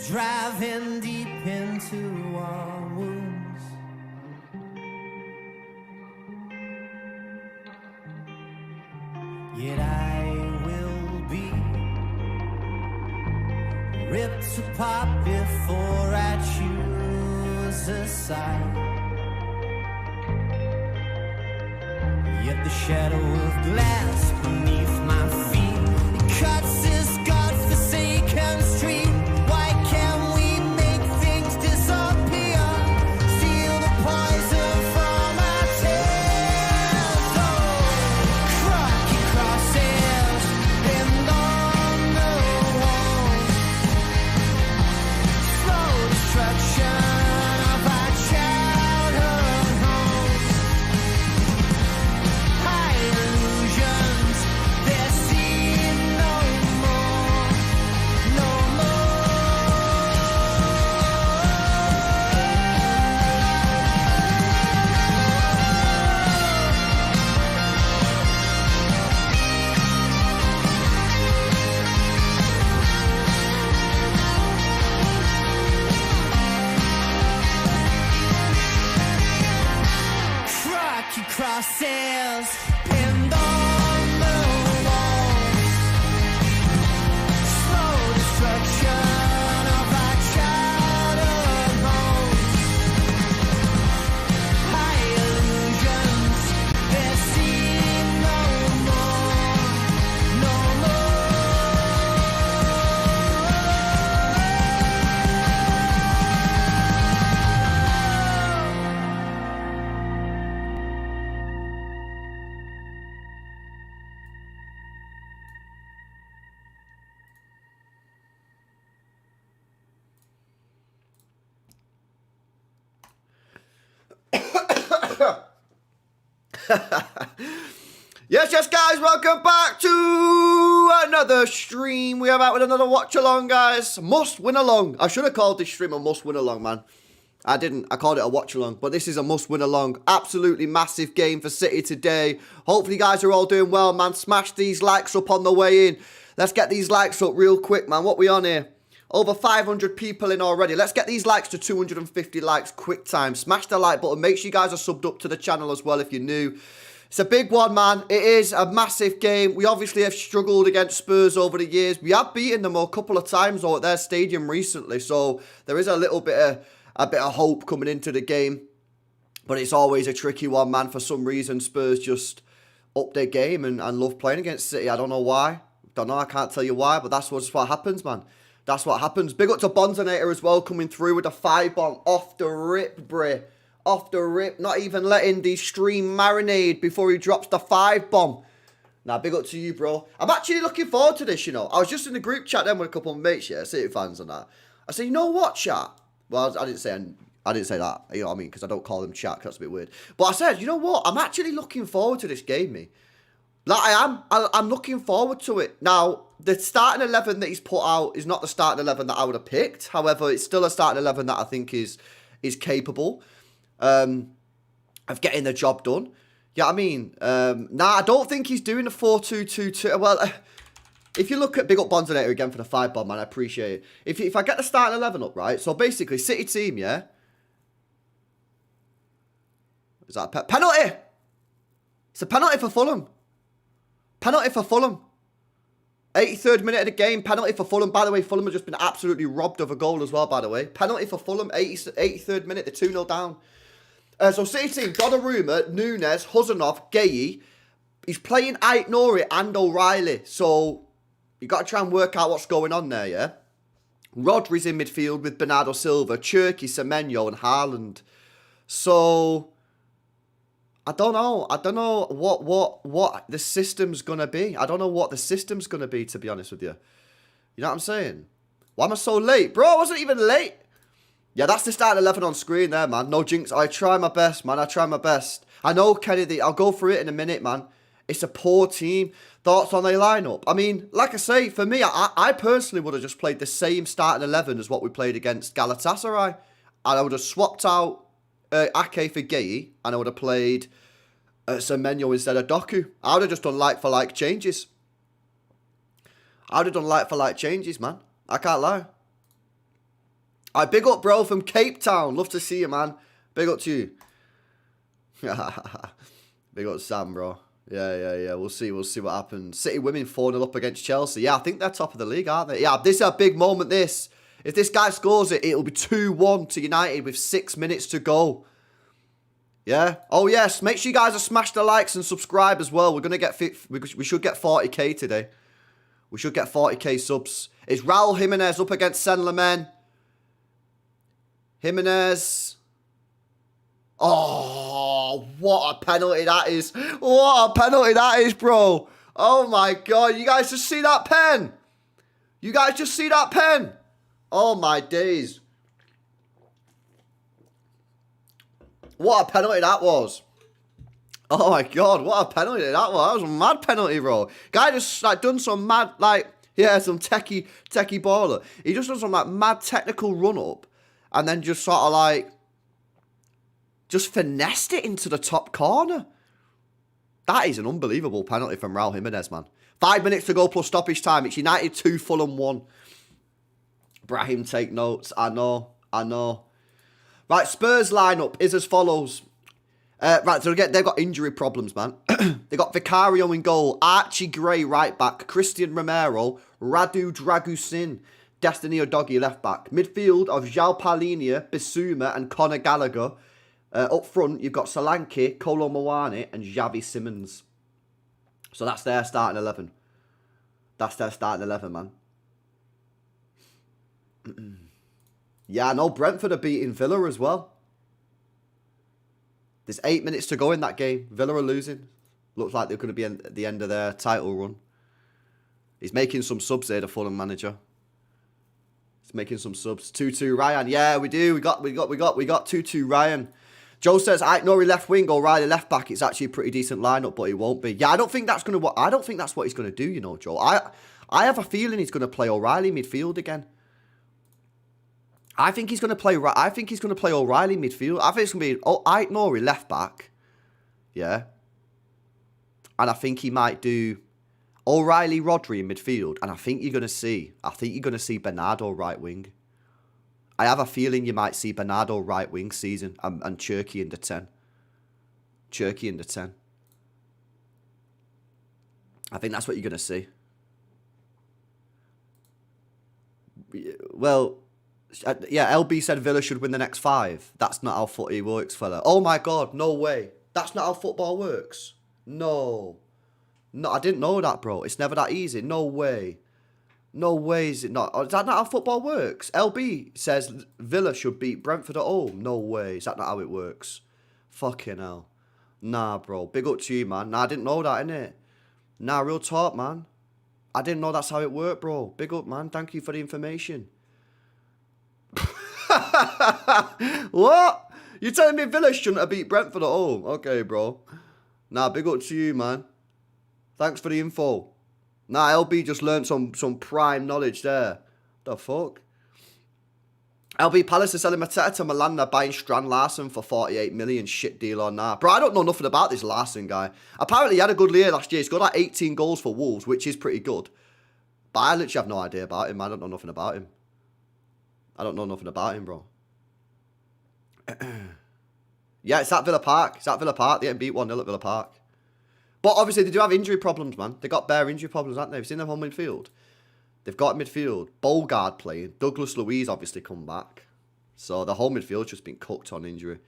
driving deep into our wounds. Yet I will be ripped apart before I choose a side. Yet the shadow of glass beneath my feet, it cuts this godforsaken street. Why can't we make things disappear? Steal the poison from our tears. Oh, crooked crosses pinned on the walls. Slow destruction of our childhood homes. High illusions, they're seen no more, no Crocky crosses pinned on the walls. Slow destruction of our childhood homes. High illusions, they're seen no more, no Yes, guys, welcome back to another stream. We are out with another watch along, guys. Must win along. I should have called this stream a must win along, man. I didn't. I called it a watch along, but this is a must win along. Absolutely massive game for City today. Hopefully, you guys are all doing well, man. Smash these likes up on the way in. Let's get these likes up real quick, man. What we on here? Over 500 people in already. Let's get these likes to 250 likes quick time. Smash the like button. Make sure you guys are subbed up to the channel as well if you're new. It's a big one, man. It is a massive game. We obviously have struggled against Spurs over the years. We have beaten them a couple of times though at their stadium recently, so there is a little bit of hope coming into the game. But it's always a tricky one, man. For some reason, Spurs just up their game and love playing against City. I don't know why. Don't know. I can't tell you why, but that's what happens, man. That's what happens. Big up to Bonzonator as well, coming through with a 5-bomb off the rip, bruh. Off the rip, not even letting the stream marinate before he drops the 5-bomb. Now, big up to you, bro. I'm actually looking forward to this, you know. I was just in the group chat then with a couple of mates, yeah, City fans and that. I said, you know what, chat? Well, I didn't say that, you know what I mean, because I don't call them chat, 'cause that's a bit weird. But I said, you know what? I'm actually looking forward to this game, me. Like, I am. I'm looking forward to it. Now, the starting 11 that he's put out is not the starting 11 that I would have picked. However, it's still a starting 11 that I think is capable of getting the job done. Yeah, I mean, I don't think he's doing the 4-2-2-2. Well, if you look at big up Bonzonator again for the 5-bomb, man, I appreciate it. If I get the starting 11 up, right? So basically, City team, yeah. Is that a penalty? It's a penalty for Fulham. Penalty for Fulham. 83rd minute of the game, penalty for Fulham. By the way, Fulham have just been absolutely robbed of a goal as well, by the way. Penalty for Fulham, 83rd minute, they're 2-0 down. So City team, Donnarumma, Nunes, Huzanov, Gueye. He's playing Ait-Nouri and O'Reilly. So you got to try and work out what's going on there, yeah? Rodri's in midfield with Bernardo Silva, Cherki, Semenyo and Haaland. So I don't know. I don't know what the system's going to be. I don't know what the system's going to be, to be honest with you. You know what I'm saying? Why am I so late? Bro, I wasn't even late. Yeah, that's the starting 11 on screen there, man. No jinx. I try my best, man. I try my best. I know, Kennedy. I'll go through it in a minute, man. It's a poor team. Thoughts on their lineup? I mean, like I say, for me, I personally would have just played the same starting 11 as what we played against Galatasaray. And I would have swapped out Ake for Gueye, and I would have played Semenyo instead of Doku. I would have just done like-for-like changes. I would have done like-for-like changes, man. I can't lie. All right, big up, bro, from Cape Town. Love to see you, man. Big up to you. Big up Sam, bro. Yeah. We'll see what happens. City women 4-0 up against Chelsea. Yeah, I think they're top of the league, aren't they? Yeah, this is a big moment, this. If this guy scores it, it'll be 2-1 to United with 6 minutes to go. Yeah? Oh, yes. Make sure you guys have smashed the likes and subscribe as well. We're going to get... We should get 40k today. We should get 40k subs. It's Raul Jimenez up against Saint-Germain. Jimenez... Oh, what a penalty that is. What a penalty that is, bro. Oh, my God. You guys just see that pen? You guys just see that pen? Oh, my days. What a penalty that was. Oh, my God. What a penalty that was. That was a mad penalty, bro. Guy just, like, done some mad, like, yeah, some techie baller. He just done some, like, mad technical run-up and then just sort of, like, just finessed it into the top corner. That is an unbelievable penalty from Raul Jimenez, man. 5 minutes to go plus stoppage time. It's United 2, Fulham 1. Brahim, take notes. I know. Right, Spurs lineup is as follows. Right, so again, they've got injury problems, man. They've got Vicario in goal. Archie Gray right back. Christian Romero. Radu Dragusin. Destiny Udogie left back. Midfield of João Palhinha, Bissouma and Conor Gallagher. Up front, you've got Solanke, Kolo Muani, and Xavi Simons. So that's their starting 11. That's their starting 11, man. Yeah, I know Brentford are beating Villa as well. There's 8 minutes to go in that game. Villa are losing. Looks like they're going to be at the end of their title run. He's making some subs here, the Fulham manager. He's making some subs. 2-2 Ryan. Yeah, we do. We got 2-2 Ryan. Joe says, Aït-Nouri left wing, O'Reilly left back. It's actually a pretty decent lineup, but he won't be. Yeah, I don't think that's what he's going to do, you know, Joe. I have a feeling he's going to play O'Reilly midfield again. I think he's going to play O'Reilly midfield. I think it's going to be Aït-Nouri left back. Yeah. And I think he might do O'Reilly Rodri in midfield. And I think you're going to see Bernardo right wing. I have a feeling you might see Bernardo right wing season and Cherki in the 10. Cherki in the 10. I think that's what you're going to see. Well, yeah, LB said Villa should win the next 5. That's not how footy works, fella. Oh my God, no way. That's not how football works. No, I didn't know that, bro. It's never that easy. No way. No way is it not. Is that not how football works? LB says Villa should beat Brentford at home. No way. Is that not how it works? Fucking hell. Nah, bro. Big up to you, man. Nah, I didn't know that, innit? Nah, real talk, man. I didn't know that's how it worked, bro. Big up, man. Thank you for the information. What? You telling me Villa shouldn't have beat Brentford at home? Okay, bro. Nah, big up to you, man. Thanks for the info. Nah, LB just learned some prime knowledge there. The fuck? LB Palace is selling Mateta to Milan. They're buying Strand Larsen for 48 million. Shit deal on that. Bro, I don't know nothing about this Larsen guy. Apparently, he had a good year last year. He's got like 18 goals for Wolves, which is pretty good. But I literally have no idea about him. I don't know nothing about him. Bro. Yeah, it's at Villa Park. They getting beat 1-0 at Villa Park. But obviously, they do have injury problems, man. They got bare injury problems, haven't they? You've seen them home midfield. They've got midfield. Bogard playing. Douglas Luiz obviously come back. So the whole midfield's just been cooked on injury.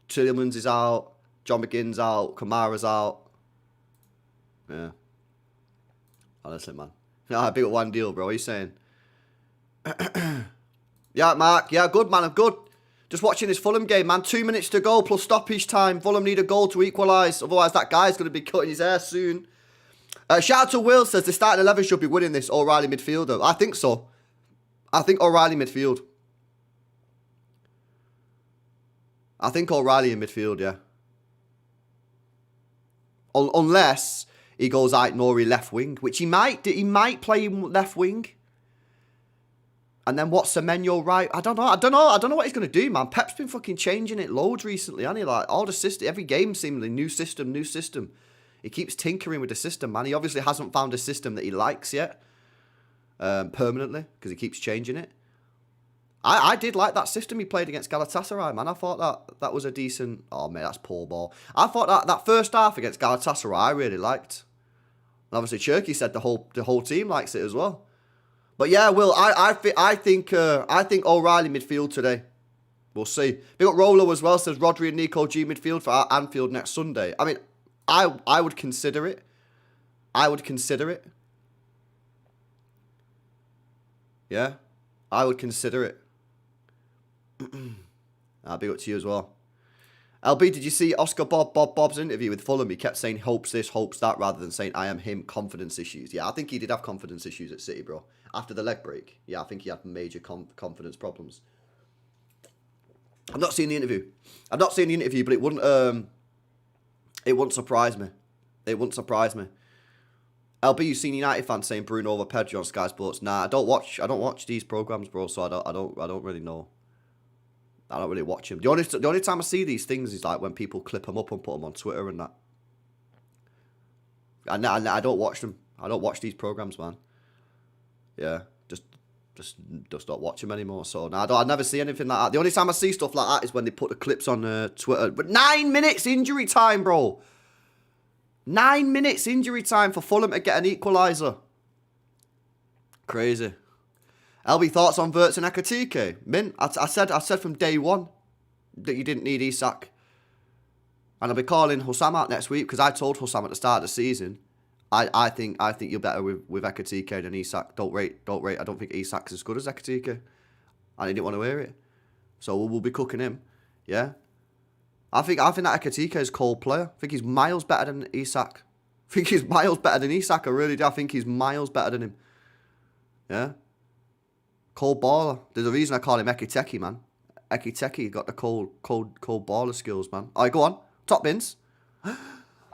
Tielemans is out. John McGinn's out. Kamara's out. Yeah. Honestly, man. Yeah, big up one deal, bro. What are you saying? Yeah, Mark. Yeah, good, man. I'm good. Just watching this Fulham game, man. 2 minutes to go plus stoppage time. Fulham need a goal to equalise. Otherwise, that guy's going to be cutting his hair soon. Shout out to Will, says the starting 11 should be winning this O'Reilly midfielder. I think so. I think O'Reilly midfield. I think O'Reilly in midfield, yeah. Unless he goes Aït-Nouri left wing, which he might. He might play him left wing. And then what's Semenyo right? I don't know what he's going to do, man. Pep's been fucking changing it loads recently, hasn't he? Like, all the system, every game seemingly, new system. He keeps tinkering with the system, man. He obviously hasn't found a system that he likes yet. Permanently, because he keeps changing it. I did like that system he played against Galatasaray, man. I thought that was a decent... Oh, mate, that's poor ball. I thought that first half against Galatasaray I really liked. And obviously, Cherky said the whole team likes it as well. But yeah, Will, I think O'Reilly midfield today. We'll see. Big up Rolo as well, says Rodri and Nico G midfield for Anfield next Sunday. I mean, I would consider it. I would consider it. Yeah, I would consider it. I'll be up to you as well. LB, did you see Oscar Bob's interview with Fulham? He kept saying hopes this, hopes that, rather than saying I am him, confidence issues. Yeah, I think he did have confidence issues at City, bro. After the leg break. Yeah, I think he had major confidence problems. I've not seen the interview. But it wouldn't surprise me. It wouldn't surprise me. LB, you seen United fans saying Bruno over Pedro on Sky Sports? Nah, I don't watch these programs, bro, so I don't really know. I don't really watch them. The only time I see these things is like when people clip them up and put them on Twitter and that. And I don't watch them. I don't watch these programs, man. Yeah, just don't watch them anymore. So I never see anything like that. The only time I see stuff like that is when they put the clips on Twitter. But 9 minutes injury time, bro. 9 minutes injury time for Fulham to get an equaliser. Crazy. LB, thoughts on Wirtz and Ekatike? Mint, I said from day one that you didn't need Isak. And I'll be calling Hussam out next week because I told Hussam at the start of the season, I think you're better with Ekatike than Isak. Don't rate. I don't think Isak's as good as Ekatike. And he didn't want to hear it. So we'll be cooking him. Yeah. I think that Ekatike is a cold player. I think he's miles better than Isak. I really do. I think he's miles better than him. Yeah. Cold baller. There's a reason I call him Ekiteke, man. Ekiteke got the cold baller skills, man. All right, go on. Top bins. Oh,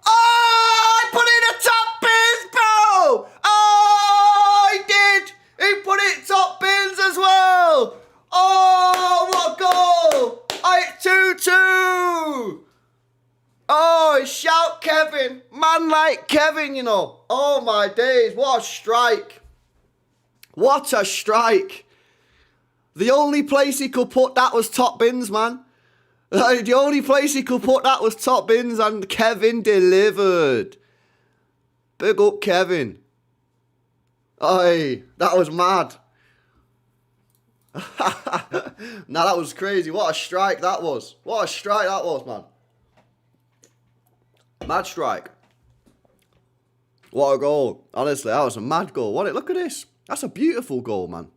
I put in a top bins, bro! Oh, he did! He put it top bins as well! Oh, what a goal! It's 2-2! Oh, shout Kevin. Man like Kevin, you know. Oh, my days. What a strike. What a strike. The only place he could put that was top bins, man. The only place he could put that was top bins, and Kevin delivered. Big up, Kevin. Aye, that was mad. Nah, that was crazy. What a strike that was. Man. Mad strike. What a goal. Honestly, that was a mad goal. Look at this. That's a beautiful goal, man.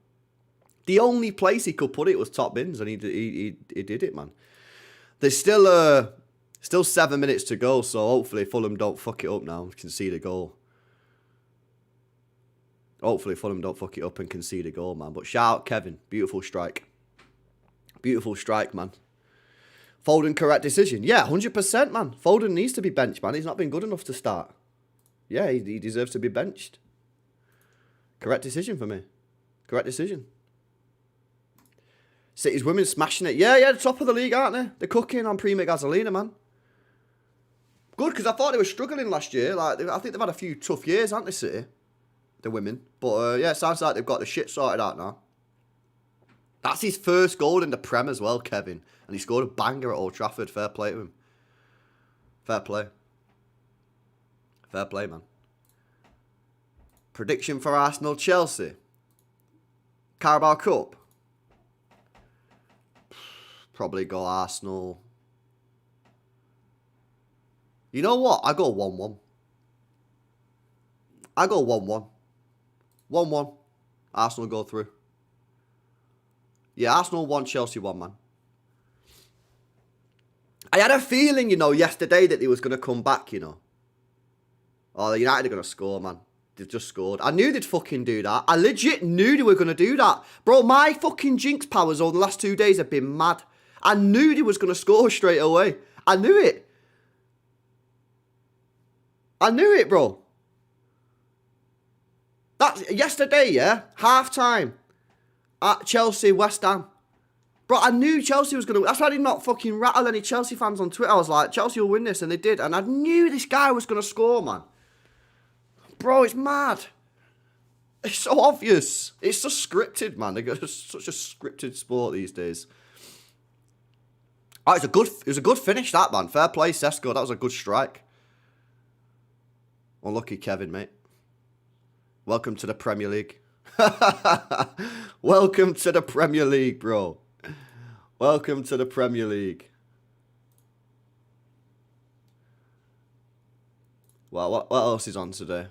The only place he could put it was top bins, and he did it, man. There's still 7 minutes to go, so hopefully Fulham don't fuck it up now and concede a goal. Hopefully Fulham don't fuck it up and concede a goal, man. But shout out Kevin. Beautiful strike. Beautiful strike, man. Foden, correct decision. Yeah, 100%, man. Foden needs to be benched, man. He's not been good enough to start. Yeah, he deserves to be benched. Correct decision for me. Correct decision. City's women smashing it. Yeah, the top of the league, aren't they? They're cooking on Prima Gasolina, man. Good, because I thought they were struggling last year. I think they've had a few tough years, haven't they, City? The women. But, yeah, it sounds like they've got the shit sorted out now. That's his first goal in the Prem as well, Kevin. And he scored a banger at Old Trafford. Fair play to him. Fair play. Fair play, man. Prediction for Arsenal-Chelsea. Carabao Cup. Probably go Arsenal. You know what? I go 1-1. 1-1. Arsenal go through. Yeah, Arsenal 1, Chelsea 1, man. I had a feeling, yesterday that he was going to come back, Oh, the United are going to score, man. They've just scored. I knew they'd fucking do that. I legit knew they were going to do that. Bro, my fucking jinx powers over the last 2 days have been mad. I knew they was going to score straight away. I knew it. Bro. That's yesterday, yeah? Half time. At Chelsea, West Ham. Bro, I knew Chelsea was going to... That's why I did not fucking rattle any Chelsea fans on Twitter. I was like, Chelsea will win this, and they did. And I knew this guy was going to score, man. Bro, it's mad. It's so obvious. It's so scripted, man. They've got such a scripted sport these days. Oh, it was a good finish, that, man. Fair play, Sesko. That was a good strike. Unlucky Kevin, mate. Welcome to the Premier League. Welcome to the Premier League, bro. Welcome to the Premier League. Well, what else is on today?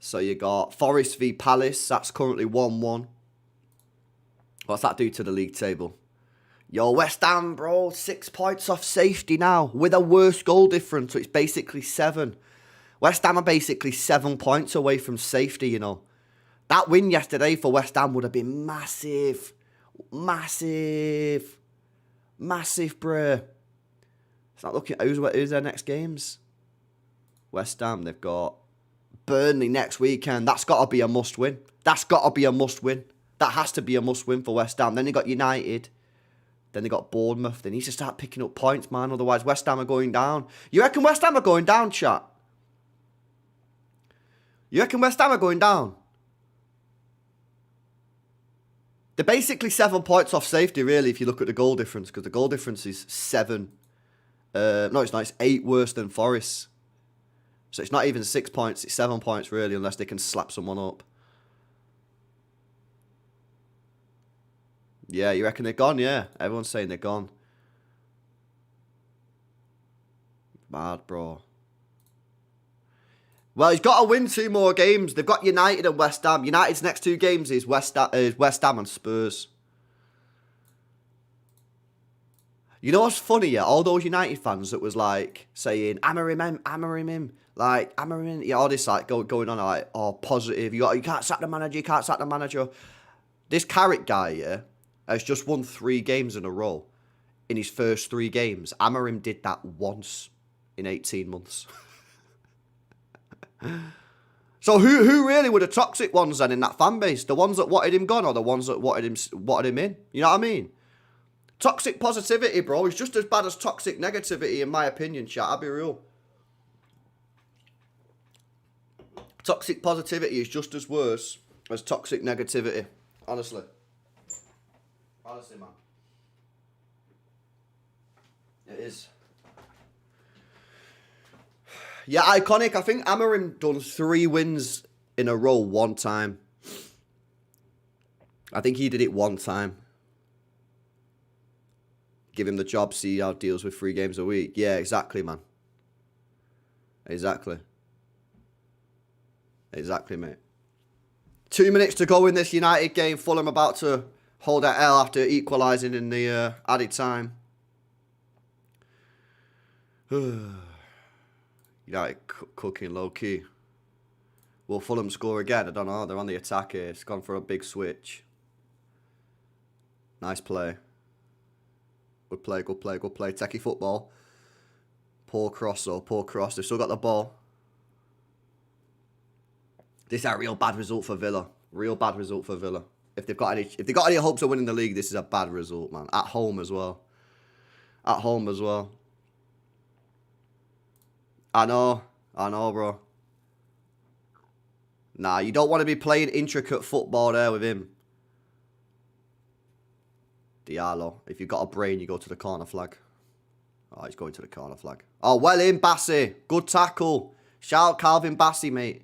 So you got Forest v Palace. That's currently 1-1. What's that do to the league table? Yo, West Ham, bro. 6 points off safety now. With a worse goal difference. So it's basically 7. West Ham are basically 7 points away from safety, you know. That win yesterday for West Ham would have been massive. Massive. Massive, bruh. It's not looking... Who's their next games? West Ham, they've got Burnley next weekend. That's got to be a must-win. That's got to be a must-win. That has to be a must-win for West Ham. Then they got United. Then they got Bournemouth. They need to start picking up points, man. Otherwise, West Ham are going down. You reckon West Ham are going down, chat? You reckon West Ham are going down? They're basically 7 points off safety, really, if you look at the goal difference. Because the goal difference is 7. No, it's not. It's 8 worse than Forest. So it's not even 6 points, it's 7 points really, unless they can slap someone up. Yeah, you reckon they're gone? Yeah, everyone's saying they're gone. Mad, bro. Well, he's got to win 2 more games. They've got United and West Ham. United's next 2 games is West Ham and Spurs. You know what's funny, yeah? All those United fans that was like saying, hammer him, like, hammer him, yeah, all this like going on like, oh, positive, you can't sack the manager, you can't sack the manager. This Carrick guy, yeah, has just won 3 games in a row in his first 3 games. Amarim did that once in 18 months. So who really were the toxic ones then in that fan base? The ones that wanted him gone or the ones that wanted him in? You know what I mean? Toxic positivity, bro, is just as bad as toxic negativity, in my opinion, chat. I'll be real. Toxic positivity is just as worse as toxic negativity. Honestly. Honestly, man. It is. Yeah, iconic. I think Amarim done 3 wins in a row one time. I think he did it one time. Give him the job, see how it deals with 3 games a week. Yeah, exactly, man. Exactly. Exactly, mate. 2 minutes to go in this United game. Fulham about to hold that L after equalising in the added time. United cooking low-key. Will Fulham score again? I don't know. They're on the attack here. It's gone for a big switch. Nice play. Good play, good play, good play. Techie football. Poor cross, though. Poor cross. They've still got the ball. This is a real bad result for Villa. Real bad result for Villa. If they've got any hopes of winning the league, this is a bad result, man. At home as well. At home as well. I know, bro. Nah, you don't want to be playing intricate football there with him. Diallo. If you've got a brain, you go to the corner flag. Oh, he's going to the corner flag. Oh, well in, Bassey. Good tackle. Shout out Calvin Bassey, mate.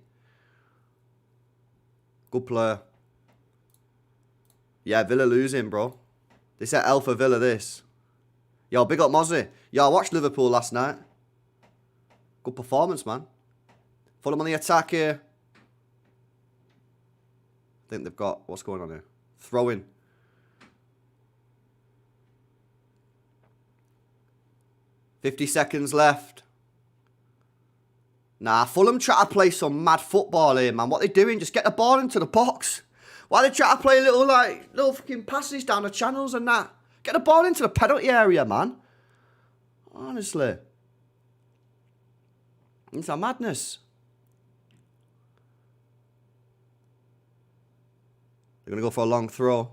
Good player. Yeah, Villa losing, bro. They set L for Villa, this. Yo, big up Mozzie. Yo, I watched Liverpool last night. Good performance, man. Fulham on the attack here. I think they've got... What's going on here? Throw-in. $50 seconds left. Nah, Fulham try to play some mad football here, man. What they doing? Just get the ball into the box. Why they try to play little fucking passes down the channels and that? Get the ball into the penalty area, man. Honestly. It's a madness. They're going to go for a long throw.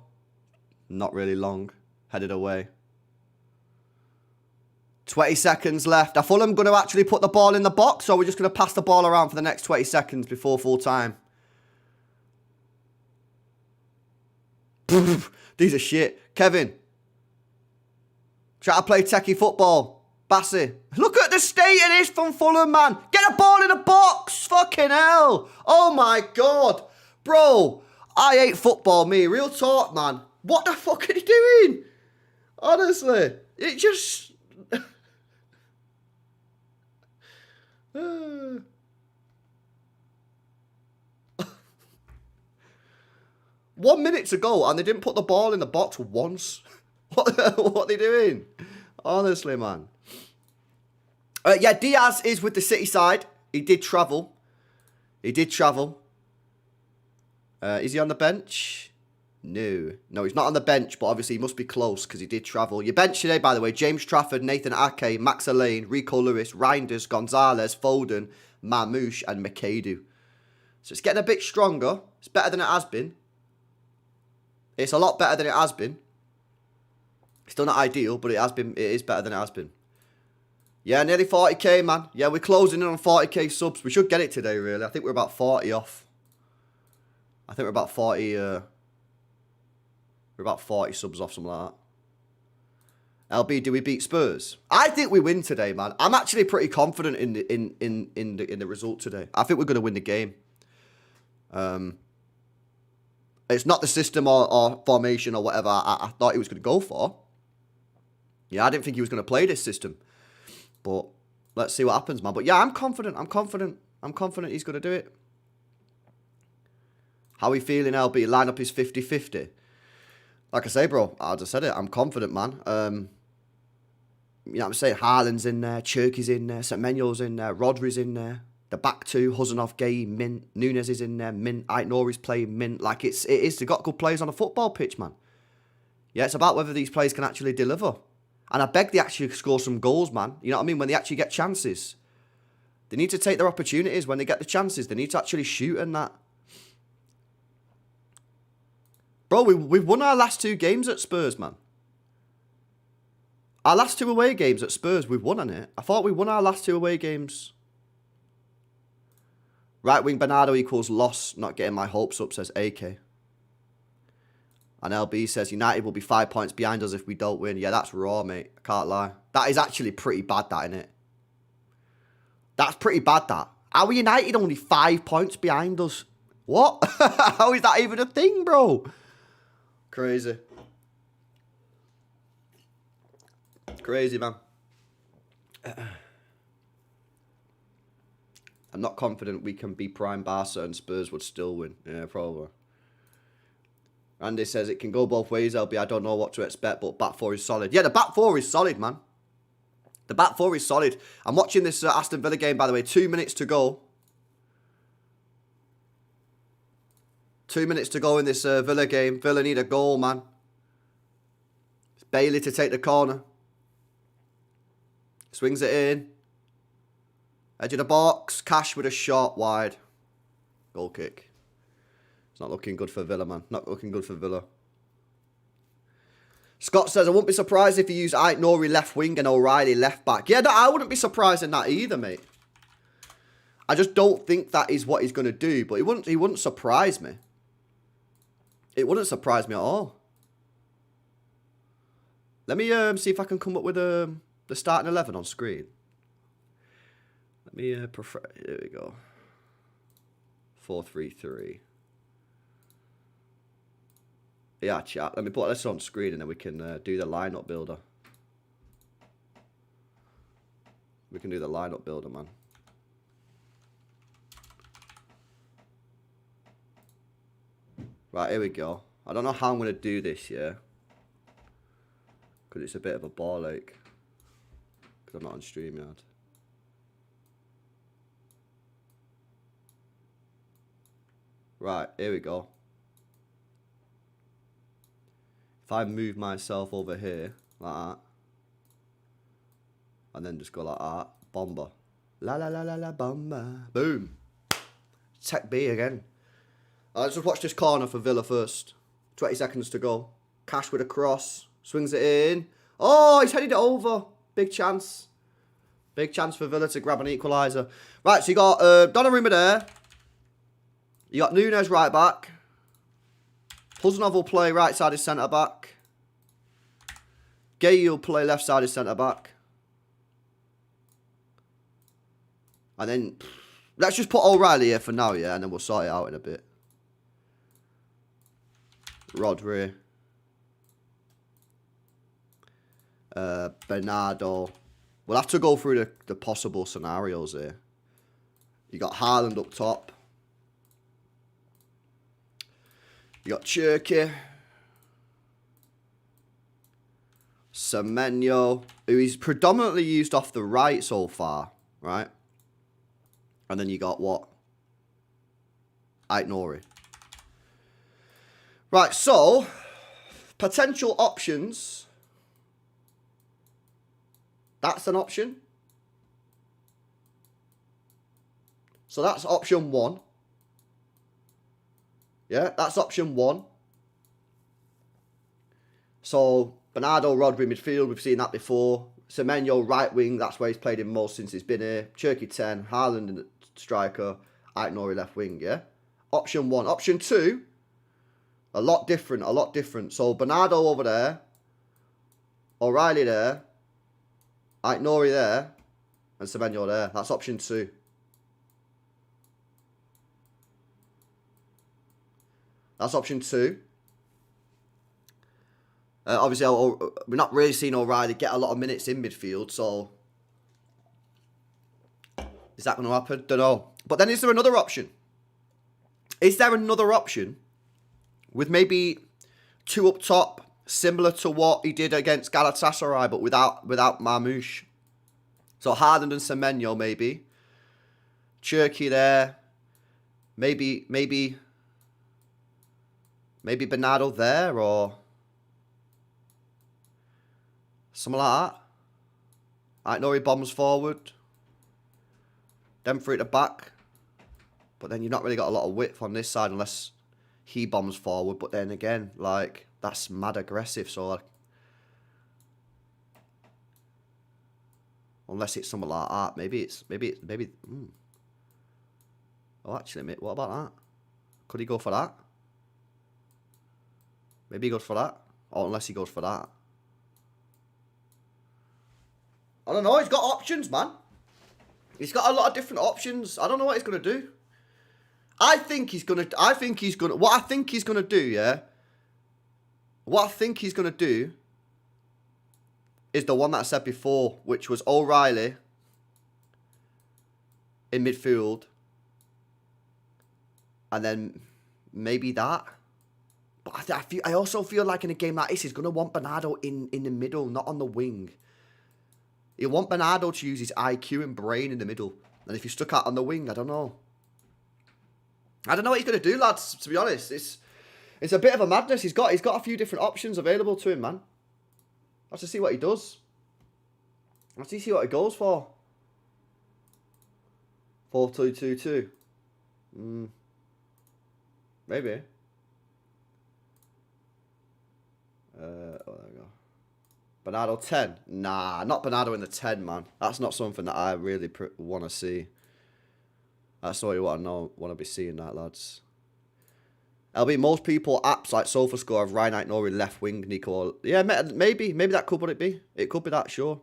Not really long. Headed away. 20 seconds left. Are Fulham going to actually put the ball in the box, or are we just going to pass the ball around for the next 20 seconds before full time? These are shit. Kevin. Try to play techie football. Bassey. Look at the state of this from Fulham, man. Get a ball in the box. Fucking hell. Oh, my God. Bro, I hate football, me. Real talk, man. What the fuck are you doing? Honestly. It just... 1 minute to go and they didn't put the ball in the box once. What are they doing? Honestly, man. Yeah, Diaz is with the City side. He did travel. Is he on the bench? No, he's not on the bench, but obviously he must be close because he did travel. Your bench today, by the way, James Trafford, Nathan Ake, Max Elaine, Rico Lewis, Reinders, Gonzalez, Foden, Marmouche, and McAdoo. So it's getting a bit stronger. It's better than it has been. It's a lot better than it has been. It's still not ideal, but it is better than it has been. Yeah, nearly 40k, man. Yeah, we're closing in on 40k subs. We should get it today, really. I think we're about 40 off. I think we're about 40... we're about 40 subs off, something like that. LB, do we beat Spurs? I think we win today, man. I'm actually pretty confident in the result today. I think we're going to win the game. It's not the system or formation or whatever I thought he was going to go for. Yeah, I didn't think he was going to play this system. But let's see what happens, man. But yeah, I'm confident. I'm confident he's going to do it. How are we feeling, LB? Lineup is 50-50. Like I say, bro, I just said it. I'm confident, man. You know what I'm saying? Haaland's in there. Cherky's in there. Semenyo's in there. Rodri's in there. The back two, Huzanov, Gay, mint. Nunes is in there, mint. Ait-Nouri's playing mint. Like, it is. They've got good players on a football pitch, man. Yeah, it's about whether these players can actually deliver. And I beg they actually score some goals, man. You know what I mean? When they actually get chances. They need to take their opportunities when they get the chances. They need to actually shoot and that. Bro, we've won our last 2 games at Spurs, man. Our last 2 away games at Spurs, we've won on it. I thought we won our last 2 away games. Right wing Bernardo equals loss. Not getting my hopes up, says AK. And LB says United will be 5 points behind us if we don't win. Yeah, that's raw, mate. I can't lie. That is actually pretty bad, that, innit? That's pretty bad, that. How are United only 5 points behind us? What? How is that even a thing, bro? Crazy. Crazy, man. I'm not confident we can be prime Barca and Spurs would still win. Yeah, probably. Andy says it can go both ways, LB. I don't know what to expect, but back 4 is solid. Yeah, the back 4 is solid, man. The back 4 is solid. I'm watching this Aston Villa game, by the way. 2 minutes to go. 2 minutes to go in this Villa game. Villa need a goal, man. It's Bailey to take the corner. Swings it in. Edge of the box. Cash with a shot wide. Goal kick. It's not looking good for Villa, man. Not looking good for Villa. Scott says, I wouldn't be surprised if he used Ait-Nouri left wing and O'Reilly left back. Yeah, no, I wouldn't be surprised in that either, mate. I just don't think that is what he's going to do. But he wouldn't surprise me. It wouldn't surprise me at all. Let me see if I can come up with the starting 11 on screen. Let me prefer. There we go. 4-3-3. Yeah, chat. Let me put this on screen and then we can do the lineup builder. We can do the lineup builder, man. Right, here we go. I don't know how I'm going to do this, yeah. Because it's a bit of a ball ache. Because I'm not on StreamYard. Right, here we go. If I move myself over here, like that. And then just go like that. Bomber. La la la la la bomber. Boom. Tech B again. Let's just watch this corner for Villa first. 20 seconds to go. Cash with a cross. Swings it in. Oh, he's headed it over. Big chance. Big chance for Villa to grab an equaliser. Right, so you got Donnarumma there. You got Nunes right back. Huzanov will play right-sided centre-back. Gay will play left-sided centre-back. And then, let's just put O'Reilly here for now, yeah? And then we'll sort it out in a bit. Rodri. Bernardo. We'll have to go through the possible scenarios here. You got Haaland up top. You got Cherky. Semenyo, who is predominantly used off the right so far, right? And then you got what? Aït-Nouri. Right, so, potential options. That's an option. So that's option 1. Yeah, that's option 1. So, Bernardo, Rodri, midfield, we've seen that before. Semenyo, right wing, that's where he's played in most since he's been here. Cherky 10, Haaland, striker, Aït-Nouri, left wing, yeah? Option 1. Option 2, a lot different. So, Bernardo over there, O'Reilly there, Aït-Nouri there, and Semenyo there. That's option 2. That's option 2. Obviously, we're not really seeing O'Reilly get a lot of minutes in midfield, so is that going to happen? Don't know. But then is there another option? Is there another option with maybe 2 up top, similar to what he did against Galatasaray, but without Marmoush? So Haaland and Semenyo maybe. Cherky there. Maybe Bernardo there, or something like that. Aït-Nouri bombs forward. Them three at the back. But then you've not really got a lot of width on this side unless he bombs forward. But then again, like, that's mad aggressive. So, like, unless it's something like that, maybe. Oh, actually, mate, what about that? Could he go for that? Maybe he goes for that. Or unless he goes for that. I don't know. He's got options, man. He's got a lot of different options. I don't know what he's going to do. What I think he's going to do, yeah? What I think he's going to do is the one that I said before, which was O'Reilly in midfield. And then maybe that. But I also feel like in a game like this, he's going to want Bernardo in the middle, not on the wing. He'll want Bernardo to use his IQ and brain in the middle. And if he's stuck out on the wing, I don't know. I don't know what he's going to do, lads, to be honest. It's a bit of a madness. He's got a few different options available to him, man. Let's just see what he does. Let's see what he goes for. 4-2-2-2. Maybe. Oh, there we go. Bernardo 10. Nah, not Bernardo in the 10, man. That's not something that I really want to see. That's all you want to be seeing that, lads. LB, most people, apps like SofaScore have Ryan Aït-Nouri left wing, Nico. Yeah, maybe that could what it be. It could be that, sure.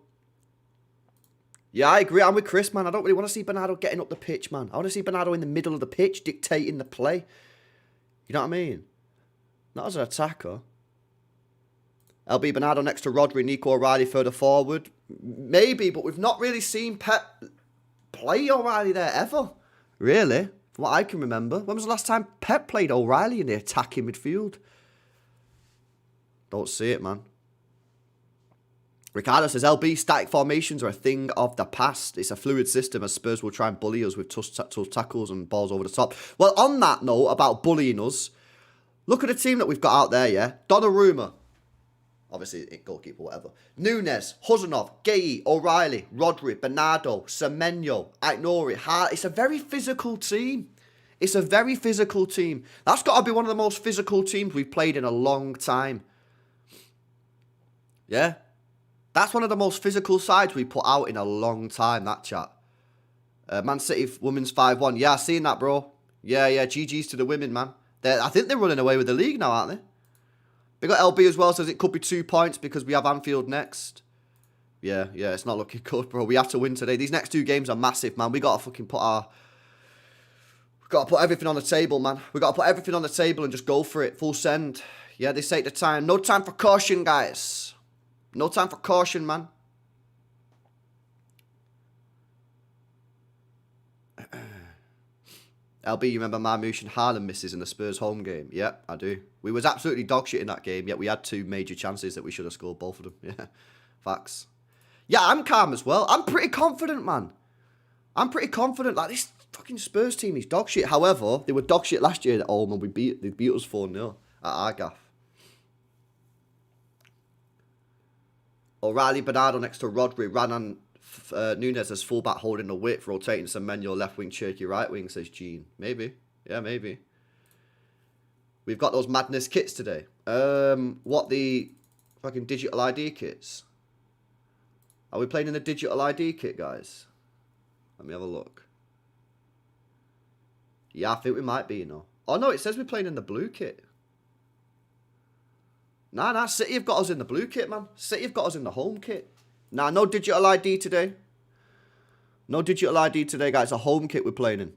Yeah, I agree. I'm with Chris, man. I don't really want to see Bernardo getting up the pitch, man. I want to see Bernardo in the middle of the pitch, dictating the play. You know what I mean? Not as an attacker. LB Bernardo next to Rodri, Nico O'Reilly further forward. Maybe, but we've not really seen Pep play O'Reilly there ever. Really? From what I can remember. When was the last time Pep played O'Reilly in the attacking midfield? Don't see it, man. Ricardo says, LB, static formations are a thing of the past. It's a fluid system as Spurs will try and bully us with tough tackles and balls over the top. Well, on that note about bullying us, look at the team that we've got out there, yeah? Donnarumma. Obviously, goalkeeper, whatever. Nunes, Huzanov, Gay, O'Reilly, Rodri, Bernardo, Semenyo, Aït-Nouri, Hart. It's a very physical team. It's a very physical team. That's got to be one of the most physical teams we've played in a long time. Yeah? That's one of the most physical sides we put out in a long time, that chat. Man City Women's 5-1. Yeah, I've seen that, bro. Yeah, GG's to the women, man. I think they're running away with the league now, aren't they? They got LB as well, says it could be 2 points because we have Anfield next. Yeah, it's not looking good, bro. We have to win today. These next 2 games are massive, man. We got to fucking put everything on the table, man. We got to put everything on the table and just go for it. Full send. Yeah, they say the time. No time for caution, guys. No time for caution, man. LB, you remember Marmouche and Haaland misses in the Spurs home game? Yeah, I do. We was absolutely dog shit in that game, yet we had 2 major chances that we should have scored, both of them. Yeah, facts. Yeah, I'm calm as well. I'm pretty confident, man. I'm pretty confident. Like, this fucking Spurs team is dog shit. However, they were dog shit last year at home and they beat us 4-0 at Argaff. O'Reilly, Bernardo next to Rodri, Ranan, Nunes as fullback holding the width, rotating Semenyo left wing, Cherky right wing, says Gene. Maybe. Yeah, maybe. We've got those madness kits today. What, the fucking digital ID kits? Are we playing in the digital ID kit, guys? Let me have a look. Yeah, I think we might be, you know. Oh, no, it says we're playing in the blue kit. Nah, City have got us in the blue kit, man. City have got us in the home kit. Nah, no digital ID today. No digital ID today, guys. It's a home kit we're playing in.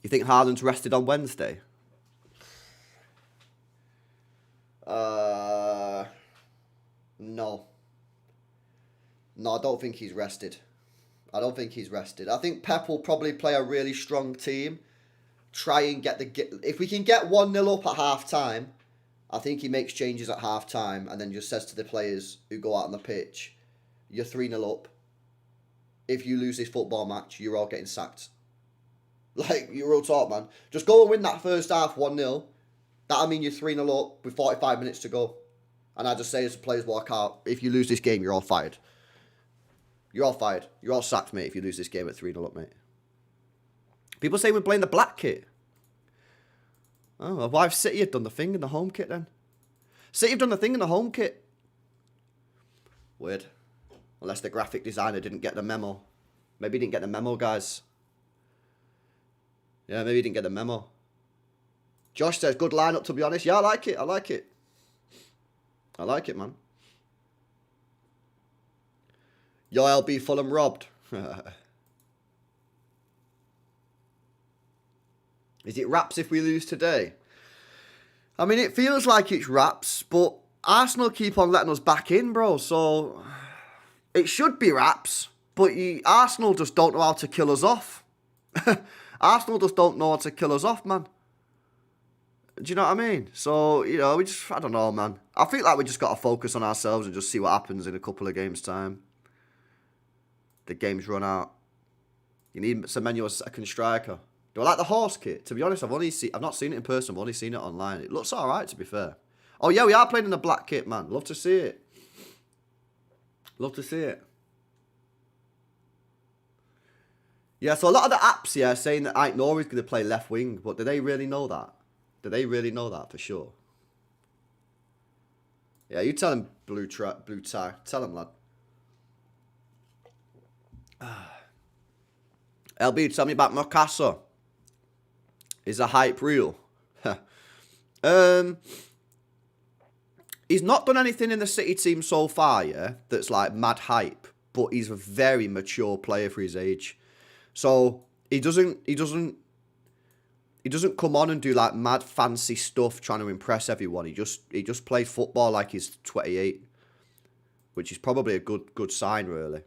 You think Haaland's rested on Wednesday? No. No, I don't think he's rested. I don't think he's rested. I think Pep will probably play a really strong team. Try and if we can get 1-0 up at half time, I think he makes changes at half time and then just says to the players who go out on the pitch, you're 3-0 up. If you lose this football match, you're all getting sacked. Like, you're real talk, man. Just go and win that first half 1-0. That'll mean you're 3-0 up with 45 minutes to go. And I just say as the players walk out, if you lose this game, you're all fired. You're all fired. You're all sacked, mate, if you lose this game at 3-0 up, mate. People say we're playing the black kit. Oh, well, why have City had done the thing in the home kit then? City have done the thing in the home kit. Weird. Unless the graphic designer didn't get the memo. Maybe he didn't get the memo, guys. Yeah, maybe he didn't get the memo. Josh says, good lineup, to be honest. Yeah, I like it. I like it. I like it, man. Yo, LB Fulham robbed. Is it wraps if we lose today? I mean, it feels like it's wraps, but Arsenal keep on letting us back in, bro. So it should be wraps, but Arsenal just don't know how to kill us off. Arsenal just don't know how to kill us off, man. Do you know what I mean? So, you know, I don't know, man. I feel like we just got to focus on ourselves and just see what happens in a couple of games' time. The game's run out. You need Semenyo as a second striker. Do I like the horse kit? To be honest, I've not seen it in person. I've only seen it online. It looks all right, to be fair. Oh, yeah, we are playing in the black kit, man. Love to see it. Love to see it. Yeah, so a lot of the apps, yeah, saying that Ike Nouri's going to play left wing, but do they really know that? Do they really know that for sure? Yeah, you tell him, blue tie. Tell him, lad. LB, tell me about Mercasso. Is the hype real? He's not done anything in the City team so far, yeah, that's like mad hype, but he's a very mature player for his age. So he doesn't come on and do like mad fancy stuff trying to impress everyone. He just plays football like he's 28, which is probably a good sign, really.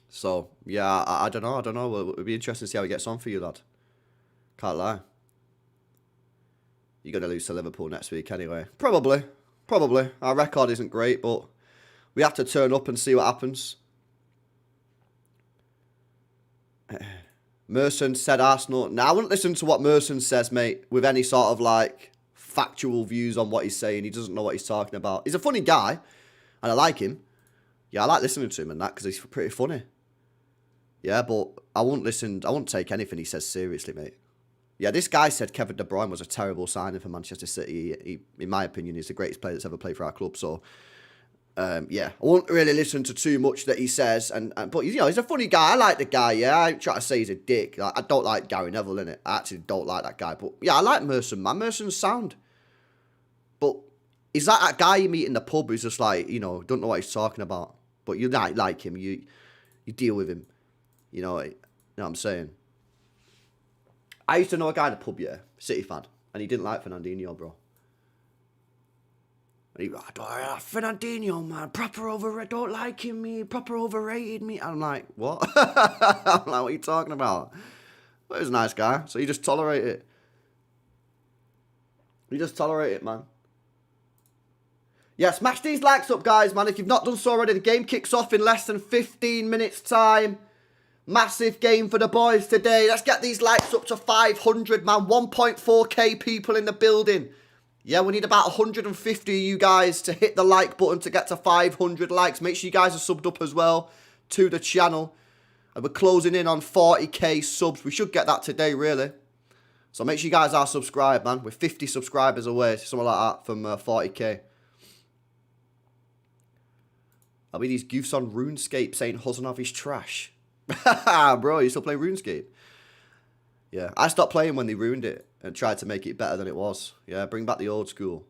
So yeah, I don't know. It'll be interesting to see how he gets on for you, lad. Can't lie. You're gonna lose to Liverpool next week anyway. Probably. Our record isn't great, but we have to turn up and see what happens. Merson said Arsenal. Now, I wouldn't listen to what Merson says, mate, with any sort of, like, factual views on what he's saying. He doesn't know what he's talking about. He's a funny guy, and I like him. Yeah, I like listening to him and that, because he's pretty funny. Yeah, but I won't take anything he says seriously, mate. Yeah, this guy said Kevin De Bruyne was a terrible signing for Manchester City. He in my opinion, is the greatest player that's ever played for our club, so Yeah, I won't really listen to too much that he says, but you know, he's a funny guy. I like the guy. Yeah, I ain't trying to say he's a dick. Like, I don't like Gary Neville, innit? I actually don't like that guy. But yeah, I like Merson, man. Merson's sound. But is that guy you meet in the pub who's just like, you know, don't know what he's talking about? But you like him. You deal with him. You know what I'm saying? I used to know a guy in the pub, yeah, City fan, and he didn't like Fernandinho, bro. And he, Fernandinho, man, proper overrated. Don't like him, me. Proper overrated, me. I'm like, what? I'm like, what are you talking about? Well, he's a nice guy, so you just tolerate it. You just tolerate it, man. Yeah, smash these likes up, guys, man. If you've not done so already, the game kicks off in less than 15 minutes' time. Massive game for the boys today. Let's get these likes up to 500, man. 1.4k people in the building. Yeah, we need about 150 of you guys to hit the like button to get to 500 likes. Make sure you guys are subbed up as well to the channel. And we're closing in on 40k subs. We should get that today, really. So make sure you guys are subscribed, man. We're 50 subscribers away, something like that, from 40k. I'll be these goofs on RuneScape saying Huzanov is trash. Bro, you still play RuneScape? Yeah, I stopped playing when they ruined it and tried to make it better than it was. Yeah, bring back the old school.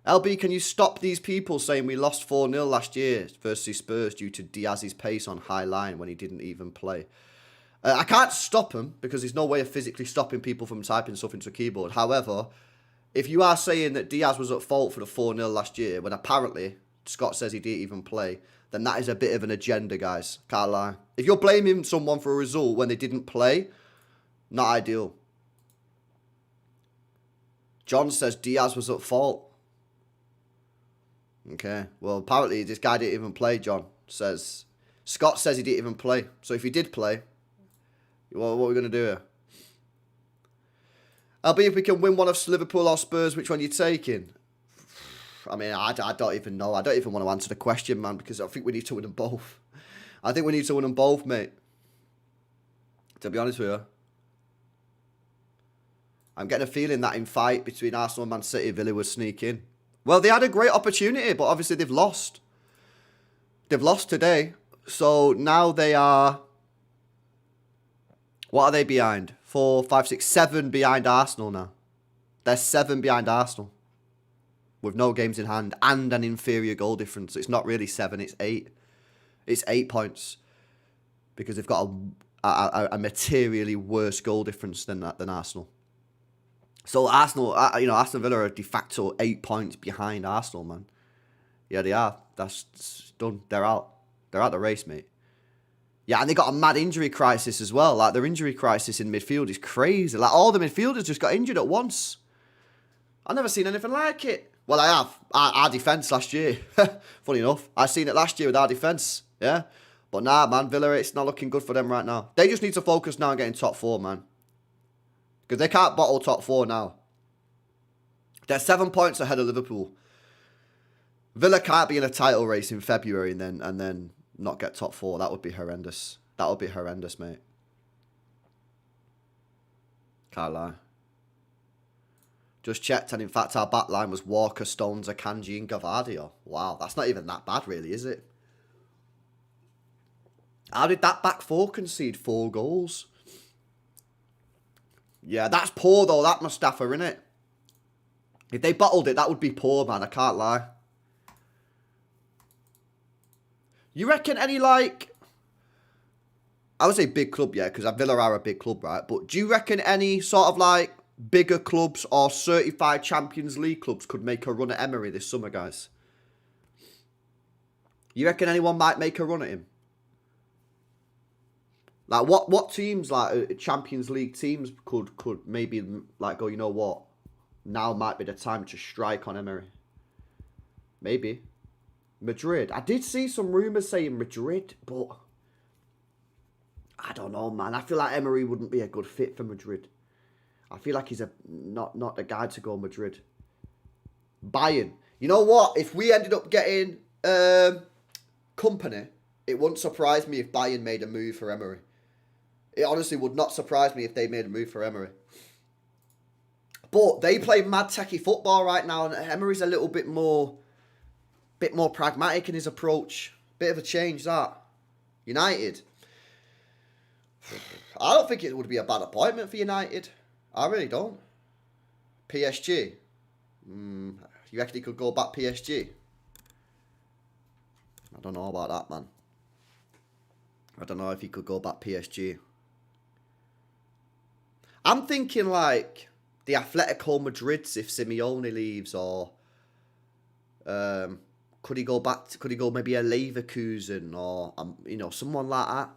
LB, can you stop these people saying we lost 4-0 last year versus Spurs due to Diaz's pace on high line when he didn't even play? I can't stop them because there's no way of physically stopping people from typing stuff into a keyboard. However, if you are saying that Diaz was at fault for the 4-0 last year, when apparently Scott says he didn't even play, then that is a bit of an agenda, guys. Can't lie. If you're blaming someone for a result when they didn't play, not ideal. John says Diaz was at fault. Okay. Well, apparently this guy didn't even play, John. Scott says he didn't even play. So if he did play, well, what are we going to do here? LB, if we can win one of Liverpool or Spurs, which one are you taking? I mean, I don't even know. I don't even want to answer the question, man, because I think we need to win them both. I think we need to win them both, mate. To be honest with you. I'm getting a feeling that in fight between Arsenal and Man City, Villa would sneak in. Well, they had a great opportunity, but obviously they've lost. They've lost today. So now they are... What are they behind? 4, 5, 6, 7 behind Arsenal now. They're 7 behind Arsenal. With no games in hand and an inferior goal difference. It's not really 7, it's 8. It's 8 points. Because they've got a materially worse goal difference than Arsenal. So Arsenal, Aston Villa are de facto 8 points behind Arsenal, man. Yeah, they are. That's done. They're out. They're out the race, mate. Yeah, and they got a mad injury crisis as well. Like, their injury crisis in midfield is crazy. Like, all the midfielders just got injured at once. I've never seen anything like it. Well, I have. Our defence last year. Funny enough. I seen it last year with our defence. Yeah. But nah, man. Villa, it's not looking good for them right now. They just need to focus now on getting top 4, man. Because they can't bottle top 4 now. They're 7 points ahead of Liverpool. Villa can't be in a title race in February and then not get top 4. That would be horrendous. That would be horrendous, mate. Can't lie. Just checked, and in fact, our back line was Walker, Stones, Akanji, and Gavadio. Wow, that's not even that bad, really, is it? How did that back 4 concede 4 goals? Yeah, that's poor, though, that Mustafa, innit? If they bottled it, that would be poor, man. I can't lie. You reckon any, like... I would say big club, yeah, because Villa are a big club, right? But do you reckon any sort of, like, bigger clubs or certified Champions League clubs could make a run at Emery this summer, guys? You reckon anyone might make a run at him? Like, what teams, like, Champions League teams could maybe, like, go, you know what? Now might be the time to strike on Emery. Maybe. Madrid. I did see some rumours saying Madrid, but... I don't know, man. I feel like Emery wouldn't be a good fit for Madrid. I feel like he's not the guy to go Madrid. Bayern. You know what? If we ended up getting company, it wouldn't surprise me if Bayern made a move for Emery. It honestly would not surprise me if they made a move for Emery. But they play mad techie football right now, and Emery's a little bit more pragmatic in his approach. Bit of a change, that. United. I don't think it would be a bad appointment for United. I really don't. PSG. You reckon he could go back PSG? I don't know about that, man. I don't know if he could go back PSG. I'm thinking like the Atletico Madrids if Simeone leaves, or could he go maybe a Leverkusen, or someone like that.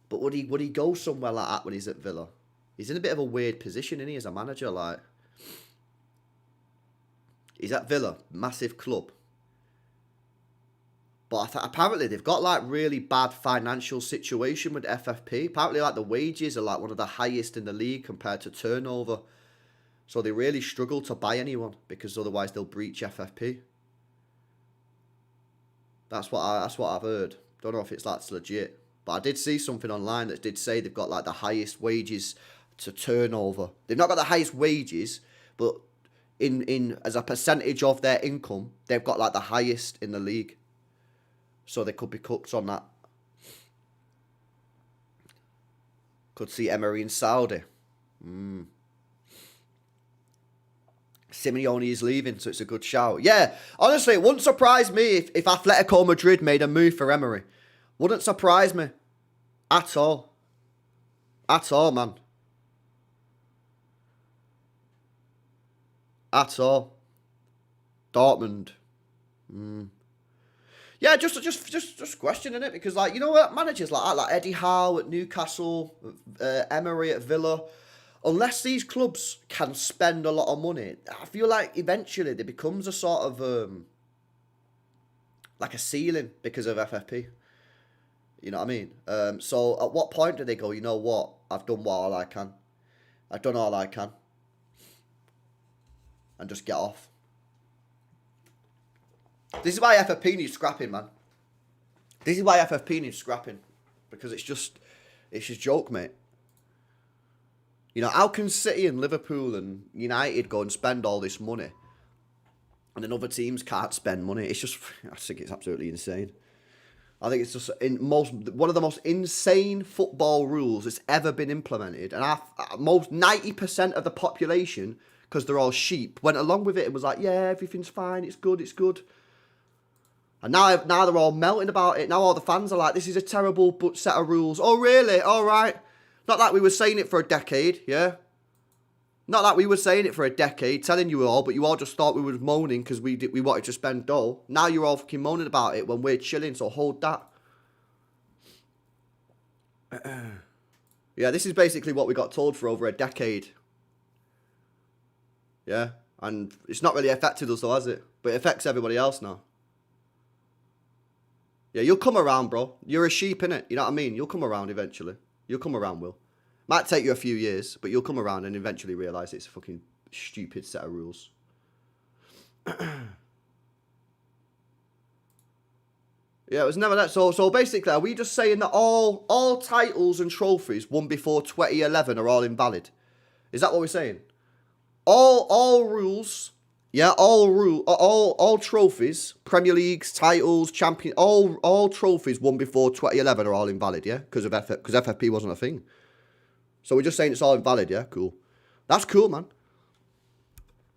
But would he go somewhere like that when he's at Villa? He's in a bit of a weird position, isn't he, as a manager? Like, he's at Villa, massive club. But apparently they've got like really bad financial situation with FFP. Apparently like the wages are like one of the highest in the league compared to turnover. So they really struggle to buy anyone because otherwise they'll breach FFP. That's what I've heard. Don't know if that's legit. But I did see something online that did say they've got like the highest wages to turnover. They've not got the highest wages, but in as a percentage of their income, they've got like the highest in the league. So they could be cooked on that. Could see Emery in Saudi. Simeone is leaving, so it's a good shout. Yeah, honestly, it wouldn't surprise me if Atletico Madrid made a move for Emery. Wouldn't surprise me. At all. At all, man. At all. Dortmund. Yeah, just questioning it, because like, you know what, managers like that, like Eddie Howe at Newcastle, Emery at Villa, unless these clubs can spend a lot of money, I feel like eventually there becomes a sort of like a ceiling because of FFP. You know what I mean? So at what point do they go, you know what, I've done all I can. I've done all I can. And just get off. This is why FFP needs scrapping, man. This is why FFP needs scrapping. Because it's just joke, mate. You know, how can City and Liverpool and United go and spend all this money and then other teams can't spend money? It's just, I think it's absolutely insane. I think it's just one of the most insane football rules that's ever been implemented. And most 90% of the population, because they're all sheep, went along with it and was like, yeah, everything's fine, it's good, it's good. And now they're all melting about it. Now all the fans are like, this is a terrible set of rules. Oh, really? All right. Not like we were saying it for a decade, yeah? Not like we were saying it for a decade, telling you all, but you all just thought we were moaning because we wanted to spend dough. Now you're all fucking moaning about it when we're chilling, so hold that. Yeah, this is basically what we got told for over a decade. Yeah? And it's not really affected us though, has it? But it affects everybody else now. Yeah, you'll come around, bro. You're a sheep, innit? You know what I mean? You'll come around eventually. You'll come around, Will. Might take you a few years, but you'll come around and eventually realise it's a fucking stupid set of rules. Yeah, it was never that. So basically, are we just saying that all titles and trophies won before 2011 are all invalid? Is that what we're saying? All rules... Yeah, all trophies, Premier Leagues, titles, champion, all trophies won before 2011 are all invalid, yeah? Because FFP wasn't a thing. So we're just saying it's all invalid, yeah? Cool. That's cool, man.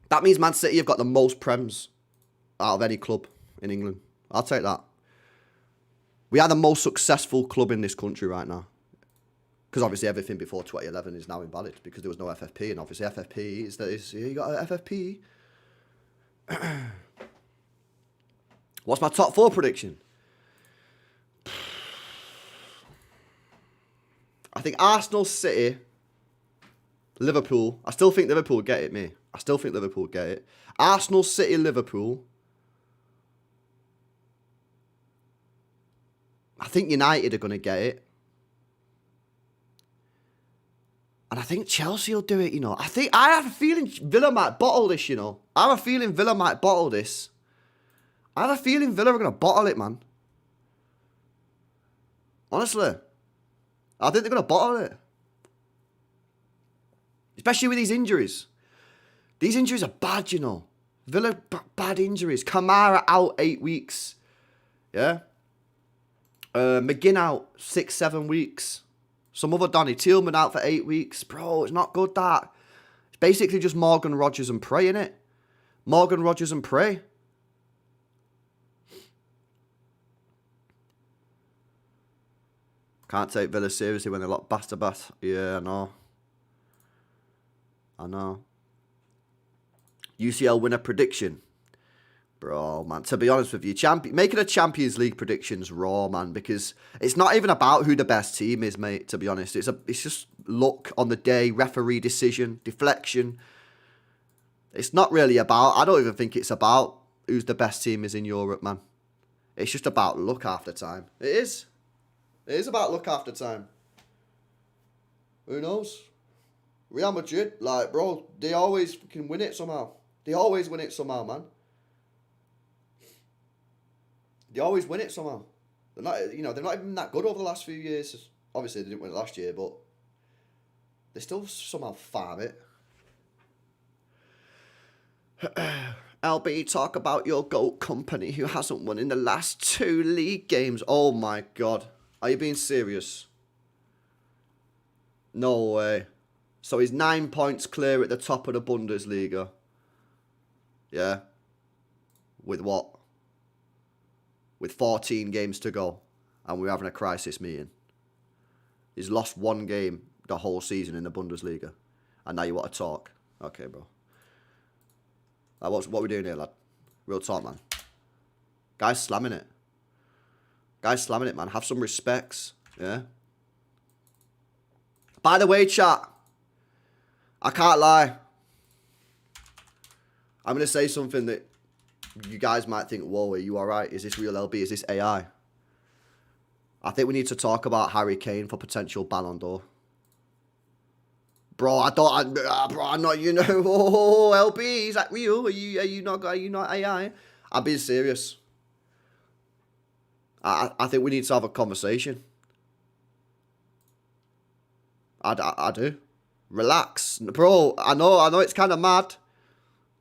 That means Man City have got the most Prems out of any club in England. I'll take that. We are the most successful club in this country right now. Because obviously everything before 2011 is now invalid because there was no FFP, and obviously FFP is you got an FFP. What's my top 4 prediction? I think Arsenal, City, Liverpool. I still think Liverpool will get it, me. I still think Liverpool will get it. Arsenal, City, Liverpool. I think United are going to get it. And I think Chelsea will do it, you know. I have a feeling Villa might bottle this, you know. I have a feeling Villa might bottle this. I have a feeling Villa are going to bottle it, man. Honestly. I think they're going to bottle it. Especially with these injuries. These injuries are bad, you know. Villa, bad injuries. Kamara out 8 weeks. Yeah. McGinn out 6-7 weeks. Some other Donny Tillman out for 8 weeks. Bro, it's not good, that. It's basically just Morgan, Rogers and Prey, innit? Morgan, Rogers and Prey. Can't take Villa seriously when they lock bastard bat. Yeah, I know. I know. UCL winner prediction. Bro, man, to be honest with you, making a Champions League prediction's raw, man, because it's not even about who the best team is, mate, to be honest. It's just luck on the day, referee decision, deflection. It's not really about, I don't even think it's about who's the best team is in Europe, man. It's just about luck half the time. It is. It is about luck half the time. Who knows? Real Madrid, like, bro, they always can win it somehow. They always win it somehow, man. They always win it somehow. They're not, you know, they're not even that good over the last few years. Obviously, they didn't win it last year, but they still somehow farm it. LB, talk about your GOAT company who hasn't won in the last 2 league games. Oh my God. Are you being serious? No way. So he's 9 points clear at the top of the Bundesliga. Yeah. With what? With 14 games to go. And we're having a crisis meeting. He's lost 1 game the whole season in the Bundesliga. And now you want to talk. Okay, bro. What we doing here, lad? Real talk, man. Guy's slamming it. Guy's slamming it, man. Have some respects. Yeah. By the way, chat. I can't lie. I'm going to say something that you guys might think, whoa, are you alright? Is this real LB? Is this AI? I think we need to talk about Harry Kane for potential Ballon d'Or. Bro, I'm not, you know, oh, LB, is that real? Are you not AI? I'm being serious. I think we need to have a conversation. I do. Relax. Bro, I know it's kind of mad.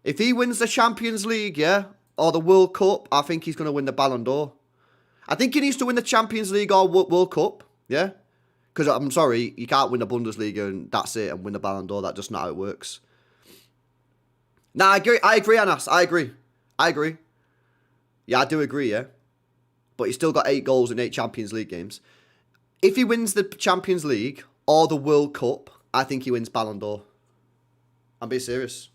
If he wins the Champions League, yeah, or the World Cup, I think he's going to win the Ballon d'Or. I think he needs to win the Champions League or World Cup, yeah? Because I'm sorry, you can't win the Bundesliga and that's it and win the Ballon d'Or. That's just not how it works. Nah, I agree, Anas. I agree. Yeah, I do agree, yeah. But he's still got 8 goals in 8 Champions League games. If he wins the Champions League or the World Cup, I think he wins Ballon d'Or. I'm being serious.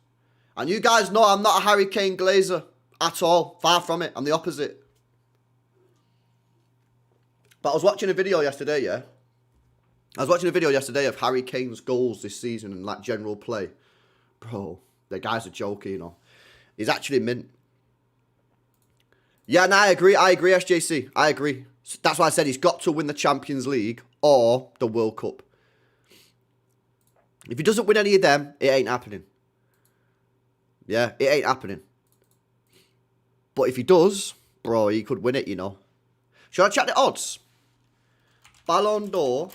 And you guys know I'm not a Harry Kane glazer at all. Far from it. I'm the opposite. But I was watching a video yesterday, yeah. I was watching a video yesterday of Harry Kane's goals this season and like general play. Bro, the guy's a joker, you know. He's actually mint. Yeah, no, I agree, SJC. I agree. That's why I said he's got to win the Champions League or the World Cup. If he doesn't win any of them, it ain't happening. Yeah, it ain't happening. But if he does, bro, he could win it, you know. Should I check the odds? Ballon d'Or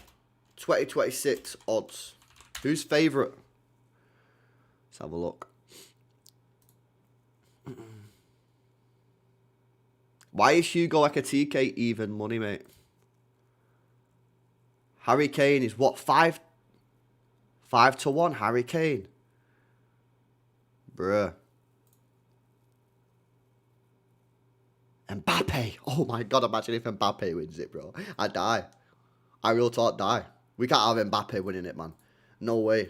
2026 odds. Who's favourite? Let's have a look. Why is Hugo Ekitike even money, mate? Harry Kane is what? 5 to 1, Harry Kane. Bruh. Mbappe. Oh my God, imagine if Mbappe wins it, bro. I die. I real talk die. We can't have Mbappe winning it, man. No way.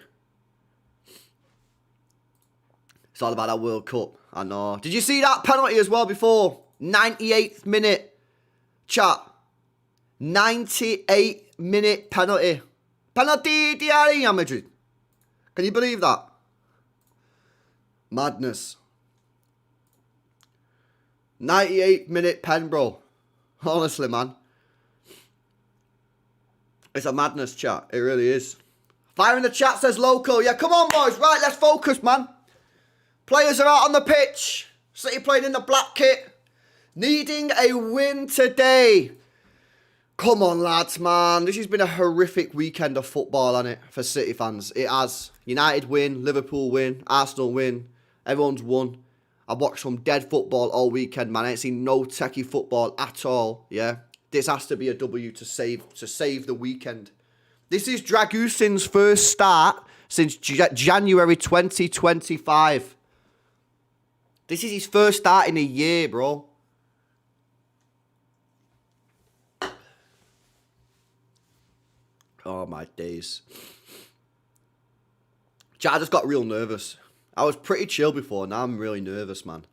It's all about that World Cup. I know. Did you see that penalty as well before? 98th minute. Chat. 98th minute penalty. Penalty di Real Madrid. Can you believe that? Madness. 98th minute pen, bro. Honestly, man. It's a madness, chat. It really is. Fire in the chat says local. Yeah, come on, boys. Right, let's focus, man. Players are out on the pitch. City playing in the black kit. Needing a win today. Come on, lads, man. This has been a horrific weekend of football, hasn't it, for City fans? It has. United win, Liverpool win, Arsenal win. Everyone's won. I watched some dead football all weekend, man. I ain't seen no techie football at all, yeah? This has to be a W to save the weekend. This is Dragusin's first start since January 2025. This is his first start in a year, bro. Oh, my days. I just got real nervous. I was pretty chill before. Now I'm really nervous, man.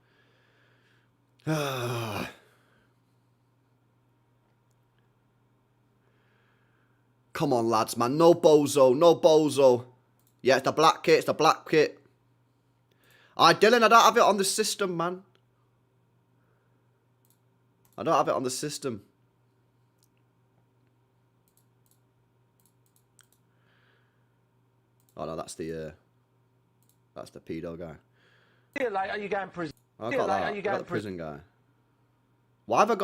Come on, lads, man. No bozo. No bozo. Yeah, it's the black kit. It's the black kit. Alright, Dylan, I don't have it on the system, man. I don't have it on the system. Oh, no, that's the pedo guy. Like, are you going prison? I got that. I got the prison guy. Why have I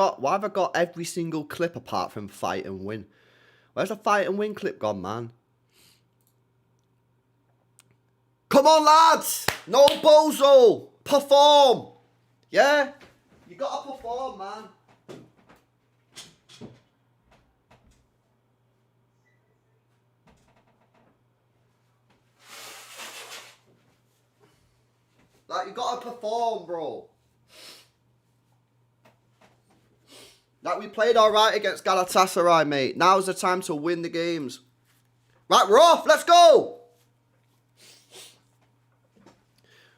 got every single clip apart from fight and win? Where's the fight and win clip gone, man? Come on, lads! No bozo! Perform! Yeah? You gotta perform, man. Like, you gotta perform, bro. Like, we played alright against Galatasaray, mate. Now's the time to win the games. Right, we're off. Let's go.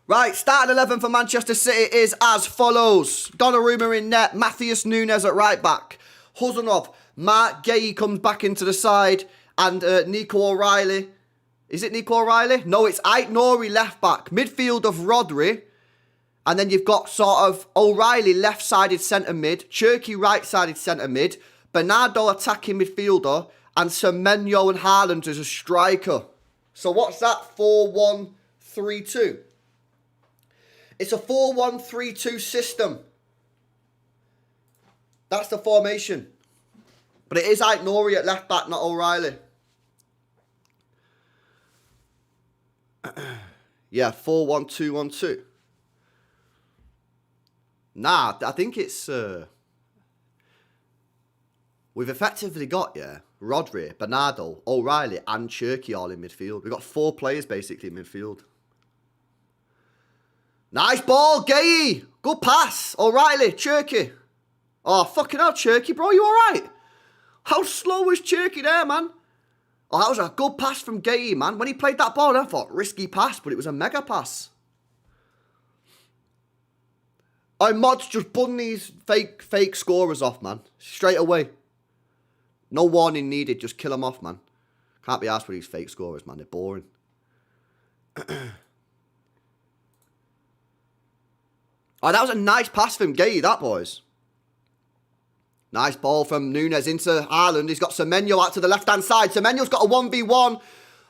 Right, starting 11 for Manchester City is as follows. Donnarumma in net. Matthias Nunes at right back. Huzanov. Mark Gay comes back into the side. And Nico O'Reilly. Is it Nico O'Reilly? No, it's Ait Nouri left back. Midfield of Rodri. And then you've got sort of O'Reilly left-sided centre mid. Cherky right-sided centre mid. Bernardo attacking midfielder. And Semenyo and Haaland as a striker. So what's that? 4-1-3-2. It's a 4-1-3-2 system. That's the formation. But it is Ait Nouri at left back, not O'Reilly. Yeah, 4-1-2-1-2. Nah, I think it's... we've effectively got, yeah, Rodri, Bernardo, O'Reilly and Cherky all in midfield. We've got 4 players basically in midfield. Nice ball, Gay. Good pass. O'Reilly, Cherky. Oh, fucking hell, Cherky, bro, you alright? How slow was Cherky there, man? Oh, that was a good pass from Gay, man. When he played that ball, I thought, risky pass, but it was a mega pass. Oh, Mod's just bun these fake scorers off, man. Straight away. No warning needed, just kill them off, man. Can't be asked for these fake scorers, man. They're boring. Oh, that was a nice pass from Gay, that, boys. Nice ball from Nunes into Haaland. He's got Semenyo out to the left-hand side. Semenyo's got a 1v1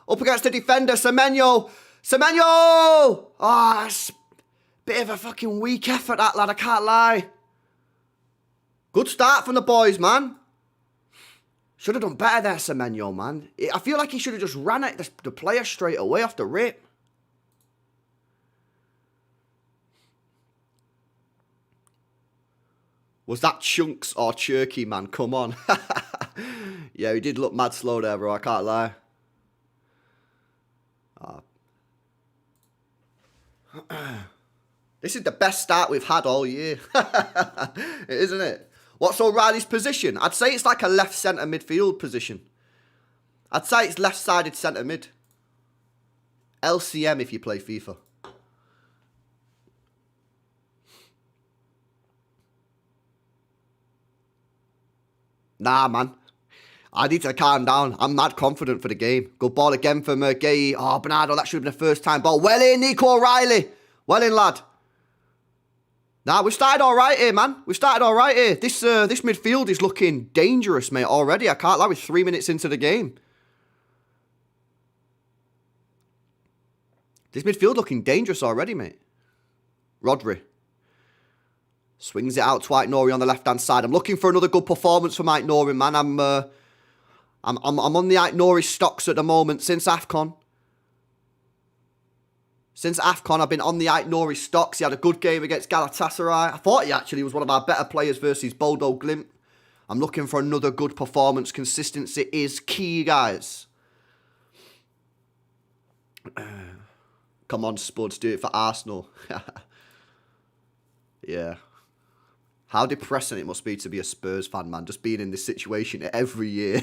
up against the defender. Semenyo! Semenyo! Oh, that's a bit of a fucking weak effort, that lad. I can't lie. Good start from the boys, man. Should have done better there, Semenyo, man. I feel like he should have just ran at the player straight away off the rip. Was that Chunks or Cherky, man? Come on. Yeah, he did look mad slow there, bro. I can't lie. This is the best start we've had all year. Isn't it? What's O'Reilly's position? I'd say it's like a left centre midfield position. I'd say it's left-sided centre mid. LCM if you play FIFA. Nah, man. I need to calm down. I'm mad confident for the game. Good ball again from Gay. Oh, Bernardo, that should have been a first-time ball. Well in, Nico O'Reilly. Well in, lad. Nah, we started all right here, man. We started all right here. This midfield is looking dangerous, mate, already. I can't lie, we're 3 minutes into the game. This midfield looking dangerous already, mate. Rodri. Swings it out to Ait Nori on the left-hand side. I'm looking for another good performance from Ait Nori, man. I'm on the Ait Nori stocks at the moment since AFCON. Since AFCON, I've been on the Ait Nori stocks. He had a good game against Galatasaray. I thought he actually was one of our better players versus Bodo Glimt. I'm looking for another good performance. Consistency is key, guys. Come on, Spuds, do it for Arsenal. Yeah. How depressing it must be to be a Spurs fan, man. Just being in this situation every year.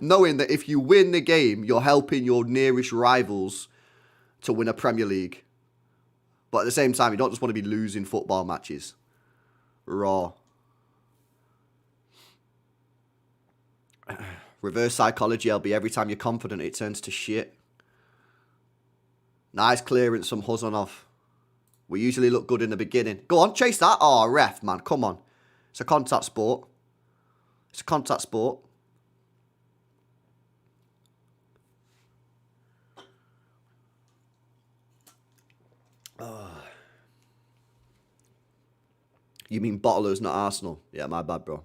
Knowing that if you win the game, you're helping your nearest rivals to win a Premier League. But at the same time, you don't just want to be losing football matches. Raw. Reverse psychology, LB. Every time you're confident, it turns to shit. Nice clearance from Huzanov. We usually look good in the beginning. Go on, chase that. Oh, ref, man. Come on. It's a contact sport. It's a contact sport. You mean bottlers, not Arsenal? Yeah, my bad, bro.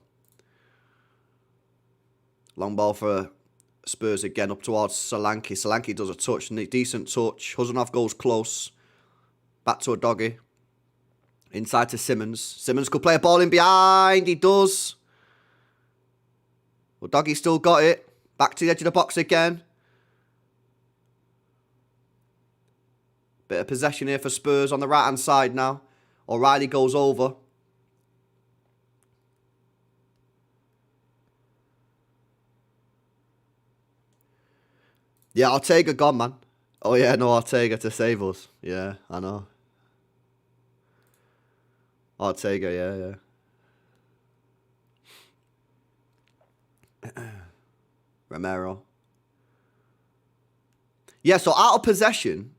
Long ball for Spurs again up towards Solanke. Solanke does a touch, decent touch. Huzanov goes close. Back to a doggy. Inside to Simmons. Simmons could play a ball in behind. He does. Well, doggy still got it. Back to the edge of the box again. Bit of possession here for Spurs on the right-hand side now. O'Reilly goes over. Yeah, Ortega gone, man. Oh, yeah, no Ortega to save us. Yeah, I know. Ortega, yeah. Romero. Yeah, so out of possession.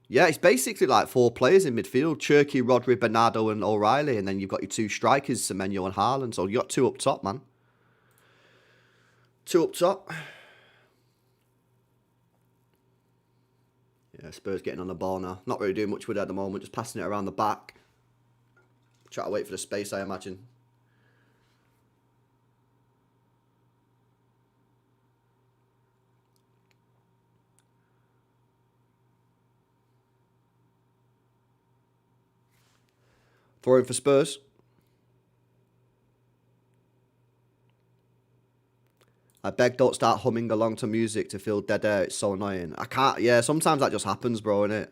Yeah, it's basically like 4 players in midfield. Cherky, Rodri, Bernardo and O'Reilly. And then you've got your 2 strikers, Semenyo and Haaland. So you got 2 up top, man. 2 up top. Yeah, Spurs getting on the ball now. Not really doing much with it at the moment. Just passing it around the back. Try to wait for the space, I imagine. Throwing for Spurs. I beg don't start humming along to music to feel dead air. It's so annoying. I can't. Yeah, sometimes that just happens, bro, innit?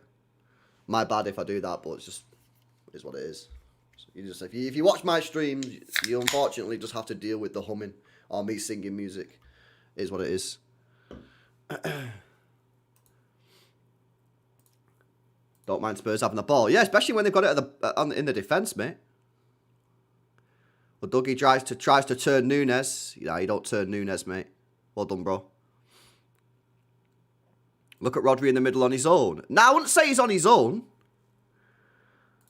My bad if I do that, but it's just it is what it is. You just if you watch my streams, you unfortunately just have to deal with the humming or me singing music. It is what it is. Don't mind Spurs having the ball. Yeah, especially when they've got it at in the defence, mate. Well, Dougie tries to turn Nunes. Yeah, you don't turn Nunes, mate. Well done, bro. Look at Rodri in the middle on his own. Now, I wouldn't say he's on his own.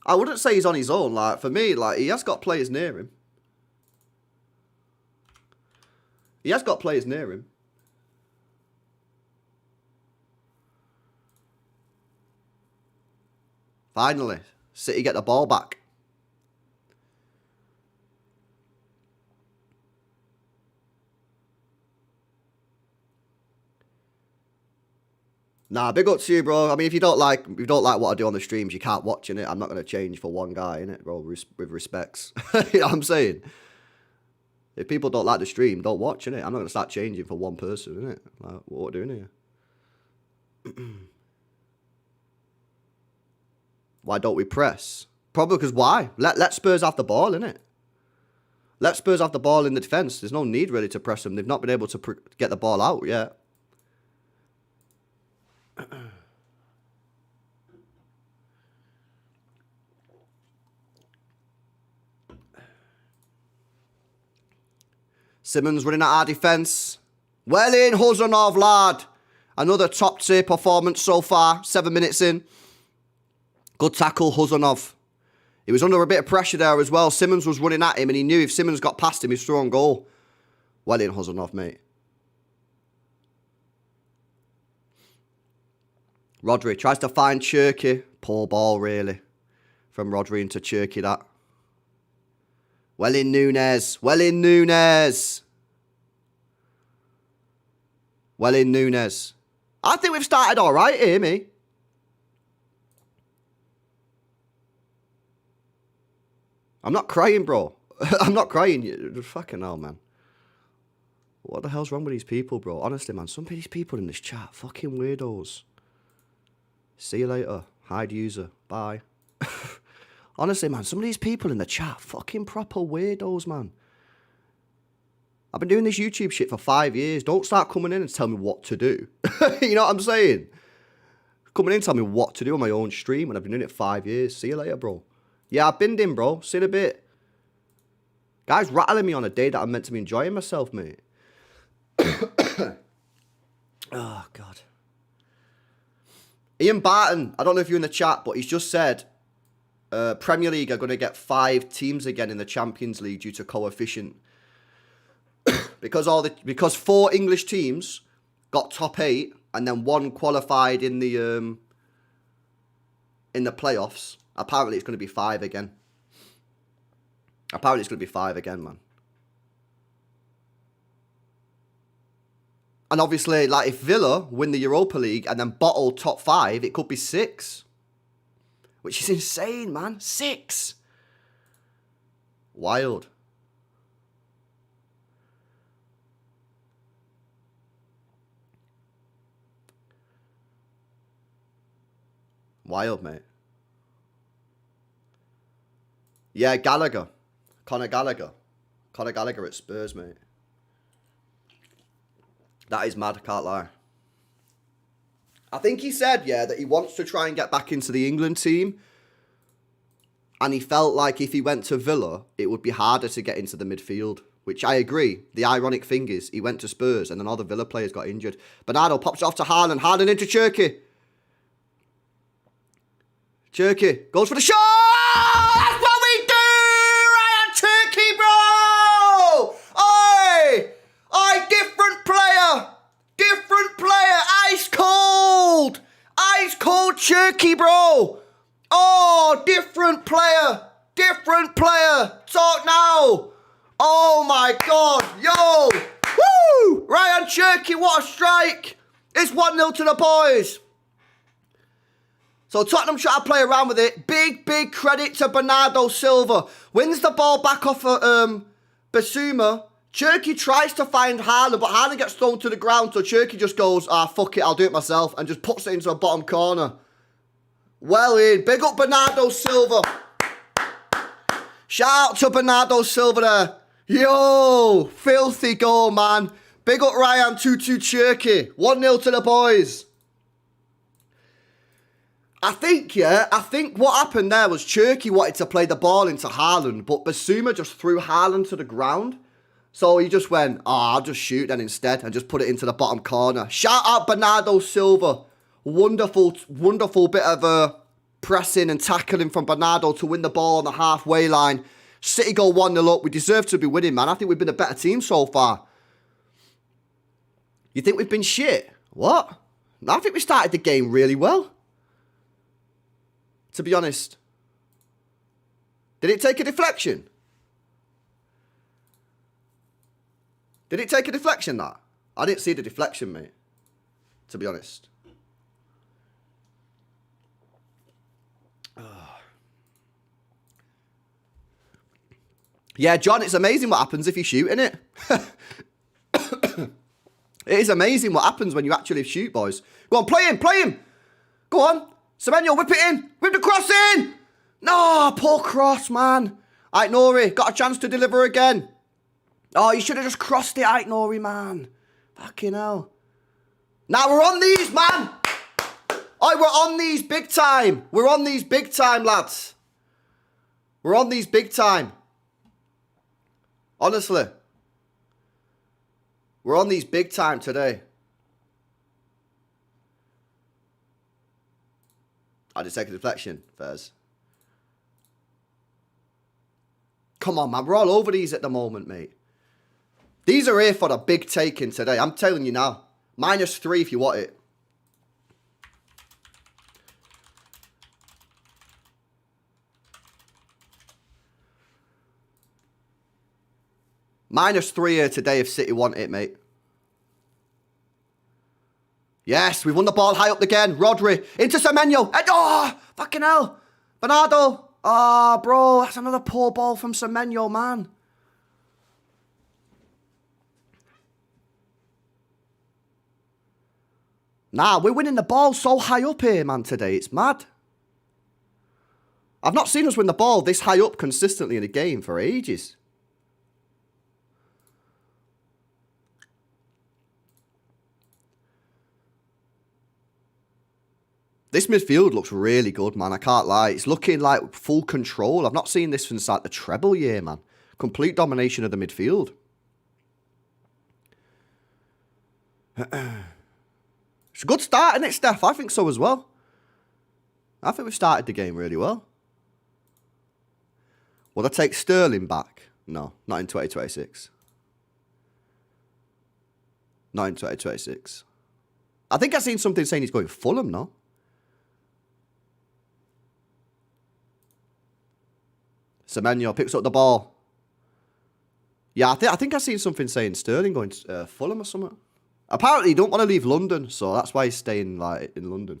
I wouldn't say he's on his own. Like, for me, like, he has got players near him. He has got players near him. Finally, City get the ball back. Nah, big up to you, bro. I mean, if you don't like what I do on the streams, you can't watch it. I'm not gonna change for one guy, innit, bro. With respects, you know what I'm saying. If people don't like the stream, don't watch it. I'm not gonna start changing for one person, innit. Like, what are we doing here? Why don't we press? Probably because why? Let Spurs have the ball, innit. Let Spurs have the ball in the defence. There's no need really to press them. They've not been able to get the ball out yet. Simmons running at our defence. Well in, Huzanov, lad. Another top tier performance so far. 7 minutes in. Good tackle, Huzanov. He was under a bit of pressure there as well. Simmons was running at him and he knew if Simmons got past him, he's through on goal. Well in, Huzanov, mate. Rodri tries to find Cherky. Poor ball, really. from Rodri into Cherky, that. Well in Nunes. Well in Nunes. Well in Nunes. I think we've started all right here, me. I'm not crying, bro. I'm not crying. Fucking hell, man. What the hell's wrong with these people, bro? Honestly, man, some of these people in this chat, fucking weirdos. See you later. Hide user. Bye. Honestly, man, some of these people in the chat, fucking proper weirdos, man. I've been doing this YouTube shit for 5 years. Don't start coming in and tell me what to do. You know what I'm saying? Coming in and tell me what to do on my own stream when I've been doing it 5 years. See you later, bro. Yeah, I've binned him, bro. See you in a bit. Guys rattling me on a day that I'm meant to be enjoying myself, mate. Oh, God. Ian Barton, I don't know if you're in the chat, but he's just said Premier League are going to get 5 teams again in the Champions League due to coefficient. because 4 English teams got top 8 and then 1 qualified in the playoffs. Apparently it's going to be 5 again. Apparently it's going to be 5 again, man. And obviously, like, if Villa win the Europa League and then bottle top 5, it could be 6. Which is insane, man. 6. Wild. Wild, mate. Yeah, Gallagher. Conor Gallagher. Conor Gallagher at Spurs, mate. That is mad, I can't lie. I think he said, yeah, that he wants to try and get back into the England team. And he felt like if he went to Villa, it would be harder to get into the midfield. Which I agree. The ironic thing is, he went to Spurs and then all the Villa players got injured. Bernardo pops it off to Haaland. Haaland into Cherky. Cherky goes for the shot! That's what we do! Ryan Cherky, bro! Oi! Oi, different player! Different player! Ice cold! Ice cold Cherky, bro! Oh, different player! Different player! Talk now! Oh my God! Yo! Woo! Ryan Cherky, what a strike! It's 1-0 to the boys! So Tottenham try to play around with it. Big credit to Bernardo Silva. Wins the ball back off of Basuma. Cherky tries to find Haaland, but Haaland gets thrown to the ground, so Cherky just goes, fuck it, I'll do it myself, and just puts it into a bottom corner. Well in. Big up Bernardo Silva. Shout out to Bernardo Silva there. Yo, filthy goal, man. Big up Ryan 2-2 Cherky. 1-0 to the boys. I think what happened there was Cherky wanted to play the ball into Haaland, but Basuma just threw Haaland to the ground. So he just went, I'll just shoot then instead and just put it into the bottom corner. Shout out Bernardo Silva. Wonderful bit of pressing and tackling from Bernardo to win the ball on the halfway line. City go 1-0 up. We deserve to be winning, man. I think we've been a better team so far. You think we've been shit? What? I think we started the game really well. To be honest. Did it take a deflection? Did it take a deflection, that? I didn't see the deflection, mate. To be honest. Yeah, John, it's amazing what happens if you shoot in it. It is amazing what happens when you actually shoot, boys. Go on, play him. Go on. Semenyo, whip it in. Whip the cross in. No, poor cross, man. Ait Nori, got a chance to deliver again. Oh, you should have just crossed it, Ait Nori, man. Fucking hell. Now we're on these, man. Oh, we're on these big time. We're on these big time, lads. We're on these big time. Honestly. We're on these big time today. I just take a deflection, Fez. Come on, man. We're all over these at the moment, mate. These are here for the big taking today. I'm telling you now. -3 if you want it. -3 here today if City want it, mate. Yes, we've won the ball high up again. Rodri into Semenyo. And, oh, fucking hell. Bernardo. Oh, bro, that's another poor ball from Semenyo, man. Nah, we're winning the ball so high up here, man, today. It's mad. I've not seen us win the ball this high up consistently in a game for ages. This midfield looks really good, man. I can't lie. It's looking like full control. I've not seen this since like the treble year, man. Complete domination of the midfield. It's a good start, isn't it, Steph? I think so as well. I think we've started the game really well. Will I take Sterling back? No, not in 2026. Not in 2026. I think I've seen something saying he's going Fulham, no? Semenyo picks up the ball. Yeah, I think I've seen something saying Sterling going to Fulham or something. Apparently, he don't want to leave London, so that's why he's staying like in London.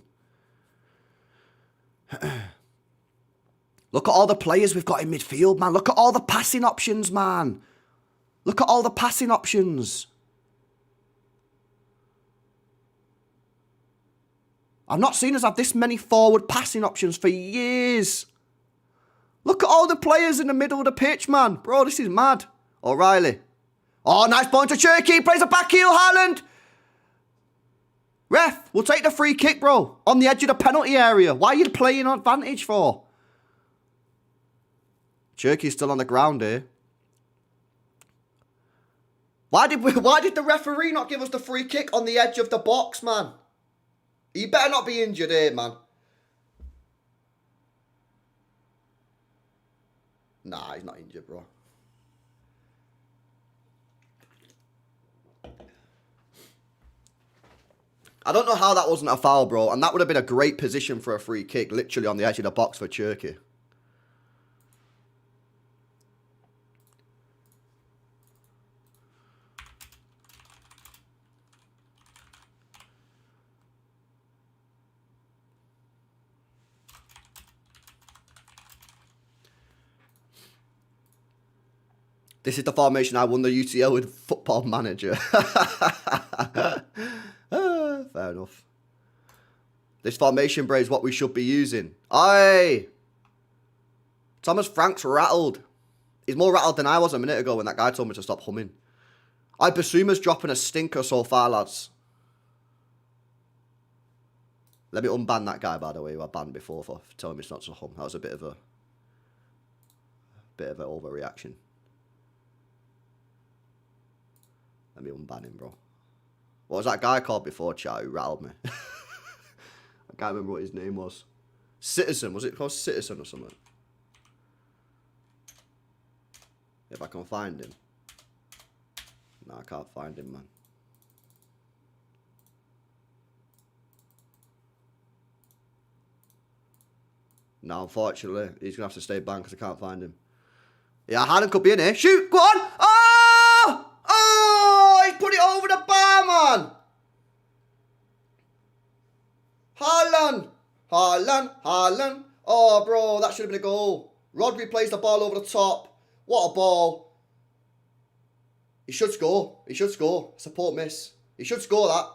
Look at all the players we've got in midfield, man. Look at all the passing options, man. Look at all the passing options. I've not seen us have this many forward passing options for years. Look at all the players in the middle of the pitch, man. Bro, this is mad. O'Reilly. Oh, nice point to Cherky. Plays a back heel, Haaland. Ref, we'll take the free kick, bro. On the edge of the penalty area. Why are you playing on advantage for? Cherky's still on the ground here. Why did the referee not give us the free kick on the edge of the box, man? He better not be injured here, man. Nah, he's not injured, bro. I don't know how that wasn't a foul, bro. And that would have been a great position for a free kick. Literally on the edge of the box for Cherky. This is the formation I won the UCL with Football Manager. Fair enough. This formation, Bray, is what we should be using. Aye! Thomas Frank's rattled. He's more rattled than I was a minute ago when that guy told me to stop humming. Basuma's dropping a stinker so far, lads. Let me unban that guy, by the way, who I banned before for telling me not to hum. That was a bit of an overreaction. Let me unban him, bro. What was that guy called before, chat, who rattled me? I can't remember what his name was. Citizen. Was it called Citizen or something? If I can find him. No, I can't find him, man. No, unfortunately, he's going to have to stay banned because I can't find him. Yeah, Haaland could be in here. Shoot! Go on! Oh! Oh! He put it over the bar, man! Haaland! Haaland! Haaland! Oh, bro, that should have been a goal. Rodri plays the ball over the top. What a ball. He should score. He should score. Support miss. He should score that.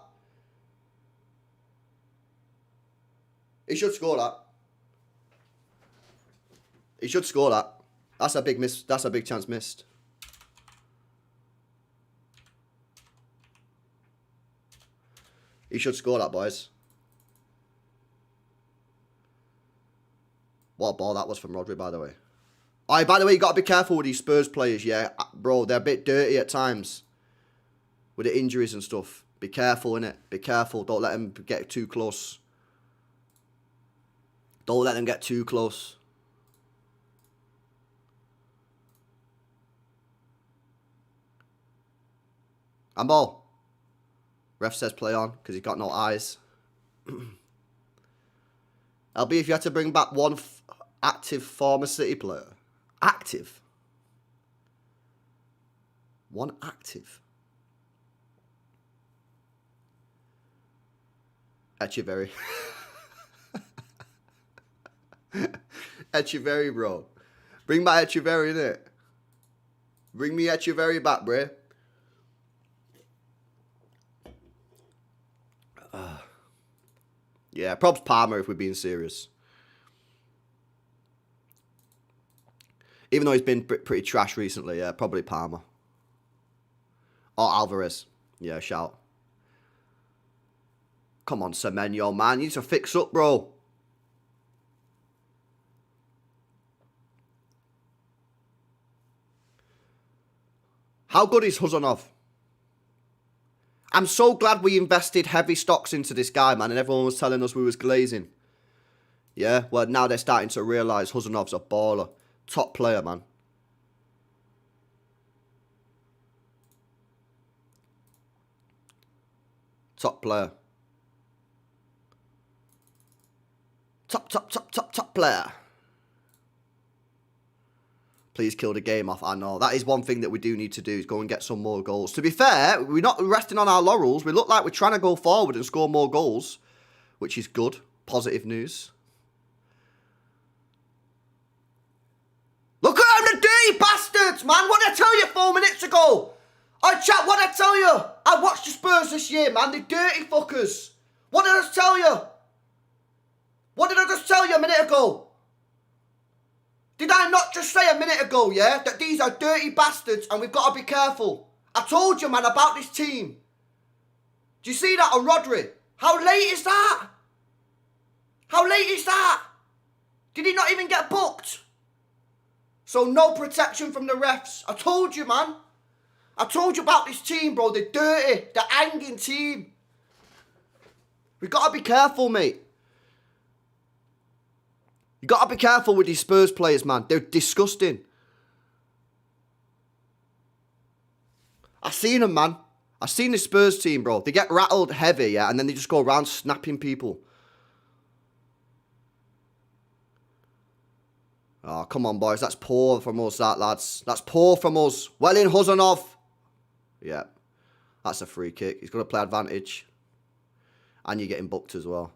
He should score that. He should score that. That's a big miss. That's a big chance missed. He should score that, boys. What a ball that was from Rodri, by the way. Oh, by the way, you got to be careful with these Spurs players, yeah? Bro, they're a bit dirty at times. With the injuries and stuff. Be careful, innit? Be careful. Don't let them get too close. Don't let them get too close. Handball. Ref says play on because he's got no eyes. LB, if you had to bring back one active former City player. Active? 1 active. Echeverry. Echeverry, bro. Bring back Echeverry, innit? Bring me Echeverry back, bro. Yeah, probs Palmer if we're being serious. Even though he's been pretty trash recently, yeah, probably Palmer. Or Alvarez. Yeah, shout. Come on, Semenyo, man. You need to fix up, bro. How good is Huzanov? I'm so glad we invested heavy stocks into this guy, man, and everyone was telling us we was glazing. Yeah, well, now they're starting to realise Huzanov's a baller. Top player, man. Top player. Top player. Please kill the game off. I know. That is one thing that we do need to do, is go and get some more goals. To be fair, we're not resting on our laurels. We look like we're trying to go forward and score more goals, which is good. Positive news. Look at them, the dirty bastards, man. What did I tell you 4 minutes ago? Chat, what did I tell you? I watched the Spurs this year, man. The dirty fuckers. What did I just tell you? What did I just tell you a minute ago? Did I not just say a minute ago, yeah, that these are dirty bastards and we've got to be careful? I told you, man, about this team. Do you see that on Rodri? How late is that? How late is that? Did he not even get booked? So no protection from the refs. I told you, man. I told you about this team, bro. They're dirty. They're hanging team. We've got to be careful, mate. You got to be careful with these Spurs players, man. They're disgusting. I seen them, man. I seen the Spurs team, bro. They get rattled heavy, yeah, and then they just go around snapping people. Oh, come on, boys. That's poor from us, that, lads. That's poor from us. Well in, Huzanov. Yeah. That's a free kick. He's going to play advantage. And you're getting booked as well.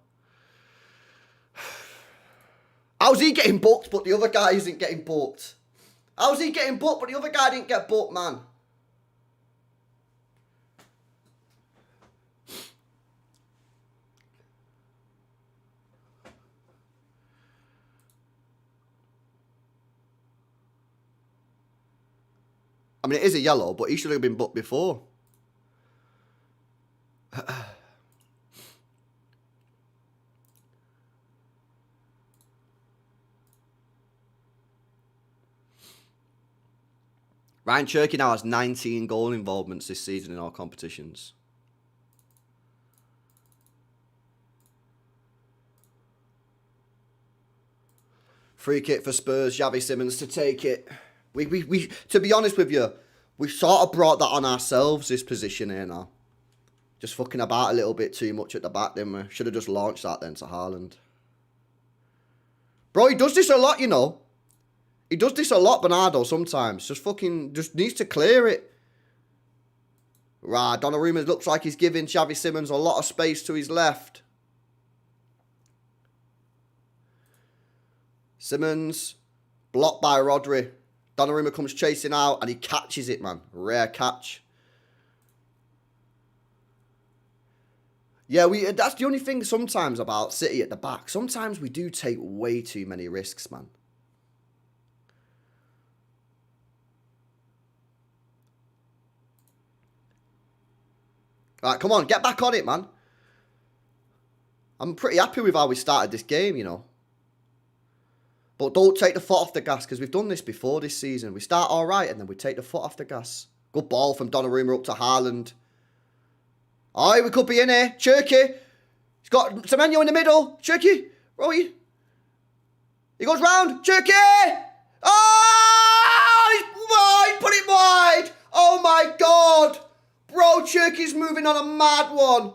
How's he getting booked, but the other guy isn't getting booked? How's he getting booked, but the other guy didn't get booked, man? I mean, it is a yellow, but he should have been booked before. Ryan Cherky now has 19 goal involvements this season in all competitions. Free kick for Spurs, Xavi Simons to take it. We to be honest with you, we sort of brought that on ourselves, this position here now. Just fucking about a little bit too much at the back, didn't we? Should have just launched that then to Haaland. Bro, he does this a lot, you know. He does this a lot, Bernardo, sometimes. Just needs to clear it. Right, Donnarumma looks like he's giving Xavi Simons a lot of space to his left. Simons, blocked by Rodri. Donnarumma comes chasing out and he catches it, man. Rare catch. Yeah, that's the only thing sometimes about City at the back. Sometimes we do take way too many risks, man. Alright, come on, get back on it, man. I'm pretty happy with how we started this game, you know. But don't take the foot off the gas, because we've done this before this season. We start alright, and then we take the foot off the gas. Good ball from Donnarumma up to Haaland. Oh, we could be in here. Cherky. He's got Semenyo in the middle. Cherky. Where are you? He goes round. Cherky. Oh, he's wide. Put it wide. Oh, my God. Bro, Cherky's moving on a mad one.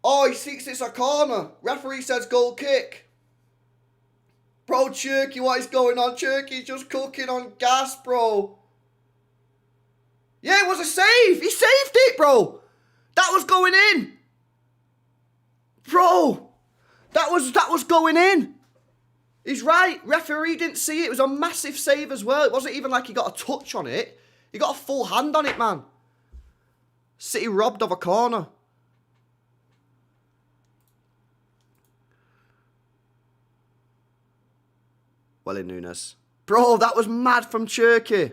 Oh, he thinks it's a corner. Referee says goal kick. Bro, Cherky, what is going on? Cherky's just cooking on gas, bro. was a save. He saved it, bro. That was going in. Bro, that was going in. He's right. Referee didn't see it. It was a massive save as well. It wasn't even like he got a touch on it. He got a full hand on it, man. City robbed of a corner. Well in Nunes. Bro, that was mad from Cherky.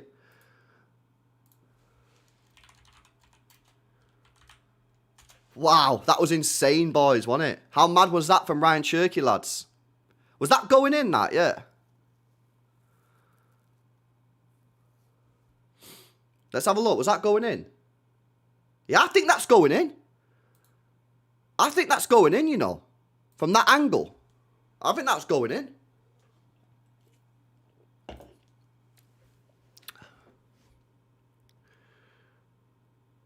Wow, that was insane, boys, wasn't it? How mad was that from Ryan Cherky, lads? Was that going in, that? Yeah. Let's have a look. Was that going in? Yeah, I think that's going in. I think that's going in, you know. From that angle. I think that's going in.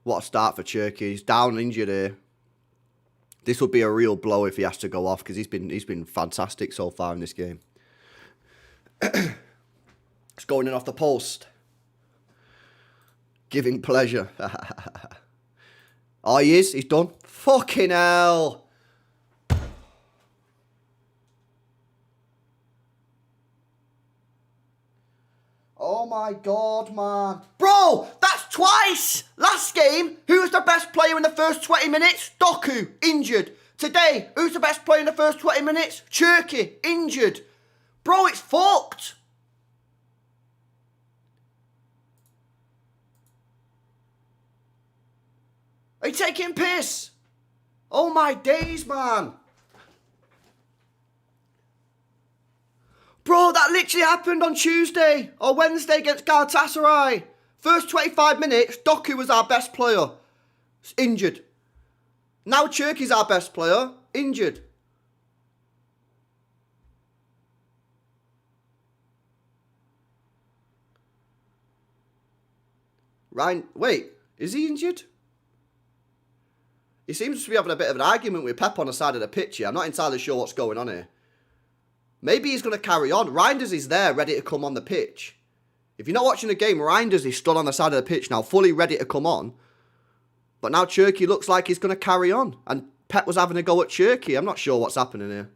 What a start for Cherky. He's down injured here. This would be a real blow if he has to go off because he's been fantastic so far in this game. It's going in off the post. Giving pleasure. Oh, he is. He's done. Fucking hell. Oh my God, man. Bro, that's twice. Last game, who was the best player in the first 20 minutes? Doku, injured. Today, who's the best player in the first 20 minutes? Cherky, injured. Bro, it's fucked. Are you taking piss? Oh my days, man. Bro, that literally happened on Tuesday or Wednesday against Galatasaray. First 25 minutes, Doku was our best player. Injured. Now Cherky's our best player. Injured. Ryan, wait, is he injured? He seems to be having a bit of an argument with Pep on the side of the pitch here. I'm not entirely sure what's going on here. Maybe he's going to carry on. Reinders is there, ready to come on the pitch. If you're not watching the game, Reinders is stood on the side of the pitch now, fully ready to come on. But now Cherky looks like he's going to carry on. And Pep was having a go at Cherky. I'm not sure what's happening here.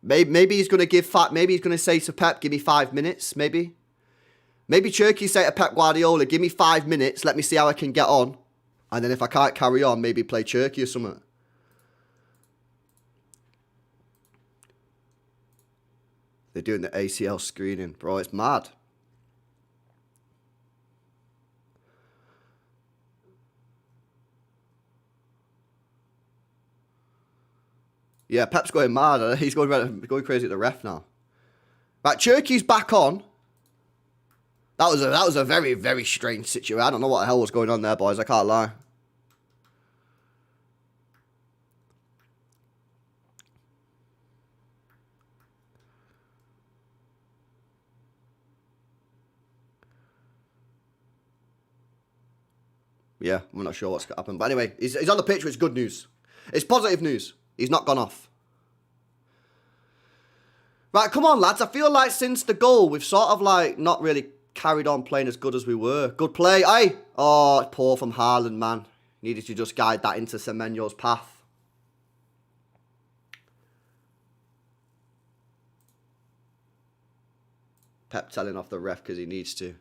Maybe he's going to give. Maybe he's going to say to Pep, "Give me 5 minutes." Maybe. Maybe Cherky say to Pep Guardiola, "Give me 5 minutes. Let me see how I can get on, and then if I can't carry on, maybe play Cherky or something." They're doing the ACL screening, bro. It's mad. Yeah, Pep's going mad. He's going crazy at the ref now. Right, Cherky's back on. That was a very, very strange situation. I don't know what the hell was going on there, boys. I can't lie. Yeah, I'm not sure what's going to happen. But anyway, he's on the pitch, which is good news. It's positive news. He's not gone off. Right, come on, lads. I feel like since the goal, we've sort of like not really carried on playing as good as we were. Good play. Aye. Oh, poor from Haaland, man. Needed to just guide that into Semenyo's path. Pep telling off the ref because he needs to.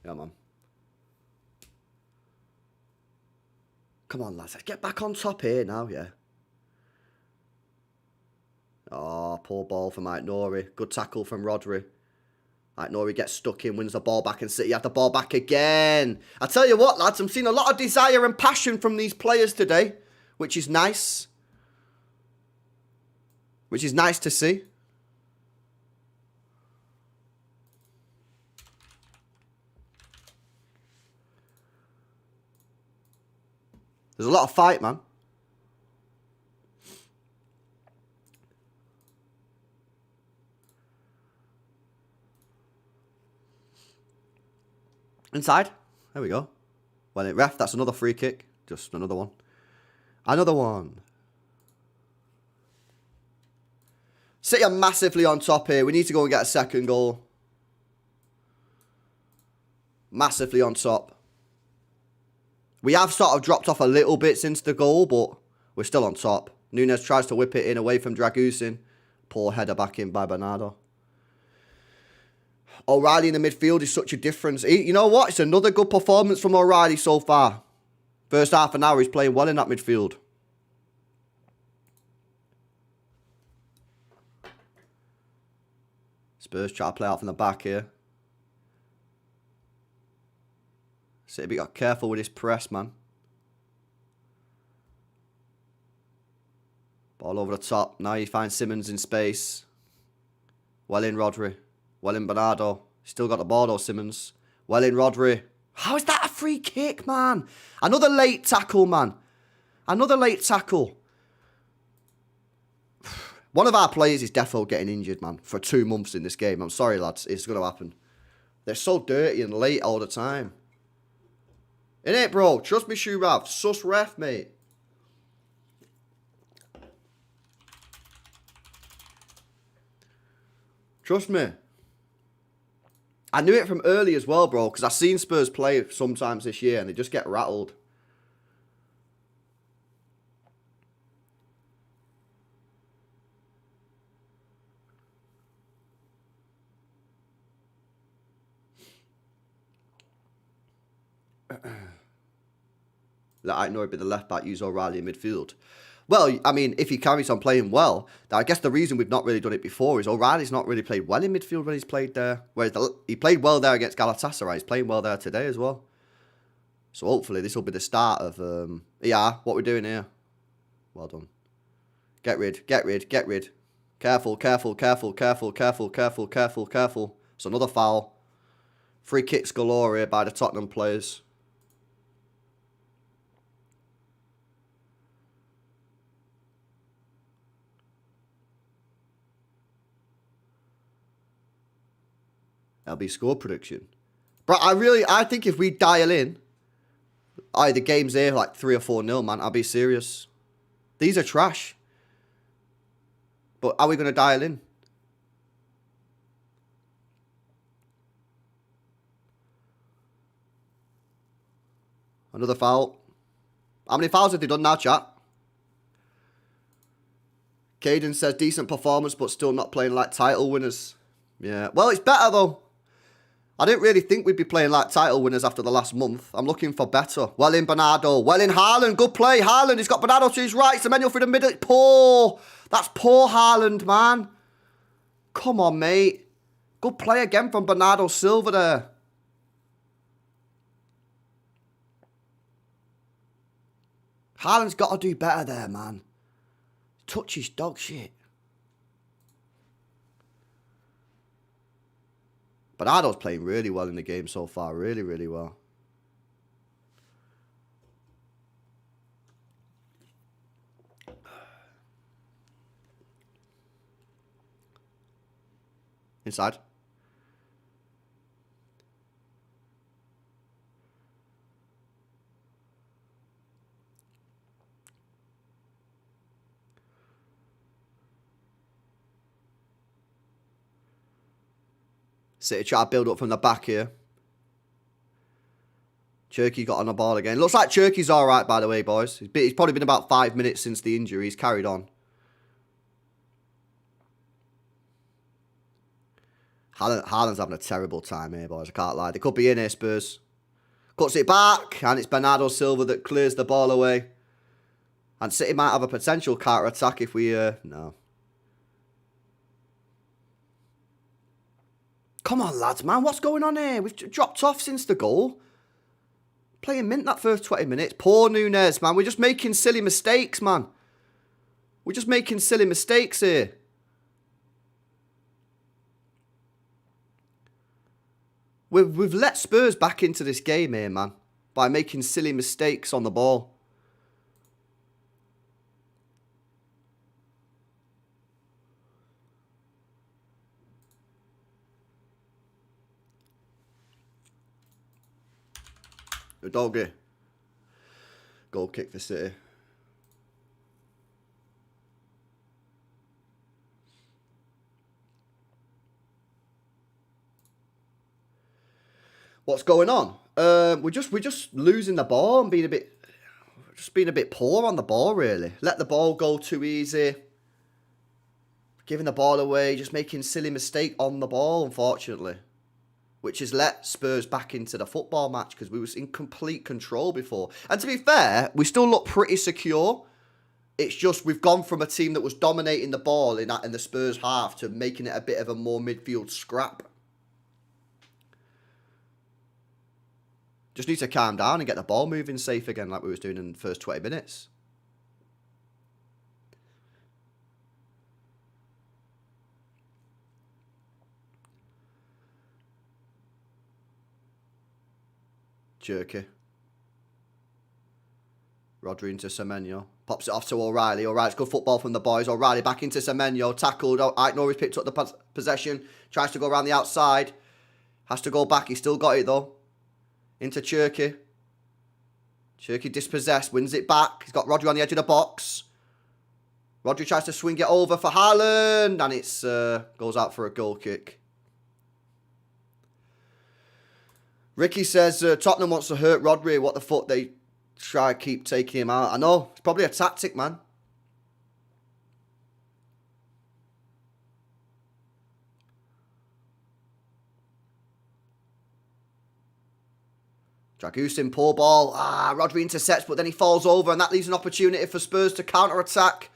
Yeah, man. Come on, lads. Let's get back on top here now, yeah. Oh, poor ball from Mike Nori. Good tackle from Rodri. Mike Nori gets stuck in, wins the ball back, and City have the ball back again. I tell you what, lads, I'm seeing a lot of desire and passion from these players today, which is nice. Which is nice to see. There's a lot of fight, man. Inside. There we go. Well, ref, that's another free kick. Just another one. Another one. City are massively on top here. We need to go and get a second goal. Massively on top. We have sort of dropped off a little bit since the goal, but we're still on top. Nunes tries to whip it in away from Dragusin. Poor header back in by Bernardo. O'Reilly in the midfield is such a difference. You know what? It's another good performance from O'Reilly so far. First half an hour, he's playing well in that midfield. Spurs try to play out from the back here. City got careful with his press, man. Ball over the top. Now he finds Simmons in space. Well in, Rodri. Well in, Bernardo. Still got the ball, though, Simmons. Well in, Rodri. How is that a free kick, man? Another late tackle, man. Another late tackle. One of our players is defo getting injured, man, for 2 months in this game. I'm sorry, lads. It's going to happen. They're so dirty and late all the time. Innit, bro? Trust me, Shurav. Sus ref, mate. Trust me. I knew it from early as well, bro, because I've seen Spurs play sometimes this year and they just get rattled. I know it'd be the left back, use O'Reilly in midfield. Well, I mean, if he carries on playing well, I guess the reason we've not really done it before is O'Reilly's not really played well in midfield when he's played there. Whereas he played well there against Galatasaray. He's playing well there today as well. So hopefully this will be the start of... yeah, what we're doing here. Well done. Get rid. Careful, careful, careful, careful, careful, careful, careful, careful. It's another foul. Free kicks galore here by the Tottenham players. LB score prediction. But I think if we dial in, the game's here like 3 or 4-0, man. I'll be serious. These are trash. But are we going to dial in? Another foul. How many fouls have they done now, chat? Caden says decent performance, but still not playing like title winners. Yeah. Well, it's better, though. I didn't really think we'd be playing like title winners after the last month. I'm looking for better. Well in, Bernardo. Well in, Haaland. Good play. Haaland. He's got Bernardo to his right. Semenyo through the middle. Poor. That's poor Haaland, man. Come on, mate. Good play again from Bernardo Silva there. Haaland's got to do better there, man. Touches dog shit. Bernardo's playing really well in the game so far. Really, really well. Inside. City try to build up from the back here. Cherky got on the ball again. Looks like Cherky's all right, by the way, boys. He's probably been about 5 minutes since the injury. He's carried on. Haaland's having a terrible time here, boys. I can't lie. They could be in here, Spurs. Cuts it back, and it's Bernardo Silva that clears the ball away. And City might have a potential counter-attack if we... no. Come on, lads, man. What's going on here? We've dropped off since the goal. Playing mint that first 20 minutes. Poor Nunes, man. We're just making silly mistakes, man. We're just making silly mistakes here. We've let Spurs back into this game here, man. By making silly mistakes on the ball. Doggy. Goal kick for City. What's going on? We're just losing the ball and being a bit poor on the ball, really. Let the ball go too easy. Giving the ball away, just making silly mistake on the ball, unfortunately. Which has let Spurs back into the football match because we was in complete control before. And to be fair, we still look pretty secure. It's just we've gone from a team that was dominating the ball in the Spurs half to making it a bit of a more midfield scrap. Just need to calm down and get the ball moving safe again like we was doing in the first 20 minutes. Jerky. Rodri into Semenyo. Pops it off to O'Reilly. O'Reilly's good football from the boys. O'Reilly back into Semenyo. Tackled. Norris picked up the possession. Tries to go around the outside. Has to go back. He's still got it though. Into Cherky. Cherky dispossessed. Wins it back. He's got Rodri on the edge of the box. Rodri tries to swing it over for Haaland. And it's goes out for a goal kick. Ricky says Tottenham wants to hurt Rodri. What the fuck? They try to keep taking him out. I know. It's probably a tactic, man. Dragusin, poor ball. Rodri intercepts, but then he falls over, and that leaves an opportunity for Spurs to counter-attack.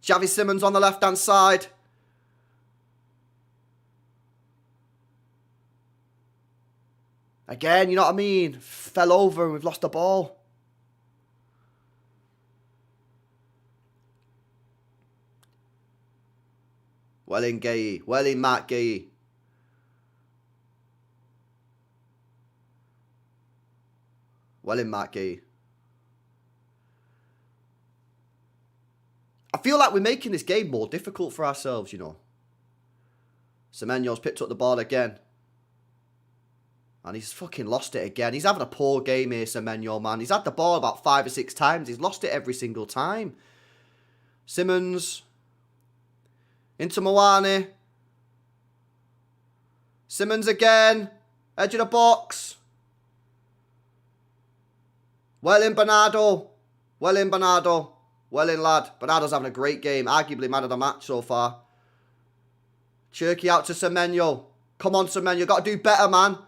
Xavi Simons on the left-hand side. Again, you know what I mean? Fell over and we've lost the ball. Well in Gay. Well in Matt Gay. Well in Matt Gay. I feel like we're making this game more difficult for ourselves, you know. Semenyo's picked up the ball again. And he's fucking lost it again. He's having a poor game here, Semenyo, man. He's had the ball about 5 or 6 times. He's lost it every single time. Simmons. Into Mawani. Simmons again. Edge of the box. Well in, Bernardo. Well in, Bernardo. Well in, lad. Bernardo's having a great game. Arguably man of the match so far. Cherky out to Semenyo. Come on, Semenyo. Got to do better, man.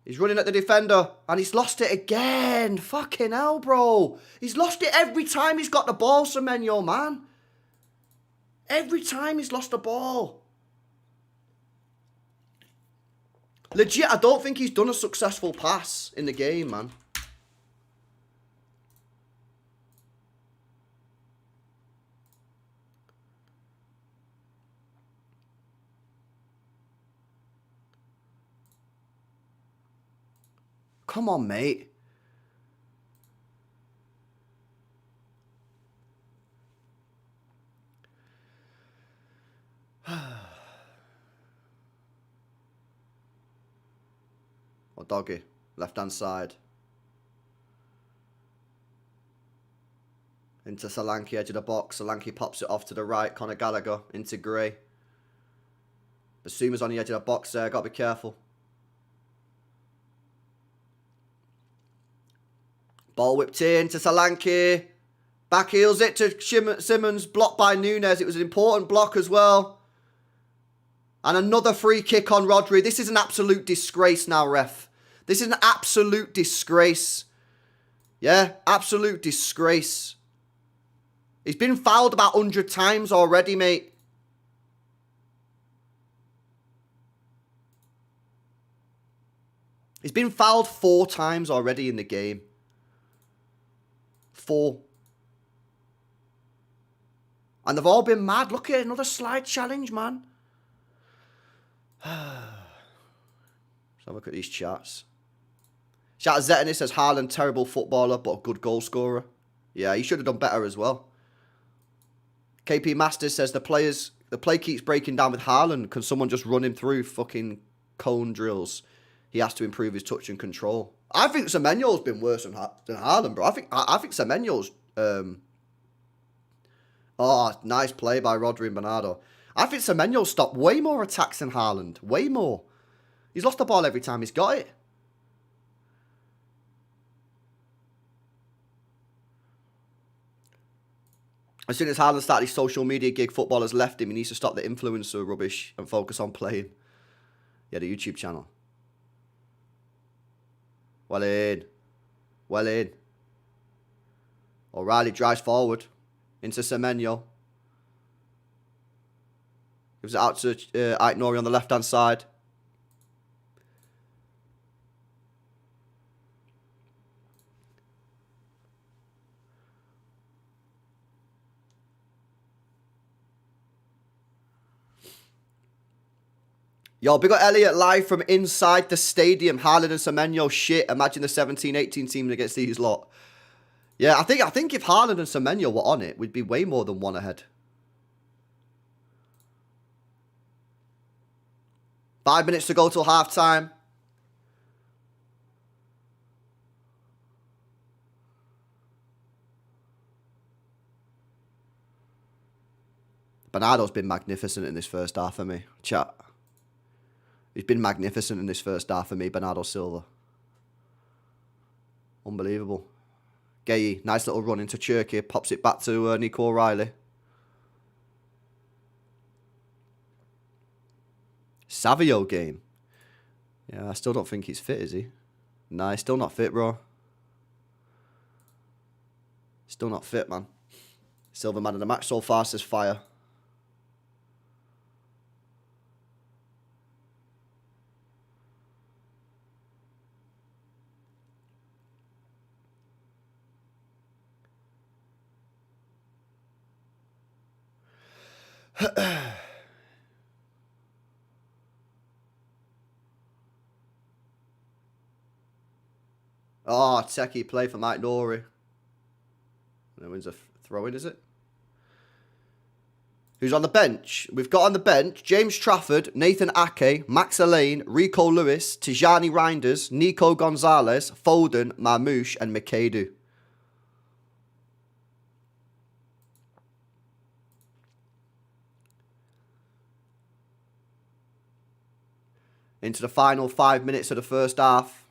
He's running at the defender. And he's lost it again. Fucking hell, bro. He's lost it every time he's got the ball, Semenyo, man. Every time he's lost the ball. Legit, I don't think he's done a successful pass in the game, man. Come on, mate. Or Doggy, left-hand side. Into Solanke, edge of the box. Solanke pops it off to the right. Conor Gallagher into Gray. Basuma's on the edge of the box there. Got to be careful. Ball whipped in to Solanke. Back heels it to Simmons. Blocked by Nunes. It was an important block as well. And another free kick on Rodri. This is an absolute disgrace now, ref. This is an absolute disgrace. Yeah, absolute disgrace. He's been fouled about 100 times already, mate. He's been fouled 4 times already in the game. 4. And they've all been mad. Look at another slide challenge, man. Let's have a look at these chats. Shout out Zetany says Haaland, terrible footballer, but a good goal scorer. Yeah, he should have done better as well. KP Masters says the play keeps breaking down with Haaland. Can someone just run him through fucking cone drills? He has to improve his touch and control. I think Semenyo's been worse than Haaland, bro. I think Semenyo's... Oh, nice play by Rodri and Bernardo. I think Semenyo stopped way more attacks than Haaland. Way more. He's lost the ball every time he's got it. As soon as Haaland started his social media gig, footballers left him. He needs to stop the influencer rubbish and focus on playing. Yeah, the YouTube channel. Well in. Well in. O'Reilly drives forward into Semenyo. Gives it out to Aït-Nouri on the left-hand side. Yo, big up Elliot live from inside the stadium. Haaland and Semenyo, shit. Imagine the 17-18 team against these lot. Yeah, I think if Haaland and Semenyo were on it, we'd be way more than one ahead. 5 minutes to go till half time. Bernardo's been magnificent in this first half for me. Chat. He's been magnificent in this first half for me, Bernardo Silva. Unbelievable. Gay, nice little run into Cherky. Pops it back to Nico O'Reilly. Savio game. Yeah, I still don't think he's fit, is he? Nah, he's still not fit, bro. Still not fit, man. Silva man of the match so far, says Fire. Oh, techie play for Aït-Nouri. And then wins a throw-in, is it? Who's on the bench? We've got on the bench James Trafford, Nathan Ake, Max Elaine, Rico Lewis, Tijani Reinders, Nico Gonzalez, Foden, Marmoush, and Mikedu. Into the final 5 minutes of the first half.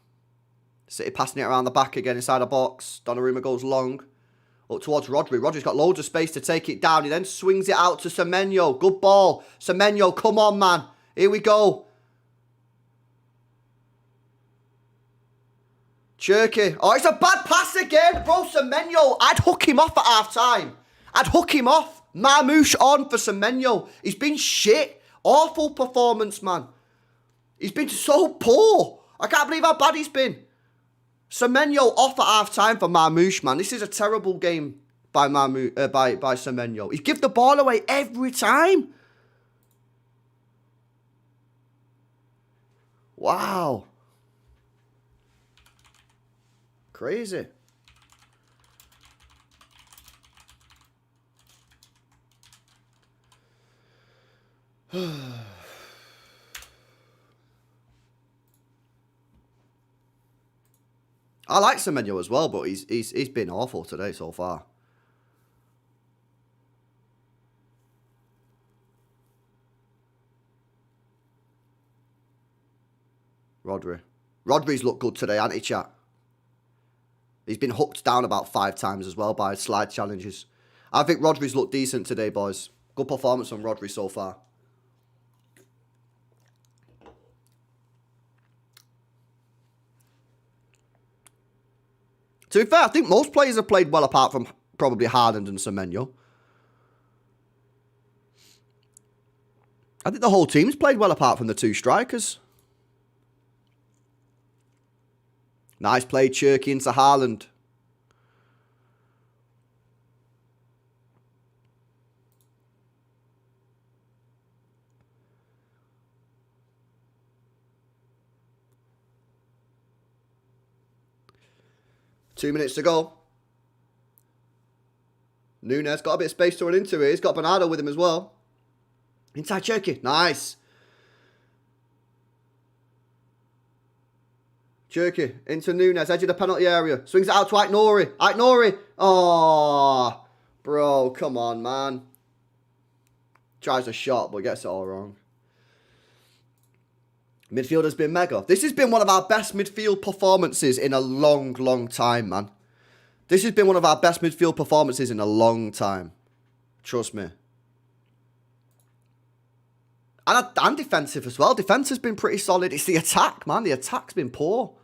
City passing it around the back again inside the box. Donnarumma goes long. Up towards Rodri. Rodri's got loads of space to take it down. He then swings it out to Semenyo. Good ball. Semenyo, come on, man. Here we go. Cherky. Oh, it's a bad pass again. Bro, Semenyo. I'd hook him off at half time. I'd hook him off. Marmoush on for Semenyo. He's been shit. Awful performance, man. He's been so poor. I can't believe how bad he's been. Semenyo off at half-time for Marmoush, man. This is a terrible game by Semenyo. He gives the ball away every time. Wow. Crazy. I like Semenyo as well, but he's been awful today so far. Rodri's looked good today, hasn't he, chat? He's been hooked down about 5 times as well by slide challenges. I think Rodri's looked decent today, boys. Good performance from Rodri so far. To be fair, I think most players have played well apart from probably Haaland and Semenyo. I think the whole team's played well apart from the 2 strikers. Nice play, Cherky into Haaland. Two minutes to go. Nunes got a bit of space to run into it. He's got Bernardo with him as well. Inside Cherky. Nice. Cherky into Nunes. Edge of the penalty area. Swings it out to Aït-Nouri. Aït-Nouri. Oh, bro. Come on, man. Tries a shot, but gets it all wrong. Midfield has been mega. This has been one of our best midfield performances in a long, long time, man. This has been one of our best midfield performances in a long time. Trust me. And defensive as well. Defense has been pretty solid. It's the attack, man. The attack's been poor.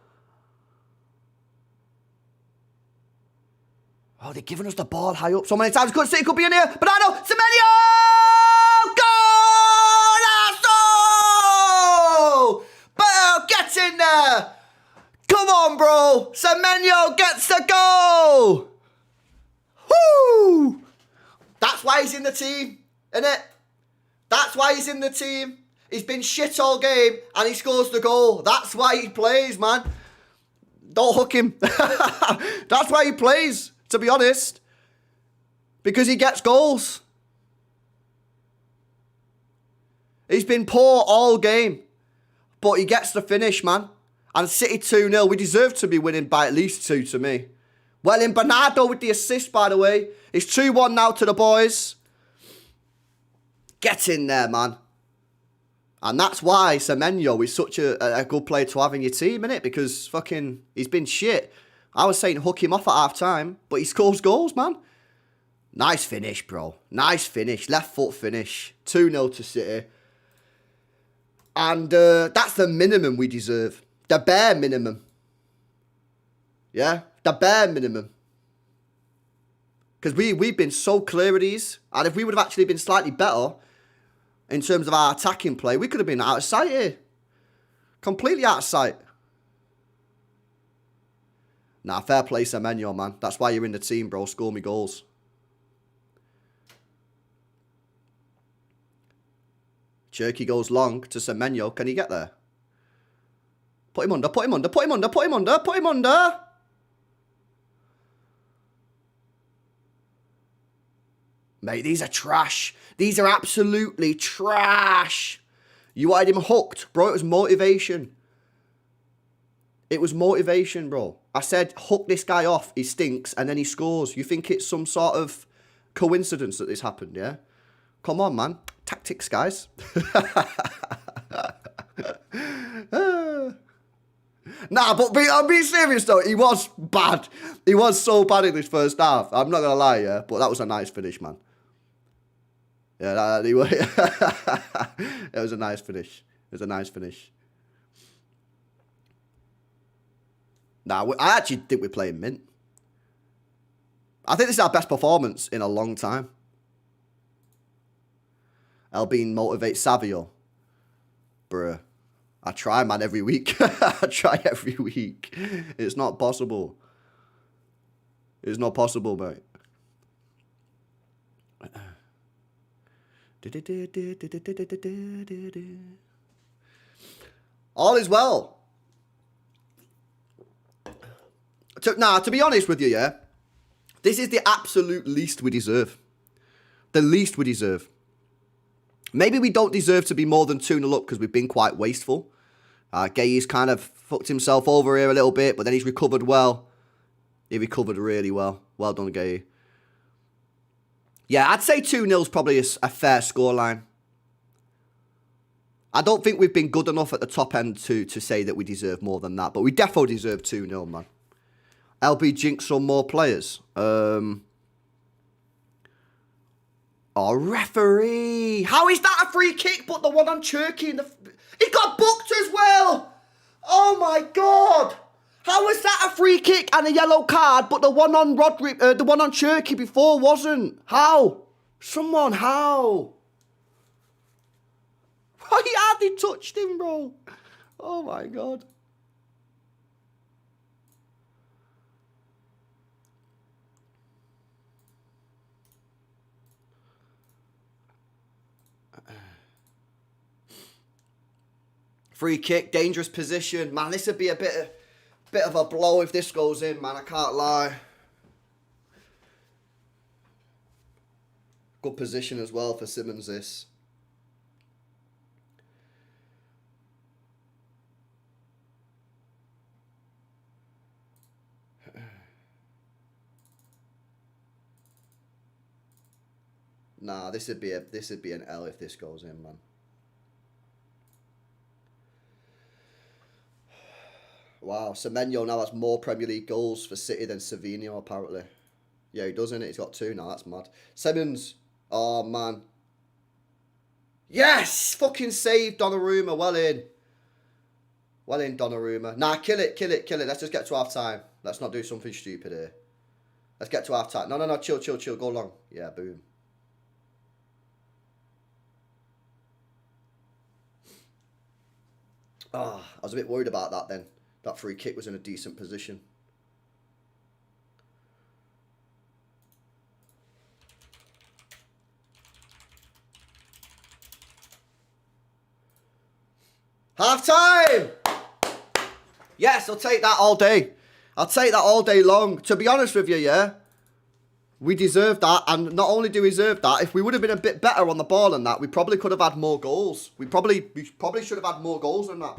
Oh, they're giving us the ball high up so many times. Couldn't see it could be in here. Bernardo, Semenyo! Goal! Bell, get in there! Come on, bro! Semenyo gets the goal! Woo! That's why he's in the team, innit? That's why he's in the team. He's been shit all game and he scores the goal. That's why he plays, man. Don't hook him. That's why he plays, to be honest. Because he gets goals. He's been poor all game. But he gets the finish, man. And City 2-0. We deserve to be winning by at least 2 to me. Well, in Bernardo with the assist, by the way. It's 2-1 now to the boys. Get in there, man. And that's why Semenyo is such a good player to have in your team, innit? Because fucking, he's been shit. I was saying hook him off at half time, but he scores goals, man. Nice finish, bro. Nice finish. Left foot finish. 2-0 to City. And that's the minimum we deserve. The bare minimum. Yeah? The bare minimum. Because we've been so clear of these. And if we would have actually been slightly better in terms of our attacking play, we could have been out of sight here. Completely out of sight. Nah, fair play, Semenyo, man. That's why you're in the team, bro. Score me goals. Cherky goes long to Semenyo. Can he get there? Put him under, put him under, put him under, put him under, put him under. Mate, these are trash. These are absolutely trash. You wanted him hooked, bro. It was motivation. It was motivation, bro. I said, hook this guy off. He stinks, and then he scores. You think it's some sort of coincidence that this happened, yeah? Come on, man. Tactics, guys. Nah, but I'm being serious, though. He was bad. He was so bad in this first half. I'm not going to lie, yeah? But that was a nice finish, man. Yeah, it was a nice finish. It was a nice finish. Nah, I actually think we're playing mint. I think this is our best performance in a long time. Elbean motivates Savio. Bruh. I try, man, every week. I try every week. It's not possible. It's not possible, mate. All is well. To be honest with you, yeah, this is the absolute least we deserve. The least we deserve. Maybe we don't deserve to be more than 2-0 up because we've been quite wasteful. Gay's kind of fucked himself over here a little bit, but then he's recovered well. He recovered really well. Well done, Gay. Yeah, I'd say 2-0 is probably a fair scoreline. I don't think we've been good enough at the top end to say that we deserve more than that, but we definitely deserve 2-0, man. LB jinx some more players. Oh, referee. How is that a free kick? But the one on Cherky in the... He got booked as well. Oh, my God. How was that a free kick and a yellow card, but the one on the one on Cherky before wasn't? How? Someone, how? He hardly touched him, bro. Oh, my God. Free kick, dangerous position. Man, this would be a bit of a blow if this goes in, man. I can't lie. Good position as well for Simmons, this. Nah, this would be an L if this goes in, man. Wow, Semenyo now has more Premier League goals for City than Savinho, apparently. Yeah, he does, innit? He's got 2 now. That's mad. Simmons. Oh, man. Yes! Fucking saved Donnarumma. Well in. Well in, Donnarumma. Nah, kill it, kill it, kill it. Let's just get to half-time. Let's not do something stupid here. Let's get to half-time. No, no, no. Chill, chill, chill. Go long. Yeah, boom. Ah, I was a bit worried about that then. That free kick was in a decent position. Half-time! Yes, I'll take that all day. I'll take that all day long. To be honest with you, yeah, we deserve that. And not only do we deserve that, if we would have been a bit better on the ball than that, we probably could have had more goals. We probably should have had more goals than that.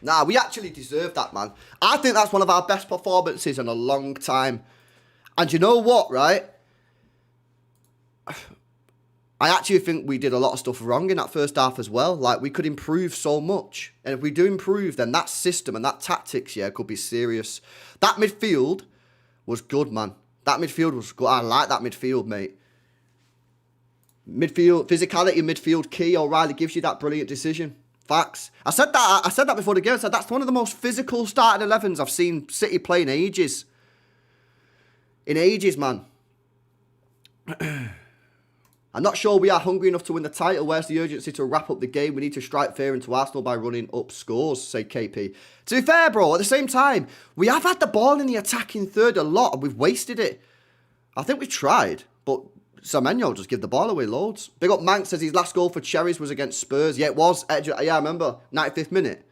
Nah, we actually deserve that, man. I think that's one of our best performances in a long time. And you know what, right? I actually think we did a lot of stuff wrong in that first half as well. Like, we could improve so much. And if we do improve, then that system and that tactics, yeah, could be serious. That midfield was good, man. That midfield was good. I like that midfield, mate. Midfield, physicality, midfield key. O'Reilly gives you that brilliant decision. Facts. I said that before the game. I said that's one of the most physical starting 11s I've seen City play in ages. In ages, man. I'm not sure we are hungry enough to win the title. Where's the urgency to wrap up the game? We need to strike fear into Arsenal by running up scores, say KP. To be fair, bro, at the same time, we have had the ball in the attacking third a lot and we've wasted it. I think we tried, but Semenyo just give the ball away loads. Big up Mank says his last goal for Cherries was against Spurs. Yeah, it was. Yeah, I remember. 95th minute.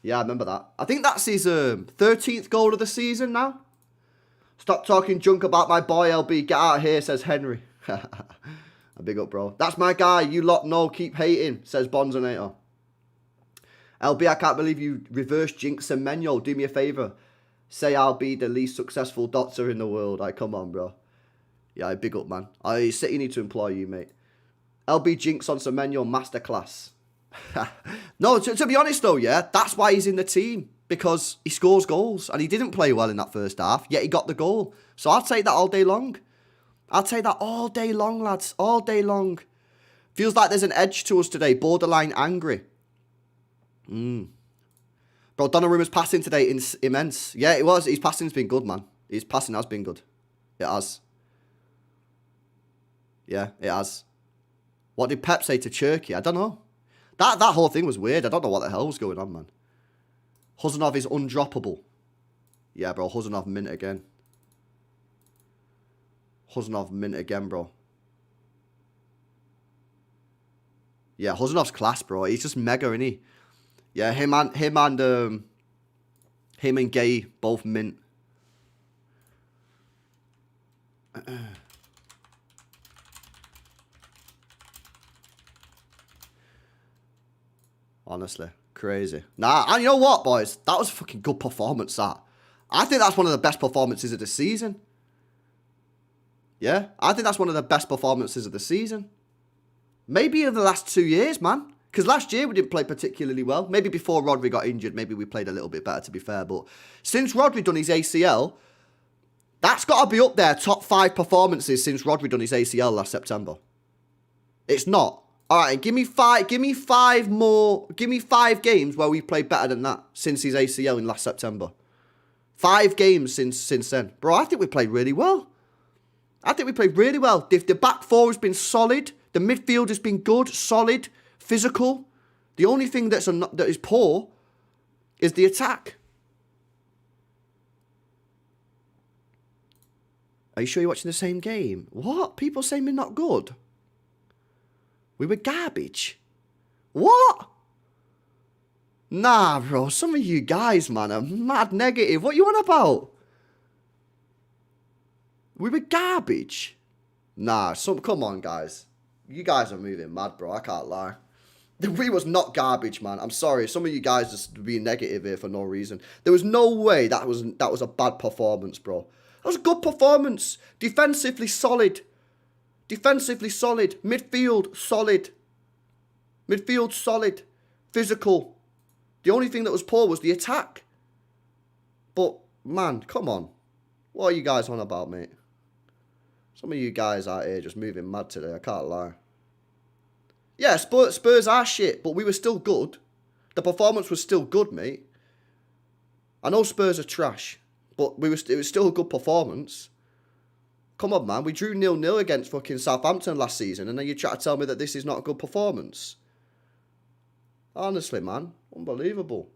Yeah, I remember that. I think that's his 13th goal of the season now. Stop talking junk about my boy, LB. Get out of here, says Henry. A big up, bro. That's my guy. You lot know. Keep hating, says Bonzonator. LB, I can't believe you reverse jinx Semenyo. Do me a favour. Say I'll be the least successful doctor in the world. Like, come on, bro. Yeah, big up, man. I City need to employ you, mate. LB Jinx on Semenyo masterclass. No, to be honest, though, yeah, that's why he's in the team. Because he scores goals. And he didn't play well in that first half, yet he got the goal. So I'll take that all day long. I'll take that all day long, lads. All day long. Feels like there's an edge to us today. Borderline angry. Bro, Donnarumma's passing today is immense. Yeah, it was. His passing's been good, man. His passing has been good. It has. Yeah, it has. What did Pep say to Cherky? I don't know. That whole thing was weird. I don't know what the hell was going on, man. Huzanov is undroppable. Yeah, bro. Huzanov mint again. Huzanov mint again, bro. Yeah, Huzanov's class, bro. He's just mega, isn't he? Yeah, him and Gay both mint. Honestly, crazy. Nah, and you know what, boys? That was a fucking good performance, that. I think that's one of the best performances of the season. Yeah, I think that's one of the best performances of the season. Maybe in the last 2 years, man. Because last year we didn't play particularly well. Maybe before Rodri got injured, maybe we played a little bit better, to be fair. But since Rodri done his ACL, that's got to be up there, top 5 performances since Rodri done his ACL last September. It's not. All right, give me 5 games where we played better than that since his ACL in last September. 5 games since then. Bro, I think we played really well. The back four has been solid. The midfield has been good, solid, physical. The only thing that is poor is the attack. Are you sure you're watching the same game? What? People saying we're not good? We were garbage. What? Nah, bro. Some of you guys, man, are mad negative. What you on about? We were garbage. Nah, come on, guys. You guys are moving mad, bro. I can't lie. We was not garbage, man. I'm sorry. Some of you guys just being negative here for no reason. There was no way that was a bad performance, bro. That was a good performance. Defensively solid. Defensively solid. Midfield solid. Midfield solid. Physical. The only thing that was poor was the attack. But, man, come on. What are you guys on about, mate? Some of you guys out here just moving mad today. I can't lie. Yeah, Spurs are shit, but we were still good. The performance was still good, mate. I know Spurs are trash, but it was still a good performance. Come on, man. We drew 0-0 against fucking Southampton last season, and then you try to tell me that this is not a good performance. Honestly, man. Unbelievable.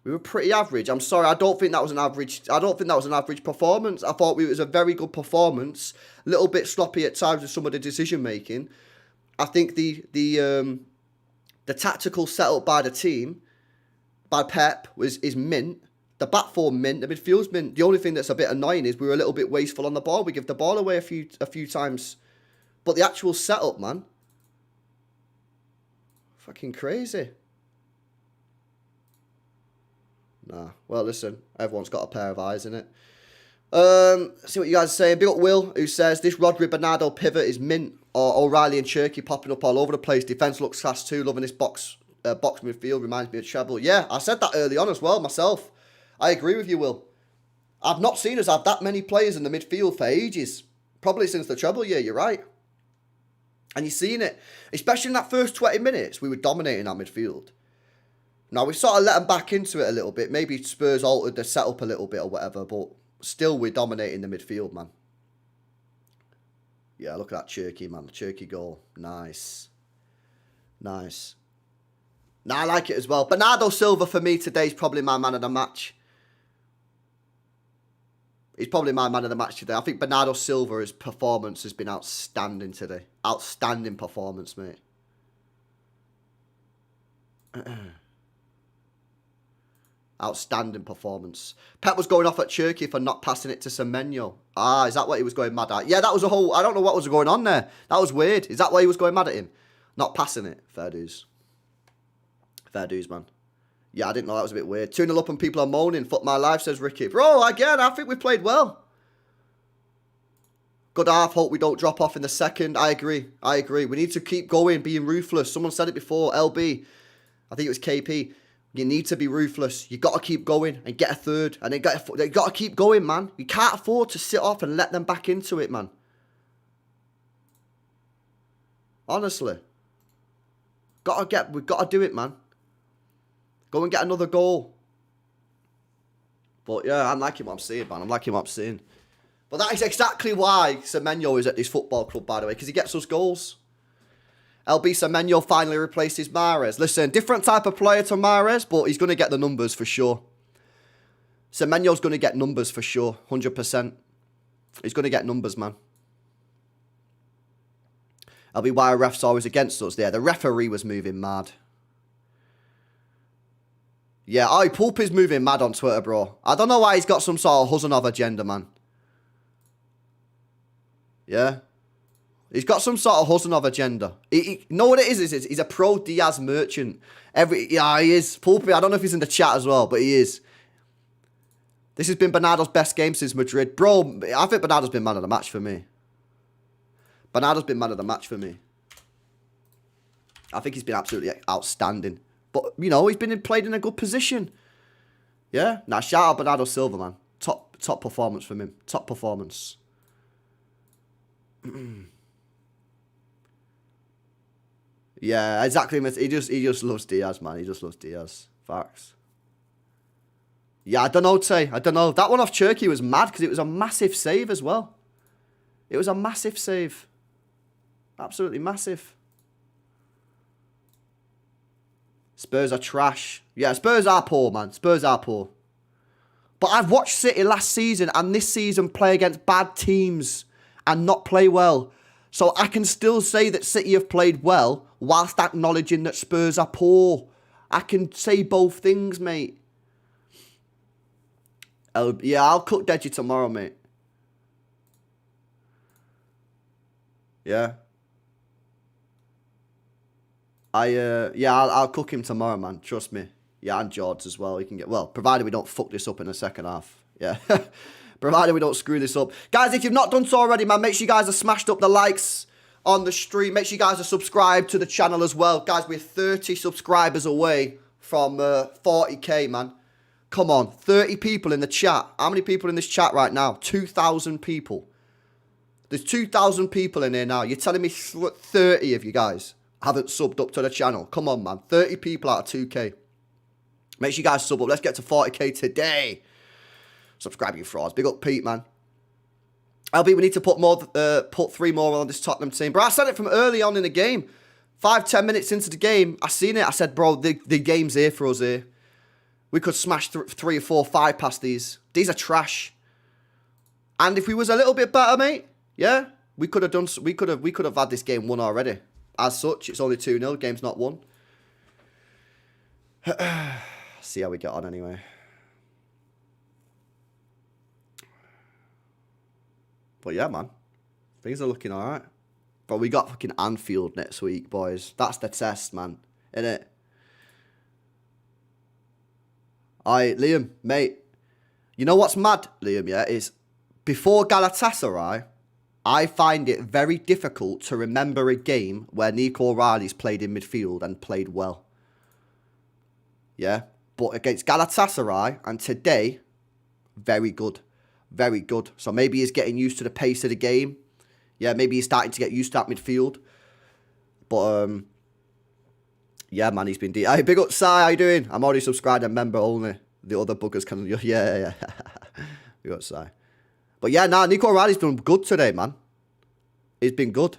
We were pretty average. I'm sorry, I don't think that was an average performance. I thought it was a very good performance. A little bit sloppy at times with some of the decision making. I think the tactical setup by the team, by Pep, is mint. The back four mint, the midfield's mint. The only thing that's a bit annoying is we were a little bit wasteful on the ball. We give the ball away a few times. But the actual setup, man. Fucking crazy. Nah. Well, listen. Everyone's got a pair of eyes in it. See what you guys are saying. Big up Will, who says, this Rodri Bernardo pivot is mint. Or O'Reilly and Cherky popping up all over the place. Defence looks class too. Loving this box midfield. Reminds me of Treble. Yeah, I said that early on as well myself. I agree with you, Will. I've not seen us have that many players in the midfield for ages. Probably since the treble year, you're right. And you're seeing it. Especially in that first 20 minutes, we were dominating our midfield. Now, we sort of let them back into it a little bit. Maybe Spurs altered the setup a little bit or whatever, but still we're dominating the midfield, man. Yeah, look at that Cherky, man. The Cherky goal. Nice. Nice. Nah, I like it as well. Bernardo Silva, for me, today is probably my man of the match. He's probably my man of the match today. I think Bernardo Silva's performance has been outstanding today. Outstanding performance, mate. Outstanding performance. Pep was going off at Cherky for not passing it to Semenyo. Ah, is that what he was going mad at? Yeah, that was a whole... I don't know what was going on there. That was weird. Is that why he was going mad at him? Not passing it. Fair dues. Fair dues, man. Yeah, I didn't know. That was a bit weird. 2-0 up and people are moaning. Fuck my life, says Ricky. Bro, again, I think we played well. Good half. Hope we don't drop off in the second. I agree. I agree. We need to keep going, being ruthless. Someone said it before. LB. I think it was KP. You need to be ruthless. You got to keep going and get a third. And they got to keep going, man. You can't afford to sit off and let them back into it, man. Honestly. We've got to do it, man. Go and get another goal. But yeah, I'm liking what I'm seeing, man. I'm liking what I'm seeing. But that is exactly why Semenyo is at this football club, by the way. Because he gets us goals. LB Semenyo finally replaces Mahrez. Listen, different type of player to Mahrez, but he's going to get the numbers for sure. Semenyo's going to get numbers for sure. 100%. He's going to get numbers, man. LB, why are refs always against us there? The referee was moving mad. Yeah, Pulp is moving mad on Twitter, bro. I don't know why he's got some sort of Huzanov agenda, man. Yeah? He's got some sort of Huzanov agenda. You know what it is? He's a pro-Diaz merchant. Yeah, he is. Pulpy, I don't know if he's in the chat as well, but he is. This has been Bernardo's best game since Madrid. Bro, I think Bernardo's been man of the match for me. Bernardo's been man of the match for me. I think he's been absolutely outstanding. But, you know, he's been played in a good position. Yeah? Now, shout out Bernardo Silva, man. Top performance from him. Top performance. Yeah, exactly. He just loves Diaz, man. He just loves Diaz. Facts. Yeah, I don't know, Tay. I don't know. That one off Cherky was mad because it was a massive save as well. It was a massive save. Absolutely massive. Spurs are trash. Yeah, Spurs are poor, man. Spurs are poor. But I've watched City last season and this season play against bad teams and not play well. So I can still say that City have played well whilst acknowledging that Spurs are poor. I can say both things, mate. Yeah, I'll cook Deji tomorrow, mate. Yeah. I'll cook him tomorrow, man. Trust me. Yeah, and George as well. He can get, well, provided we don't fuck this up in the second half. Yeah. Provided we don't screw this up. Guys, if you've not done so already, man, make sure you guys have smashed up the likes on the stream. Make sure you guys are subscribed to the channel as well. Guys, we're 30 subscribers away from 40k, man. Come on, 30 people in the chat. How many people in this chat right now? 2,000 people. There's 2,000 people in here now. You're telling me 30 of you guys haven't subbed up to the channel. Come on, man. 30 people out of 2k. Make sure you guys sub up. Let's get to 40k today. Subscribe, you frauds. Big up Pete, man. LB, we need to put 3 more on this Tottenham team. Bro, I said it from early on in the game. 5-10 minutes into the game, I seen it. I said, bro, the game's here for us here. We could smash 3 or 4, 5 past these. These are trash. And if we was a little bit better, mate, yeah, we could have done. We could have had this game won already. As such, it's only 2-0. Game's not won. See how we get on anyway. But yeah, man, things are looking all right. But we got fucking Anfield next week, boys. That's the test, man. Innit? Alright, Liam, mate. You know what's mad, Liam, yeah? Is before Galatasaray, I find it very difficult to remember a game where Nico O'Reilly's played in midfield and played well. Yeah? But against Galatasaray and today, very good. Very good. So maybe he's getting used to the pace of the game. Yeah, maybe he's starting to get used to that midfield. But, yeah, man, he's been deep. Hey, big up, Si, how you doing? I'm already subscribed and member only. The other buggers can... Yeah. Big up, Si. But, yeah, nah, Nico O'Reilly's done good today, man. He's been good.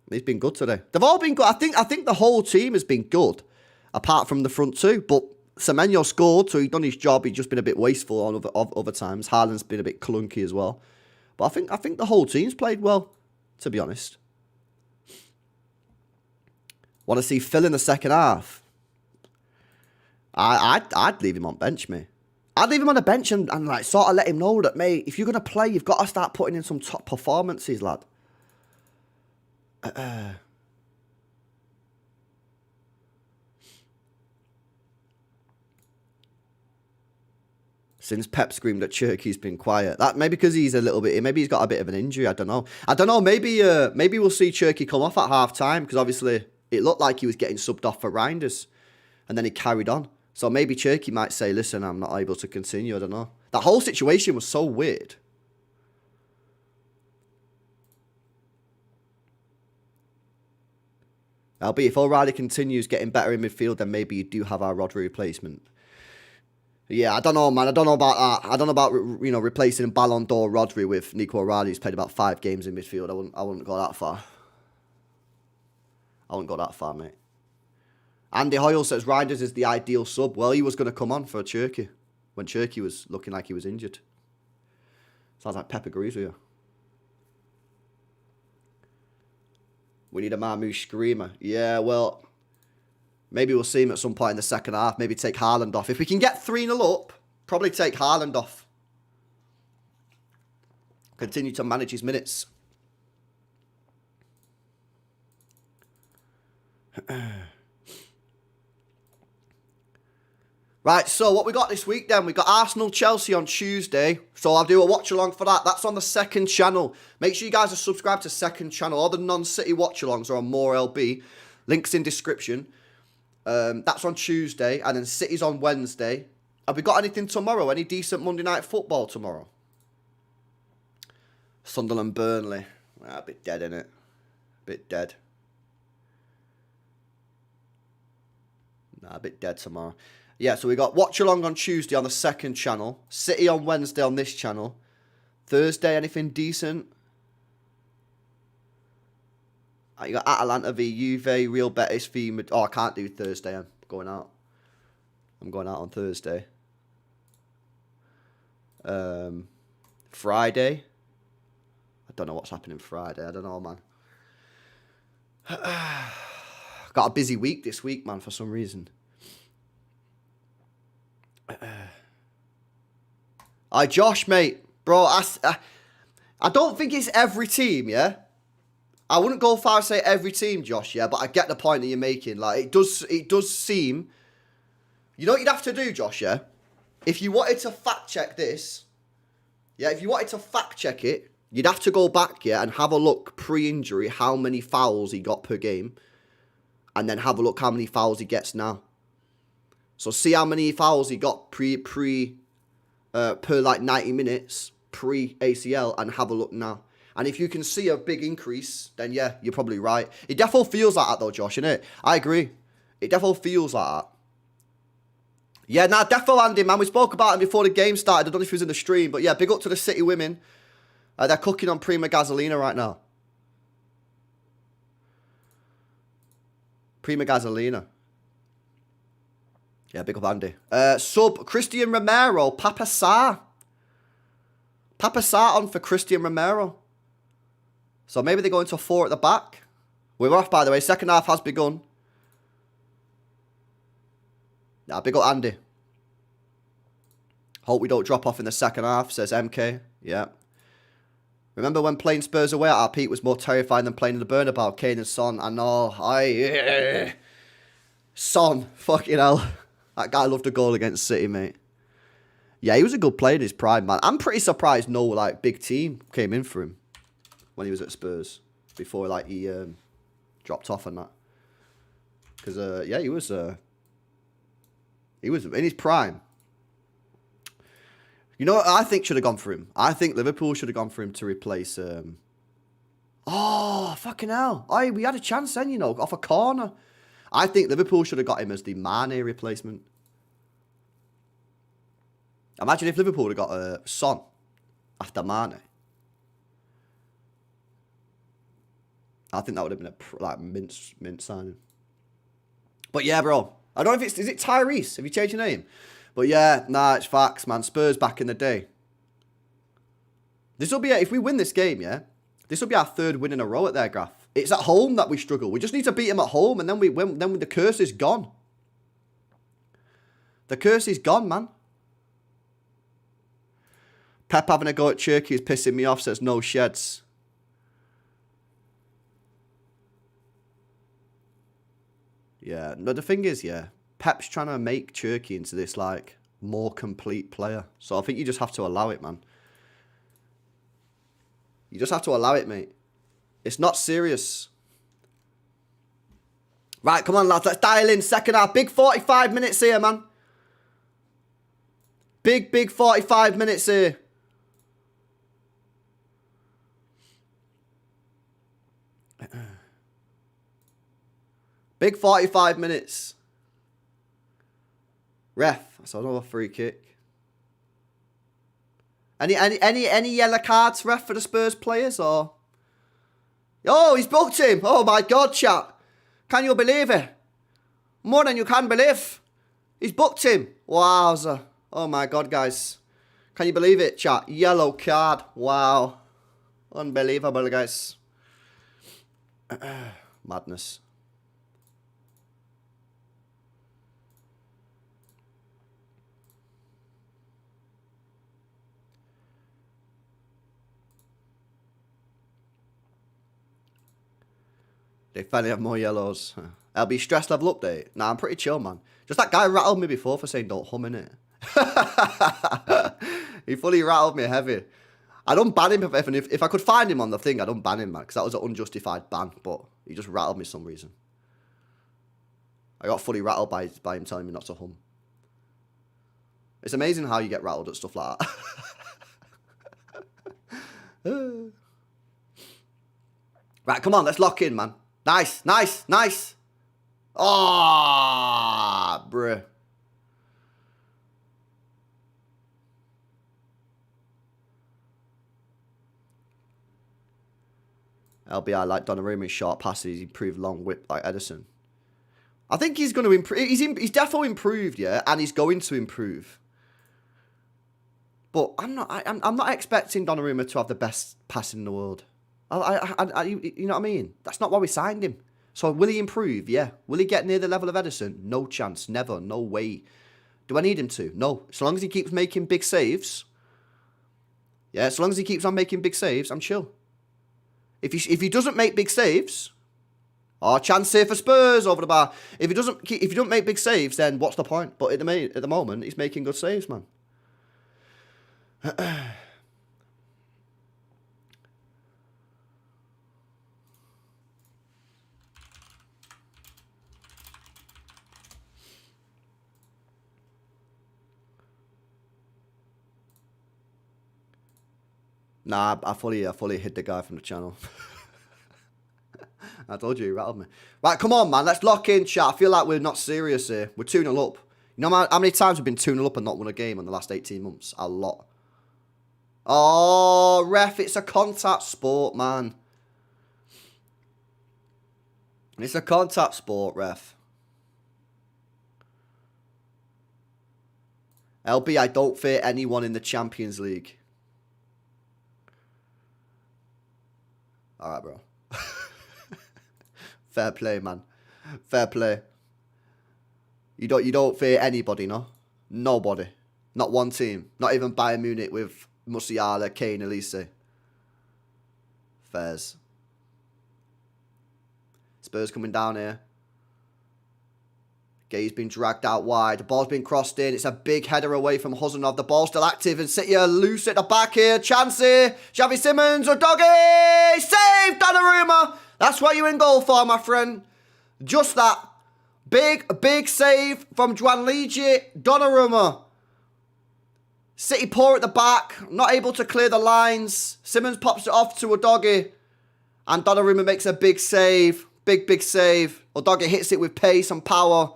He's been good today. They've all been good. I think the whole team has been good. Apart from the front two. But Semenyo scored, so he's done his job. He's just been a bit wasteful on other times. Haaland's been a bit clunky as well. But I think the whole team's played well, to be honest. Want to see Phil in the second half? I'd leave him on bench, mate. I'd leave him on the bench and like sort of let him know that, mate, if you're going to play, you've got to start putting in some top performances, lad. Since Pep screamed at Chirk, he's been quiet. That maybe because he's a little bit. Maybe he's got a bit of an injury. I don't know. Maybe we'll see Chirky come off at half time because obviously it looked like he was getting subbed off for Reinders, and then he carried on. So maybe Chirky might say, "Listen, I'm not able to continue." I don't know. That whole situation was so weird. Albeit if O'Reilly continues getting better in midfield, then maybe you do have our Rodri replacement. Yeah, I don't know, man. I don't know about that. I don't know about, replacing Ballon d'Or Rodri with Nico O'Reilly, who's played about 5 games in midfield. I wouldn't go that far. I wouldn't go that far, mate. Andy Hoyle says Reinders is the ideal sub. Well, he was going to come on for Chirky when Chirky was looking like he was injured. Sounds like Pep agrees with you. We need a Marmouche screamer. Yeah, well... Maybe we'll see him at some point in the second half. Maybe take Haaland off. If we can get 3-0 up, probably take Haaland off. Continue to manage his minutes. Right, so what we got this week then? We got Arsenal-Chelsea on Tuesday. So I'll do a watch-along for that. That's on the second channel. Make sure you guys are subscribed to second channel. All the non-City watch-alongs are on More LB. Links in description. That's on Tuesday, and then City's on Wednesday. Have we got anything tomorrow? Any decent Monday night football tomorrow? Sunderland, Burnley. A bit dead, innit? Bit dead. A bit dead tomorrow. Yeah, so we got Watch Along on Tuesday on the second channel. City on Wednesday on this channel. Thursday, anything decent? You got Atalanta v Juve, Real Betis v... Oh, I can't do Thursday. I'm going out. I'm going out on Thursday. Friday. don't know what's happening Friday. I don't know, man. Got a busy week this week, man, for some reason. Josh, mate. Bro, I don't think it's every team, yeah? I wouldn't go far and say every team, Josh, yeah? But I get the point that you're making. Like, it does seem... You know what you'd have to do, Josh, yeah? If you wanted to fact check this, yeah, if you wanted to fact check it, you'd have to go back, yeah, and have a look pre-injury how many fouls he got per game, and then have a look how many fouls he gets now. So see how many fouls he got per like 90 minutes pre-ACL, and have a look now. And if you can see a big increase, then yeah, you're probably right. It definitely feels like that though, Josh, innit? I agree. It definitely feels like that. Yeah, nah, defo Andy, man. We spoke about him before the game started. I don't know if he was in the stream, but yeah, big up to the City women. They're cooking on Prima Gasolina right now. Prima Gasolina. Yeah, big up Andy. Sub, Christian Romero, Papa Sarr. Papa Sarr on for Christian Romero. So maybe they go into 4 at the back. We're off, by the way. Second half has begun. Nah, big up Andy. Hope we don't drop off in the second half, says MK. Yeah. Remember when playing Spurs away at our peak was more terrifying than playing in the Bernabeu? Kane and Son. I know. Son. Fucking hell. That guy loved a goal against City, mate. Yeah, he was a good player in his prime, man. I'm pretty surprised no, like, big team came in for him when he was at Spurs. Before, like, he dropped off and that. Because, yeah, he was in his prime. You know what I think should have gone for him? I think Liverpool should have gone for him to replace... Oh, fucking hell. We had a chance then, you know, off a corner. I think Liverpool should have got him as the Mane replacement. Imagine if Liverpool had got Son after Mane. I think that would have been a mint signing. But yeah, bro. I don't know if it's... Is it Tyrese? Have you changed your name? But yeah, nah, it's facts, man. Spurs back in the day. This will be... If we win this game, yeah? This will be our 3rd win in a row at their graph. It's at home that we struggle. We just need to beat them at home, and then the curse is gone. The curse is gone, man. Pep having a go at Turkey is pissing me off, says no sheds. Yeah, no, the thing is, yeah, Pep's trying to make Turkey into this, like, more complete player. So I think you just have to allow it, man. You just have to allow it, mate. It's not serious. Right, come on, lads. Let's dial in. Second half. Big 45 minutes here, man. Big 45 minutes here. Big 45 minutes. Ref. I saw another free kick. Any yellow cards, ref, for the Spurs players, or? Oh, he's booked him. Oh my God, chat. Can you believe it? More than you can believe. He's booked him. Wowza. Oh my God, guys. Can you believe it, chat? Yellow card. Wow. Unbelievable, guys. Madness. They finally have more yellows. LB stress level update. Nah, I'm pretty chill, man. Just that guy rattled me before for saying don't hum, innit? He fully rattled me heavy. I don't ban him if I could find him on the thing, I don't ban him, man, because that was an unjustified ban, but he just rattled me for some reason. I got fully rattled by him telling me not to hum. It's amazing how you get rattled at stuff like that. Right, come on, let's lock in, man. Nice. Oh, bruh. LBI like Donnarumma's short passes. He's improved long whip like Edison. I think he's going to improve. He's definitely improved, yeah, and he's going to improve. But I'm not expecting Donnarumma to have the best passing in the world. You know what I mean? That's not why we signed him. So will he improve? Yeah. Will he get near the level of Ederson? No chance. Never. No way. Do I need him to? No. As long as he keeps making big saves. Yeah, as long as he keeps on making big saves, I'm chill. If he doesn't make big saves, chance here for Spurs over the bar. If he don't make big saves, then what's the point? But at the moment, he's making good saves, man. Nah, I fully hid the guy from the channel. I told you, he rattled me. Right, come on, man. Let's lock in, chat. I feel like we're not serious here. We're 2-0 up. You know how many times we've been 2-0 up and not won a game in the last 18 months? A lot. Oh, ref, it's a contact sport, man. It's a contact sport, ref. LB, I don't fear anyone in the Champions League. Alright, bro. Fair play, man. Fair play. You don't fear anybody, no? Nobody. Not one team. Not even Bayern Munich with Musiala, Kane, Elise. Fairs. Spurs coming down here. Gay's been dragged out wide. The ball's been crossed in. It's a big header away from Huzanov. The ball's still active and City are loose at the back here. Chance here. Xavi Simons or Doggy. Save Donnarumma. That's what you're in goal for, my friend. Just that. Big save from Gianluigi Donnarumma. City poor at the back. Not able to clear the lines. Simons pops it off to Udogie. And Donnarumma makes a big save. Big save. Udogie hits it with pace and power.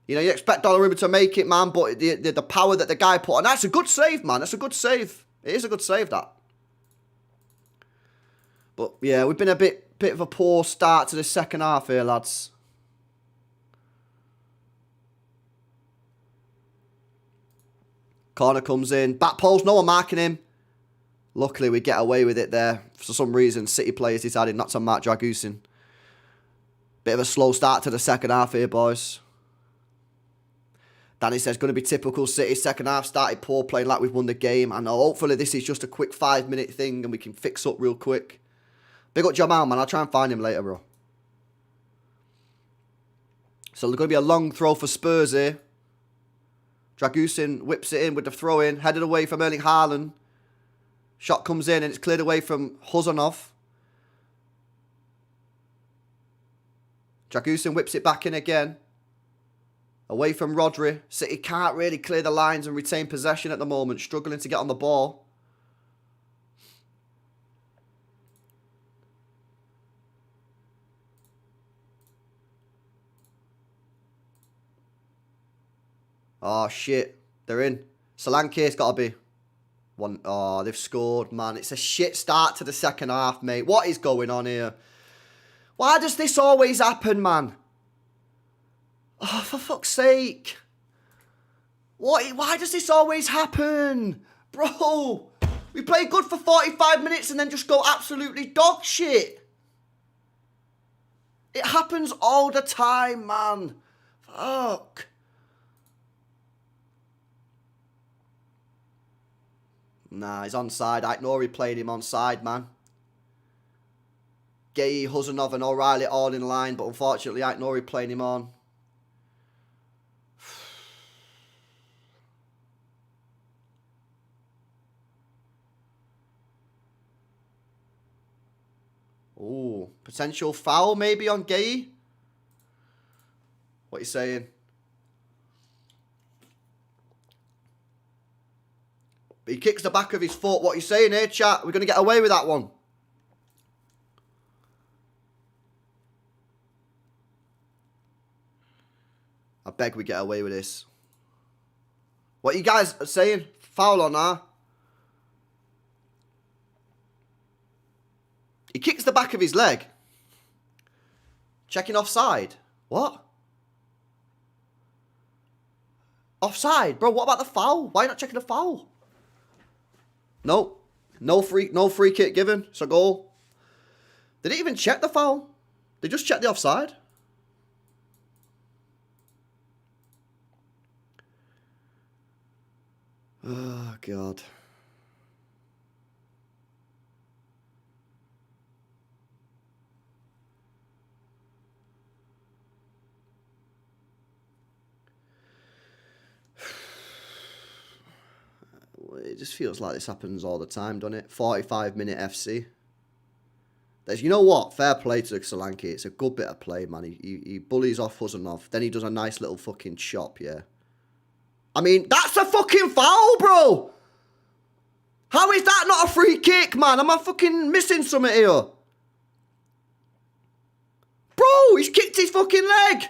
You know, you expect Donnarumma to make it, man, but the power that the guy put on, that's a good save, man. That's a good save. It is a good save, that. But, yeah, we've been a bit of a poor start to the second half here, lads. Corner comes in. Back post, no one marking him. Luckily, we get away with it there. For some reason, City players decided not to mark Dragusin. Bit of a slow start to the second half here, boys. Danny says, going to be typical City. Second half started poor, playing like we've won the game. I know, hopefully this is just a quick 5-minute thing and we can fix up real quick. Big up Jamal, man. I'll try and find him later, bro. So there's going to be a long throw for Spurs here. Dragusin whips it in with the throw in. Headed away from Erling Haaland. Shot comes in and it's cleared away from Huzanov. Dragusin whips it back in again. Away from Rodri. City can't really clear the lines and retain possession at the moment. Struggling to get on the ball. Oh, shit. They're in. Solanke's got to be. One. Oh, they've scored, man. It's a shit start to the second half, mate. What is going on here? Why does this always happen, man? Oh, for fuck's sake. Why does this always happen? Bro, we play good for 45 minutes and then just go absolutely dog shit. It happens all the time, man. Fuck. Nah, he's onside. Aït-Nouri played him onside, man. Gay, Huzanov and O'Reilly all in line, but unfortunately Aït-Nouri playing him on. Ooh, potential foul maybe on Gay. What are you saying? He kicks the back of his foot. What are you saying here, chat? We're going to get away with that one. I beg we get away with this. What are you guys saying? Foul on that? He kicks the back of his leg. Checking offside. What? Offside. Bro, what about the foul? Why not checking the foul? No. No free kick given. It's a goal. They didn't even check the foul. They just checked the offside. Oh, God. It just feels like this happens all the time, doesn't it? 45-minute FC. You know what? Fair play to Solanke. It's a good bit of play, man. He bullies off Huzanov. Then he does a nice little fucking chop, yeah. I mean, that's a fucking foul, bro! How is that not a free kick, man? Am I fucking missing something here? Bro, he's kicked his fucking leg!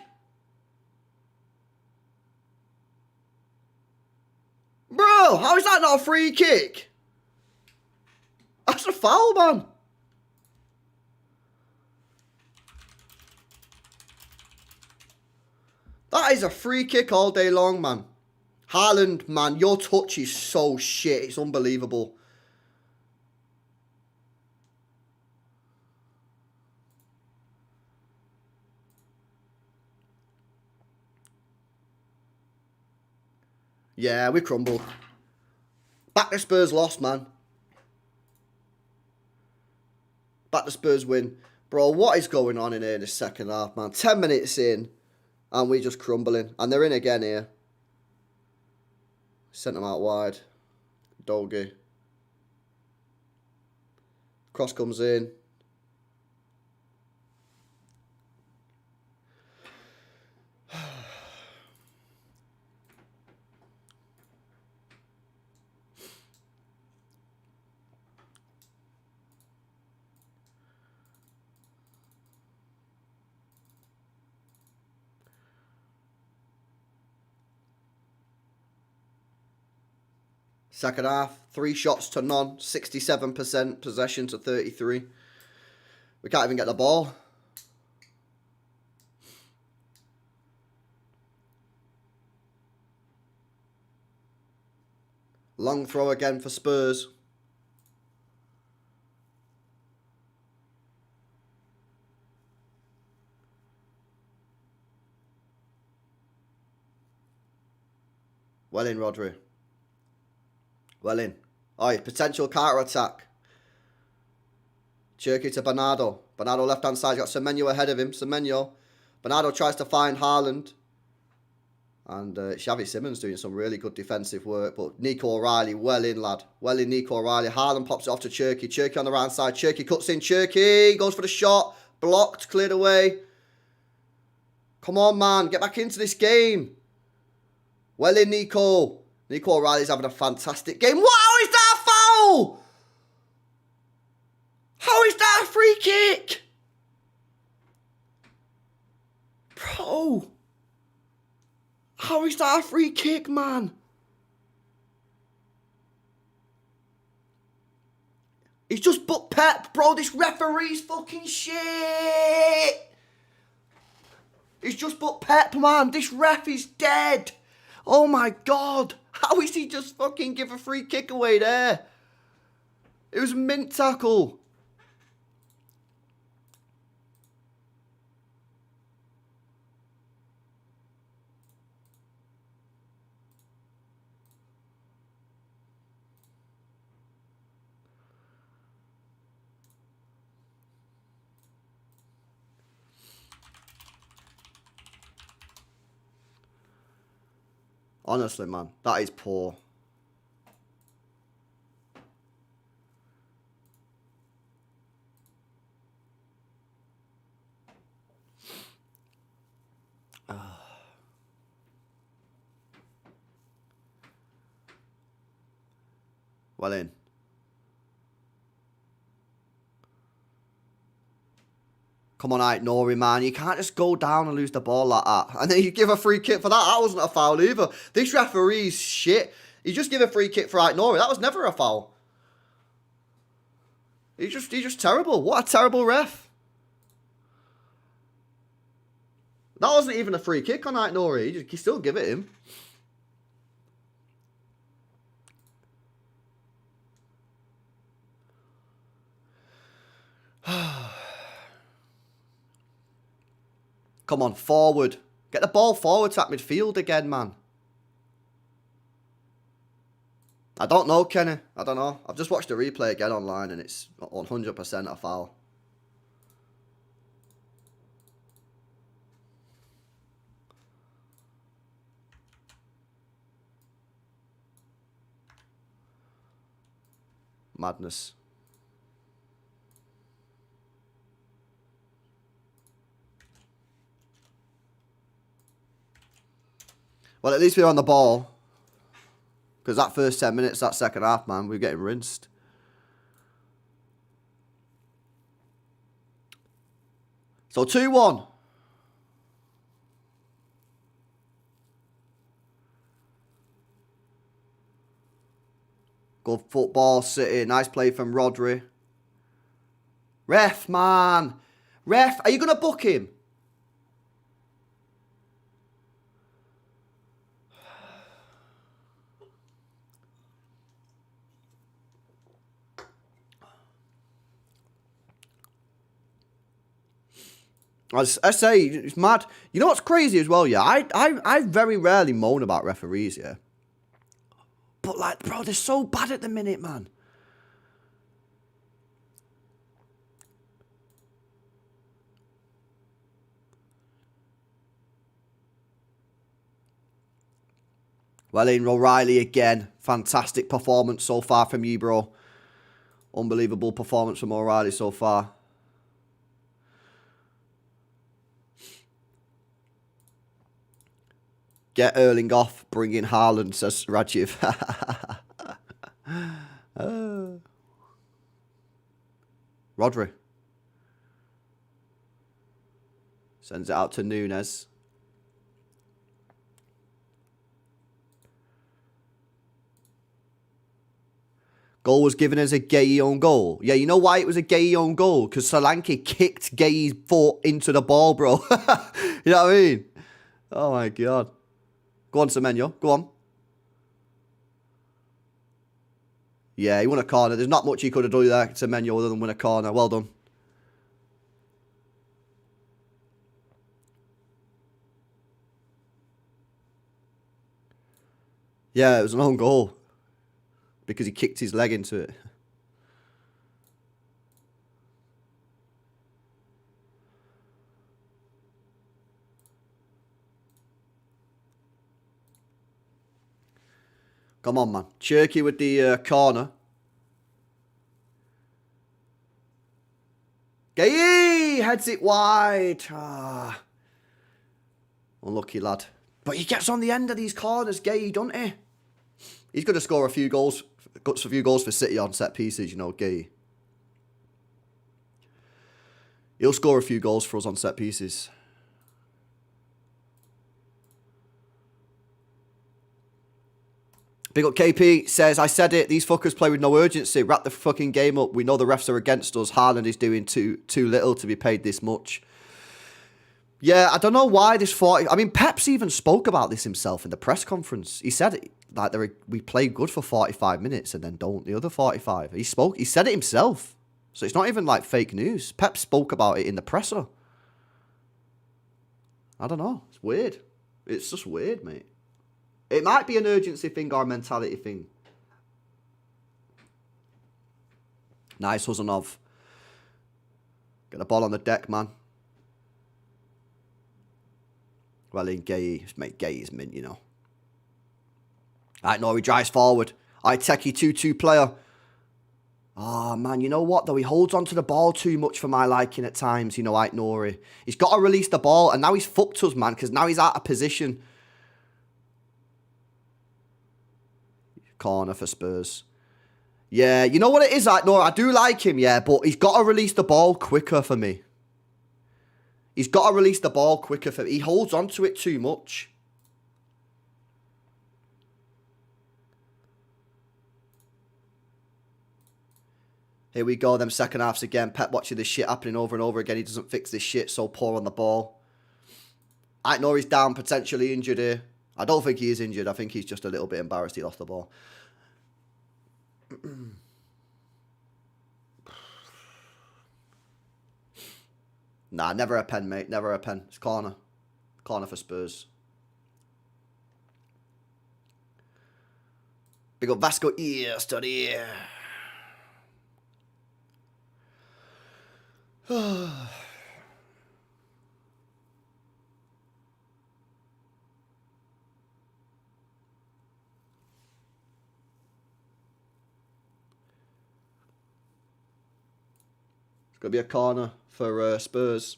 Bro, how is that not a free kick? That's a foul, man. That is a free kick all day long, man. Haaland, man, your touch is so shit. It's unbelievable. Yeah, we crumbled. Back to Spurs lost, man. Back to Spurs win. Bro, what is going on in here in the second half, man? 10 minutes in, and we just crumbling. And they're in again here. Sent them out wide. Doge. Cross comes in. Second half, 3 shots to none, 67% possession to 33. We can't even get the ball. Long throw again for Spurs. Well in, Rodri. Well in. Oh, potential counter-attack. Cherky to Bernardo. Bernardo left-hand side. Got Semenyo ahead of him. Semenyo. Bernardo tries to find Haaland. And Xavi Simons doing some really good defensive work. But Nico O'Reilly, well in, lad. Well in, Nico O'Reilly. Haaland pops it off to Cherky. Cherky on the right side. Cherky cuts in. Cherky goes for the shot. Blocked. Cleared away. Come on, man. Get back into this game. Well in, Nico. Nico O'Reilly's having a fantastic game. Wow, is that a foul? How is that a free kick? Bro. How is that a free kick, man? He's just but Pep. Bro, this referee's fucking shit. He's just but Pep, man. This ref is dead. Oh my God. How is he just fucking give a free kick away there? It was a mint tackle. Honestly, man, that is poor. Well in. Come on, Ait Nori, man. You can't just go down and lose the ball like that. And then you give a free kick for that. That wasn't a foul either. This referee's shit. He just give a free kick for Ait Nori. That was never a foul. He's just terrible. What a terrible ref. That wasn't even a free kick on Ait Nori. He still give it him. Come on, forward. Get the ball forward to that midfield again, man. I don't know, Kenny. I don't know. I've just watched the replay again online and it's 100% a foul. Madness. Well, at least we're on the ball. Because that first 10 minutes, that second half, man, we're getting rinsed. So 2-1. Good football, City. Nice play from Rodri. Ref, man. Ref, are you going to book him? I say, it's mad. You know what's crazy as well, yeah? I very rarely moan about referees, yeah? But, like, bro, they're so bad at the minute, man. Well, in O'Reilly again. Fantastic performance so far from you, bro. Unbelievable performance from O'Reilly so far. Get Erling off, bring in Haaland, says Rajiv. Rodri. Sends it out to Nunes. Goal was given as a Gay own goal. Yeah, you know why it was a Gay own goal? Because Solanke kicked Gay's foot into the ball, bro. You know what I mean? Oh, my God. Go on, Semenyo. Go on. Yeah, he won a corner. There's not much he could have done there, Semenyo, other than win a corner. Well done. Yeah, it was an own goal. Because he kicked his leg into it. Come on, man. Cherky with the corner. Gay heads it wide. Ah. Unlucky lad. But he gets on the end of these corners, Gay, doesn't he? He's going to score a few goals. Got a few goals for City on set pieces, you know, Gay. He'll score a few goals for us on set pieces. Big up KP says, I said it, these fuckers play with no urgency. Wrap the fucking game up. We know the refs are against us. Haaland is doing too little to be paid this much. Yeah, I don't know why this 40... I mean, Pep's even spoke about this himself in the press conference. He said it, like we play good for 45 minutes and then don't the other 45. He said it himself. So it's not even like fake news. Pep spoke about it in the presser. I don't know. It's weird. It's just weird, mate. It might be an urgency thing or a mentality thing. Nice Huzanov. Get the ball on the deck, man. Well, in Gay, mate, Gay is mint, you know. Alright, no, he drives forward. Alright, Techie 2-2 player. Oh, man, you know what, though? He holds onto the ball too much for my liking at times, you know, Ait Nori. He's got to release the ball, and now he's fucked us, man, because now he's out of position. Corner for Spurs. Yeah, you know what it is, Ait Nori? I do like him, yeah, but he's got to release the ball quicker for me. He's got to release the ball quicker for me. He holds onto it too much. Here we go, them second halves again. Pep watching this shit happening over and over again. He doesn't fix this shit, so poor on the ball. I know he's down, potentially injured here. I don't think he is injured. I think he's just a little bit embarrassed he lost the ball. Nah, never a pen, mate. Never a pen. It's corner. Corner for Spurs. Big up Vasco ear, study ear. It's going to be a corner for Spurs.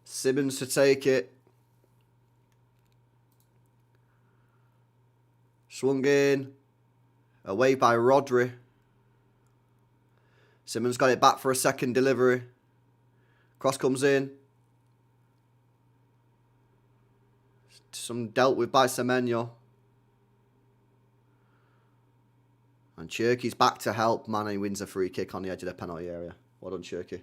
Simmons to take it. Swung in. Away by Rodri. Simmons got it back for a second delivery. Cross comes in. Some dealt with by Semenyo. And Cherky's back to help. Man, he wins a free kick on the edge of the penalty area. Well done, Cherky.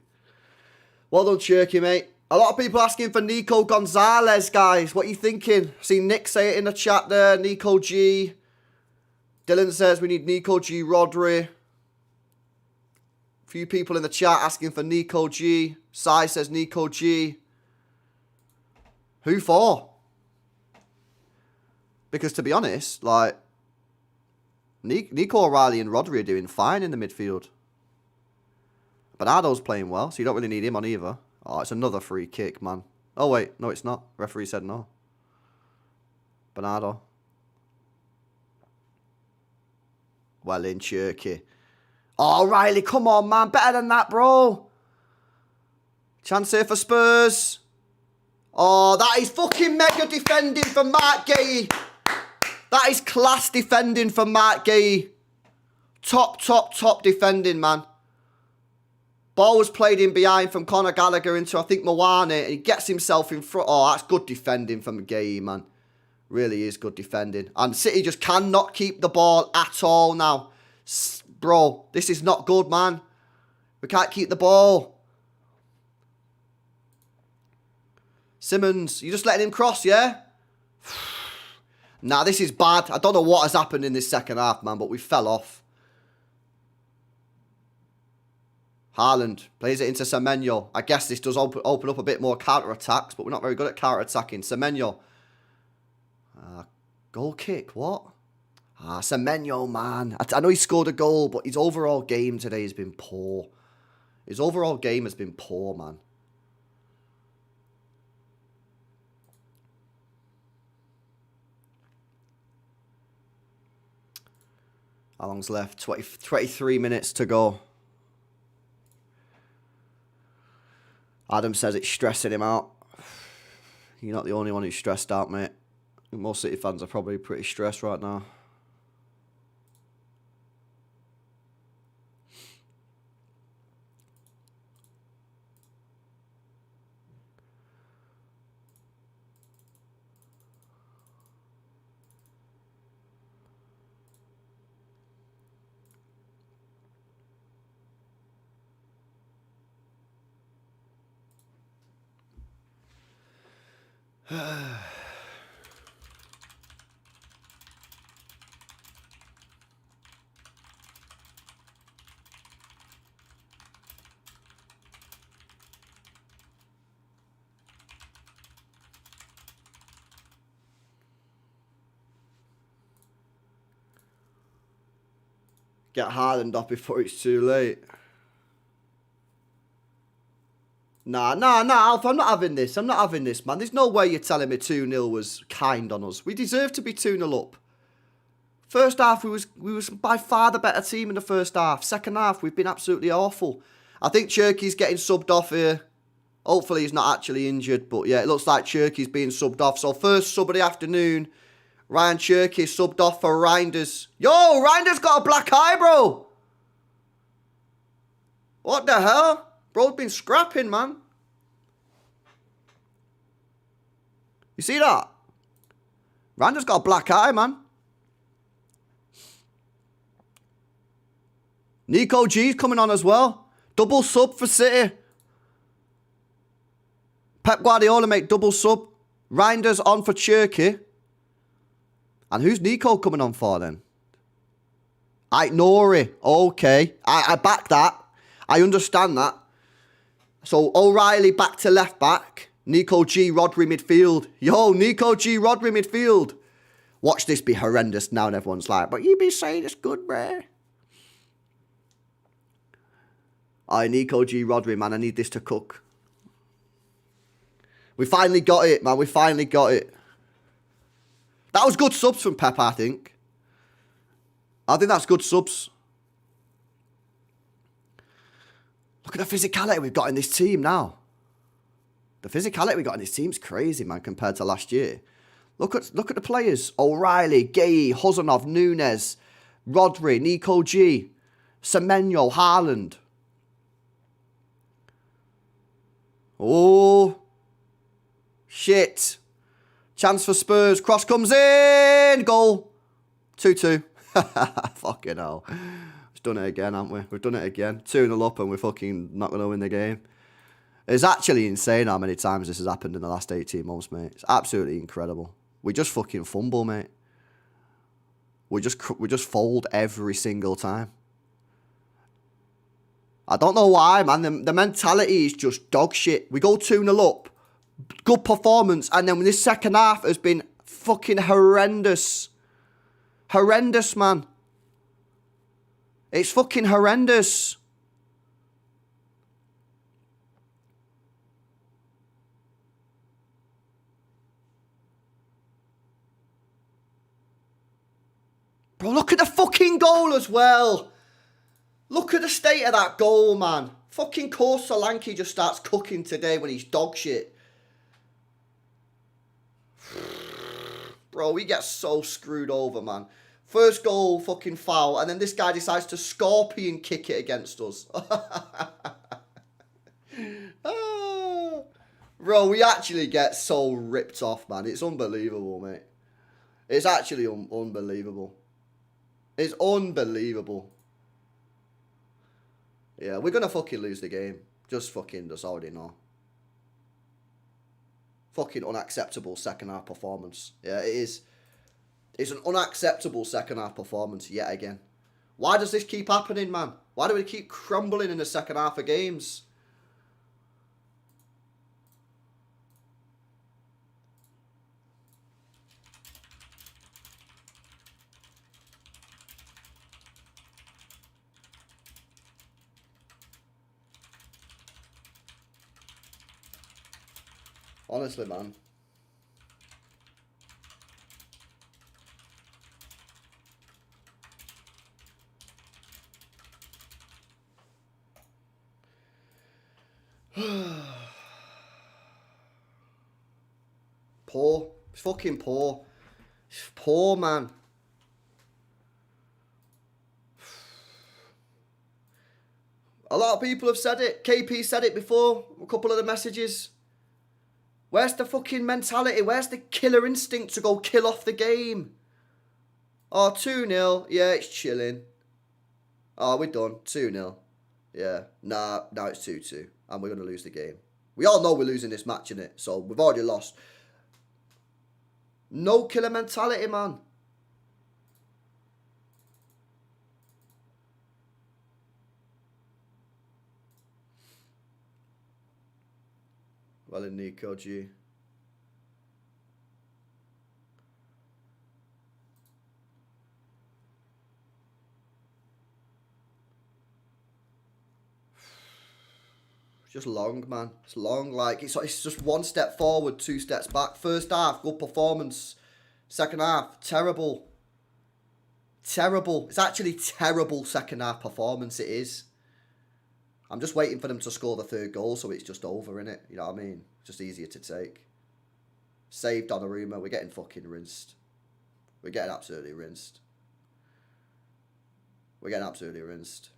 Well done, Cherky, mate. A lot of people asking for Nico Gonzalez, guys. What are you thinking? See Nick say it in the chat there. Nico G. Dylan says we need Nico G. Rodri. Few people in the chat asking for Nico G. Sai says Nico G. Who for? Because to be honest, like, Nico O'Reilly and Rodri are doing fine in the midfield. Bernardo's playing well, so you don't really need him on either. Oh, it's another free kick, man. Oh, wait. No, it's not. Referee said no. Bernardo. Well in, Cherky. Oh, O'Reilly, come on, man. Better than that, bro. Chance here for Spurs. Oh, that is fucking mega defending from Mark Gay. That is class defending from Mark Gay. Top defending, man. Ball was played in behind from Conor Gallagher into, I think, Mowane. And he gets himself in front. Oh, that's good defending from Gay, man. Really is good defending. And City just cannot keep the ball at all now. Bro, this is not good, man. We can't keep the ball. Simmons, you just letting him cross, yeah? Nah, this is bad. I don't know what has happened in this second half, man, but we fell off. Haaland plays it into Semenyo. I guess this does open up a bit more counter-attacks, but we're not very good at counter-attacking. Semenyo. Goal kick, what? Semenyo, man. I know he scored a goal, but his overall game today has been poor. His overall game has been poor, man. How long's left? 23 minutes to go. Adam says it's stressing him out. You're not the only one who's stressed out, mate. Most City fans are probably pretty stressed right now. Get Haaland off before it's too late. Nah, Alf, I'm not having this. I'm not having this, man. There's no way you're telling me 2-0 was kind on us. We deserve to be 2-0 up. First half, we was by far the better team in the first half. Second half, we've been absolutely awful. I think Cherky's getting subbed off here. Hopefully he's not actually injured, but yeah, it looks like Cherky's being subbed off. So first sub of the afternoon, Ryan Cherky subbed off for Reinders. Yo, Reinders got a black eye, bro. What the hell? Bro's been scrapping, man. You see that? Reinders got a black eye, man. Nico G's coming on as well. Double sub for City. Pep Guardiola make double sub. Reinders on for Cherky. And who's Nico coming on for then? Nori. Okay. I back that. I understand that. So O'Reilly back to left back. Nico G, Rodri midfield. Yo, Nico G, Rodri midfield. Watch this be horrendous now and everyone's like, but you be saying it's good, bruh. Nico G, Rodri, man. I need this to cook. We finally got it, man. We finally got it. That was good subs from Pep, I think. I think that's good subs. Look at the physicality we've got in this team now. The physicality we got in this team's crazy, man, compared to last year. Look at the players. O'Reilly, Gay, Huzanov, Nunes, Rodri, Nico G, Semenyo, Haaland. Oh. Shit. Chance for Spurs. Cross comes in. Goal. 2-2. Fucking hell. We've done it again, haven't we? We've done it again. 2-0 up and we're fucking not going to win the game. It's actually insane how many times this has happened in the last 18 months, mate. It's absolutely incredible. We just fucking fumble, mate. We just fold every single time. I don't know why, man. The mentality is just dog shit. We go 2-0 up. Good performance. And then this second half has been fucking horrendous. Horrendous, man. It's fucking horrendous. Bro, look at the fucking goal as well. Look at the state of that goal, man. Fucking Solanke just starts cooking today when he's dog shit. Bro, we get so screwed over, man. First goal, fucking foul, and then this guy decides to scorpion kick it against us. Bro, we actually get so ripped off, man. It's unbelievable, mate. It's actually unbelievable. It's unbelievable. Yeah, we're going to fucking lose the game. Just already know. Fucking unacceptable second half performance. Yeah, it is. It's an unacceptable second half performance yet again. Why does this keep happening, man? Why do we keep crumbling in the second half of games? Honestly, man. Poor. It's fucking poor. It's poor, man. A lot of people have said it. KP said it before. A couple of the messages. Where's the fucking mentality? Where's the killer instinct to go kill off the game? Oh, 2-0. Yeah, it's chilling. Oh, we're done. 2-0. Yeah. Nah, now it's 2-2. And we're going to lose the game. We all know we're losing this match, innit? So we've already lost. No killer mentality, man. Well in Nico G. It's just long, man. It's long. Like, it's just one step forward, two steps back. First half, good performance. Second half, terrible. Terrible. It's actually terrible second half performance, it is. I'm just waiting for them to score the third goal so it's just over, innit? You know what I mean? Just easier to take. Saved Donnarumma. We're getting fucking rinsed. We're getting absolutely rinsed. We're getting absolutely rinsed.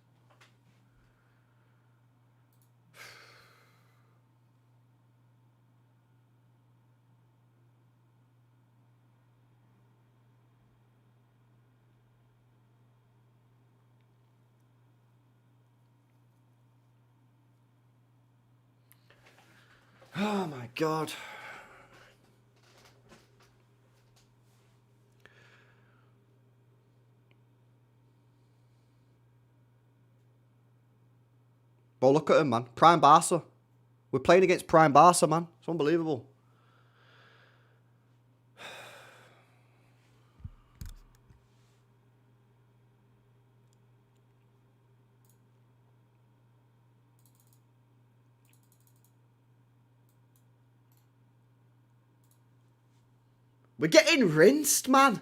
Oh my God. Bro, look at him, man. Prime Barca. We're playing against Prime Barca, man. It's unbelievable. We're getting rinsed, man.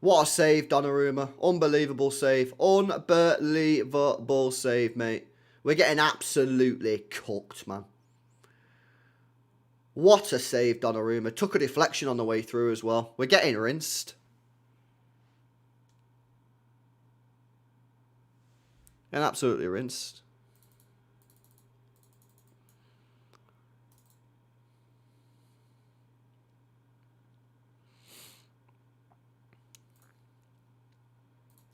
What a save, Donnarumma. Unbelievable save. Unbelievable save, mate. We're getting absolutely cooked, man. What a save, Donnarumma. Took a deflection on the way through as well. We're getting rinsed. And absolutely rinsed.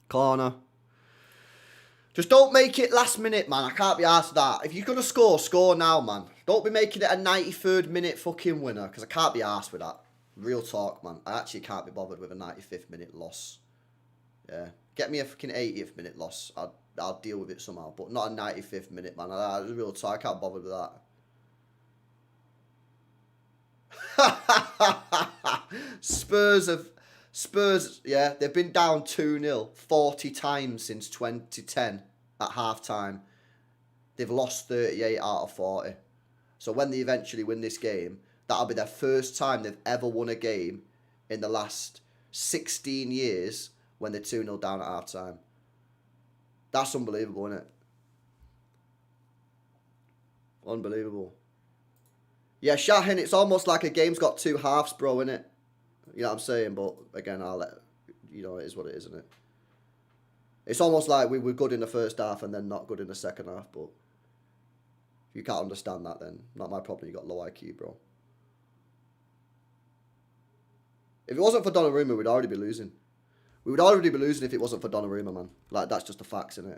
Corner. Just don't make it last minute, man. I can't be asked that. If you're going to score, score now, man. Don't be making it a 93rd minute fucking winner, because I can't be asked with that. Real talk, man. I actually can't be bothered with a 95th minute loss. Yeah. Get me a fucking 80th minute loss. I'll deal with it somehow. But not a 95th minute, man. Real talk. I can't bother with that. Spurs, yeah, they've been down 2-0 40 times since 2010 at half-time. They've lost 38 out of 40. So when they eventually win this game, that'll be their first time they've ever won a game in the last 16 years when they're 2-0 down at half-time. That's unbelievable, isn't it? Unbelievable. Yeah, Shahin, it's almost like a game's got two halves, bro, innit? You know what I'm saying? But again, I'll let you know, it is what it is, isn't it? It's almost like we were good in the first half and then not good in the second half. But if you can't understand that, then not my problem. You got low IQ, bro. If it wasn't for Donnarumma, we'd already be losing. We would already be losing if it wasn't for Donnarumma, man. Like, that's just the facts, isn't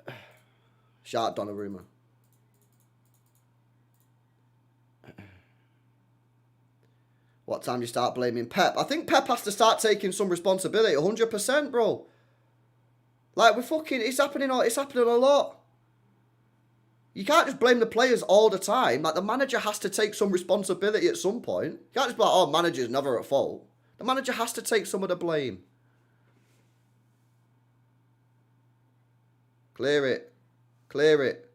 it? Shout out Donnarumma. What time do you start blaming Pep? I think Pep has to start taking some responsibility. 100%, bro. Like, we're fucking... It's happening a lot. You can't just blame the players all the time. Like, the manager has to take some responsibility at some point. You can't just be like, oh, manager's never at fault. The manager has to take some of the blame. Clear it. Clear it.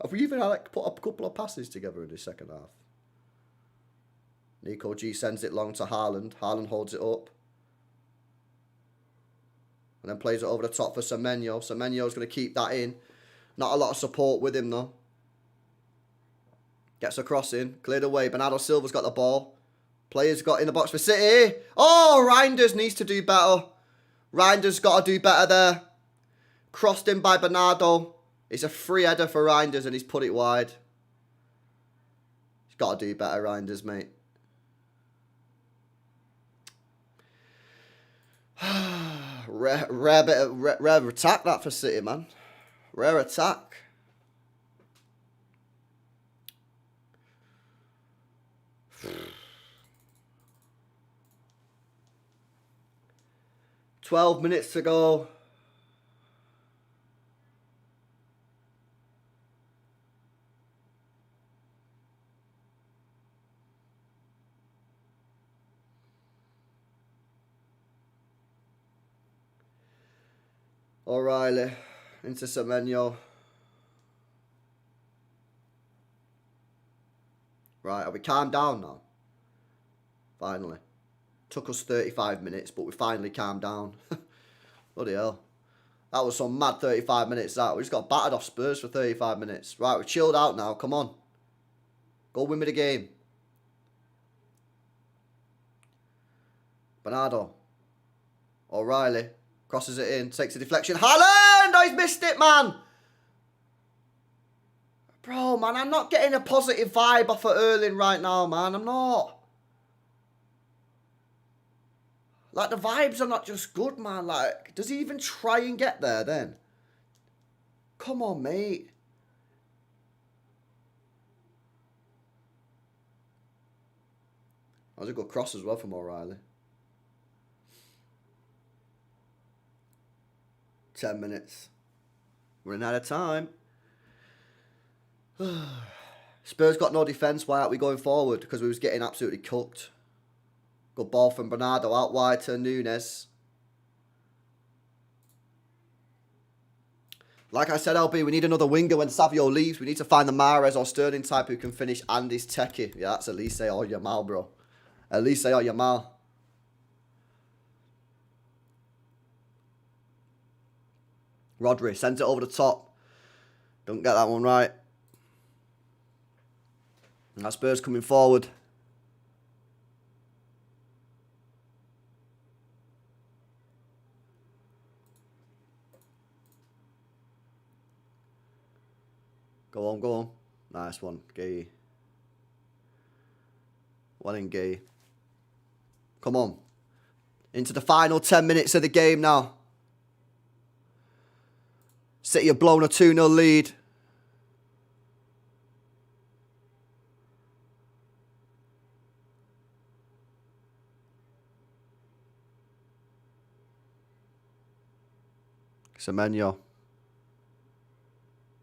Have we even like put a couple of passes together in the second half? Nico G sends it long to Haaland. Haaland holds it up. And then plays it over the top for Semenyo. Semenyo's going to keep that in. Not a lot of support with him though. Gets a cross in. Cleared away. Bernardo Silva's got the ball. Players got in the box for City. Oh, Reinders needs to do better. Reinders got to do better there. Crossed in by Bernardo. It's a free header for Reinders and he's put it wide. He's got to do better, Reinders, mate. Rare attack that for City, man. Rare attack. "12 minutes to go. O'Reilly into Semenyo. Right, are we calmed down now? Finally. Took us 35 minutes, but we finally calmed down. Bloody hell. That was some mad 35 minutes, that. We just got battered off Spurs for 35 minutes. Right, we're chilled out now. Come on. Go win me the game. Bernardo. O'Reilly. Crosses it in. Takes a deflection. Haaland! Oh, he's missed it, man! Bro, man, I'm not getting a positive vibe off of Erling right now, man. I'm not. Like, the vibes are not just good, man. Like, does he even try and get there then? Come on, mate. That was a good cross as well from O'Reilly. 10 minutes. Running out of time. Spurs got no defence. Why aren't we going forward? Because we was getting absolutely cooked. Good ball from Bernardo out wide to Nunes. Like I said, LB, we need another winger when Savio leaves. We need to find the Mahrez or Sterling type who can finish and is techie. Yeah, that's Elise or Yamal, bro. Elise or Yamal. Rodri sends it over the top. Don't get that one right. And that Spurs coming forward. Go on, go on. Nice one, Gay. Well in, Gay. Come on. Into the final 10 minutes of the game now. City have blown a 2-0 lead. Semenyo.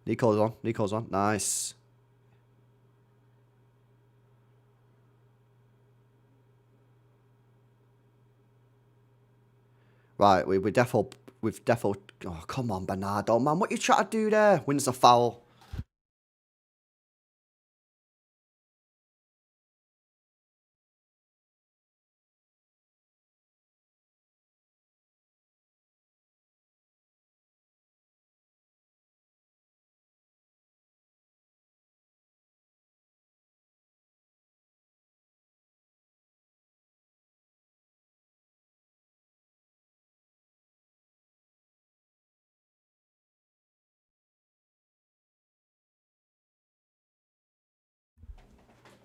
Nico's on. Nico's on. Nice. Right, we've defo. Oh, come on, Bernardo, man. What you trying to do there? Wins the foul.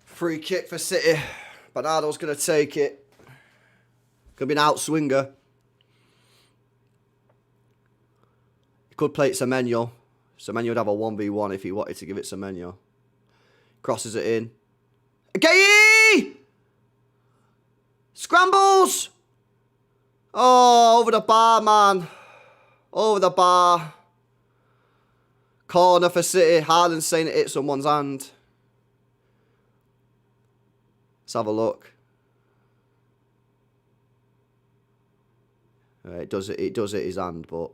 Free kick for City. Bernardo's going to take it. Could be an outswinger. He could play it Semenyo. Semenyo would have a 1v1 if he wanted to give it Semenyo. Crosses it in. Gay! Scrambles! Oh, over the bar, man. Over the bar. Corner for City. Haaland's saying it hit someone's hand. Let's have a look. It does hit his hand, but a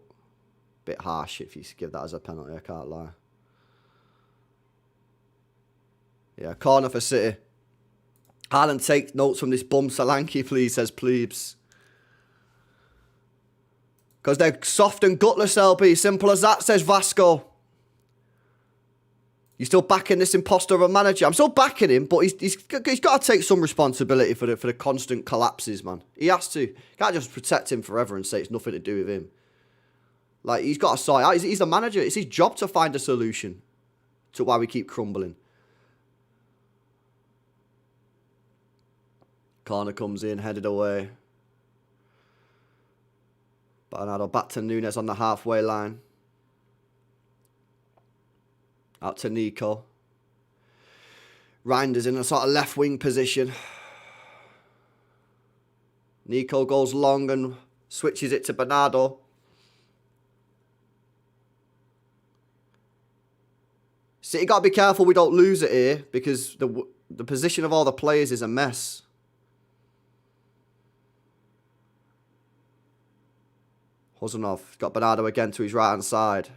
bit harsh if you give that as a penalty, I can't lie. Yeah, corner for City. Haaland, take notes from this bum Solanke, please, says Plebes. Because they're soft and gutless, LB. Simple as that, says Vasco. You still backing this imposter of a manager? I'm still backing him, but he's got to take some responsibility for the constant collapses, man. He has to. Can't just protect him forever and say it's nothing to do with him. Like, he's got to sort out. He's the manager. It's his job to find a solution to why we keep crumbling. Corner comes in, headed away. Bernardo back to Nunes on the halfway line. Out to Nico. Reinders in a sort of left wing position. Nico goes long and switches it to Bernardo. City got to be careful we don't lose it here because the position of all the players is a mess. Huzanov got Bernardo again to his right hand side.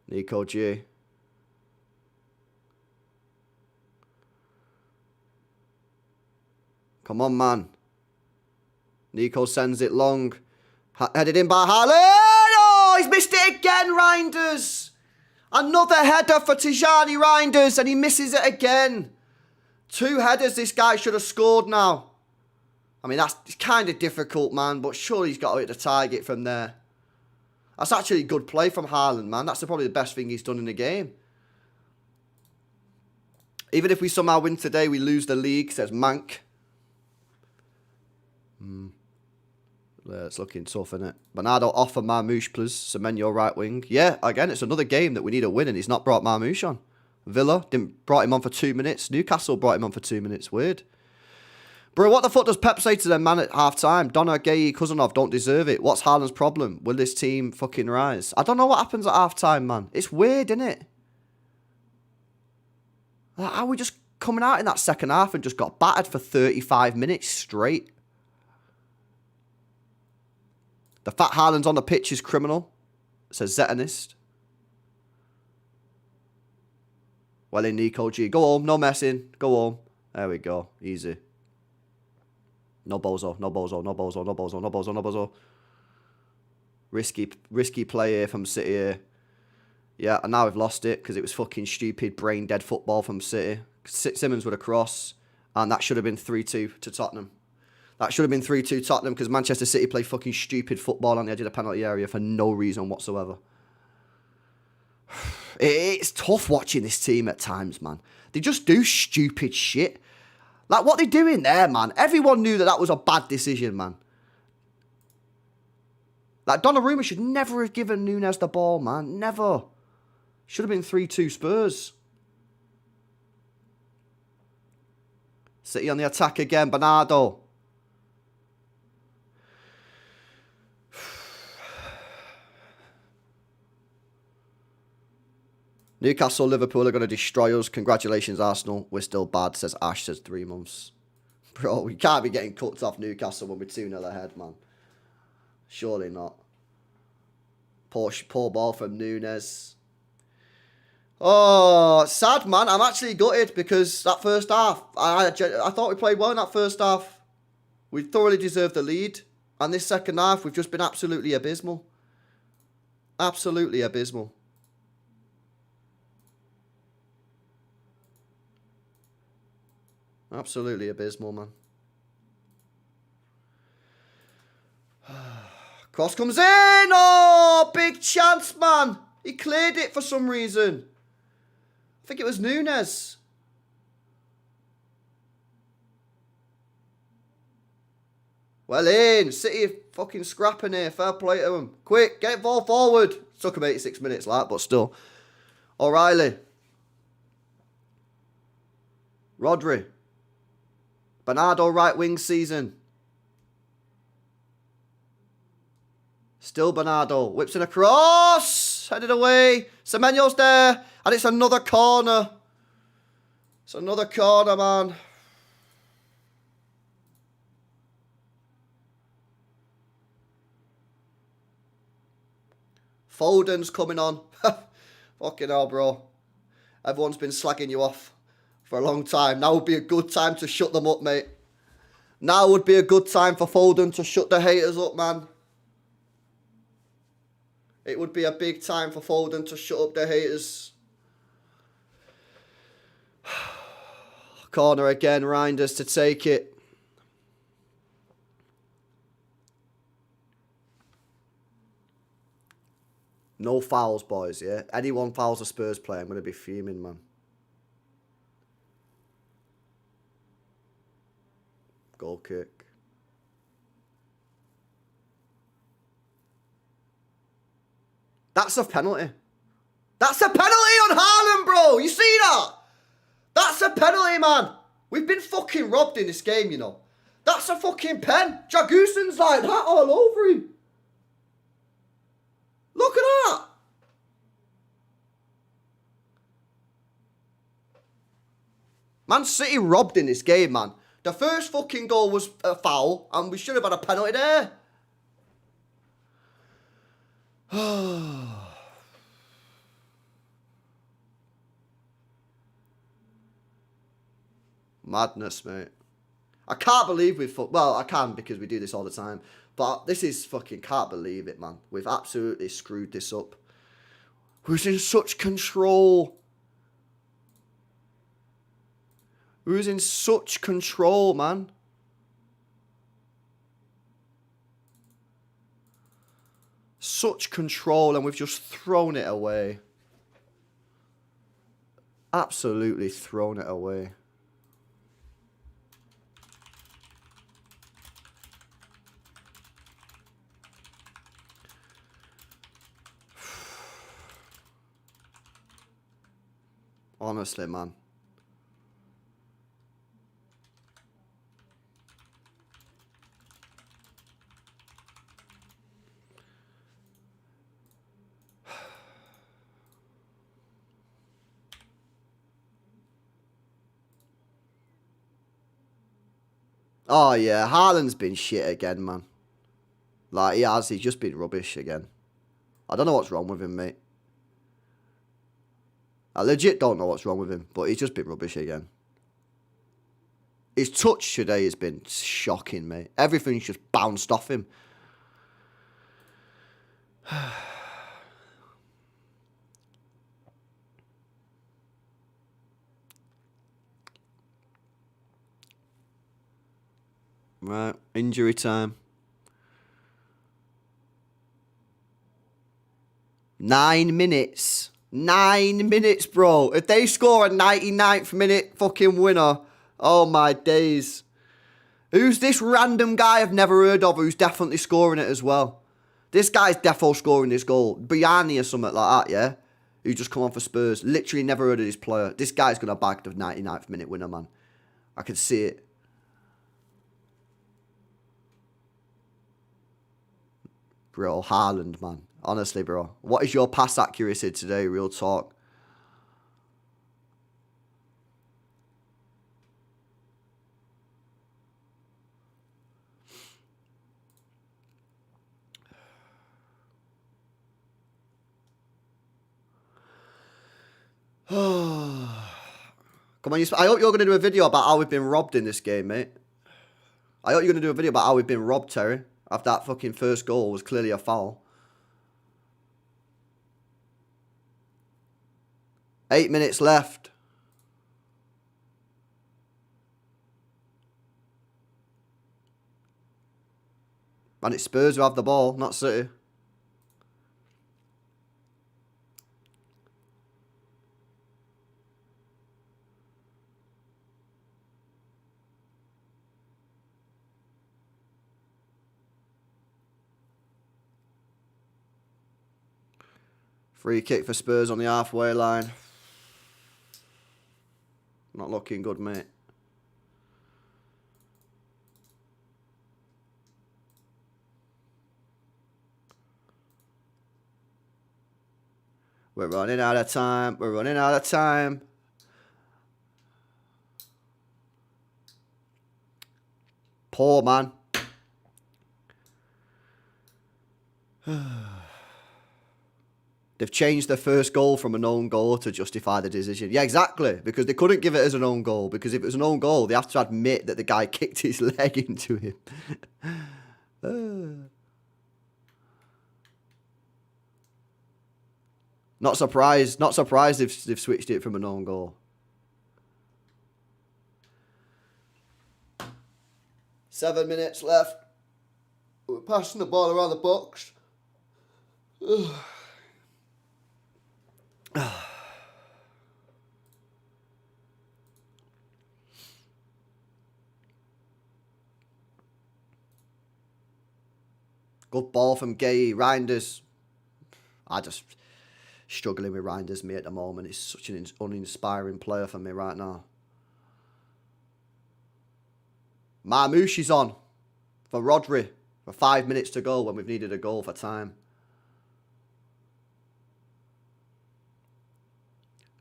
Nico G. Come on, man. Nico sends it long. Headed in by Haaland. Oh, he's missed it again, Reinders. Another header for Tijani Reinders, and he misses it again. 2 headers this guy should have scored now. I mean, that's kind of difficult, man, but surely he's got to hit the target from there. That's actually good play from Haaland, man. That's probably the best thing he's done in the game. Even if we somehow win today, we lose the league, says Mank. It's looking tough, isn't it? Bernardo off for Marmoush, please. Semenyo right wing. Yeah, again, it's another game that we need a win, and he's not brought Marmoush on. Villa brought him on for 2 minutes. Newcastle brought him on for 2 minutes. Weird. Bro, what the fuck does Pep say to them, man, at half-time? Donna, Gay, Kuzanov don't deserve it. What's Haaland's problem? Will this team fucking rise? I don't know what happens at half-time, man. It's weird, isn't it? Like, how we just coming out in that second half and just got battered for 35 minutes straight? The fat Haaland's on the pitch is criminal, says Zetanist. Well in, Nico G. Go home, no messing. Go home. There we go. Easy. No bozo, no bozo, no bozo, no bozo, no bozo, no bozo. Risky play here from City here. Yeah, and now we've lost it because it was fucking stupid, brain-dead football from City. Simmons with a cross, and that should have been 3-2 to Tottenham. That should have been 3-2 Tottenham because Manchester City play fucking stupid football on the edge of the penalty area for no reason whatsoever. It's tough watching this team at times, man. They just do stupid shit. Like, what they doing there, man? Everyone knew that was a bad decision, man. Like, Donnarumma should never have given Núñez the ball, man. Never. Should have been 3-2 Spurs. City on the attack again. Bernardo. Newcastle, Liverpool are going to destroy us. Congratulations, Arsenal. We're still bad, says Ash, says 3 months. Bro, we can't be getting cooked off Newcastle when we're 2-0 ahead, man. Surely not. Poor ball from Núñez. Oh, sad, man. I'm actually gutted because that first half, I thought we played well in that first half. We thoroughly deserved the lead. And this second half, we've just been absolutely abysmal. Absolutely abysmal. Absolutely abysmal, man. Cross comes in. Oh, big chance, man. He cleared it for some reason. I think it was Núñez. Well in. City fucking scrapping here. Fair play to him. Quick, get ball forward. Took him 86 minutes, like, but still. O'Reilly. Rodri. Bernardo right wing season. Still Bernardo. Whips in a cross. Headed away. Semenyo's there. And it's another corner. It's another corner, man. Foden's coming on. Fucking hell, bro. Everyone's been slagging you off for a long time. Now would be a good time to shut them up, mate. Now would be a good time for Foden to shut the haters up, man. It would be a big time for Foden to shut up the haters. Corner again, Reinders to take it. No fouls, boys, yeah? Anyone fouls a Spurs player, I'm going to be fuming, man. Goal kick. That's a penalty. That's a penalty on Haaland, bro. You see that? That's a penalty, man. We've been fucking robbed in this game, you know. That's a fucking pen. Jaguson's like that all over him. Look at that. Man City robbed in this game, man. The first fucking goal was a foul, and we should have had a penalty there. Madness, mate. I can't believe we've... Well, I can because we do this all the time. But this is fucking... Can't believe it, man. We've absolutely screwed this up. Who's in such control? Who's in such control, man? such control and we've just thrown it away. Absolutely thrown it away. Honestly, man. Oh, yeah. Haaland's been shit again, man. Like, he has. He's just been rubbish again. I don't know what's wrong with him, mate. I legit don't know what's wrong with him, but he's just been rubbish again. His touch today has been shocking, mate. Everything's just bounced off him. Right, injury time. 9 minutes. 9 minutes, bro. If they score a 99th minute fucking winner, oh my days. Who's this random guy I've never heard of who's definitely scoring it as well? This guy's defo scoring this goal. Biani or something like that, yeah? Who just come on for Spurs. Literally never heard of this player. This guy's going to bag the 99th minute winner, man. I can see it. Bro, Haaland, man. Honestly, bro. What is your pass accuracy today? Real talk. Come on, I hope you're going to do a video about how we've been robbed in this game, mate. I hope you're going to do a video about how we've been robbed, Terry. After that fucking first goal was clearly a foul. 8 minutes left. And it's Spurs who have the ball, not City. Free kick for Spurs on the halfway line. Not looking good, mate. We're running out of time. We're running out of time. Poor man. They've changed their first goal from an own goal to justify the decision. Yeah, exactly. Because they couldn't give it as an own goal. Because if it was an own goal, they have to admit that the guy kicked his leg into him. Not surprised. Not surprised they've switched it from an own goal. 7 minutes left. We're passing the ball around the box. Good ball from Gay. Reinders. I just struggling with Reinders, me, at the moment. He's such an uninspiring player for me right now. Marmouche is on for Rodri for 5 minutes to go when we've needed a goal for time.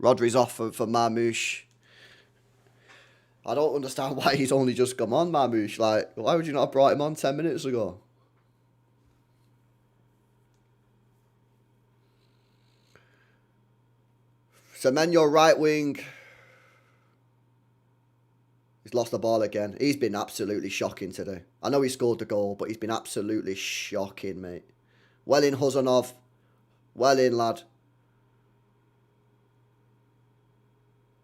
Rodri's off for Marmouche. I don't understand why he's only just come on, Marmouche. Like, why would you not have brought him on 10 minutes ago? Semenyo right wing. He's lost the ball again. He's been absolutely shocking today. I know he scored the goal, but he's been absolutely shocking, mate. Well in, Huzanov. Well in, lad.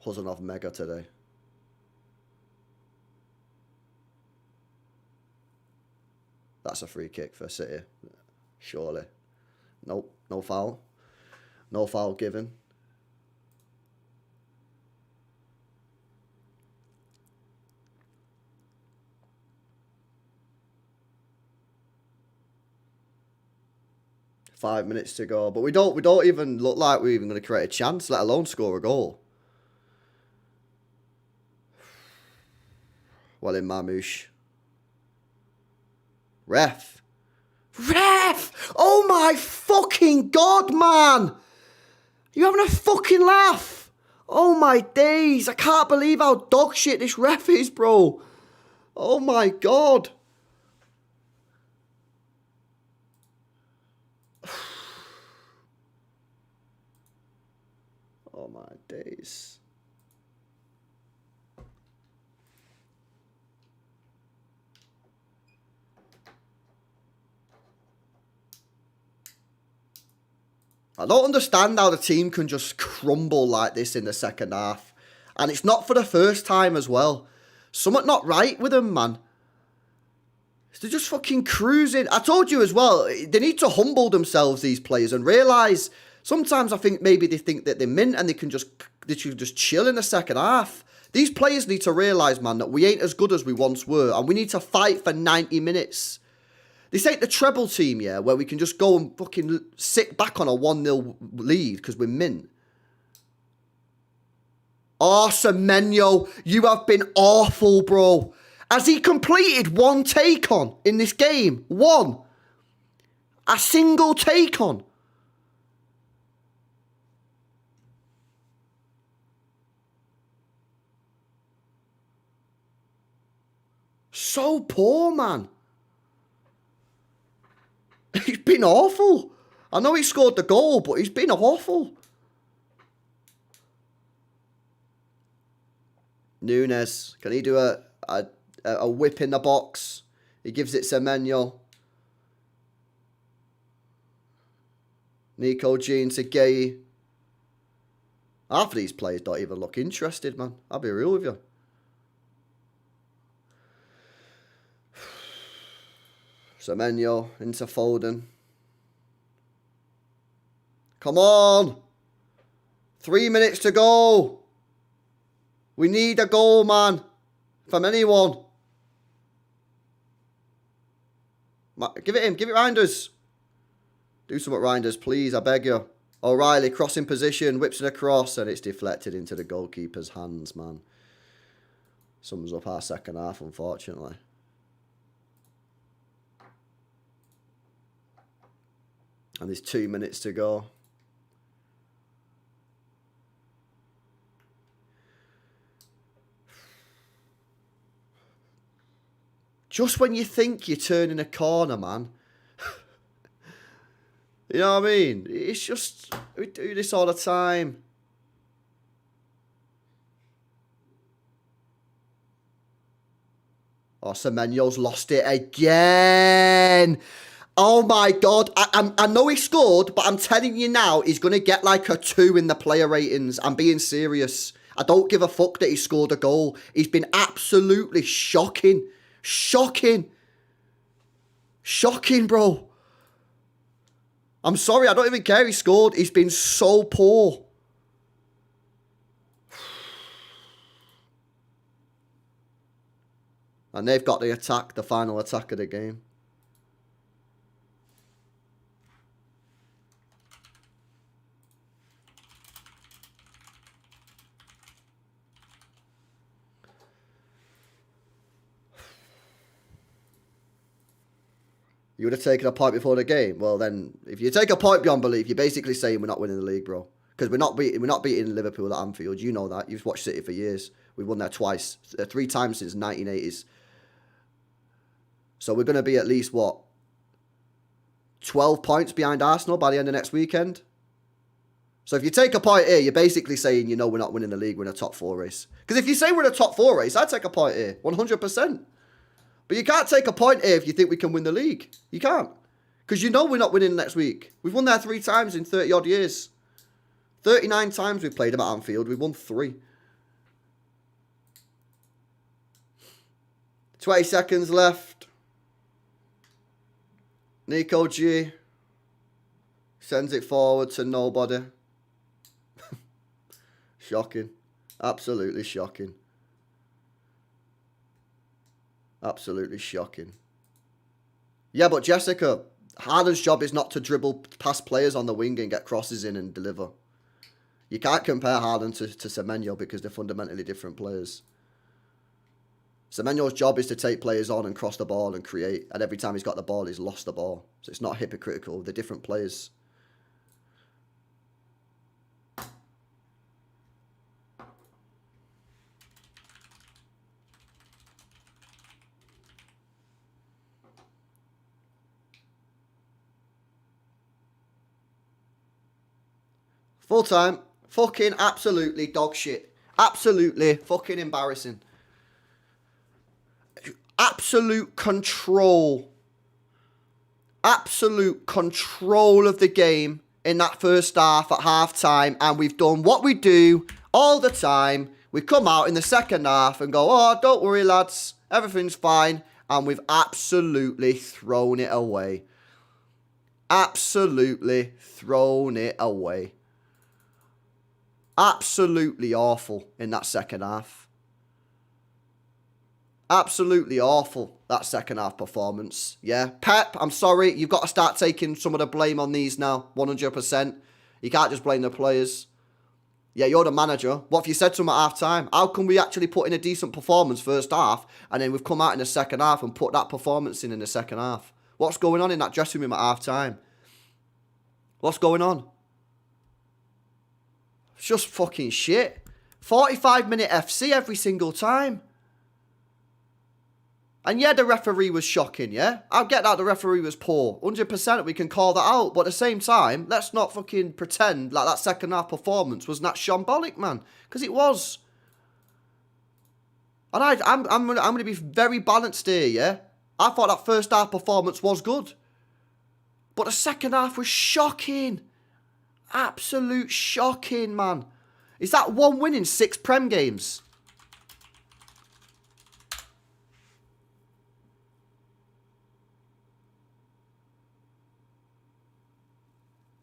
Huzanov mega today. That's a free kick for City. Surely. Nope, no foul. No foul given. Five minutes to go, but we don't even look like we're even going to create a chance, let alone score a goal. Well in, Marmouche. Ref. Ref! Oh my fucking God, man! You're having a fucking laugh! Oh my days, I can't believe how dog shit this ref is, bro. Oh my God. Oh my days. I don't understand how the team can just crumble like this in the second half. And it's not for the first time as well. Something not right with them, man. They're just fucking cruising. I told you as well, they need to humble themselves, these players, and realise sometimes I think maybe they think that they're mint and they should just chill in the second half. These players need to realise, man, that we ain't as good as we once were, and we need to fight for 90 minutes. This ain't the treble team, yeah, where we can just go and fucking sit back on a 1-0 lead because we're mint. Oh, Semenyo, you have been awful, bro. Has he completed one take on in this game? One. A single take on. So poor, man. He's been awful. I know he scored the goal, but he's been awful. Nunes, can he do a whip in the box? He gives it Semenyo. Nico G into Gay. Half of these players don't even look interested, man. I'll be real with you. Semenyo into Foden. Come on. 3 minutes to go. We need a goal, man. From anyone. Give it him. Give it Reinders. Do something, Reinders, please. I beg you. O'Reilly, crossing position. Whips it across. And it's deflected into the goalkeeper's hands, man. Sums up our second half, unfortunately. And there's 2 minutes to go. Just when you think you're turning a corner, man. You know what I mean? It's just, we do this all the time. Oh, Semenyo's lost it again. Oh my God. I know he scored, but I'm telling you now, he's going to get like a 2 in the player ratings. I'm being serious. I don't give a fuck that he scored a goal. He's been absolutely shocking. Shocking. Shocking, bro. I'm sorry, I don't even care he scored. He's been so poor. And they've got the attack, the final attack of the game. You would have taken a point before the game. Well, then, if you take a point beyond belief, you're basically saying we're not winning the league, bro. Because we're not beating Liverpool at Anfield. You know that. You've watched City for years. We've won there twice, 3 times since 1980s. So we're going to be at least, what, 12 points behind Arsenal by the end of next weekend? So if you take a point here, you're basically saying, you know, we're not winning the league, we're in a top 4 race. Because if you say we're in a top 4 race, I'd take a point here, 100%. But you can't take a point here if you think we can win the league. You can't. Because you know we're not winning next week. We've won there 3 times in 30-odd years. 39 times we've played them at Anfield. We've won 3. 20 seconds left. Nico G. Sends it forward to nobody. Shocking. Absolutely shocking. Absolutely shocking. Yeah, but Jessica, Haaland's job is not to dribble past players on the wing and get crosses in and deliver. You can't compare Haaland to Semenyo because they're fundamentally different players. Semenyo's job is to take players on and cross the ball and create. And every time he's got the ball, he's lost the ball. So it's not hypocritical. They're different players. Full time. Fucking absolutely dog shit. Absolutely fucking embarrassing. Absolute control. Absolute control of the game in that first half at half time. And we've done what we do all the time. We come out in the second half and go, oh, don't worry, lads. Everything's fine. And we've absolutely thrown it away. Absolutely thrown it away. Absolutely awful in that second half. Absolutely awful, that second half performance. Yeah, Pep, I'm sorry. You've got to start taking some of the blame on these now, 100%. You can't just blame the players. Yeah, you're the manager. What have you said to them at half-time? How can we actually put in a decent performance first half, and then we've come out in the second half and put that performance in the second half? What's going on in that dressing room at half-time? What's going on? It's just fucking shit. 45-minute FC every single time. And yeah, the referee was shocking, yeah? I'll get that the referee was poor. 100% we can call that out. But at the same time, let's not fucking pretend like that second half performance was not shambolic, man. Because it was. And I'm going to be very balanced here, yeah? I thought that first half performance was good. But the second half was shocking. Absolute shocking, man. Is that one win in 6 Prem games?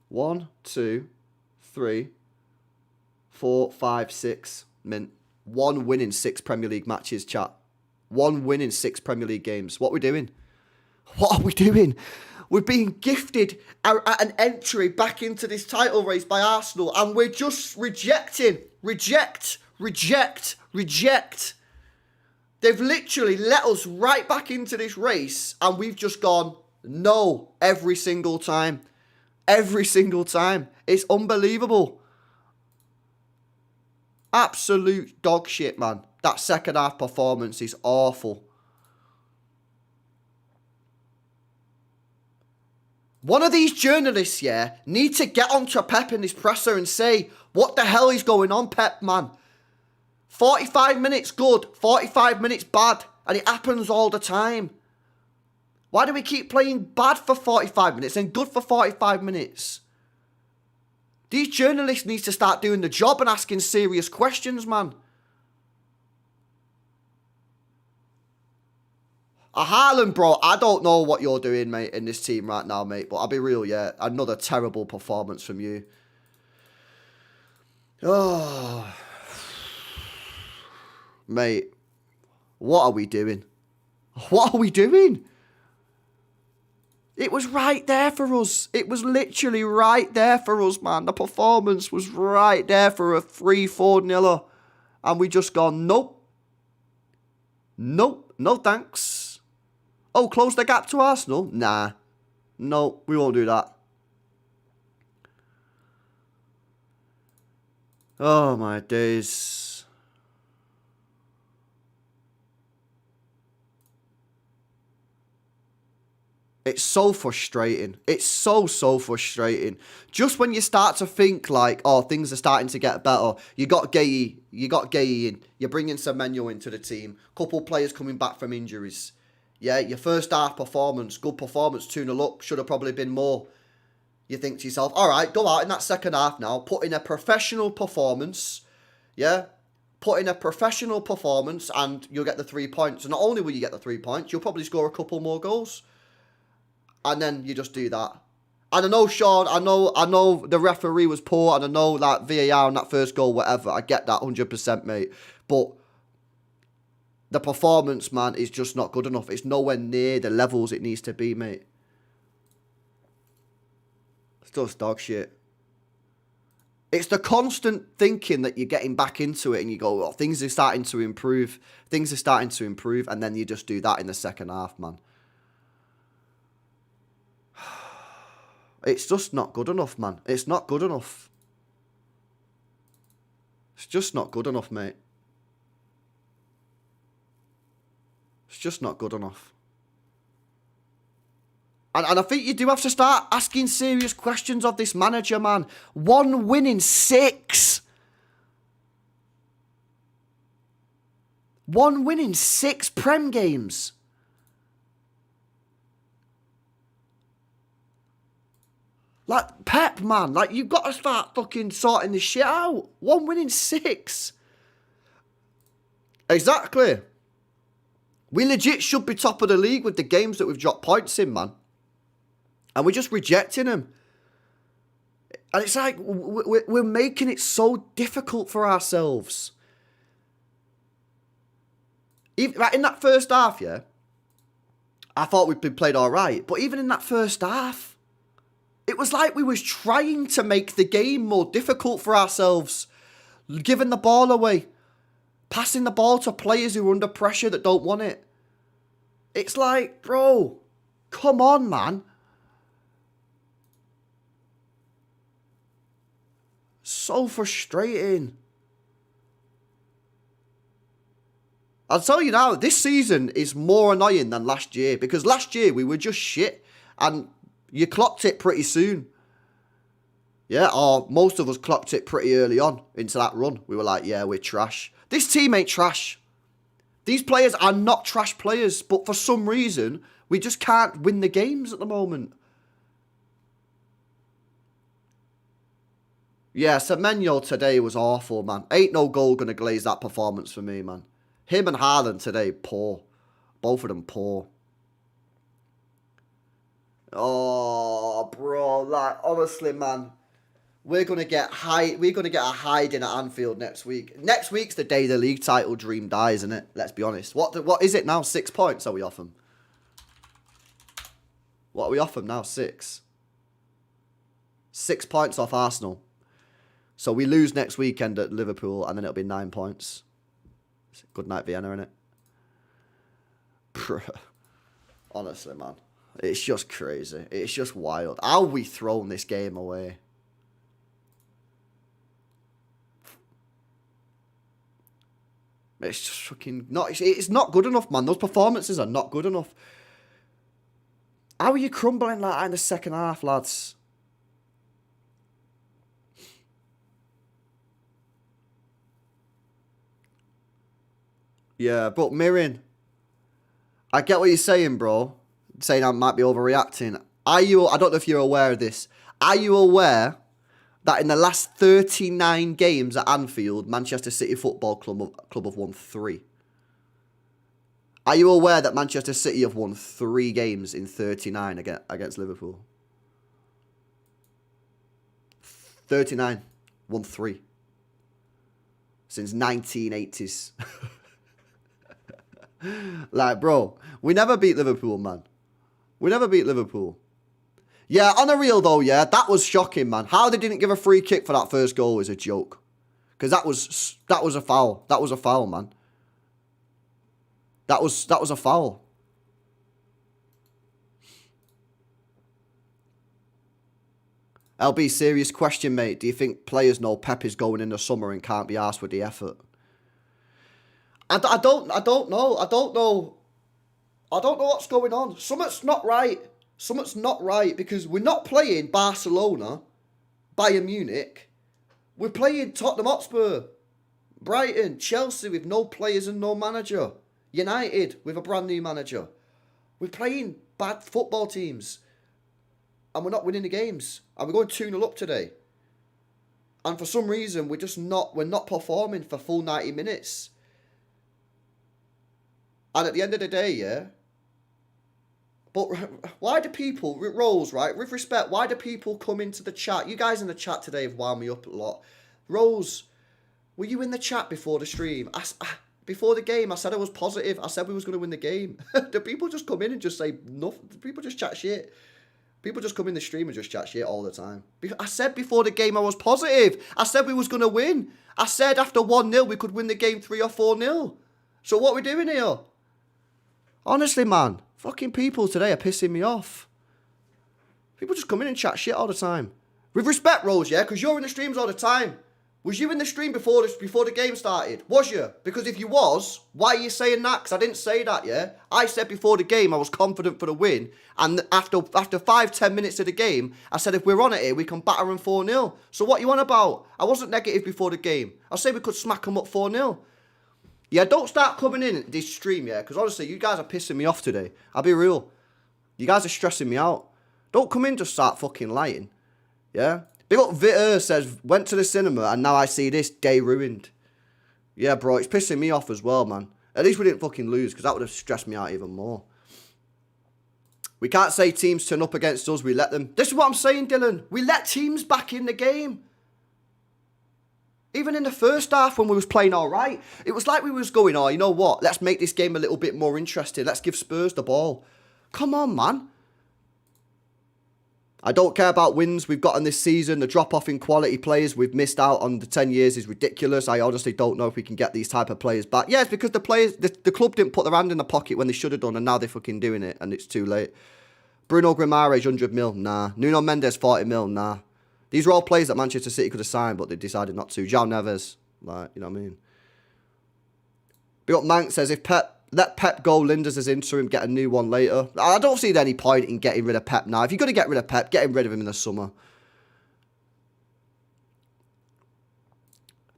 One, 2, 3, 4, 5, 6. Mint. One win in 6 Premier League matches, chat. One win in 6 Premier League games. What are we doing? What are we doing? We're being gifted an entry back into this title race by Arsenal, and we're just rejecting. Reject. They've literally let us right back into this race, and we've just gone no every single time. Every single time. It's unbelievable. Absolute dog shit, man. That second half performance is awful. One of these journalists, yeah, need to get onto Pep in this presser and say, what the hell is going on, Pep, man? 45 minutes good, 45 minutes bad, and it happens all the time. Why do we keep playing bad for 45 minutes and good for 45 minutes? These journalists need to start doing the job and asking serious questions, man. Haaland, bro, I don't know what you're doing, mate, in this team right now, mate. But I'll be real, yeah. Another terrible performance from you. Oh. Mate. What are we doing? What are we doing? It was right there for us. It was literally right there for us, man. The performance was right there for a 3-4-0. And we just gone, nope. Nope. No thanks. Oh, close the gap to Arsenal? Nah. No, we won't do that. Oh, my days. It's so frustrating. It's so frustrating. Just when you start to think like, oh, things are starting to get better. You got Gay in. You're bringing Semenyo into the team. Couple players coming back from injuries. Yeah, your first half performance, good performance, 2-0 up. Should have probably been more. You think to yourself, all right, go out in that second half now. Put in a professional performance. Yeah, put in a professional performance and you'll get the 3 points. And not only will you get the 3 points, you'll probably score a couple more goals. And then you just do that. And I know, Sean, I know the referee was poor, and I know that VAR on that first goal, whatever. I get that 100%, mate. But the performance, man, is just not good enough. It's nowhere near the levels it needs to be, mate. It's just dog shit. It's the constant thinking that you're getting back into it and you go, oh, things are starting to improve. Things are starting to improve. And then you just do that in the second half, man. It's just not good enough, man. It's not good enough. It's just not good enough, mate. It's just not good enough. And I think you do have to start asking serious questions of this manager, man. 1 win in 6. 1 win in 6 Prem games. Like, Pep, man. Like, you've got to start fucking sorting this shit out. 1 win in 6. Exactly. We legit should be top of the league with the games that we've dropped points in, man. And we're just rejecting them. And it's like, we're making it so difficult for ourselves. Even, like in that first half, yeah, I thought we'd been played all right. But even in that first half, it was like we was trying to make the game more difficult for ourselves. Giving the ball away. Passing the ball to players who are under pressure that don't want it. It's like, bro, come on, man. So frustrating. I'll tell you now, this season is more annoying than last year. Because last year we were just shit. And you clocked it pretty soon. Yeah, or most of us clocked it pretty early on into that run. We were like, yeah, we're trash. This team ain't trash. These players are not trash players. But for some reason, we just can't win the games at the moment. Yeah, Semenyo today was awful, man. Ain't no goal going to glaze that performance for me, man. Him and Haaland today, poor. Both of them poor. Oh, bro, like, honestly, man. We're gonna get a hiding at Anfield next week. Next week's the day the league title dream dies, isn't it? Let's be honest. What is it now? 6 points are we off them? What are we off them now? 6. 6 points off Arsenal. So we lose next weekend at Liverpool, and then it'll be 9 points. Good night, Vienna, innit? Honestly, man. It's just crazy. It's just wild. How we thrown this game away? It's just fucking not. It's not good enough, man. Those performances are not good enough. How are you crumbling like that in the second half, lads? Yeah, but Mirin, I get what you're saying, bro. Saying I might be overreacting. I don't know if you're aware of this. Are you aware that in the last 39 games at Anfield, Manchester City Football Club have won 3? Are you aware that Manchester City have won 3 games in 39 against Liverpool? 39. Won 3. Since 1980s. Like, bro, we never beat Liverpool, man. We never beat Liverpool. Yeah, on a real though, yeah, that was shocking, man. How they didn't give a free kick for that first goal is a joke. Because that was a foul. That was a foul, man. That was a foul. LB, serious question, mate. Do you think players know Pep is going in the summer and can't be asked with the effort? I don't know. I don't know what's going on. Something's not right. Something's not right because we're not playing Barcelona, Bayern Munich. We're playing Tottenham Hotspur, Brighton, Chelsea with no players and no manager. United with a brand new manager. We're playing bad football teams. And we're not winning the games. And we're going 2-0 up today. And for some reason, we're not performing for full 90 minutes. And at the end of the day, yeah, But why do people, Rose, right, with respect, why do people come into the chat? You guys in the chat today have wound me up a lot. Rose, were you in the chat before the stream? Before the game, I said I was positive. I said we was going to win the game. Do people just come in and just say nothing? Do people just chat shit? People just come in the stream and just chat shit all the time. I said before the game I was positive. I said we was going to win. I said after 1-0 we could win the game 3 or 4-0. So what are we doing here? Honestly, man, fucking people today are pissing me off. People just come in and chat shit all the time. With respect, Rose, yeah, because you're in the streams all the time. Was you in the stream before the game started? Was you? Because if you was, why are you saying that? Because I didn't say that, yeah? I said before the game I was confident for the win. And after 5-10 minutes of the game, I said if we're on it here, we can batter them 4-0. So what you on about? I wasn't negative before the game. I said we could smack them up 4-0. Yeah, don't start coming in this stream, yeah? Because honestly, you guys are pissing me off today. I'll be real. You guys are stressing me out. Don't come in just start fucking lying. Yeah? Big up Vitter says, went to the cinema and now I see this, day ruined. Yeah, bro, it's pissing me off as well, man. At least we didn't fucking lose because that would have stressed me out even more. We can't say teams turn up against us, we let them. This is what I'm saying, Dylan. We let teams back in the game. Even in the first half when we was playing all right, it was like we was going, oh, you know what? Let's make this game a little bit more interesting. Let's give Spurs the ball. Come on, man. I don't care about wins we've gotten this season. The drop-off in quality players we've missed out on the 10 years is ridiculous. I honestly don't know if we can get these type of players back. Yeah, it's because the club didn't put their hand in the pocket when they should have done, and now they're fucking doing it, and it's too late. Bruno Guimaraes, 100 mil, nah. Nuno Mendes, 40 mil, nah. These are all players that Manchester City could have signed, but they decided not to. João Neves, like, you know what I mean? Big up Mank says, if let Pep go, Linders as interim, get a new one later. I don't see any point in getting rid of Pep now. If you're going to get rid of Pep, get rid of him in the summer.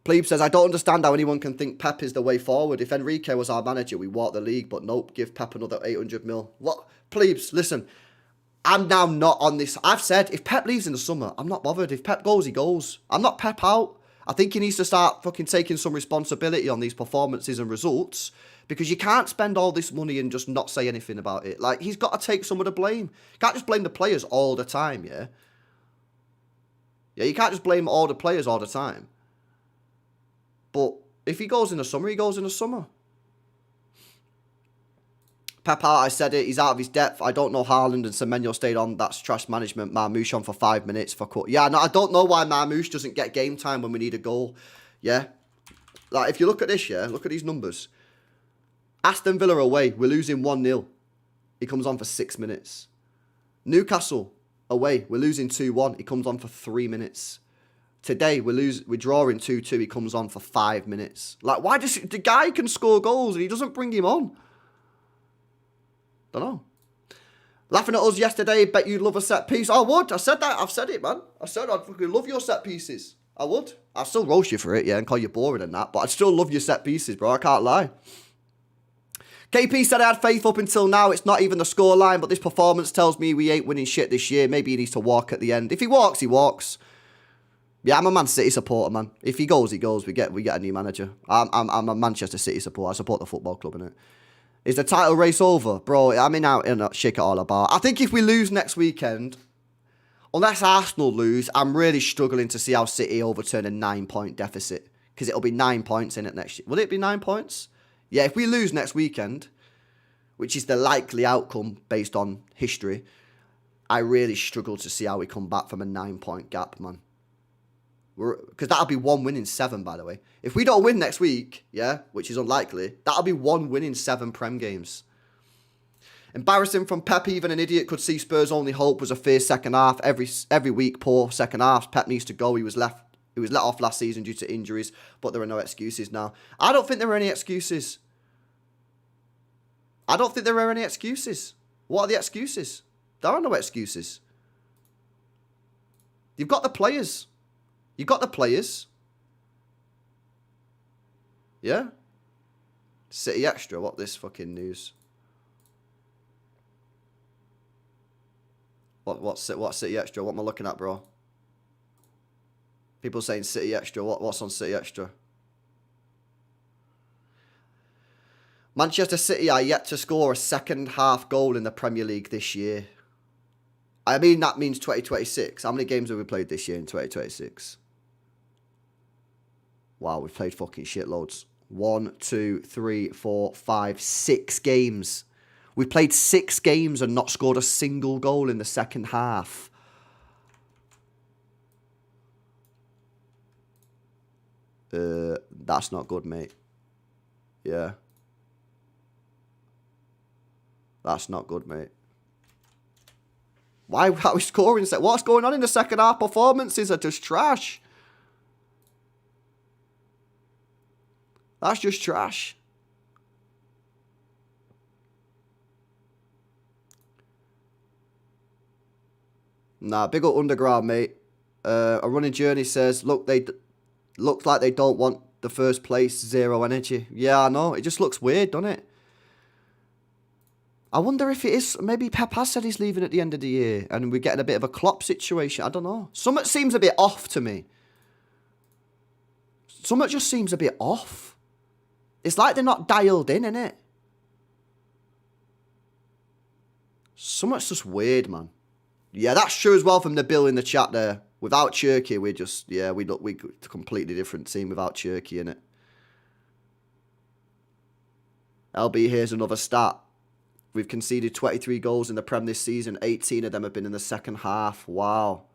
Plebe says, I don't understand how anyone can think Pep is the way forward. If Enrique was our manager, we walk the league, but nope, give Pep another 800 mil. What? Plebes, listen. I'm now not on this. I've said, if Pep leaves in the summer, I'm not bothered. If Pep goes, he goes. I'm not Pep out. I think he needs to start fucking taking some responsibility on these performances and results, because you can't spend all this money and just not say anything about it. Like, he's got to take some of the blame. You can't just blame the players all the time, yeah? Yeah, you can't just blame all the players all the time. But if he goes in the summer, he goes in the summer. Pep out, I said it, he's out of his depth. I don't know Haaland and Semenyo stayed on. That's trash management. Marmoush on for 5 minutes for cut. Yeah, no, I don't know why Marmoush doesn't get game time when we need a goal. Yeah? Like, if you look at this, yeah, look at these numbers. Aston Villa away, we're losing 1-0. He comes on for 6 minutes. Newcastle away, we're losing 2-1. He comes on for 3 minutes. Today, we're drawing 2-2. He comes on for 5 minutes. Like, why does the guy can score goals and he doesn't bring him on? Don't know. Laughing at us yesterday, bet you'd love a set piece. I would. I said that. I've said it, man. I said I'd fucking love your set pieces. I would. I'd still roast you for it, yeah, and call you boring and that, but I'd still love your set pieces, bro. I can't lie. KP said I had faith up until now. It's not even the scoreline, but this performance tells me we ain't winning shit this year. Maybe he needs to walk at the end. If he walks, he walks. Yeah, I'm a Man City supporter, man. If he goes, he goes. We get a new manager. I'm a Manchester City supporter. I support the football club, innit? Is the title race over? Bro, I mean, out in a shake it all about. I think if we lose next weekend, unless Arsenal lose, I'm really struggling to see how City overturn a 9-point deficit. Because it'll be 9 points in it next year. Will it be 9 points? Yeah, if we lose next weekend, which is the likely outcome based on history, I really struggle to see how we come back from a 9-point gap, man. Because that'll be 1 win in 7, by the way. If we don't win next week, yeah, which is unlikely, that'll be 1 win in 7 Prem games. Embarrassing from Pep. Even an idiot could see Spurs' only hope was a fierce second half. Every week, poor second half. Pep needs to go. He was let off last season due to injuries, but there are no excuses now. I don't think there are any excuses. I don't think there are any excuses. What are the excuses? There are no excuses. You've got the players. You got the players. Yeah? City Extra, what this fucking news? What's City Extra? What am I looking at, bro? People saying City Extra. What's on City Extra? Manchester City are yet to score a second half goal in the Premier League this year. I mean, that means 2026. How many games have we played this year in 2026? Wow, we've played fucking shitloads. 1, 2, 3, 4, 5, 6 games. We've played 6 games and not scored a single goal in the second half. That's not good, mate. Yeah. That's not good, mate. Why are we scoring? What's going on in the second half? Performances are just trash. That's just trash. Nah, big up Underground, mate. A running journey says, look like they don't want the first place, zero energy. Yeah, I know. It just looks weird, doesn't it? I wonder if it is. Maybe Pep has said he's leaving at the end of the year and we're getting a bit of a Klopp situation. I don't know. Something seems a bit off to me. Something just seems a bit off. It's like they're not dialed in, innit? Something's just weird, man. Yeah, that's true as well from the Bill in the chat there. Without Cherky, we look a completely different team without Cherky in it. LB, here's another stat. We've conceded 23 goals in the Prem this season. 18 of them have been in the second half. Wow.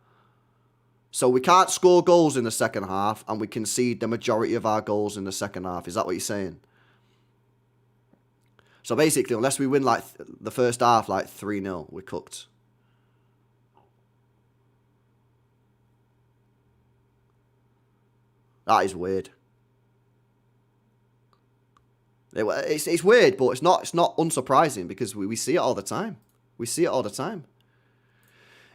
So we can't score goals in the second half and we concede the majority of our goals in the second half. Is that what you're saying? So basically, unless we win like the first half like 3-0, we're cooked. That is weird. It's weird, but it's not unsurprising because we see it all the time. We see it all the time.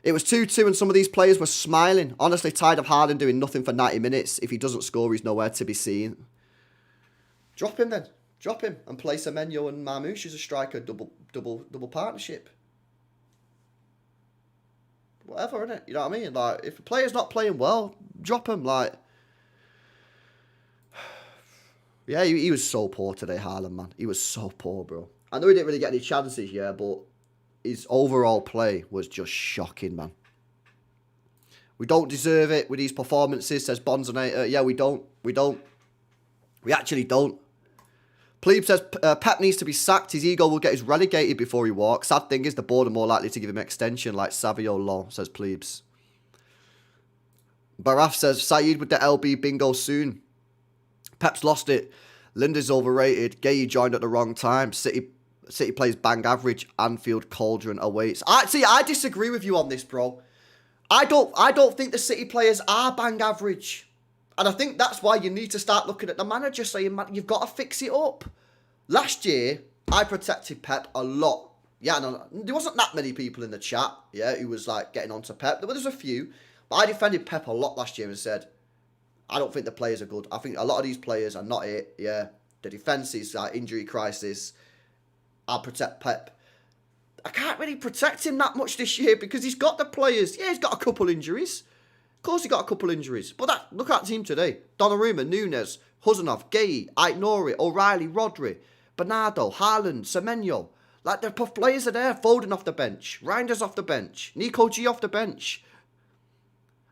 It was 2-2 and some of these players were smiling. Honestly, tired of Harden doing nothing for 90 minutes. If he doesn't score, he's nowhere to be seen. Drop him then. Drop him and play Semenyo and Marmoush as a striker double partnership. Whatever, innit? You know what I mean? Like, if a player's not playing well, drop him. Like, yeah, he was so poor today, Haaland, man. He was so poor, bro. I know he didn't really get any chances, yeah, but his overall play was just shocking, man. We don't deserve it with these performances, says Bonzonator. Yeah, we don't. We don't. We actually don't. Plebe says Pep needs to be sacked. His ego will get his relegated before he walks. Sad thing is the board are more likely to give him an extension like Savio Law, says Plebes. Baraf says Saeed with the LB bingo soon. Pep's lost it. Linda's overrated. Gay joined at the wrong time. City plays bang average. Anfield Cauldron awaits. I disagree with you on this, bro. I don't think the City players are bang average. And I think that's why you need to start looking at the manager saying, man, you've got to fix it up. Last year, I protected Pep a lot. Yeah, no, there wasn't that many people in the chat, yeah, who was like getting onto Pep. There was a few. But I defended Pep a lot last year and said, I don't think the players are good. I think a lot of these players are not it. Yeah, the defence is like injury crisis. I'll protect Pep. I can't really protect him that much this year because he's got the players. Yeah, he's got a couple injuries. Of course he got a couple injuries. But look at the team today. Donnarumma, Nunes, Huzanov, Gay, Aït-Nouri, O'Reilly, Rodri, Bernardo, Haaland, Semenyo. Like the players are there. Foden off the bench. Reinders off the bench. Nico G off the bench.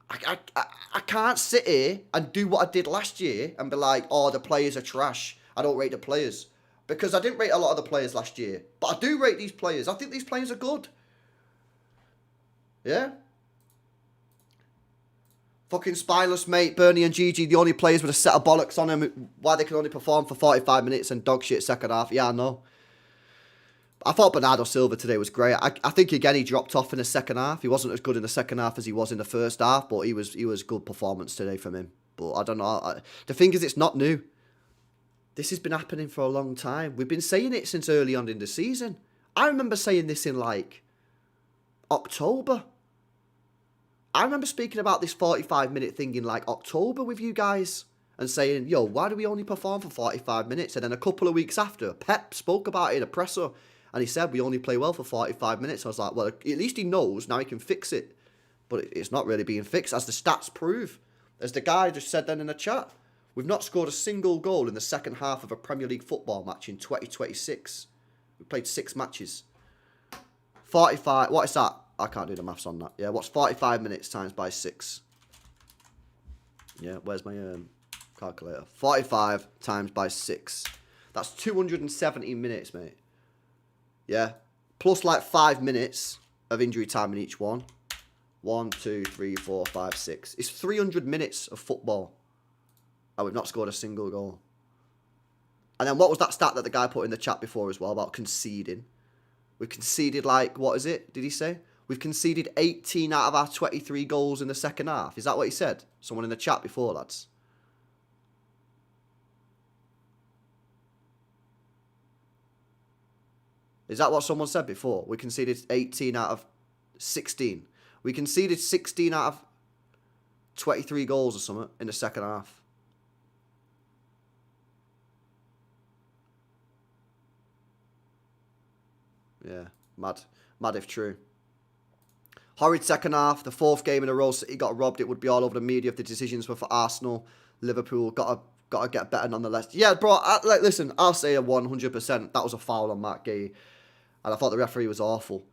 I can't sit here and do what I did last year and be like, oh, the players are trash. I don't rate the players. Because I didn't rate a lot of the players last year. But I do rate these players. I think these players are good. Yeah? Fucking spineless, mate. Bernie and Gigi, the only players with a set of bollocks on them. Why they can only perform for 45 minutes and dog shit second half. Yeah, I know. I thought Bernardo Silva today was great. I think, again, he dropped off in the second half. He wasn't as good in the second half as he was in the first half, but he was good performance today from him. But I don't know. The thing is, it's not new. This has been happening for a long time. We've been saying it since early on in the season. I remember saying this in, like, October. I remember speaking about this 45-minute thing in, like, October with you guys and saying, yo, why do we only perform for 45 minutes? And then a couple of weeks after, Pep spoke about it in a presser. And he said, we only play well for 45 minutes. I was like, well, at least he knows. Now he can fix it. But it's not really being fixed, as the stats prove. As the guy just said then in the chat. We've not scored a single goal in the second half of a Premier League football match in 2026. We played 6 matches. 45, what is that? I can't do the maths on that. Yeah, what's 45 minutes times by 6? Yeah, where's my calculator? 45 times by 6. That's 270 minutes, mate. Yeah, plus like 5 minutes of injury time in each one. 1, 2, 3, 4, 5, 6. It's 300 minutes of football. And we've not scored a single goal. And then what was that stat that the guy put in the chat before as well about conceding? We've conceded like, what is it? Did he say? We've conceded 18 out of our 23 goals in the second half. Is that what he said? Someone in the chat before, lads. Is that what someone said before? We conceded 18 out of 16. We conceded 16 out of 23 goals or something in the second half. Yeah, mad. Mad if true. Horrid second half. The 4th game in a row City got robbed. It would be all over the media if the decisions were for Arsenal. Liverpool got to get better nonetheless. Yeah, bro, listen, I'll say a 100%. That was a foul on Matt Gay. And I thought the referee was awful.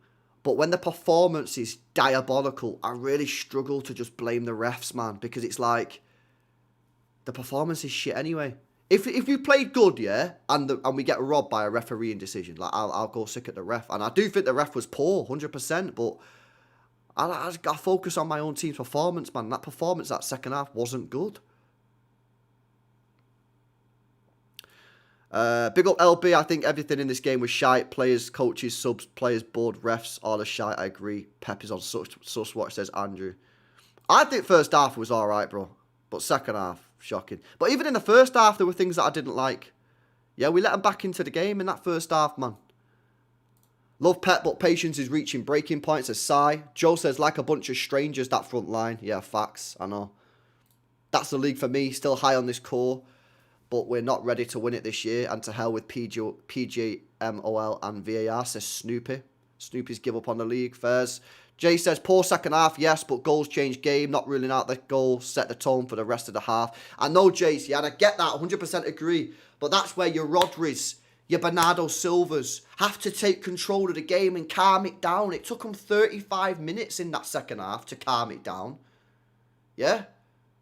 But when the performance is diabolical, I really struggle to just blame the refs, man. Because it's like, the performance is shit anyway. If we played good, yeah, and we get robbed by a refereeing decision, like I'll go sick at the ref. And I do think the ref was poor, 100%, but I just got to focus on my own team's performance, man. That performance, that second half, wasn't good. Big up LB, I think everything in this game was shite. Players, coaches, subs, players, board, refs, all the shite, I agree. Pep is on sus watch, says Andrew. I think first half was alright, bro. But second half, shocking. But even in the first half, there were things that I didn't like. Yeah, we let them back into the game in that first half, man. Love Pep, but patience is reaching breaking points, says Sai. Joe says, like a bunch of strangers, that front line. Yeah, facts, I know. That's the league for me, still high on this core. But we're not ready to win it this year. And to hell with PGMOL and VAR, says Snoopy. Snoopy's give up on the league. Fairs. Jay says, poor second half, yes, but goals change game. Not ruling out the goal, set the tone for the rest of the half. I know, Jace, yeah, and I get that, 100% agree. But that's where your Rodris, your Bernardo Silvas have to take control of the game and calm it down. It took them 35 minutes in that second half to calm it down. Yeah?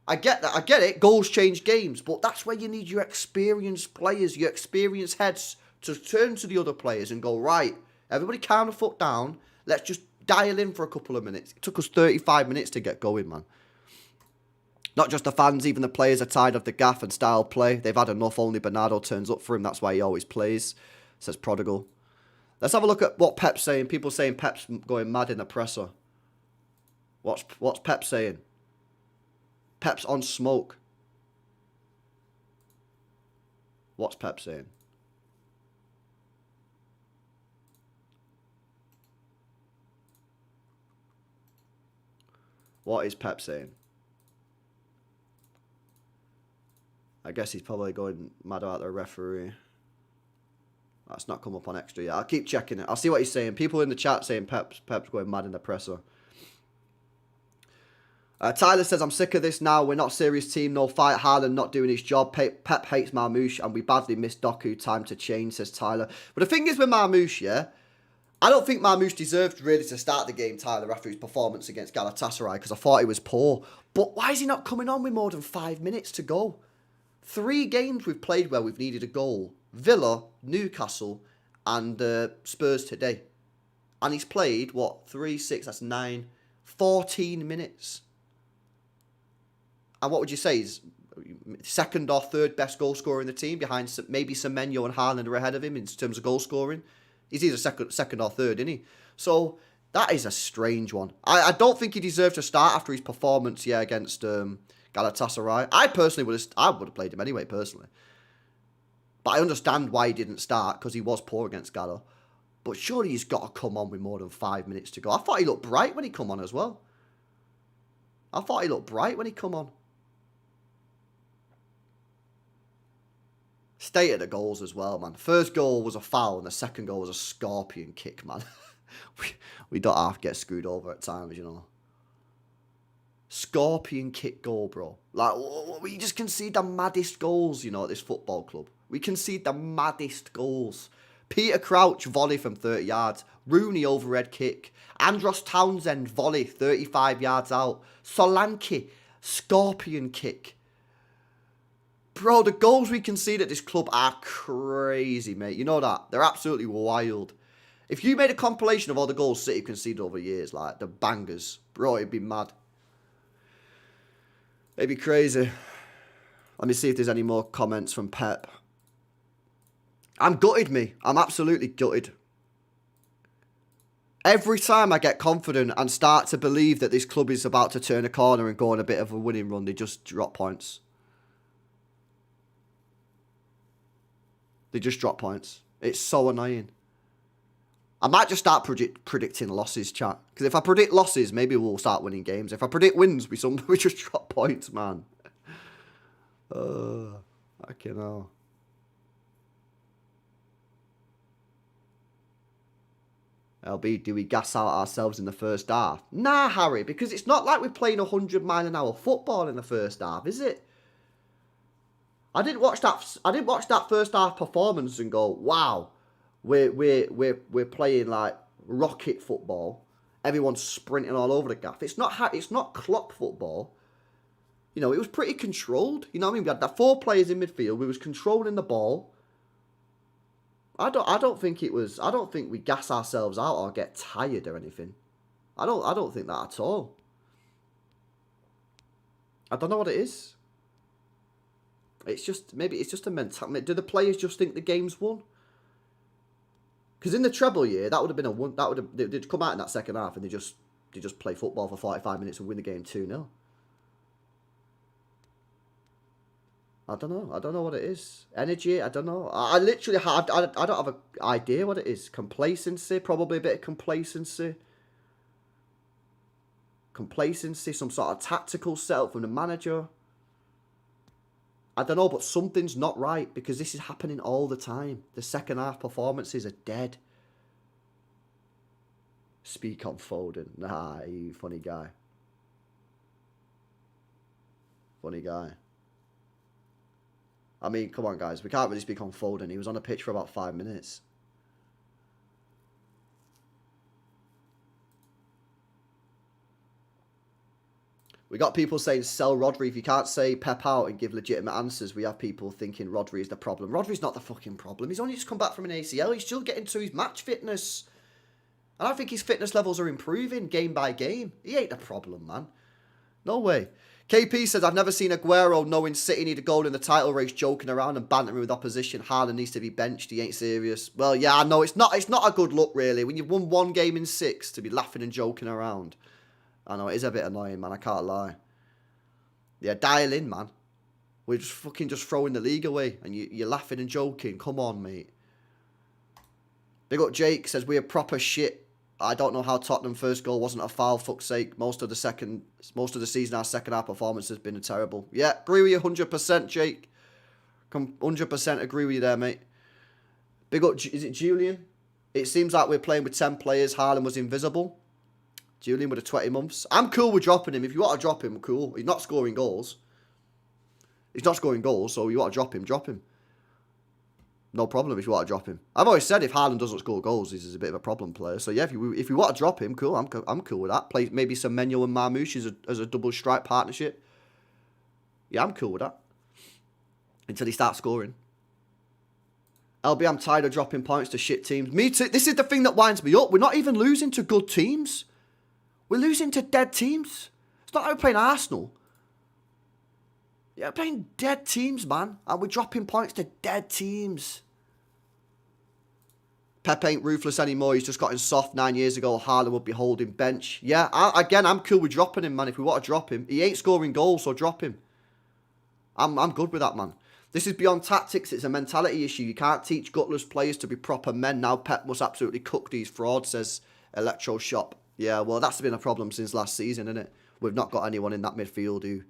I get that. I get it. Goals change games. But that's where you need your experienced players, your experienced heads to turn to the other players and go, right, everybody calm the foot down. Let's just dial in for a couple of minutes. It took us 35 minutes to get going, man. Not just the fans, even the players are tired of the gaff and style play. They've had enough. Only Bernardo turns up for him. That's why he always plays, says Prodigal. Let's have a look at what Pep's saying. People saying Pep's going mad in the presser. What's Pep saying? Pep's on smoke. What's Pep saying? What is Pep saying? I guess he's probably going mad about the referee. That's not come up on extra yet. I'll keep checking it. I'll see what he's saying. People in the chat saying Pep's going mad in the presser. Tyler says, I'm sick of this now. We're not a serious team. No fight. Haaland not doing his job. Pep hates Marmouche and we badly missed Doku. Time to change, says Tyler. But the thing is with Marmouche, yeah, I don't think Marmouche deserved really to start the game, Tyler, after his performance against Galatasaray, because I thought he was poor. But why is he not coming on with more than 5 minutes to go? 3 games we've played where we've needed a goal. Villa, Newcastle, and Spurs today. And he's played, what, 3, 6, that's 9, 14 minutes. And what would you say? He's second or third best goal scorer in the team, behind maybe Semenyo and Haaland are ahead of him in terms of goal scoring. He's either second or third, isn't he? So that is a strange one. I don't think he deserved to start after his performance, yeah, against Galatasaray. I personally would have played him anyway, personally. But I understand why he didn't start, because he was poor against Gala. But surely he's got to come on with more than 5 minutes to go. I thought he looked bright when he come on as well. I thought he looked bright when he come on. State of the goals as well, man. First goal was a foul and the second goal was a scorpion kick, man. we don't have to get screwed over at times, you know. Scorpion kick goal, bro. Like, we just concede the maddest goals, you know, at this football club. We concede the maddest goals. Peter Crouch, volley from 30 yards. Rooney, overhead kick. Andros Townsend, volley, 35 yards out. Solanke, scorpion kick. Bro, the goals we concede at this club are crazy, mate. You know that? They're absolutely wild. If you made a compilation of all the goals City conceded over years, like the bangers, bro, it'd be mad. It'd be crazy. Let me see if there's any more comments from Pep. I'm gutted, me. I'm absolutely gutted. Every time I get confident and start to believe that this club is about to turn a corner and go on a bit of a winning run, they just drop points. They just drop points. It's so annoying. I might just start predicting losses, chat. Because if I predict losses, maybe we'll start winning games. If I predict wins, we just drop points, man. Fucking hell. LB, do we gas out ourselves in the first half? Nah, Harry, because it's not like we're playing 100-mile-an-hour football in the first half, is it? I didn't watch that first half performance and go, wow, we're playing like rocket football. Everyone's sprinting all over the gaff. It's not clock football. You know, it was pretty controlled. You know what I mean? We had that 4 players in midfield. We was controlling the ball. I don't think we gas ourselves out or get tired or anything. I don't think that at all. I don't know what it is. Maybe it's just a mentality. Do the players just think the game's won? Because in the treble year, that would have been a one. They'd come out in that second half and they just play football for 45 minutes and win the game 2-0. I don't know. I don't know what it is. Energy, I don't know. I literally I don't have an idea what it is. Complacency, probably a bit of complacency. Some sort of tactical setup from the manager. I don't know, but something's not right because this is happening all the time. The second half performances are dead. Speak on Foden. Nah, you funny guy. Funny guy. I mean, come on, guys. We can't really speak on Foden. He was on the pitch for about 5 minutes. We got people saying, sell Rodri. If you can't say Pep out and give legitimate answers, we have people thinking Rodri is the problem. Rodri's not the fucking problem. He's only just come back from an ACL. He's still getting to his match fitness. And I think his fitness levels are improving game by game. He ain't the problem, man. No way. KP says, I've never seen Aguero knowing City need a goal in the title race, joking around and bantering with opposition. Haaland needs to be benched. He ain't serious. Well, yeah, I know. It's not a good look, really. When you've won 1 game in 6 to be laughing and joking around. I know, it is a bit annoying, man. I can't lie. Yeah, dial in, man. We're just fucking throwing the league away. And you're laughing and joking. Come on, mate. Big up Jake. Says, we're proper shit. I don't know how Tottenham first goal wasn't a foul, fuck's sake. Most of the season, our second half performance has been terrible. Yeah, agree with you 100%, Jake. 100% agree with you there, mate. Big up, is it Julian? It seems like we're playing with 10 players. Haaland was invisible. Julian with the 20 months. I'm cool with dropping him. If you want to drop him, cool. He's not scoring goals. So you want to drop him, drop him. No problem if you want to drop him. I've always said if Haaland doesn't score goals, he's a bit of a problem player. So yeah, if you want to drop him, cool. I'm cool with that. Play maybe some Semenyo and Marmoush as a double strike partnership. Yeah, I'm cool with that. Until he starts scoring. LB, I'm tired of dropping points to shit teams. Me too. This is the thing that winds me up. We're not even losing to good teams. We're losing to dead teams. It's not like we're playing Arsenal. Yeah, we're playing dead teams, man. And we're dropping points to dead teams. Pep ain't ruthless anymore. He's just gotten soft 9 years ago. Haaland would be holding bench. Yeah, I'm cool with dropping him, man. If we want to drop him. He ain't scoring goals, so drop him. I'm good with that, man. This is beyond tactics. It's a mentality issue. You can't teach gutless players to be proper men. Now Pep must absolutely cook these frauds, says Electro Shop. Yeah, well, that's been a problem since last season, isn't it? We've not got anyone in that midfield who...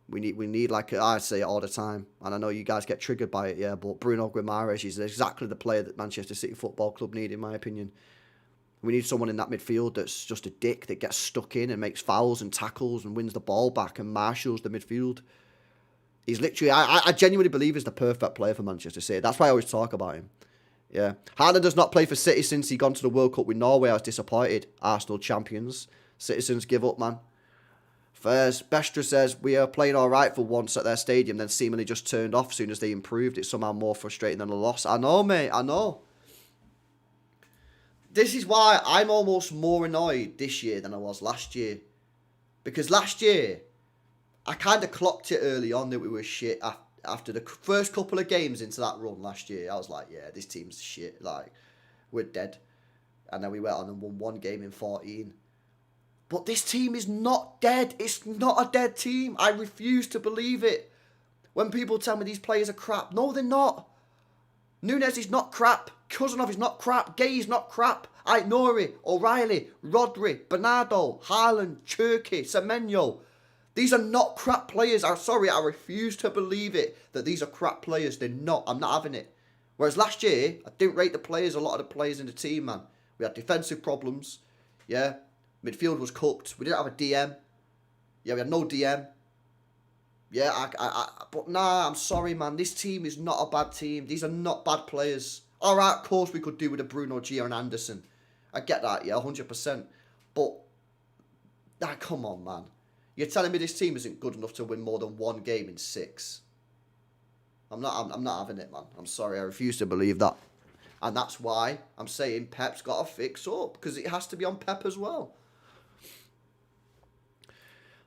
We need like I say it all the time, and I know you guys get triggered by it, yeah, but Bruno Guimaraes is exactly the player that Manchester City Football Club need, in my opinion. We need someone in that midfield that's just a dick that gets stuck in and makes fouls and tackles and wins the ball back and marshals the midfield. He's literally, I genuinely believe he's the perfect player for Manchester City. That's why I always talk about him. Yeah. Haaland does not play for City since he gone to the World Cup with Norway. I was disappointed. Arsenal champions. Citizens give up, man. First, Bestra says, we are playing all right for once at their stadium, then seemingly just turned off as soon as they improved. It's somehow more frustrating than a loss. I know, mate. I know. This is why I'm almost more annoyed this year than I was last year. Because last year, I kind of clocked it early on that we were shit. After the first couple of games into that run last year, I was like, yeah, this team's shit. Like, we're dead. And then we went on and won one game in 14. But this team is not dead. It's not a dead team. I refuse to believe it. When people tell me these players are crap, no, they're not. Nunes is not crap. Cousinov is not crap. Gay is not crap. Aït-Nouri, O'Reilly, Rodri, Bernardo, Haaland, Cherki, Semenyo. These are not crap players. I'm sorry, I refuse to believe it that these are crap players. They're not. I'm not having it. Whereas last year, I didn't rate the players, a lot of the players in the team, man. We had defensive problems. Yeah. Midfield was cooked. We didn't have a DM. Yeah, we had no DM. Yeah, but nah, I'm sorry, man. This team is not a bad team. These are not bad players. All right, of course we could do with a Bruno G or an Anderson. I get that, yeah, 100%. But, come on, man. You're telling me this team isn't good enough to win more than one game in 6? I'm not having it, man. I'm sorry, I refuse to believe that. And that's why I'm saying Pep's got to fix up, because it has to be on Pep as well.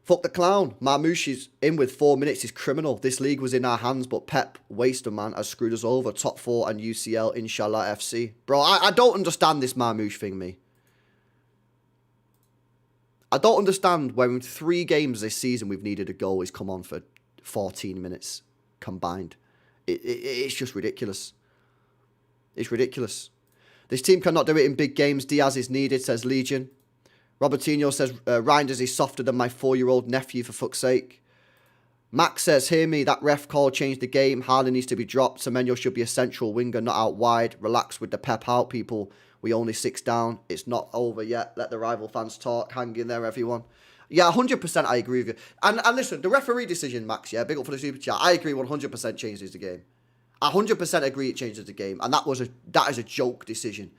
Fuck the clown. Marmouche in with 4 minutes is criminal. This league was in our hands, but Pep, waster man, has screwed us over. Top 4 and UCL, inshallah FC. Bro, I don't understand this Marmouche thing, me. I don't understand when in 3 games this season we've needed a goal. He's come on for 14 minutes combined. It's just ridiculous. It's ridiculous. This team cannot do it in big games. Diaz is needed, says Legion. Robertinho says, Reinders is softer than my 4-year-old nephew, for fuck's sake. Max says, hear me, that ref call changed the game. Haaland needs to be dropped. Semenyo should be a central winger, not out wide. Relax with the Pep out, people. We only 6 down. It's not over yet. Let the rival fans talk. Hang in there, everyone. Yeah, 100% I agree with you. And listen, the referee decision, Max, yeah, big up for the super chat. I agree 100% changes the game. I 100% agree it changes the game. And that is a joke decision.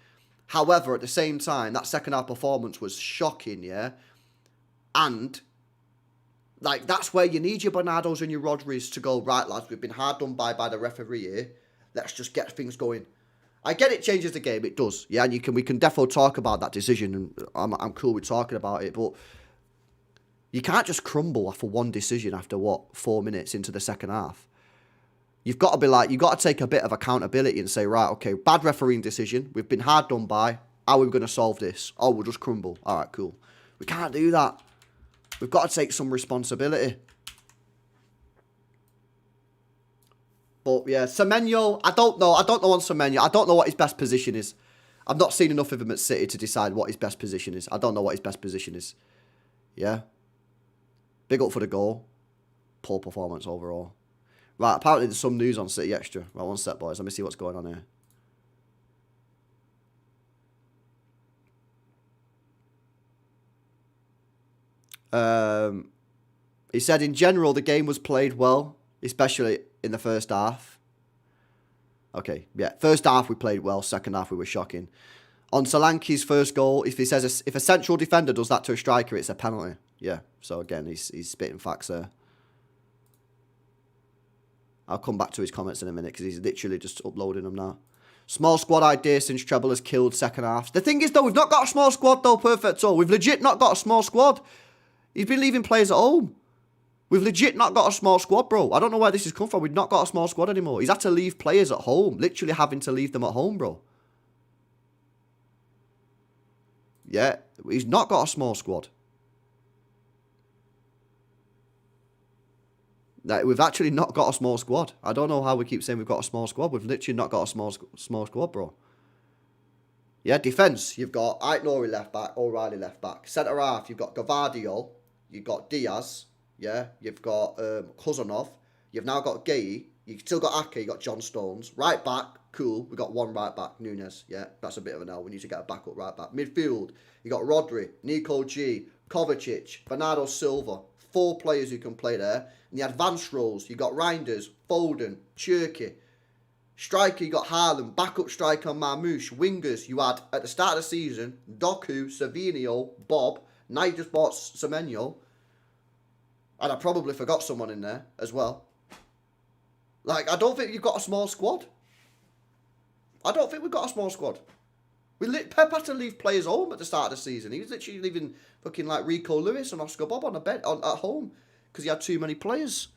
However, at the same time, that second half performance was shocking, yeah? And, like, that's where you need your Bernardos and your Rodris to go, right, lads, we've been hard done by the referee here. Let's just get things going. I get it changes the game, it does, yeah? And we can definitely talk about that decision, and I'm cool with talking about it, but you can't just crumble after one decision after, 4 minutes into the second half. You've got to be like, you've got to take a bit of accountability and say, right, okay, bad refereeing decision. We've been hard done by. How are we going to solve this? Oh, we'll just crumble. All right, cool. We can't do that. We've got to take some responsibility. But, yeah, Semenyo, I don't know. I don't know on Semenyo. I don't know what his best position is. I've not seen enough of him at City to decide what his best position is. I don't know what his best position is. Yeah? Big up for the goal. Poor performance overall. Right, apparently there's some news on City Extra. Right, one sec, boys. Let me see what's going on here. He said, in general, the game was played well, especially in the first half. Okay, yeah. First half, we played well. Second half, we were shocking. On Solanke's first goal, if he says if a central defender does that to a striker, it's a penalty. Yeah, so again, he's spitting facts there. I'll come back to his comments in a minute because he's literally just uploading them now. Small squad idea since treble has killed second half. The thing is, though, we've not got a small squad, though, perfecto. We've legit not got a small squad. He's been leaving players at home. We've legit not got a small squad, bro. I don't know where this has come from. We've not got a small squad anymore. He's had to leave players at home. Literally having to leave them at home, bro. Yeah, he's not got a small squad. Like, we've actually not got a small squad. I don't know how we keep saying we've got a small squad. We've literally not got a small squad, bro. Yeah, defence. You've got Aït-Nouri left back, O'Reilly left back. Centre half, you've got Gvardiol. You've got Diaz. Yeah, you've got Cousinov. You've now got Gay. You've still got Ake. You've got John Stones. Right back, cool. We got one right back, Nunes. Yeah, that's a bit of an L. We need to get a backup right back. Midfield, you got Rodri, Nico G, Kovacic, Bernardo Silva. 4 players who can play there. In the advanced roles, you got Reinders, Foden, Cherky. Striker, you got Haaland. Backup striker, Marmoush. Wingers, you had, at the start of the season, Doku, Savinio, Bob. Now you just bought Semenyo. And I probably forgot someone in there as well. Like, I don't think you've got a small squad. I don't think we've got a small squad. Pep had to leave players home at the start of the season. He was literally leaving fucking like Rico Lewis and Oscar Bob on a bed at home because he had too many players.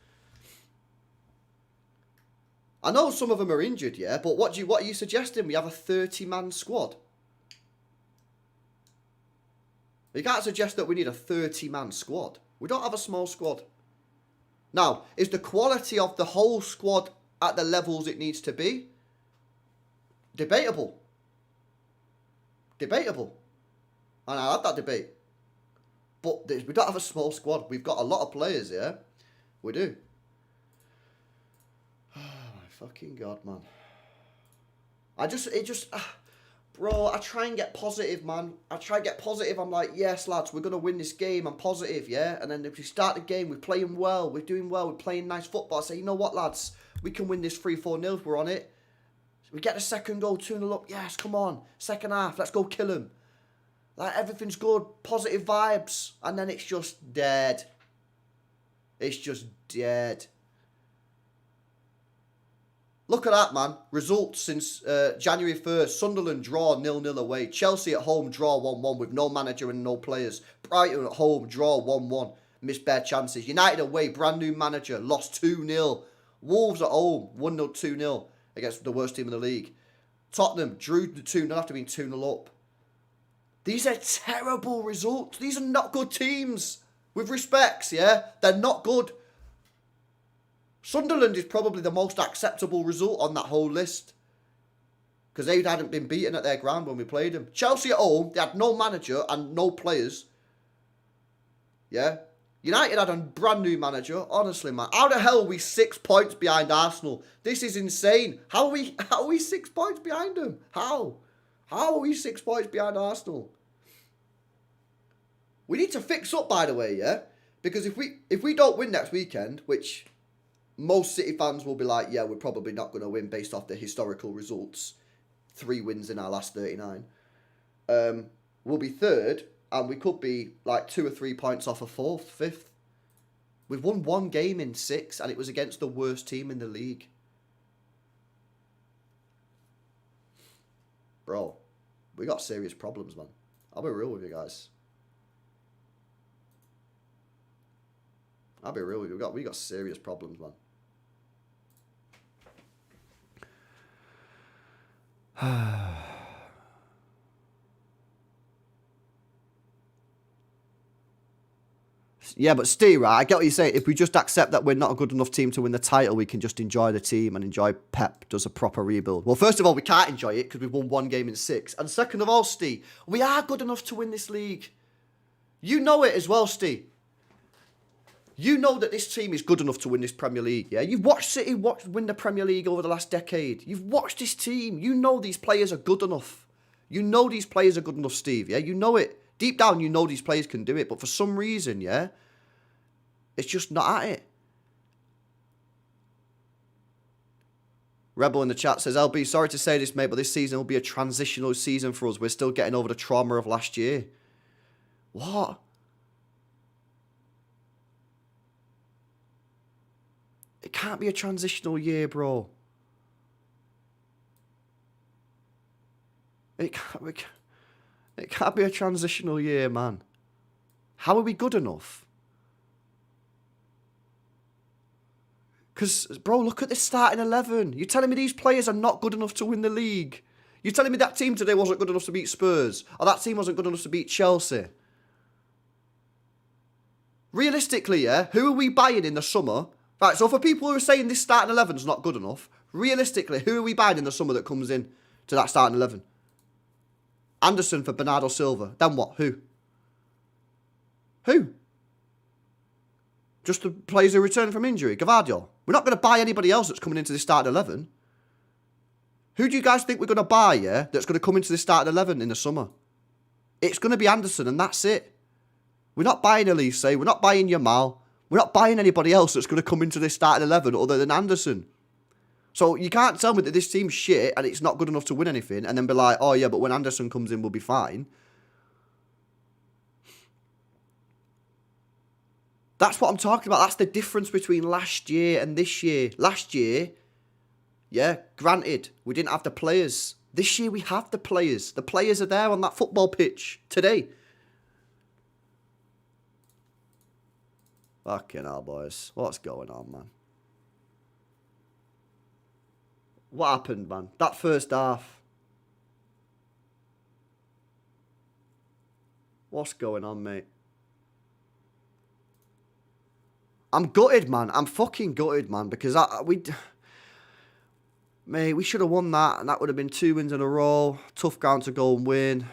I know some of them are injured, yeah, but what are you suggesting? We have a 30-man squad? You can't suggest that we need a 30-man squad. We don't have a small squad. Now, is the quality of the whole squad at the levels it needs to be? Debatable. Debatable. And I had that debate. But we don't have a small squad. We've got a lot of players, yeah? We do. Oh, my fucking God, man. Bro, I try and get positive, man. I try and get positive. I'm like, yes, lads, we're going to win this game. I'm positive, yeah? And then if we start the game, we're playing well. We're doing well. We're playing nice football. I say, you know what, lads? We can win this 3-4-0 if we're on it. We get the second goal, 2-0 up. Yes, come on. Second half, let's go kill him. Like, everything's good. Positive vibes. And then it's just dead. It's just dead. Look at that, man. Results since January 1st. Sunderland draw 0-0 away. Chelsea at home draw 1-1 with no manager and no players. Brighton at home draw 1-1. Missed bare chances. United away, brand new manager. Lost 2-0. Wolves at home, 1-0, 2-0 against the worst team in the league. Tottenham drew the 2-0 after being 2-0 up. These are terrible results. These are not good teams. With respects, yeah? They're not good. Sunderland is probably the most acceptable result on that whole list. Because they hadn't been beaten at their ground when we played them. Chelsea at home, they had no manager and no players. Yeah? United had a brand new manager. Honestly, man. How the hell are we 6 points behind Arsenal? This is insane. How are we 6 points behind them? How? How are we 6 points behind Arsenal? We need to fix up, by the way, yeah? Because if we don't win next weekend, which most City fans will be like, yeah, we're probably not going to win based off the historical results. 3 wins in our last 39. We'll be third, and we could be like 2 or 3 points off a 4th, 5th. We've won 1 game in 6, and it was against the worst team in the league. Bro, we got serious problems, man. I'll be real with you guys. I'll be real with you. We got serious problems, man. Yeah, but Steve, right, I get what you're saying. If we just accept that we're not a good enough team to win the title, we can just enjoy the team and enjoy Pep does a proper rebuild. Well, first of all, we can't enjoy it because we've won 1 game in 6. And second of all, Steve, we are good enough to win this league. You know it as well, Steve. You know that this team is good enough to win this Premier League, yeah? You've watched City win the Premier League over the last decade. You've watched this team. You know these players are good enough. You know these players are good enough, Steve, yeah? You know it. Deep down, you know these players can do it. But for some reason, yeah, it's just not at it. Rebel in the chat says, LB, sorry to say this, mate, but this season will be a transitional season for us. We're still getting over the trauma of last year. What? It can't be a transitional year, bro. It can't be a transitional year, man. How are we good enough? Because, bro, look at the starting 11. You're telling me these players are not good enough to win the league? You're telling me that team today wasn't good enough to beat Spurs? Or that team wasn't good enough to beat Chelsea? Realistically, yeah, who are we buying in the summer? Right, so for people who are saying this starting 11 is not good enough, realistically, who are we buying in the summer that comes in to that starting 11? Anderson for Bernardo Silva. Then what? Who? Who? Just the players who return from injury? Gavadio? We're not going to buy anybody else that's coming into the starting 11. Who do you guys think we're going to buy, yeah, that's going to come into the starting 11 in the summer? It's going to be Anderson, and that's it. We're not buying Elise. We're not buying Yamal. We're not buying anybody else that's going to come into this starting 11 other than Anderson. So you can't tell me that this team's shit and it's not good enough to win anything and then be like, oh yeah, but when Anderson comes in, we'll be fine. That's what I'm talking about. That's the difference between last year and this year. Last year, yeah, granted, we didn't have the players. This year we have the players. The players are there on that football pitch today. Fucking hell, boys. What's going on, man? What happened, man? That first half. What's going on, mate? I'm gutted, man. I'm fucking gutted, man, because mate, we should have won that, and that would have been 2 wins in a row. Tough ground to go and win.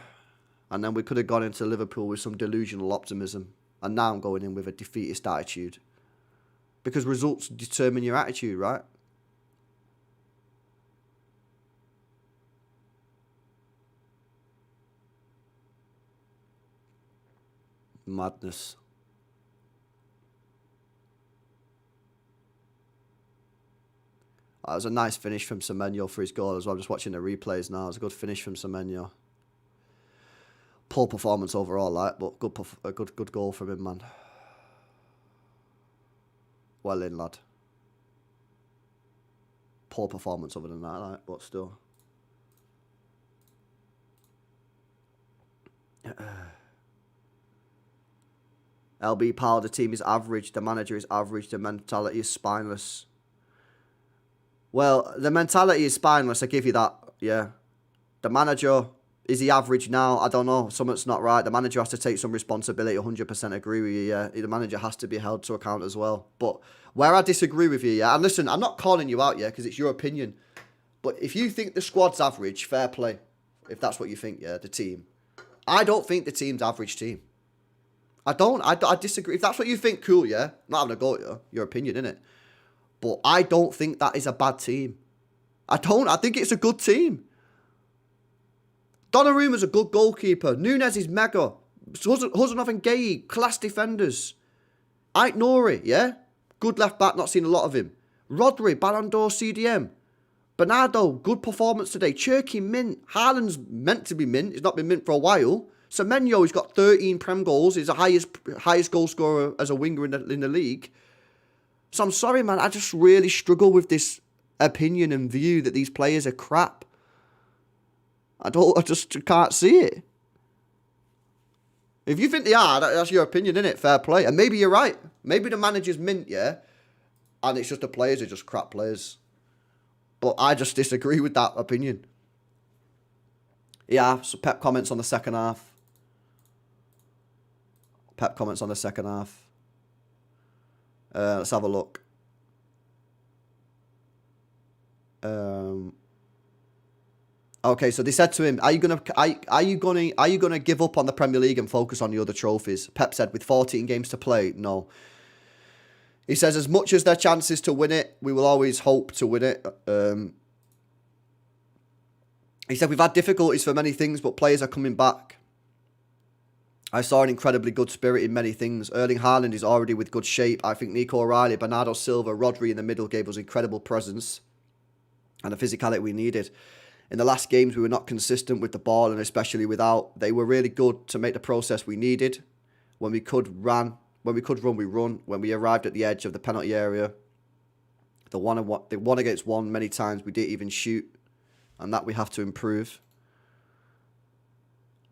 And then we could have gone into Liverpool with some delusional optimism. And now I'm going in with a defeatist attitude. Because results determine your attitude, right? Madness. That was a nice finish from Semenyo for his goal as well. I'm just watching the replays now. It was a good finish from Semenyo. Poor performance overall, like, but good goal from him, man. Well in, lad. Poor performance other than that, like, but still. LB Powell, the team is average, the manager is average, the mentality is spineless. Well, the mentality is spineless, I give you that, yeah. The manager, is he average now? I don't know, something's not right. The manager has to take some responsibility, 100% agree with you, yeah. The manager has to be held to account as well. But where I disagree with you, yeah, and listen, I'm not calling you out, yeah, because it's your opinion. But if you think the squad's average, fair play. If that's what you think, yeah, the team. I don't think the team's average team. I don't. I disagree. If that's what you think, cool, yeah. I'm not having a go at you. Your opinion, innit? But I don't think that is a bad team. I don't. I think it's a good team. Donnarumma's a good goalkeeper. Nunes is mega. Huzanov and Gay, class defenders. Ait Nouri, yeah? Good left back, not seen a lot of him. Rodri, Ballon d'Or CDM. Bernardo, good performance today. Cherky, mint. Haaland's meant to be mint. He's not been mint for a while. Semenyo, he's got 13 Prem goals. He's the highest goal scorer as a winger in the league. So I'm sorry, man. I just really struggle with this opinion and view that these players are crap. I just can't see it. If you think they are, that's your opinion, innit? Fair play. And maybe you're right. Maybe the manager's mint, yeah? And it's just the players are just crap players. But I just disagree with that opinion. Yeah, so Pep comments on the second half. Pep comments on the second half. Let's have a look. Okay, so they said to him, "Are you gonna give up on the Premier League and focus on the other trophies?" Pep said, "With 14 games to play, no." He says, "As much as their chances to win it, we will always hope to win it." He said, "We've had difficulties for many things, but players are coming back. I saw an incredibly good spirit in many things. Erling Haaland is already with good shape. I think Nico O'Reilly, Bernardo Silva, Rodri in the middle gave us incredible presence and the physicality we needed. In the last games, we were not consistent with the ball and especially without. They were really good to make the process we needed. When we could run, we run. When we arrived at the edge of the penalty area, the one against one, many times we didn't even shoot. And that we have to improve.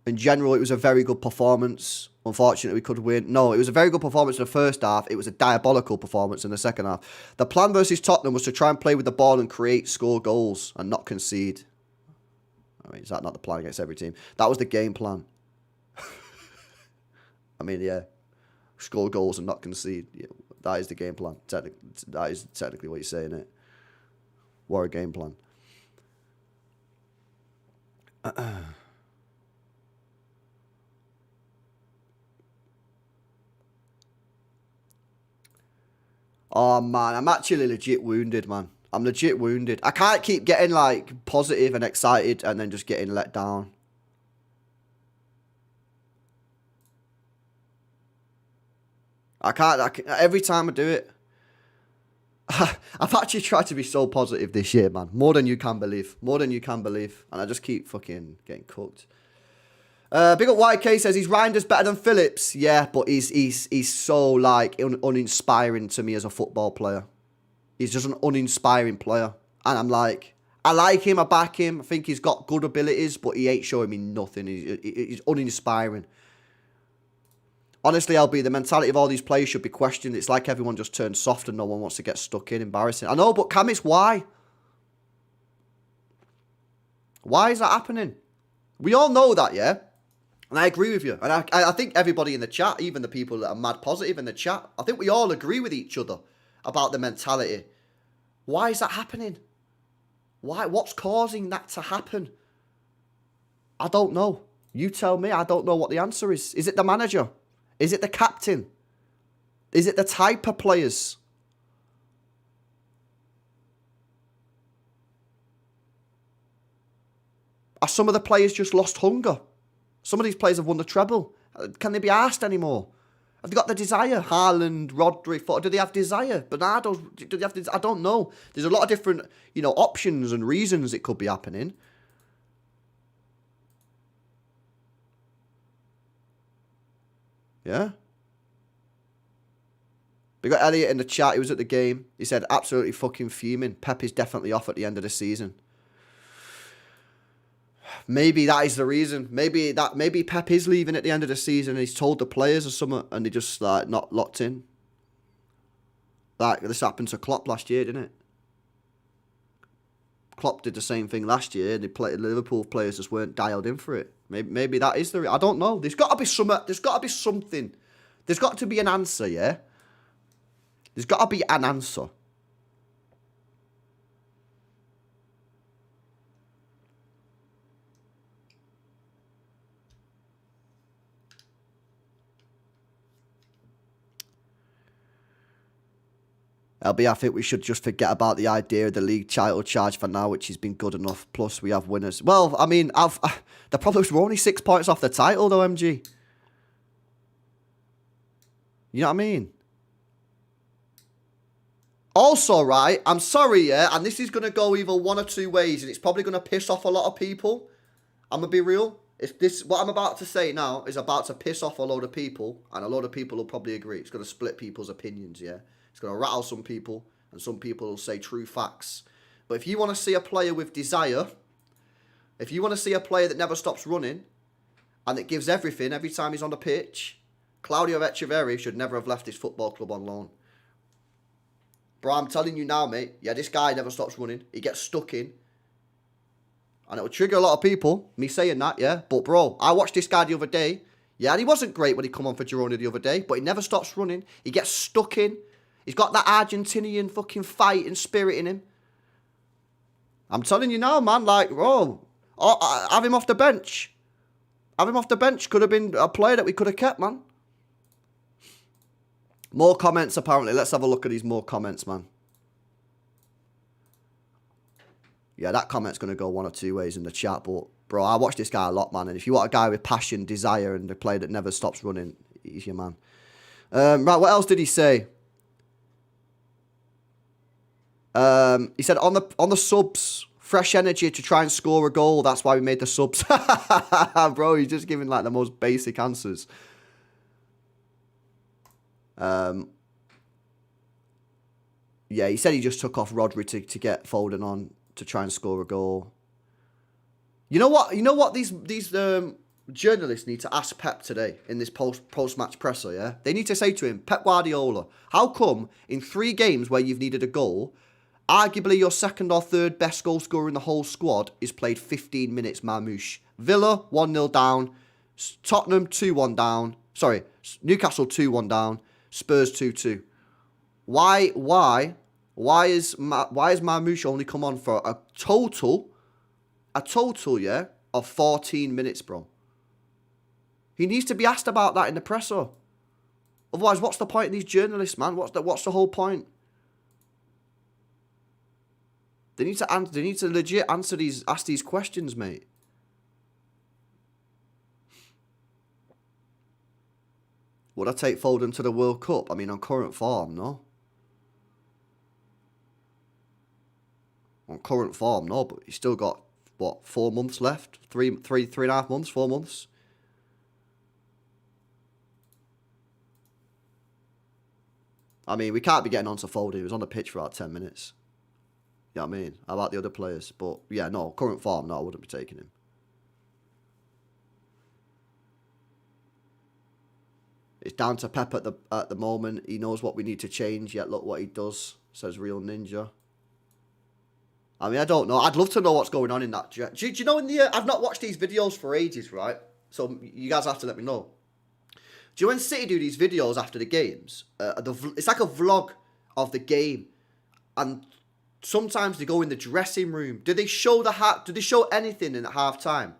In general, it was a very good performance. Unfortunately, we could win. No, it was a very good performance in the first half. It was a diabolical performance in the second half. The plan versus Tottenham was to try and play with the ball and score goals and not concede. I mean, is that not the plan against every team? That was the game plan. I mean, yeah. Score goals and not concede. Yeah, that is the game plan. That is technically what you're saying, it. What a game plan. Oh, man. I'm actually legit wounded, man. I'm legit wounded. I can't keep getting, like, positive and excited and then just getting let down. I can't every time I do it. I've actually tried to be so positive this year, man. More than you can believe. More than you can believe. And I just keep fucking getting cooked. Big up YK says he's Reinders better than Phillips. Yeah, but he's so, like, uninspiring to me as a football player. He's just an uninspiring player. And I'm like, I like him, I back him. I think he's got good abilities, but he ain't showing me nothing. He's uninspiring. Honestly, LB, the mentality of all these players should be questioned. It's like everyone just turns soft and no one wants to get stuck in. Embarrassing. I know, but Cam, it's why? Why is that happening? We all know that, yeah? And I agree with you. And I think everybody in the chat, even the people that are mad positive in the chat, I think we all agree with each other about the mentality. Why is that happening? Why? What's causing that to happen? I don't know. You tell me. I don't know what the answer is. Is it the manager? Is it the captain? Is it the type of players? Are some of the players just lost hunger? Some of these players have won the treble. Can they be asked anymore? Have they got the desire? Haaland, Rodri, do they have desire? Bernardo, do they have desire? I don't know. There's a lot of different, options and reasons it could be happening. Yeah. We got Elliot in the chat. He was at the game. He said, absolutely fucking fuming. Pep is definitely off at the end of the season. Maybe that is the reason. Maybe Pep is leaving at the end of the season and he's told the players or something and they just like not locked in. Like this happened to Klopp last year, didn't it? Klopp did the same thing last year and the Liverpool players just weren't dialed in for it. Maybe that is the I don't know. There's got to be something. There's got to be something. There's got to be an answer, yeah? There's got to be an answer. LB, I think we should just forget about the idea of the league title charge for now, which has been good enough. Plus, we have winners. Well, I mean, the problem is we're only 6 points off the title, though, MG. You know what I mean? Also, right, I'm sorry, yeah, and this is going to go either one or two ways, and it's probably going to piss off a lot of people. I'm going to be real. If this, what I'm about to say now is about to piss off a load of people, and a load of people will probably agree. It's going to split people's opinions, yeah? It's going to rattle some people, and some people will say true facts. But if you want to see a player with desire, if you want to see a player that never stops running, and that gives everything every time he's on the pitch, Claudio Echeverri should never have left his football club on loan. Bro, I'm telling you now, mate, yeah, this guy never stops running. He gets stuck in. And it will trigger a lot of people, me saying that, yeah? But, bro, I watched this guy the other day. Yeah, and he wasn't great when he come on for Girona the other day, but he never stops running. He gets stuck in. He's got that Argentinian fucking fight and spirit in him. I'm telling you now, man, like, bro, have him off the bench. Have him off the bench. Could have been a player that we could have kept, man. More comments, apparently. Let's have a look at these more comments, man. Yeah, that comment's going to go one or two ways in the chat, but, bro, I watch this guy a lot, man, and if you want a guy with passion, desire, and a player that never stops running, he's your man. Right, what else did he say? He said on the subs, fresh energy to try and score a goal. That's why we made the subs. Bro, he's just giving like the most basic answers. Yeah, he said he just took off Rodri to get Foden on to try and score a goal. You know what? You know what these journalists need to ask Pep today in this post-match presser, yeah? They need to say to him, Pep Guardiola, how come in 3 games where you've needed a goal, arguably your second or third best goal scorer in the whole squad is played 15 minutes, Marmouche? Villa, 1-0 down. Tottenham, 2-1 down. Sorry, Newcastle, 2-1 down. Spurs, 2-2. Why is Marmouche only come on for a total, yeah, of 14 minutes, bro? He needs to be asked about that in the presser. Otherwise, what's the point of these journalists, man? What's the whole point? They need to legit ask these questions, mate. Would I take Foden to the World Cup? I mean, on current form, no. On current form, no, but he's still got, what, 4 months left? Three and a half months, 4 months? I mean, we can't be getting on to Foden. He was on the pitch for about 10 minutes. You know what I mean? How about the other players? But, yeah, no, current form, no, I wouldn't be taking him. It's down to Pep at the moment. He knows what we need to change, yet look what he does, says Real Ninja. I mean, I don't know. I'd love to know what's going on in that. Do you know I've not watched these videos for ages, right? So you guys have to let me know. Do you know when City do these videos after the games? It's like a vlog of the game. And sometimes they go in the dressing room. Do they show do they show anything in at half time?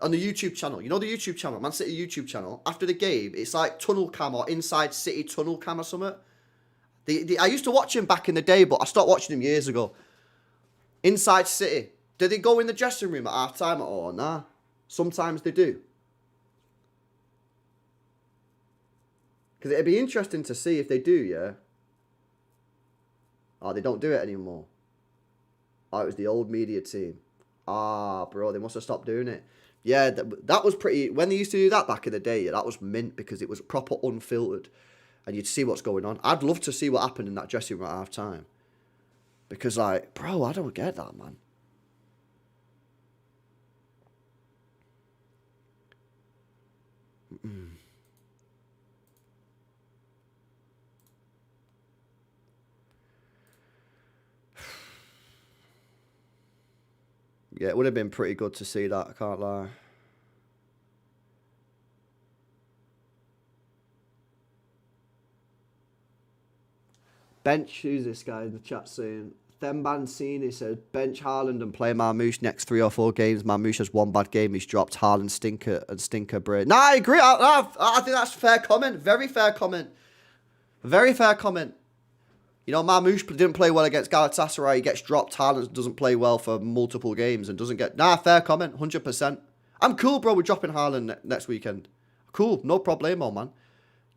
On the YouTube channel. You know the YouTube channel, Man City YouTube channel. After the game, it's like tunnel cam or inside City tunnel cam or something. I used to watch him back in the day, but I stopped watching him years ago. Inside City. Do they go in the dressing room at half time at all? Nah. Sometimes they do. Because it'd be interesting to see if they do, yeah? Oh, they don't do it anymore. Oh, it was the old media team. Ah, bro, they must have stopped doing it. Yeah, that was pretty... When they used to do that back in the day, yeah, that was mint because it was proper unfiltered. And you'd see what's going on. I'd love to see what happened in that dressing room at half time. Because, like, bro, I don't get that, man. Yeah, it would have been pretty good to see that, I can't lie. Bench, who's this guy in the chat saying? Thembancini says, bench Haaland and play Marmoush next 3 or 4 games. Marmoush has 1 bad game. He's dropped Haaland, stinker break. Nah, I agree. I think that's a fair comment. Very fair comment. Very fair comment. You know, Marmoush didn't play well against Galatasaray. He gets dropped. Haaland doesn't play well for multiple games and doesn't get... Nah, fair comment. 100%. I'm cool, bro, with dropping Haaland next weekend. Cool. No problemo, man.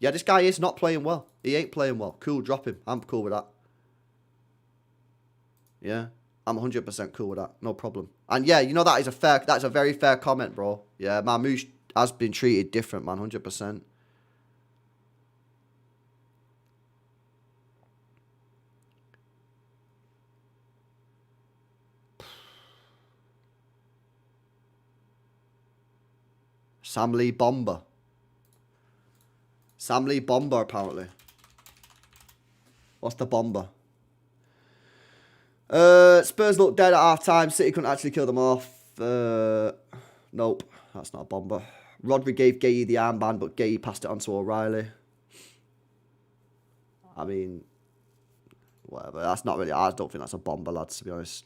Yeah, this guy is not playing well. He ain't playing well. Cool, drop him. I'm cool with that. Yeah, I'm 100% cool with that. No problem. And yeah, you know, that's a very fair comment, bro. Yeah, Marmoush has been treated different, man. 100%. Sam Lee Bomber. Sam Lee Bomber, apparently. What's the bomber? Spurs looked dead at half time. City couldn't actually kill them off. Nope, that's not a bomber. Rodri gave Gay the armband, but Gay passed it on to O'Reilly. I mean, whatever. That's not really... I don't think that's a bomber, lads, to be honest.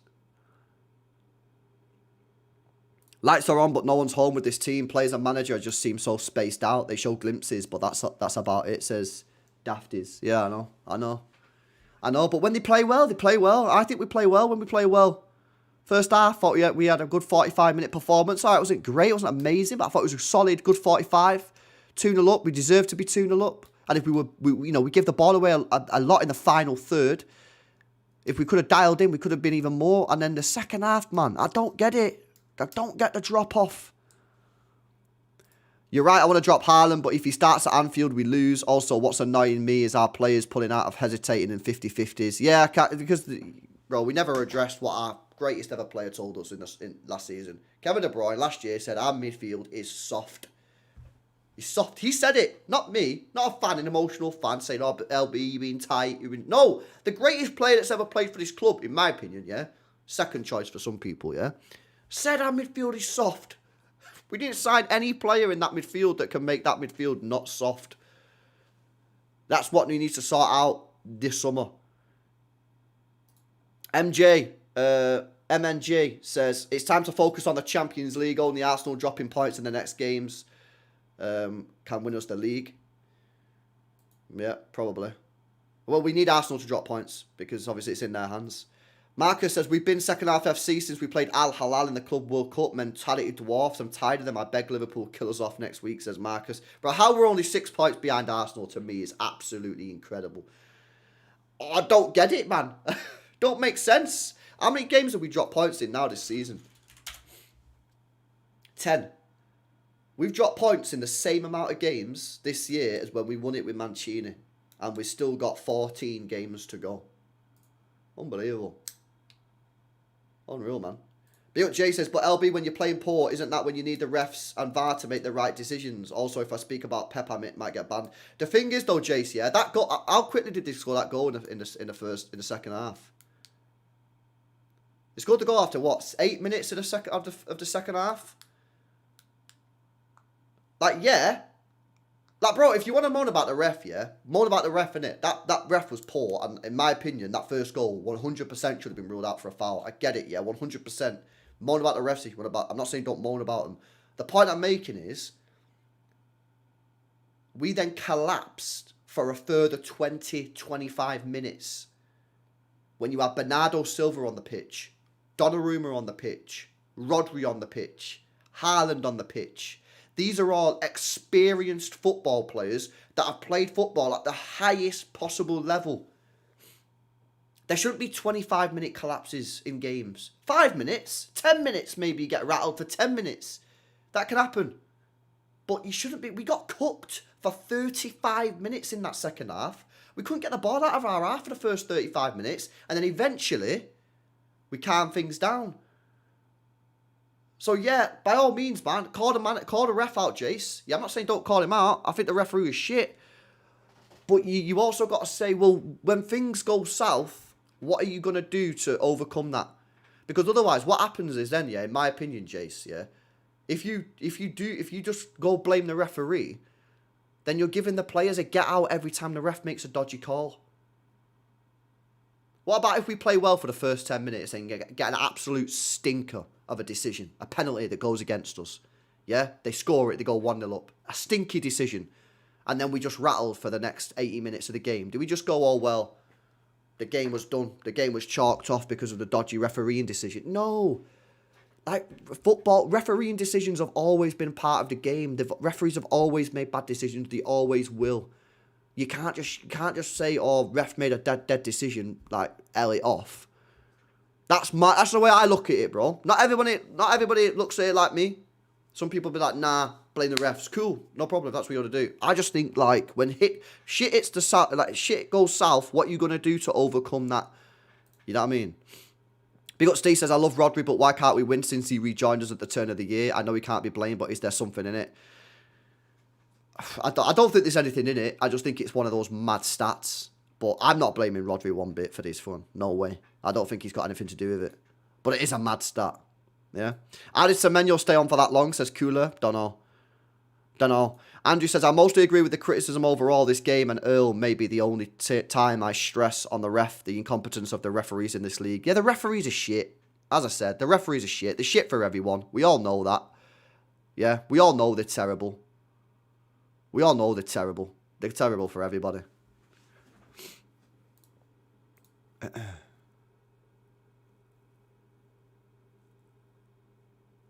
Lights are on, but no one's home with this team. Players and manager just seem so spaced out. They show glimpses, but that's about it, says Dafties. Yeah, I know, but when they play well, they play well. I think we play well when we play well. First half, thought we had a good 45-minute performance. All right, it wasn't great, it wasn't amazing, but I thought it was a solid, good 45. 2-0 up, we deserved to be 2-0 up. And if we give the ball away a lot in the final third. If we could have dialed in, we could have been even more. And then the second half, man, I don't get it. I don't get the drop-off. You're right, I want to drop Haaland, but if he starts at Anfield, we lose. Also, what's annoying me is our players pulling out of hesitating in 50-50s. Yeah, because, bro, we never addressed what our greatest ever player told us in last season. Kevin De Bruyne last year said our midfield is soft. He's soft. He said it, not me. Not a fan, an emotional fan saying, oh, but LB, you've been tight. No, the greatest player that's ever played for this club, in my opinion, yeah? Second choice for some people, yeah? Said our midfield is soft. We didn't sign any player in that midfield that can make that midfield not soft. That's what we need to sort out this summer. MNJ says, it's time to focus on the Champions League. Only Arsenal dropping points in the next games can win us the league. Yeah, probably. Well, we need Arsenal to drop points because obviously it's in their hands. Marcus says, we've been second half FC since we played Al Hilal in the Club World Cup. Mentality dwarfs. I'm tired of them. I beg Liverpool kill us off next week, says Marcus. But how we're only 6 points behind Arsenal, to me, is absolutely incredible. I don't get it, man. Don't make sense. How many games have we dropped points in now this season? 10. We've dropped points in the same amount of games this year as when we won it with Mancini. And we've still got 14 games to go. Unbelievable. Unreal, man. Built J says, but LB, when you're playing poor, isn't that when you need the refs and VAR to make the right decisions? Also, if I speak about Pep, I might get banned. The thing is, though, Jace, yeah, that goal. How quickly did they score that goal in the second half? They scored the goal after what? 8 minutes of the second half. Like, yeah. Like, bro, if you want to moan about the ref, yeah, moan about the ref, innit? That ref was poor, and in my opinion, that first goal 100% should have been ruled out for a foul. I get it, yeah, 100%. Moan about the refs if you want about. I'm not saying don't moan about them. The point I'm making is, we then collapsed for a further 20-25 minutes when you had Bernardo Silva on the pitch, Donnarumma on the pitch, Rodri on the pitch, Haaland on the pitch. These are all experienced football players that have played football at the highest possible level. There shouldn't be 25-minute collapses in games. 5 minutes, 10 minutes maybe you get rattled for 10 minutes. That can happen. But you shouldn't be. We got cooked for 35 minutes in that second half. We couldn't get the ball out of our half for the first 35 minutes. And then eventually, we calmed things down. So yeah, by all means, man, call the ref out, Jace. Yeah, I'm not saying don't call him out. I think the referee is shit. But you also got to say, well, when things go south, what are you going to do to overcome that? Because otherwise, what happens is then, yeah, in my opinion, Jace, yeah, if you just go blame the referee, then you're giving the players a get out every time the ref makes a dodgy call. What about if we play well for the first 10 minutes and get an absolute stinker of a decision, a penalty that goes against us? Yeah, they score it, they go 1-0 up. A stinky decision. And then we just rattled for the next 80 minutes of the game. Do we just go, oh, well, the game was done. The game was chalked off because of the dodgy refereeing decision? No. Like, football, refereeing decisions have always been part of the game. The referees have always made bad decisions. They always will. You can't just say, oh, ref made a dead decision, like, L it off. That's the way I look at it, bro. Not everybody looks at it like me. Some people be like, nah, blame the refs. Cool, no problem. That's what you ought to do. I just think, like, when shit goes south, what you gonna do to overcome that? You know what I mean? Big up Steve says, I love Rodri, but why can't we win since he rejoined us at the turn of the year? I know he can't be blamed, but is there something in it? I don't think there's anything in it. I just think it's one of those mad stats. But I'm not blaming Rodri one bit for this fun. No way. I don't think he's got anything to do with it. But it is a mad stat. Yeah. Did Semenyo stay on for that long, says Cooler. Don't know. Andrew says, I mostly agree with the criticism overall. This game and Earl may be the only time I stress on the incompetence of the referees in this league. Yeah, the referees are shit. As I said, the referees are shit. They're shit for everyone. We all know that. Yeah, we all know they're terrible. We all know they're terrible. They're terrible for everybody.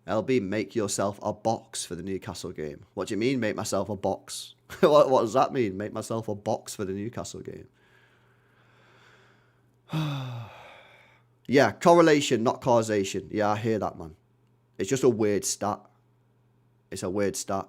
LB, make yourself a box for the Newcastle game. What do you mean, make myself a box? what does that mean, make myself a box for the Newcastle game? Yeah, correlation, not causation. Yeah, I hear that, man. It's just a weird stat. It's a weird stat.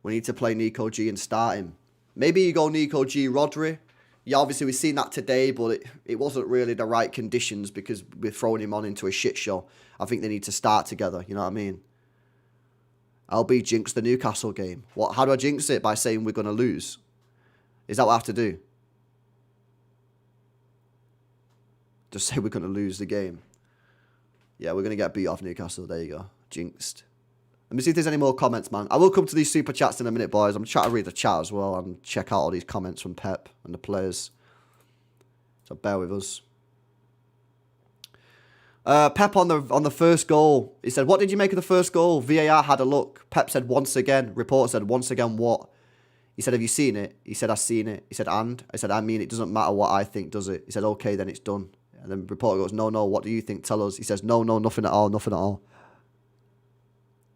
We need to play Nico G and start him. Maybe you go Nico G, Rodri. Yeah, obviously we've seen that today, but it wasn't really the right conditions because we're throwing him on into a shit show. I think they need to start together, you know what I mean? LB jinx the Newcastle game. What? How do I jinx it? By saying we're going to lose? Is that what I have to do? Just say we're going to lose the game. Yeah, we're going to get beat off Newcastle. There you go. Jinxed. Let me see if there's any more comments, man. I will come to these super chats in a minute, boys. I'm trying to read the chat as well and check out all these comments from Pep and the players. So bear with us. Pep on the first goal. He said, what did you make of the first goal? VAR had a look. Pep said once again. Reporter said once again what? He said, have you seen it? He said, I've seen it. He said, and? I said, I mean, it doesn't matter what I think, does it? He said, okay, then it's done. And then the reporter goes, no, what do you think? Tell us. He says, no, nothing at all, nothing at all.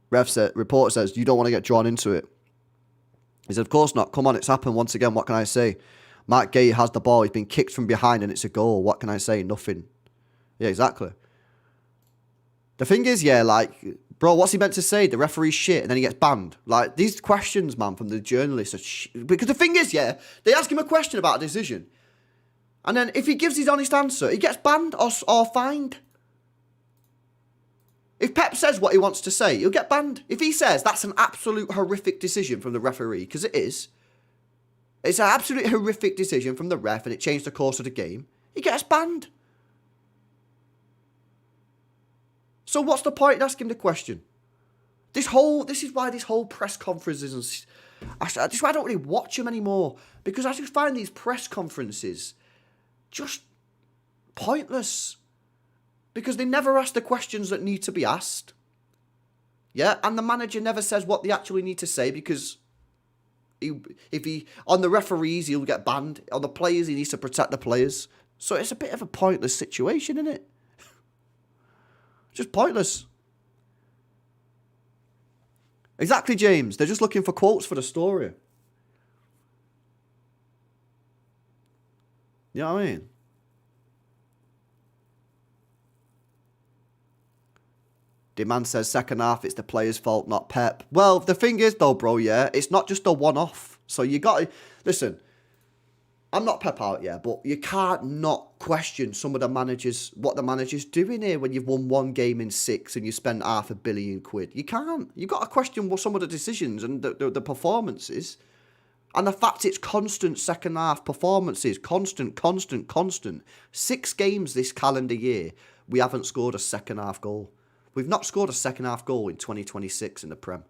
Reporter says, you don't want to get drawn into it. He said, of course not. Come on, it's happened once again. What can I say? Mark Gay has the ball. He's been kicked from behind and it's a goal. What can I say? Nothing. Yeah, exactly. The thing is, yeah, like, bro, what's he meant to say? The referee's shit and then he gets banned. Like, these questions, man, from the journalists are shit. Because the thing is, yeah, they ask him a question about a decision. And then if he gives his honest answer, he gets banned or fined. If Pep says what he wants to say, he'll get banned. If he says that's an absolute horrific decision from the referee, because it is. It's an absolute horrific decision from the ref and it changed the course of the game, he gets banned. So what's the point in asking the question? This is why this whole press conferences and this is why I don't really watch them anymore, because I just find these press conferences just pointless, because they never ask the questions that need to be asked. Yeah, and the manager never says what they actually need to say, because on the referees he'll get banned, on the players he needs to protect the players. So it's a bit of a pointless situation, isn't it? Just pointless. Exactly, James. They're just looking for quotes for the story. You know what I mean? Demand says second half, it's the players' fault, not Pep. Well, the thing is, though, bro, yeah, it's not just a one-off. So you got to... Listen, I'm not Pep out, yeah, but you can't not question some of the managers, what the manager's doing here when you've won one game in 6 and you spent £500 million. You can't. You've got to question what some of the decisions and the performances. And the fact it's constant second half performances. Constant. 6 games this calendar year, we haven't scored a second half goal. We've not scored a second half goal in 2026 in the Prem.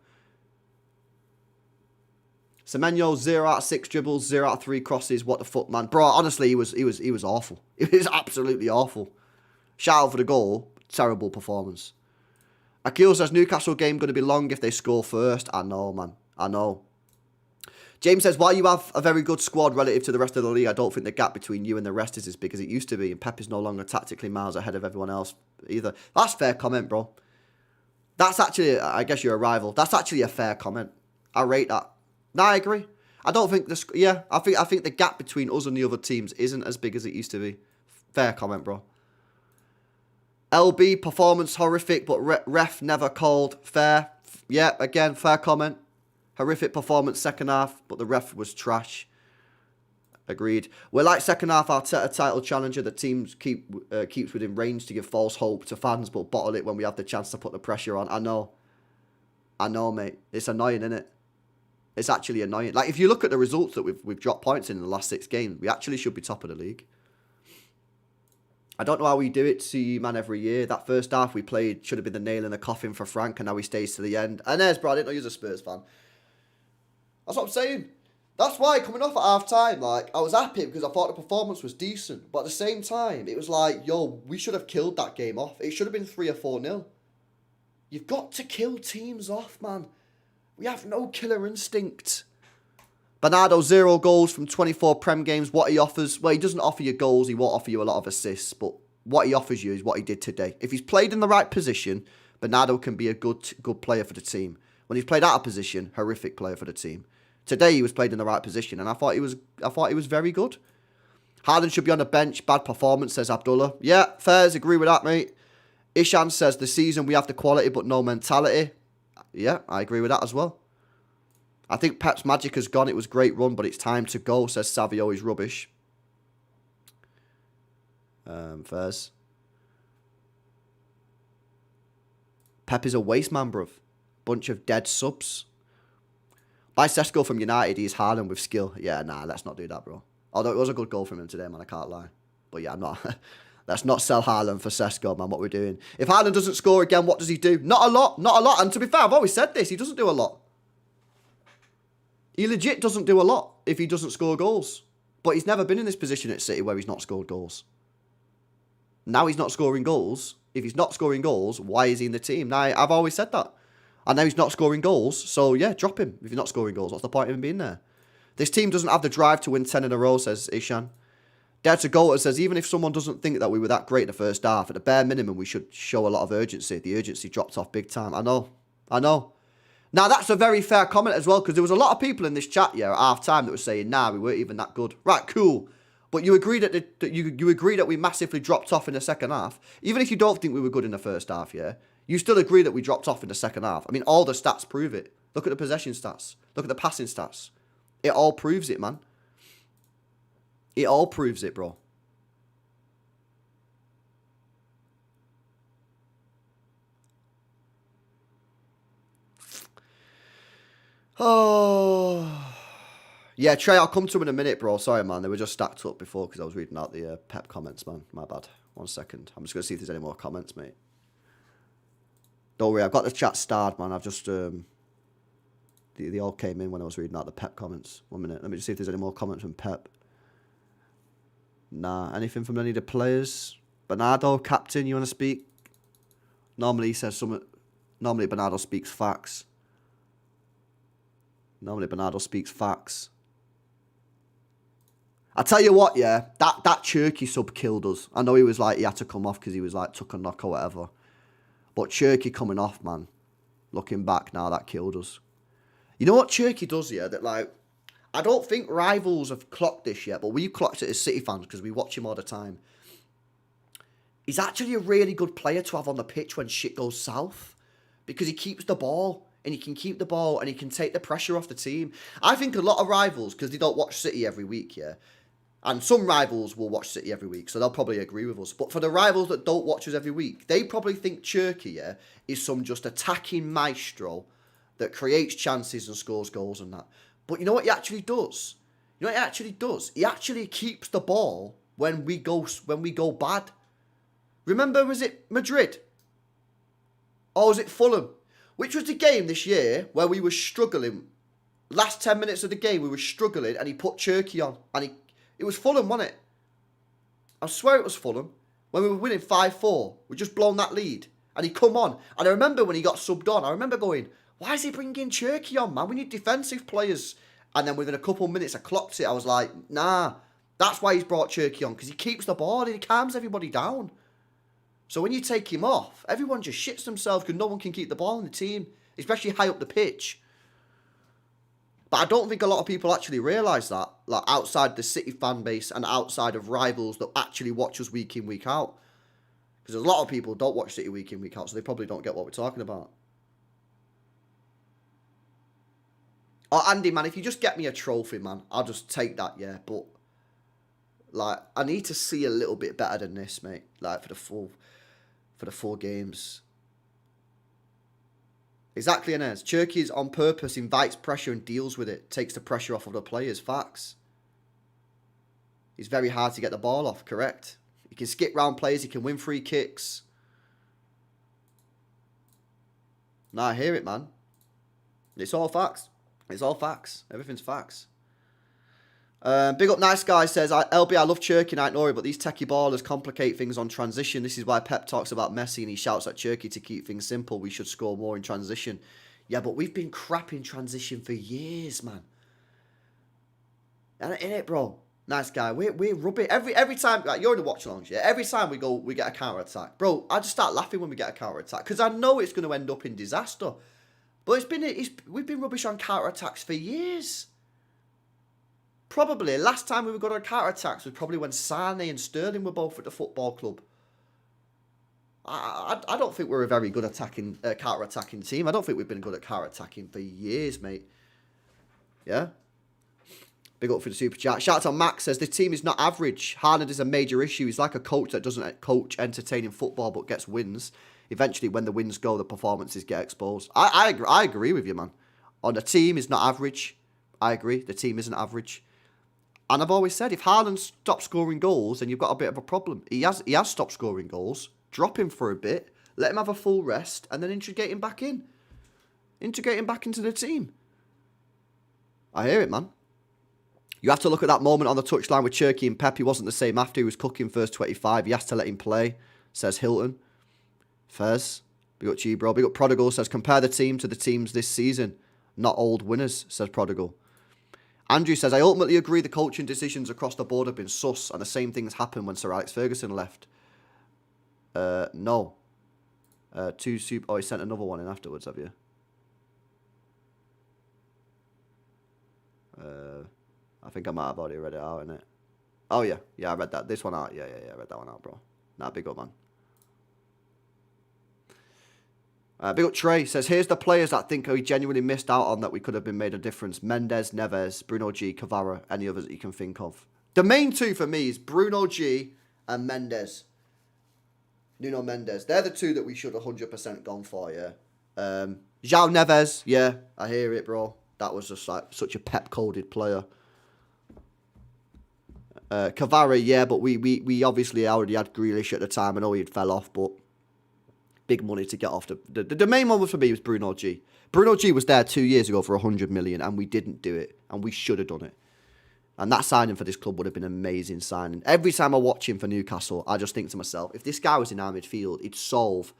Semenyo, 0 out of 6 dribbles, 0 out of 3 crosses. What the fuck, man? Bro, honestly, he was awful. It was absolutely awful. Shout out for the goal. Terrible performance. Akil says, Newcastle game going to be long if they score first. I know, man. I know. James says, while you have a very good squad relative to the rest of the league, I don't think the gap between you and the rest is as big as it used to be, and Pep is no longer tactically miles ahead of everyone else either. That's fair comment, bro. That's actually, I guess you're a rival. That's actually a fair comment. I rate that. No, I agree. I don't think this. Yeah, I think the gap between us and the other teams isn't as big as it used to be. Fair comment, bro. LB performance horrific, but ref never called. Fair. Yeah, again, fair comment. Horrific performance second half, but the ref was trash. Agreed. We're like second half Arteta title challenger. The team keeps within range to give false hope to fans, but bottle it when we have the chance to put the pressure on. I know, mate. It's annoying, isn't it? It's actually annoying. Like, if you look at the results that we've dropped points in the last 6 games, we actually should be top of the league. I don't know how we do it to you, man, every year. That first half we played should have been the nail in the coffin for Frank, and now he stays to the end. And there's, bro, I didn't know you was a Spurs fan. That's what I'm saying. That's why, coming off at half-time, like, I was happy because I thought the performance was decent. But at the same time, it was like, yo, we should have killed that game off. It should have been 3 or 4-0. You've got to kill teams off, man. We have no killer instinct. Bernardo, 0 goals from 24 Prem games. What he offers, well, he doesn't offer you goals. He won't offer you a lot of assists. But what he offers you is what he did today. If he's played in the right position, Bernardo can be a good player for the team. When he's played out of position, horrific player for the team. Today he was played in the right position, and I thought he was very good. Haaland should be on the bench. Bad performance, says Abdullah. Yeah, fairs, agree with that, mate. Ishan says the season we have the quality but no mentality. Yeah, I agree with that as well. I think Pep's magic has gone. It was a great run, but it's time to go, says Savio. He's rubbish. Fairs. Pep is a waste man, bruv. Bunch of dead subs. Buy Sesko from United, he's Haaland with skill. Yeah, nah, let's not do that, bro. Although it was a good goal from him today, man, I can't lie. But yeah, I'm not. Let's not sell Haaland for Sesko, man, what we're doing. If Haaland doesn't score again, what does he do? Not a lot. And to be fair, I've always said this, he doesn't do a lot. He legit doesn't do a lot if he doesn't score goals. But he's never been in this position at City where he's not scored goals. Now he's not scoring goals. If he's not scoring goals, why is he in the team? Now, I've always said that. And now he's not scoring goals, so yeah, drop him if you're not scoring goals. What's the point of him being there? This team doesn't have the drive to win 10 in a row, says Ishan. Dare to Goater says, even if someone doesn't think that we were that great in the first half, at the bare minimum, we should show a lot of urgency. The urgency dropped off big time. I know. Now, that's a very fair comment as well, because there was a lot of people in this chat, yeah, at half-time that were saying, nah, we weren't even that good. Right, cool. But you agree that you agree that we massively dropped off in the second half. Even if you don't think we were good in the first half, yeah, you still agree that we dropped off in the second half. I mean, all the stats prove it. Look at the possession stats. Look at the passing stats. It all proves it, man. It all proves it, bro. Oh. Yeah, Trey, I'll come to him in a minute, bro. Sorry, man. They were just stacked up before because I was reading out the Pep comments, man. My bad. 1 second. I'm just going to see if there's any more comments, mate. Don't worry, I've got the chat starred, man. I've just... They all came in when I was reading out the Pep comments. 1 minute. Let me just see if there's any more comments from Pep. Nah. Anything from any of the players? Bernardo, captain, you want to speak? Normally he says something... Normally Bernardo speaks facts. I tell you what, yeah, that Cherky sub killed us. I know he was like, he had to come off because he was like, took a knock or whatever. But Cherky coming off, man, looking back now, that killed us. You know what Cherky does, yeah, that like, I don't think rivals have clocked this yet, but we've clocked it as City fans because we watch him all the time. He's actually a really good player to have on the pitch when shit goes south because he keeps the ball. And he can keep the ball and he can take the pressure off the team. I think a lot of rivals, because they don't watch City every week, yeah. And some rivals will watch City every week, so they'll probably agree with us. But for the rivals that don't watch us every week, they probably think Cherky, yeah, is some just attacking maestro that creates chances and scores goals and that. But you know what he actually does? You know what he actually does? He actually keeps the ball when we go bad. Remember, was it Madrid? Or was it Fulham? Which was the game this year where we were struggling. Last 10 minutes of the game, we were struggling, and he put Cherky on. And it was Fulham, wasn't it? I swear it was Fulham. When we were winning 5-4, we just blown that lead. And he come on. And I remember when he got subbed on, I remember going, why is he bringing Cherky on, man? We need defensive players. And then within a couple of minutes, I clocked it. I was like, nah, that's why he's brought Cherky on, because he keeps the ball and he calms everybody down. So when you take him off, everyone just shits themselves because no one can keep the ball in the team, especially high up the pitch. But I don't think a lot of people actually realise that, like outside the City fan base and outside of rivals that actually watch us week in, week out. Because a lot of people don't watch City week in, week out, so they probably don't get what we're talking about. Oh, Andy, man, if you just get me a trophy, man, I'll just take that, yeah. But, like, I need to see a little bit better than this, mate. Like, for the full games. Exactly, Inez. Cherky on purpose invites pressure and deals with it. Takes the pressure off of the players. Facts. He's very hard to get the ball off. Correct. He can skip round players. He can win free kicks. Nah, I hear it, man. It's all facts. It's all facts. Everything's facts. Big up nice guy says, LB, I love Cherky and I ignore it, but these techie ballers complicate things on transition. This is why Pep talks about Messi and he shouts at Cherky to keep things simple. We should score more in transition. Yeah, but we've been crap in transition for years, man. Innit, bro? Nice guy. We're rubbish. Every time, like, you're in the watch-alongs, yeah? Every time we get a counter-attack. Bro, I just start laughing when we get a counter-attack because I know it's going to end up in disaster. But we've been rubbish on counter-attacks for years. Probably, last time we were good on counter-attacks was probably when Sane and Sterling were both at the football club. I don't think we're a very good counter-attacking team. I don't think we've been good at counter-attacking for years, mate. Yeah? Big up for the super chat. Shout out to Max, says, this team is not average. Haaland is a major issue. He's like a coach that doesn't coach entertaining football but gets wins. Eventually, when the wins go, the performances get exposed. I agree with you, man. On the team is not average. I agree. The team isn't average. And I've always said, if Haaland stops scoring goals, then you've got a bit of a problem. He has stopped scoring goals. Drop him for a bit. Let him have a full rest. And then integrate him back in. Integrate him back into the team. I hear it, man. You have to look at that moment on the touchline with Cherky and Pep. He wasn't the same after. He was cooking first 25. He has to let him play, says Hilton. Fez. Big up G, bro. Big up Prodigal, says, compare the team to the teams this season. Not old winners, says Prodigal. Andrew says, I ultimately agree the coaching decisions across the board have been sus, and the same things happened when Sir Alex Ferguson left. No. Oh, he sent another one in afterwards, have you? I think I might have already read it out, innit? Oh, yeah. Yeah, I read that. This one out. Yeah, I read that one out, bro. Nah, big up, man. Big up Trey says, here's the players that think we genuinely missed out on that we could have been made a difference. Mendes, Neves, Bruno G, Kvara, any others that you can think of. The main two for me is Bruno G and Mendes. Nuno Mendes. They're the two that we should 100% gone for, yeah. João Neves, yeah, I hear it, bro. That was just like such a pep-coded player. Kvara, yeah, but we obviously already had Grealish at the time. I know he'd fell off, but big money to get off. The main one for me was Bruno G. Bruno G was there 2 years ago for 100 million, and we didn't do it, and we should have done it. And that signing for this club would have been an amazing signing. Every time I watch him for Newcastle, I just think to myself, if this guy was in our midfield, he'd solve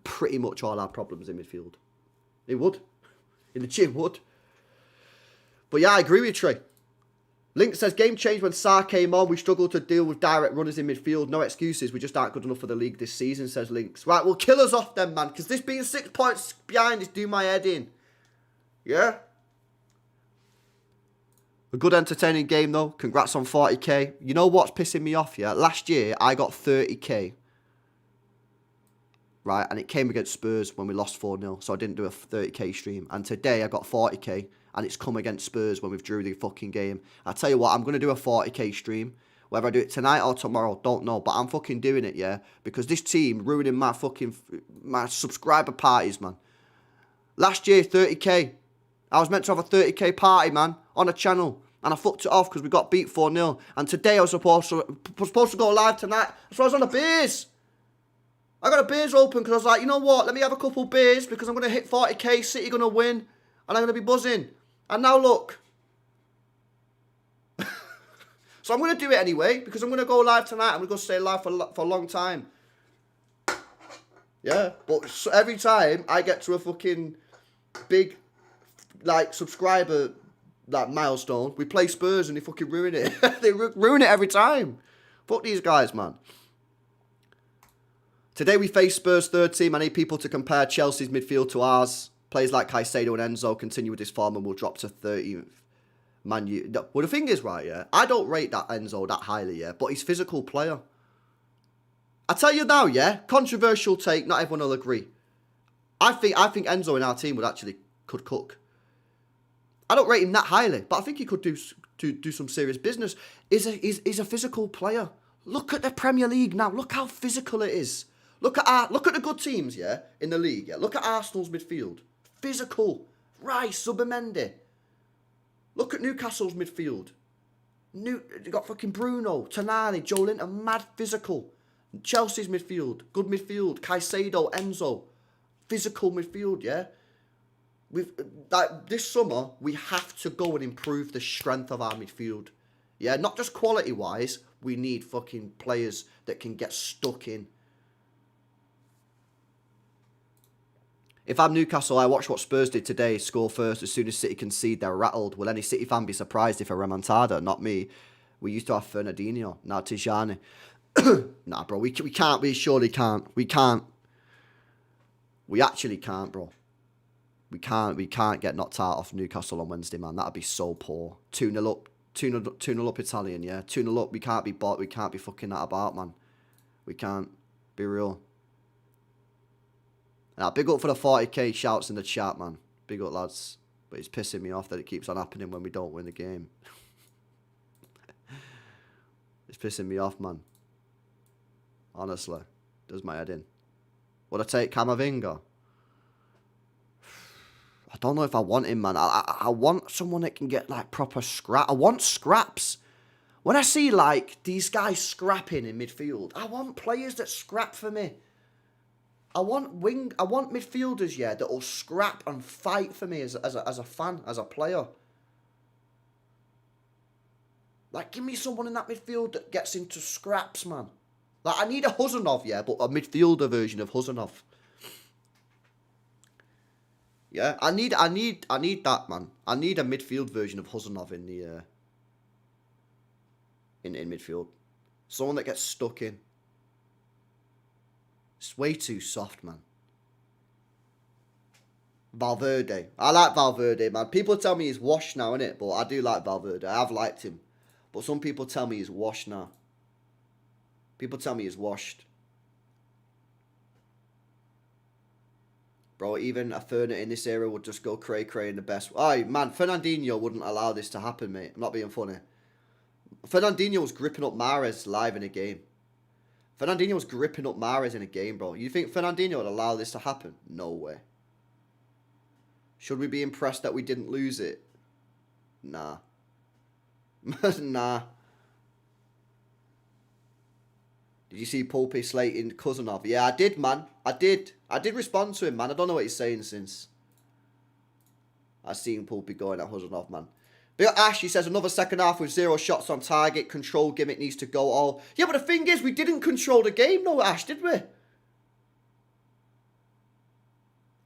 pretty much all our problems in midfield. He would. He legit would. But yeah, I agree with you, Trey. Link says, game changed when Sarr came on. We struggled to deal with direct runners in midfield. No excuses. We just aren't good enough for the league this season, says Links. Right, well, kill us off then, man. Because this being 6 points behind is doing my head in. Yeah? A good entertaining game, though. Congrats on 40k. You know what's pissing me off, yeah? Last year, I got 30k. Right, and it came against Spurs when we lost 4-0. So I didn't do a 30k stream. And today, I got 40k. And it's come against Spurs when we've drew the fucking game. I tell you what, I'm going to do a 40k stream. Whether I do it tonight or tomorrow, don't know. But I'm fucking doing it, yeah? Because this team ruining my subscriber parties, man. Last year, 30k. I was meant to have a 30k party, man, on a channel. And I fucked it off because we got beat 4-0. And today I was supposed to go live tonight. So I was on a beers. I got a beers open because I was like, you know what? Let me have a couple beers because I'm going to hit 40k. City going to win. And I'm going to be buzzing. And now look. So I'm going to do it anyway because I'm going to go live tonight. I'm going to go stay live for a long time. Yeah. But every time I get to a fucking big, like, subscriber, like, milestone, we play Spurs and they fucking ruin it. They ruin it every time. Fuck these guys, man. Today we face Spurs' third team. I need people to compare Chelsea's midfield to ours. Players like Caicedo and Enzo continue with this form and will drop to 30th. Man, well, the thing is, right, yeah, I don't rate that Enzo that highly, yeah, but he's a physical player. I tell you now, yeah, controversial take, not everyone will agree. I think Enzo in our team could cook. I don't rate him that highly, but I think he could do some serious business. He's a physical player. Look at the Premier League now. Look how physical it is. Look at the good teams, yeah, in the league. Yeah, look at Arsenal's midfield. Physical. Rice, Zubimendi. Look at Newcastle's midfield. You got fucking Bruno, Tonali, Joe Linton, mad physical. Chelsea's midfield, good midfield. Caicedo, Enzo, physical midfield. Yeah. This summer we have to go and improve the strength of our midfield. Yeah, not just quality wise. We need fucking players that can get stuck in. If I'm Newcastle, I watch what Spurs did today. Score first. As soon as City concede, they're rattled. Will any City fan be surprised if a remontada? Not me. We used to have Fernandinho. Now Tijani. Nah, bro. We can't. We surely can't. We can't. We actually can't, bro. We can't get knocked out off Newcastle on Wednesday, man. That'd be so poor. 2-0 up. 2-0 up Italian, yeah. 2-0 up. We can't be bought. We can't be fucking that about, man. We can't. Be real. Now, big up for the 40k shouts in the chat, man. Big up, lads. But it's pissing me off that it keeps on happening when we don't win the game. It's pissing me off, man. Honestly. Does my head in. Would I take Camavinga? I don't know if I want him, man. I want someone that can get, like, proper scrap. I want scraps. When I see, like, these guys scrapping in midfield, I want players that scrap for me. I want midfielders, yeah, that will scrap and fight for me as a fan, as a player. Like, give me someone in that midfield that gets into scraps, man. Like, I need a Huzanov, yeah, but a midfielder version of Huzanov. Yeah, I need that, man. I need a midfield version of Huzanov in the in midfield. Someone that gets stuck in. It's way too soft, man. Valverde. I like Valverde, man. People tell me he's washed now, innit? But I do like Valverde. I've liked him. But some people tell me he's washed now. People tell me he's washed. Bro, even a Ferner in this era would just go cray-cray in the best. Oh, man, Fernandinho wouldn't allow this to happen, mate. I'm not being funny. Fernandinho was gripping up Mahrez live in a game. Fernandinho was gripping up Mahrez in a game, bro. You think Fernandinho would allow this to happen? No way. Should we be impressed that we didn't lose it? Nah. Nah. Did you see Pope slating Cousinov? Yeah, I did, man. I did respond to him, man. I don't know what he's saying since. I've seen Pope going at Cousinov, man. But Ash, he says, another second half with 0 shots on target. Control gimmick needs to go all. Yeah, but the thing is, we didn't control the game, no, Ash, did we?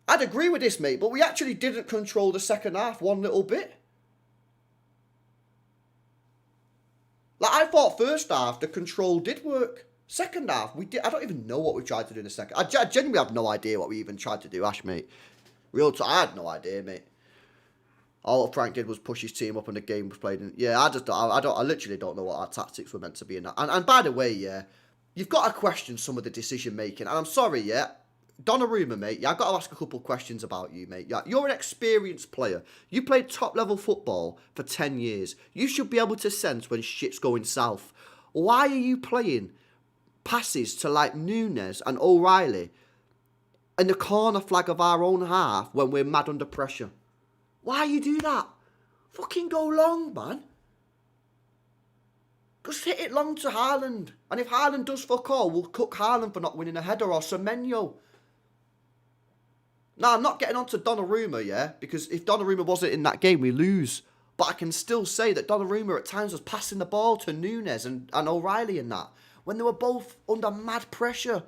I'd agree with this, mate, but we actually didn't control the second half one little bit. Like, I thought first half, the control did work. Second half, we did. I don't even know what we tried to do in the second. I genuinely have no idea what we even tried to do, Ash, mate. I had no idea, mate. All Frank did was push his team up and the game was played. Yeah, I literally don't know what our tactics were meant to be in that. And by the way, yeah, you've got to question some of the decision making. And I'm sorry, yeah, Donnarumma, mate. Yeah, I've got to ask a couple questions about you, mate. Yeah, you're an experienced player. You played top level football for 10 years. You should be able to sense when shit's going south. Why are you playing passes to like Nunes and O'Reilly in the corner flag of our own half when we're mad under pressure? Why you do that? Fucking go long, man. Just hit it long to Haaland. And if Haaland does fuck all, we'll cook Haaland for not winning a header or Semenyo. Now, I'm not getting on to Donnarumma, yeah? Because if Donnarumma wasn't in that game, we lose. But I can still say that Donnarumma at times was passing the ball to Nunes and O'Reilly and that. When they were both under mad pressure.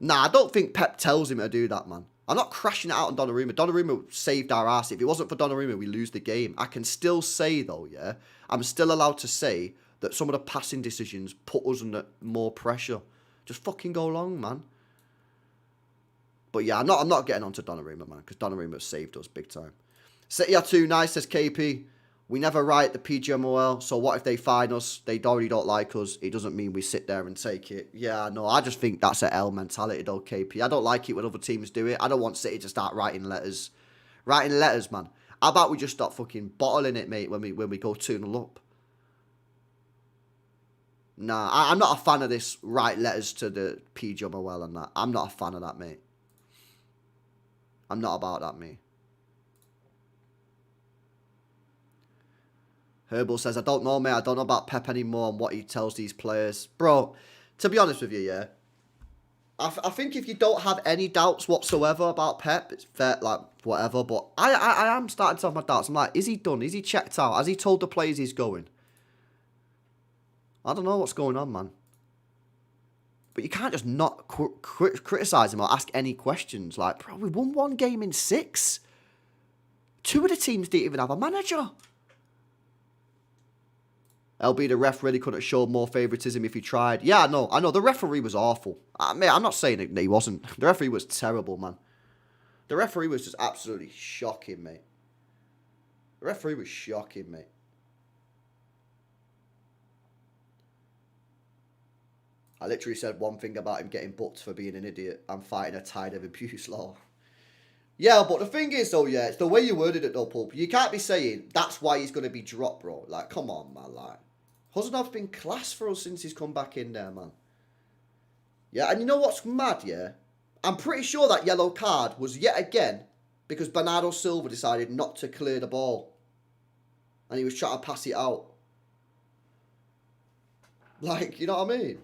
Nah, I don't think Pep tells him to do that, man. I'm not crashing it out on Donnarumma. Donnarumma saved our ass. If it wasn't for Donnarumma, we lose the game. I can still say, though, yeah, I'm still allowed to say that some of the passing decisions put us under more pressure. Just fucking go long, man. But yeah, I'm not getting on to Donnarumma, man, because Donnarumma saved us big time. City are too nice, says KP. We never write the PGMOL, so what if they fine us? They already don't like us. It doesn't mean we sit there and take it. Yeah, no, I just think that's an L mentality, though, KP. I don't like it when other teams do it. I don't want City to start writing letters. Writing letters, man. How about we just stop fucking bottling it, mate, when we go 2-0 up? Nah, I'm not a fan of this write letters to the PGMOL and that. I'm not a fan of that, mate. I'm not about that, mate. Herbal says, I don't know, mate. I don't know about Pep anymore and what he tells these players. Bro, to be honest with you, yeah, I think if you don't have any doubts whatsoever about Pep, it's fair, like, whatever. But I am starting to have my doubts. I'm like, is he done? Is he checked out? Has he told the players he's going? I don't know what's going on, man. But you can't just not criticise him or ask any questions. Like, bro, we won 1 game in 6. 2 of the teams didn't even have a manager. LB, the ref really couldn't show more favouritism if he tried. Yeah, I know. The referee was awful. Mate, I'm not saying that he wasn't. The referee was terrible, man. The referee was just absolutely shocking, mate. The referee was shocking, mate. I literally said one thing about him getting booked for being an idiot and fighting a tide of abuse law. Yeah, but the thing is, though, yeah, it's the way you worded it, though, Pulp. You can't be saying that's why he's going to be dropped, bro. Like, come on, man, like. Huzanov's been class for us since he's come back in there, man. Yeah, and you know what's mad, yeah? I'm pretty sure that yellow card was yet again because Bernardo Silva decided not to clear the ball. And he was trying to pass it out. Like, you know what I mean?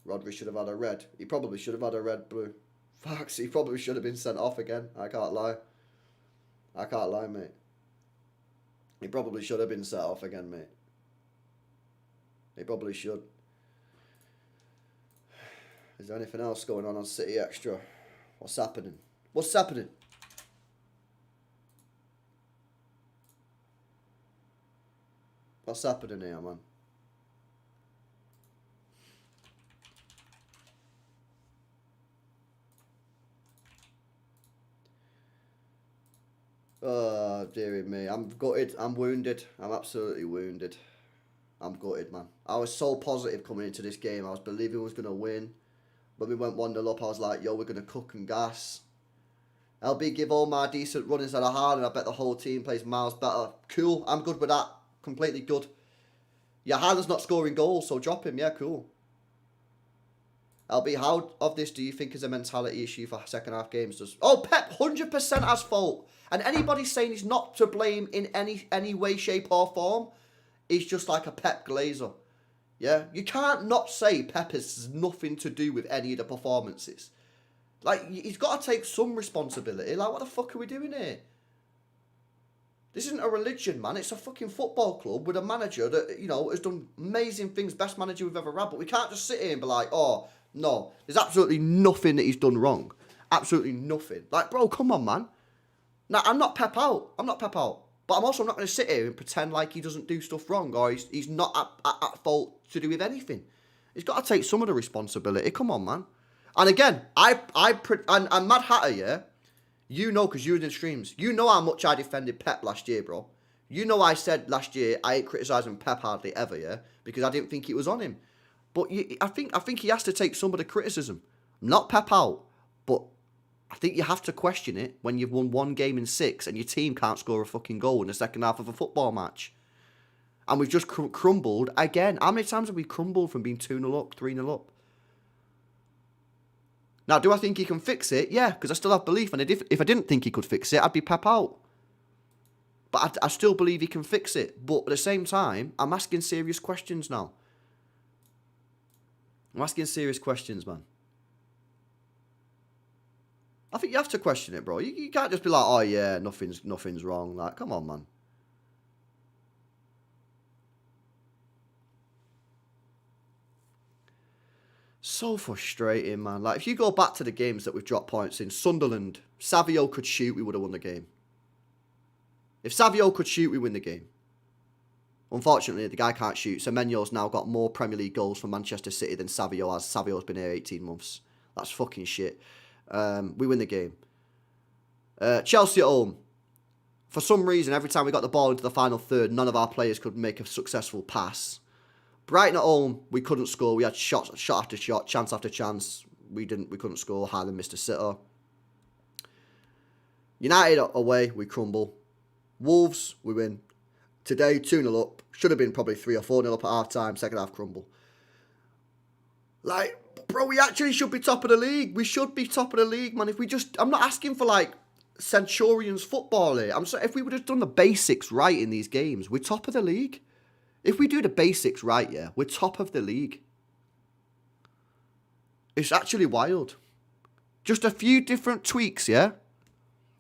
Rodri should have had a red. He probably should have had a red blue. Facts, he probably should have been sent off again. I can't lie. I can't lie, mate. He probably should have been sent off again, mate. He probably should. Is there anything else going on City Extra? What's happening? What's happening? What's happening here, man? Oh, dearie me. I'm gutted. I'm wounded. I'm absolutely wounded. I'm gutted, man. I was so positive coming into this game. I was believing we was going to win. When we went 1-0 up, I was like, yo, we're going to cook and gas. LB give all my decent runnings at a hard, and I bet the whole team plays miles better. Cool. I'm good with that. Completely good. Yeah, Haaland's not scoring goals, so drop him. Yeah, cool. LB, how of this do you think is a mentality issue for second half games? Oh, Pep, 100% has fault. And anybody saying he's not to blame in any way, shape or form is just like a Pep Glazer. Yeah? You can't not say Pep has nothing to do with any of the performances. Like, he's got to take some responsibility. Like, what the fuck are we doing here? This isn't a religion, man. It's a fucking football club with a manager that, you know, has done amazing things, best manager we've ever had. But we can't just sit here and be like, oh, no, there's absolutely nothing that he's done wrong. Absolutely nothing. Like, bro, come on, man. Now, I'm not Pep out. I'm not Pep out. But I'm also not going to sit here and pretend like he doesn't do stuff wrong or he's not at fault to do with anything. He's got to take some of the responsibility. Come on, man. And again, and Mad Hatter, yeah, you know, because you were in the streams, you know how much I defended Pep last year, bro. You know I said last year I ain't criticising Pep hardly ever, yeah, because I didn't think it was on him. But I think he has to take some of the criticism. Not Pep out, but I think you have to question it when you've won 1 game in 6 and your team can't score a fucking goal in the second half of a football match. And we've just crumbled again. How many times have we crumbled from being 2-0 up, 3-0 up? Now, do I think he can fix it? Yeah, because I still have belief. And if I didn't think he could fix it, I'd be Pep out. But I still believe he can fix it. But at the same time, I'm asking serious questions now. I'm asking serious questions, man. I think you have to question it, bro. You can't just be like, oh, yeah, nothing's wrong. Like, come on, man. So frustrating, man. Like, if you go back to the games that we've dropped points in, Sunderland, Savio could shoot, we would have won the game. If Savio could shoot, we win the game. Unfortunately, the guy can't shoot. Semenyo's now got more Premier League goals for Manchester City than Savio has. Savio's been here 18 months. That's fucking shit. We win the game. Chelsea at home. For some reason, every time we got the ball into the final third, none of our players could make a successful pass. Brighton at home, we couldn't score. We had shot after shot, chance after chance. We couldn't score. Haaland missed a sitter. United away, we crumble. Wolves, we win. Today, 2-0 up. Should have been probably 3 or 4-0 up at half time. Second half crumble. Like, bro, we actually should be top of the league. We should be top of the league, man. If we just, I'm not asking for like Centurions football here. I'm sorry, if we would have done the basics right in these games, we're top of the league. If we do the basics right, yeah, we're top of the league. It's actually wild. Just a few different tweaks, yeah?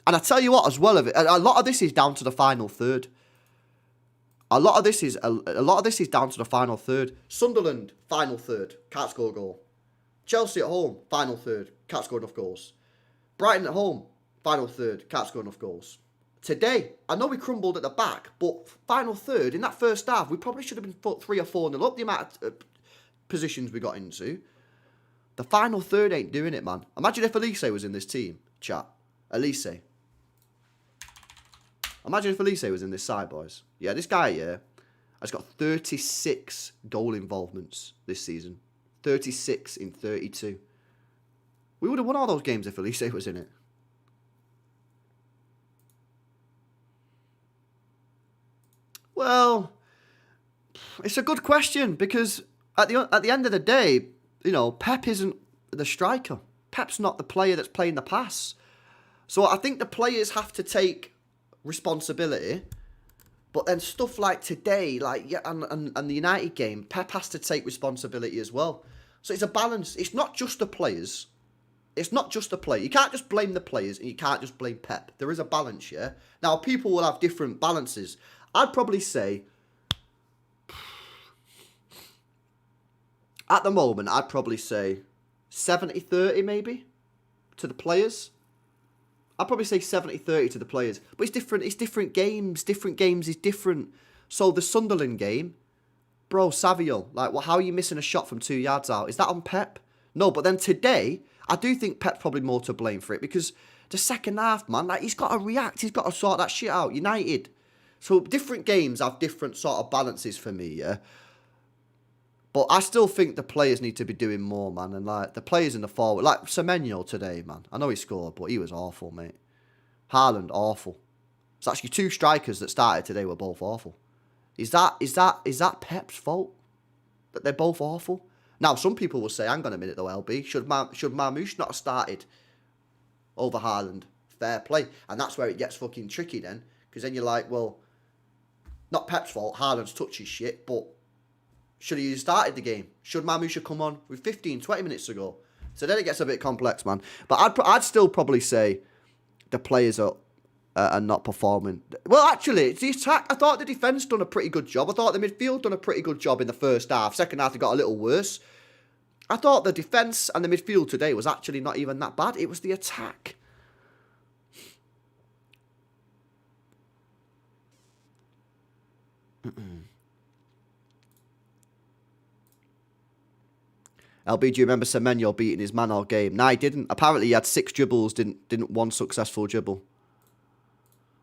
And I tell you what, as well, of it, a lot of this is down to the final third. A lot of this is down to the final third. Sunderland, final third, can't score a goal. Chelsea at home, final third, can't score enough goals. Brighton at home, final third, can't score enough goals. Today, I know we crumbled at the back, but final third, in that first half, we probably should have been 3 or 4-0 up, the amount of positions we got into. The final third ain't doing it, man. Imagine if Elise was in this team, chat. Elise. Imagine if Elise was in this side, boys. Yeah, this guy here has got 36 goal involvements this season. 36 in 32. We would have won all those games if Elise was in it. Well, it's a good question because at the end of the day, you know, Pep isn't the striker. Pep's not the player that's playing the pass. So I think the players have to take responsibility. But then stuff like today, like and the United game, Pep has to take responsibility as well. So it's a balance. It's not just the players. It's not just the player. You can't just blame the players and you can't just blame Pep. There is a balance, yeah? Now, people will have different balances. I'd probably say At the moment, I'd probably say 70-30 maybe to the players. I'd probably say 70-30 to the players. But it's different. It's different games. Different games is different. So the Sunderland game, bro, Savio, like, well, how are you missing a shot from 2 yards out? Is that on Pep? No, but then today, I do think Pep's probably more to blame for it because the second half, man, like, he's got to react. He's got to sort that shit out. United. So different games have different sort of balances for me, yeah? But I still think the players need to be doing more, man. And, like, the players in the forward, like Semenyo today, man. I know he scored, but he was awful, mate. Haaland, awful. It's actually 2 strikers that started today were both awful. Is that Pep's fault? That they're both awful? Now, some people will say, hang on a minute though, LB. Should Marmoush not have started over Haaland? Fair play. And that's where it gets fucking tricky then. Because then you're like, well, not Pep's fault. Haaland's touchy shit, but should he have started the game? Should Marmoush have come on with 15, 20 minutes ago? So then it gets a bit complex, man. But I'd still probably say the players are not performing. Well, actually, it's the attack. I thought the defence done a pretty good job. I thought the midfield done a pretty good job in the first half. Second half, it got a little worse. I thought the defence and the midfield today was actually not even that bad. It was the attack. LB, do you remember Semenyo beating his man all game? No, he didn't. Apparently, he had 6 dribbles, didn't one successful dribble.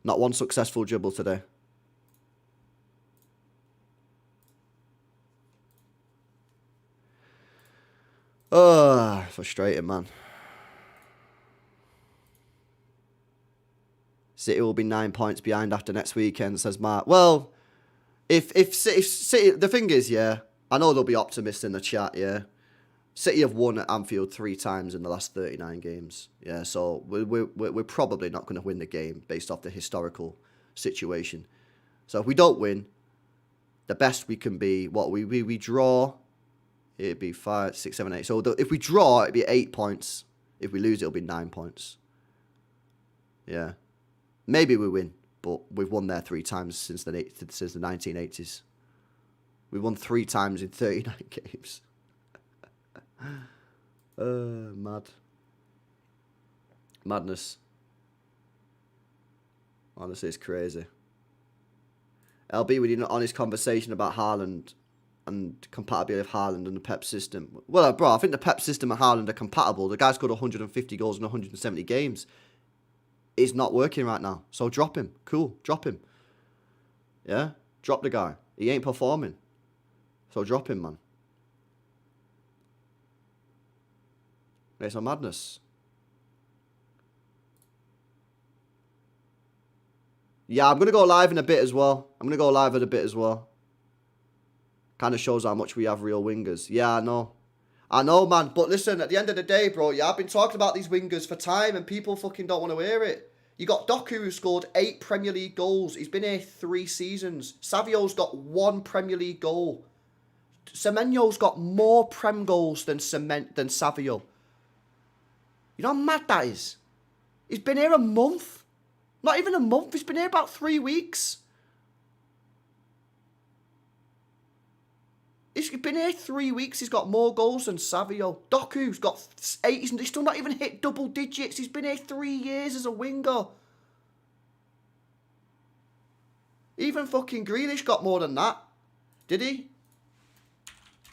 Not one successful dribble today. Oh, frustrating, man. City will be 9 points behind after next weekend, says Mark. Well, if City, the thing is, yeah, I know there'll be optimists in the chat, yeah. City have won at Anfield 3 times in the last 39 games. Yeah, so we're probably not going to win the game based off the historical situation. So if we don't win, the best we can be, what we draw, it'd be 5, 6, 7, 8. So if we draw, it'd be 8 points. If we lose, it'll be 9 points. Yeah, maybe we win, but we've won there 3 times since the 1980s. We won 3 times in 39 games. Madness. Honestly, it's crazy. LB, we need an honest conversation about Haaland and compatibility of Haaland and the Pep system. Well, bro, I think the Pep system and Haaland are compatible. The guy's got 150 goals in 170 games. It's not working right now. So drop him. Cool. Drop him. Yeah? Drop the guy. He ain't performing. So drop him, man. It's a madness. Yeah, I'm going to go live in a bit as well. Kind of shows how much we have real wingers. Yeah, I know. I know, man. But listen, at the end of the day, bro, yeah, I've been talking about these wingers for time and people fucking don't want to hear it. You got Doku who scored 8 Premier League goals. He's been here 3 seasons. Savio's got 1 Premier League goal. Semenyo's got more Prem goals than Savio. You know how mad that is? He's been here a month. Not even a month. He's been here about 3 weeks. He's been here 3 weeks. He's got more goals than Savio. Doku's got 8. He's still not even hit double digits. He's been here 3 years as a winger. Even fucking Grealish got more than that. Did he?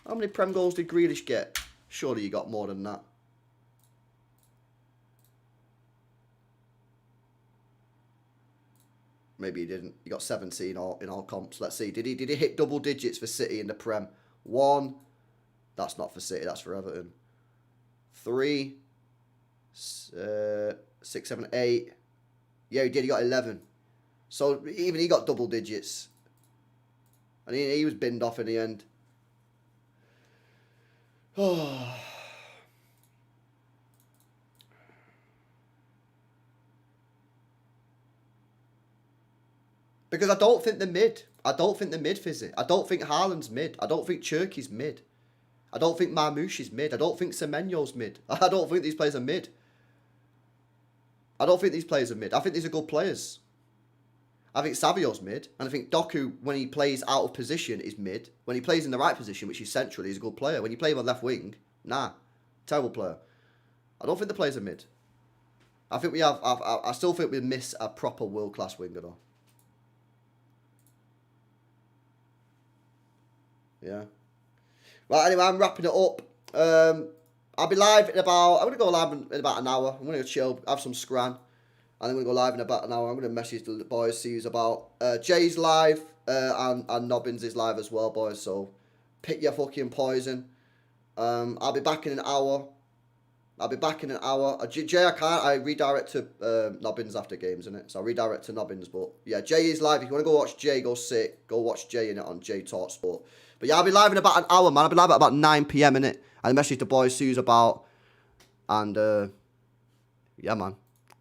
How many Prem goals did Grealish get? Surely he got more than that. Maybe he didn't. He got 17 in all comps. Let's see. Did he hit double digits for City in the Prem? 1. That's not for City. That's for Everton. 3. 6, 7, 8. Yeah, he did. He got 11. So even he got double digits. And he was binned off in the end. Oh. Because I don't think they're mid. Fizzy. I don't think Haaland's mid. I don't think Cherky's mid. I don't think Marmoush is mid. I don't think Semenyo's mid. I don't think these players are mid. I think these are good players. I think Savio's mid. And I think Doku, when he plays out of position, is mid. When he plays in the right position, which is central, he's a good player. When you play him on left wing, nah. Terrible player. I don't think the players are mid. I think we have... I still think we miss a proper world-class winger, though. Yeah. Right, anyway, I'm wrapping it up. I'll be live in about... I'm going to go live in about an hour. I'm going to chill, have some scran. And I'm going to go live in about an hour. I'm going to message the boys, see who's about. Jay's live, and Nobbins is live as well, boys. So, pick your fucking poison. I'll be back in an hour. Jay, I redirect to Nobbins after games, innit? So, I'll redirect to Nobbins. But, yeah, Jay is live. If you want to go watch Jay, go watch Jay in it on Jay Talk Sport. But, yeah, I'll be live in about an hour, man. I'll be live at about 9 p.m, innit? And message the boys, see who's about. And, yeah, man.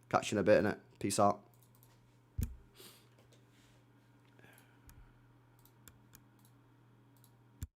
Catch you in a bit, innit? Peace out.